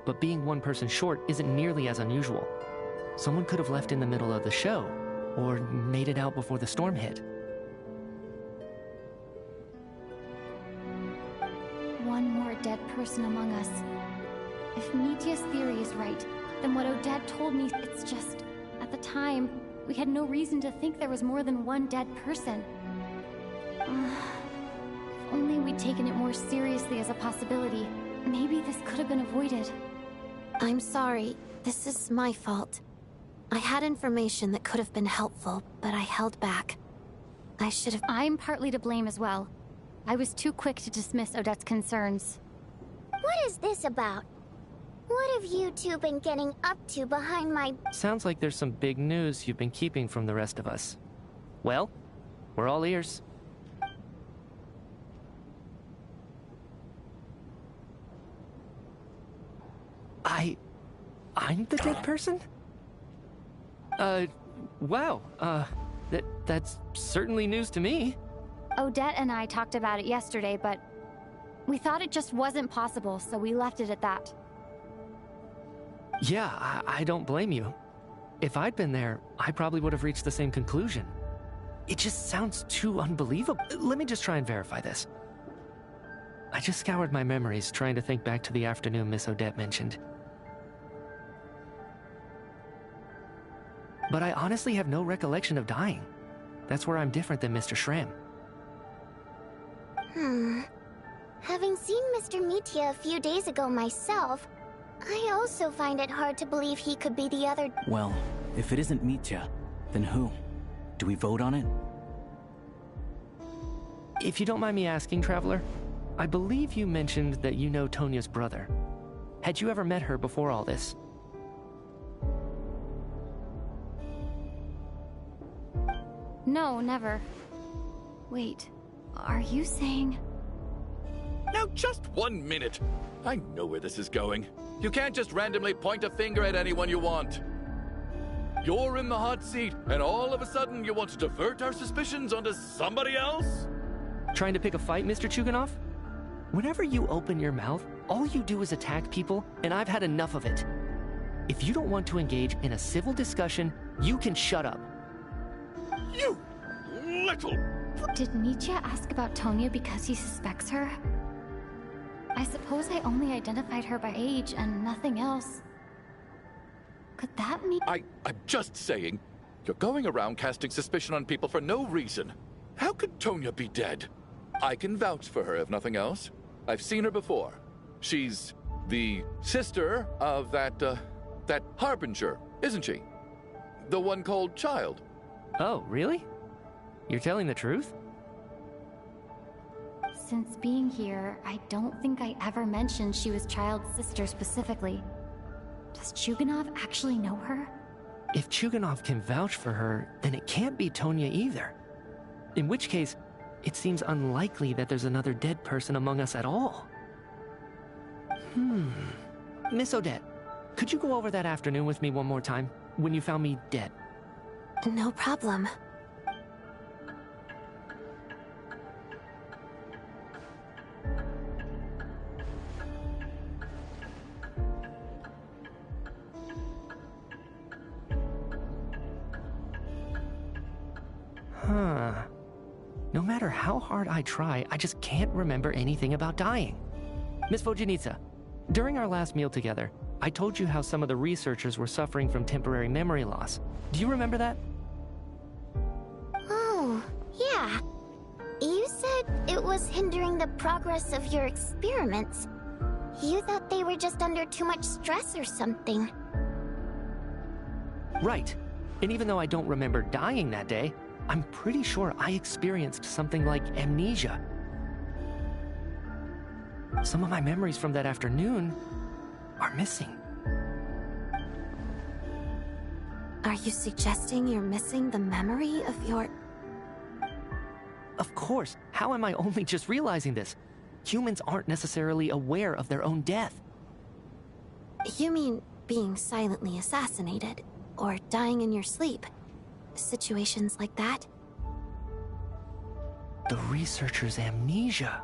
but being one person short isn't nearly as unusual. Someone could have left in the middle of the show, or made it out before the storm hit. One more dead person among us. If Mitya's theory is right, then what Odette told me, it's just, at the time, we had no reason to think there was more than one dead person. If only we'd taken it more seriously as a possibility, maybe this could have been avoided. I'm sorry. This is my fault. I had information that could have been helpful, but I held back. I should have... I'm partly to blame as well. I was too quick to dismiss Odette's concerns. What is this about? What have you two been getting up to behind my... Sounds like there's some big news you've been keeping from the rest of us. Well, we're all ears. I'm the dead person? Wow, that's certainly news to me. Odette and I talked about it yesterday, but we thought it just wasn't possible, so we left it at that. Yeah, I don't blame you. If I'd been there, I probably would have reached the same conclusion. It just sounds too unbelievable. Let me just try and verify this. I just scoured my memories, trying to think back to the afternoon Miss Odette mentioned. But I honestly have no recollection of dying. That's where I'm different than Mr. Schramm. Having seen Mr. Mitya a few days ago myself, I also find it hard to believe he could be the other... Well, if it isn't Mitya, then who? Do we vote on it? If you don't mind me asking, Traveler, I believe you mentioned that you know Tonya's brother. Had you ever met her before all this? No, never. Wait, are you saying... Now, just 1 minute. I know where this is going. You can't just randomly point a finger at anyone you want. You're in the hot seat, and all of a sudden you want to divert our suspicions onto somebody else? Trying to pick a fight, Mr. Chuganov? Whenever you open your mouth, all you do is attack people, and I've had enough of it. If you don't want to engage in a civil discussion, you can shut up. You little... Did Mitya ask about Tonya because he suspects her? I suppose I only identified her by age and nothing else. Could that mean... I'm just saying, you're going around casting suspicion on people for no reason. How could Tonya be dead? I can vouch for her, if nothing else. I've seen her before. She's the sister of that Harbinger, isn't she? The one called Child. Oh, really? You're telling the truth? Since being here, I don't think I ever mentioned she was Child's sister specifically. Does Chuganov actually know her? If Chuganov can vouch for her, then it can't be Tonya either. In which case, it seems unlikely that there's another dead person among us at all. Miss Odette, could you go over that afternoon with me one more time, when you found me dead? No problem. No matter how hard I try, I just can't remember anything about dying. Miss Vojanitsa, during our last meal together, I told you how some of the researchers were suffering from temporary memory loss. Do you remember that? Oh, yeah. You said it was hindering the progress of your experiments. You thought they were just under too much stress or something. Right. And even though I don't remember dying that day, I'm pretty sure I experienced something like amnesia. Some of my memories from that afternoon are missing. Are you suggesting you're missing the memory of your... Of course. How am I only just realizing this? Humans aren't necessarily aware of their own death. You mean being silently assassinated, or dying in your sleep? Situations like that? The researcher's amnesia.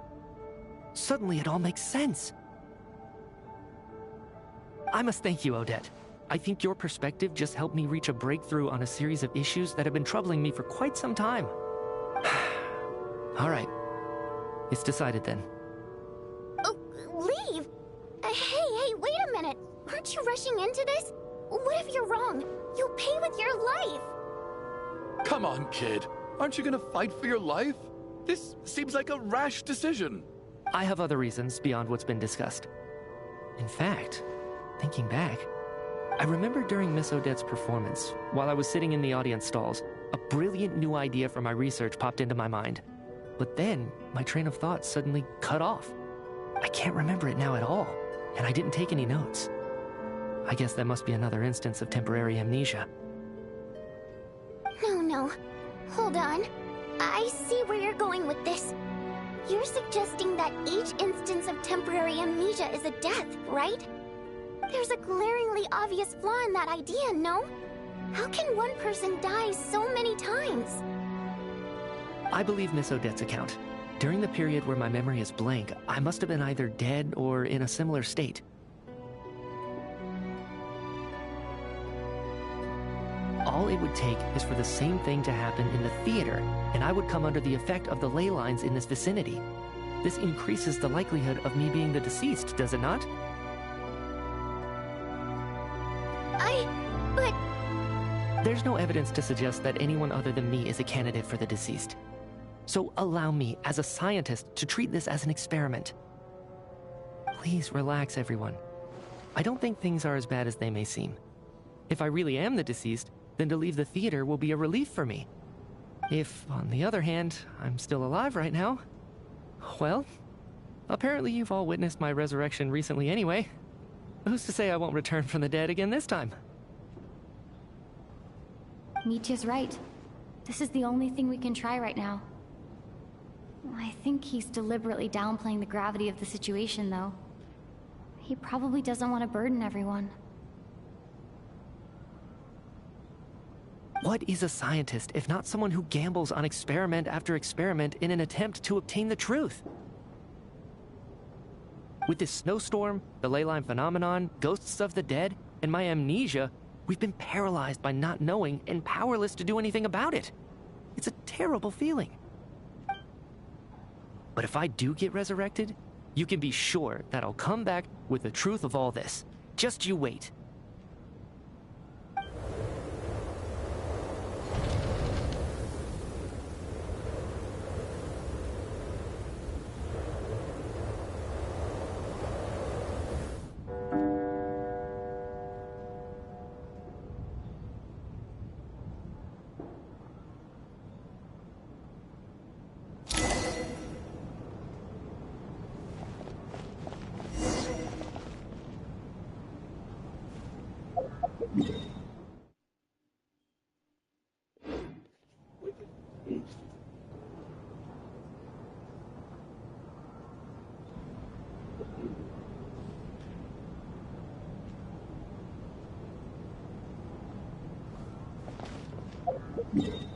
Suddenly it all makes sense. I must thank you, Odette. I think your perspective just helped me reach a breakthrough on a series of issues that have been troubling me for quite some time. All right. It's decided then. Oh, leave? Hey, wait a minute. Aren't you rushing into this? What if you're wrong? You'll pay with your life. Come on, kid. Aren't you gonna fight for your life? This seems like a rash decision. I have other reasons beyond what's been discussed. In fact, thinking back, I remember during Miss Odette's performance, while I was sitting in the audience stalls, a brilliant new idea for my research popped into my mind. But then, my train of thought suddenly cut off. I can't remember it now at all, and I didn't take any notes. I guess that must be another instance of temporary amnesia. No. Hold on. I see where you're going with this. You're suggesting that each instance of temporary amnesia is a death, right? There's a glaringly obvious flaw in that idea, no? How can one person die so many times? I believe Miss Odette's account. During the period where my memory is blank, I must have been either dead or in a similar state. All it would take is for the same thing to happen in the theater, and I would come under the effect of the ley lines in this vicinity. This increases the likelihood of me being the deceased, does it not? But... There's no evidence to suggest that anyone other than me is a candidate for the deceased. So allow me, as a scientist, to treat this as an experiment. Please relax, everyone. I don't think things are as bad as they may seem. If I really am the deceased, then to leave the theater will be a relief for me. If, on the other hand, I'm still alive right now, well, apparently you've all witnessed my resurrection recently anyway. Who's to say I won't return from the dead again this time? Mitya's right. This is the only thing we can try right now. I think he's deliberately downplaying the gravity of the situation, though. He probably doesn't want to burden everyone. What is a scientist if not someone who gambles on experiment after experiment in an attempt to obtain the truth? With this snowstorm, the ley line phenomenon, ghosts of the dead, and my amnesia, we've been paralyzed by not knowing and powerless to do anything about it. It's a terrible feeling. But if I do get resurrected, you can be sure that I'll come back with the truth of all this. Just you wait. Yeah.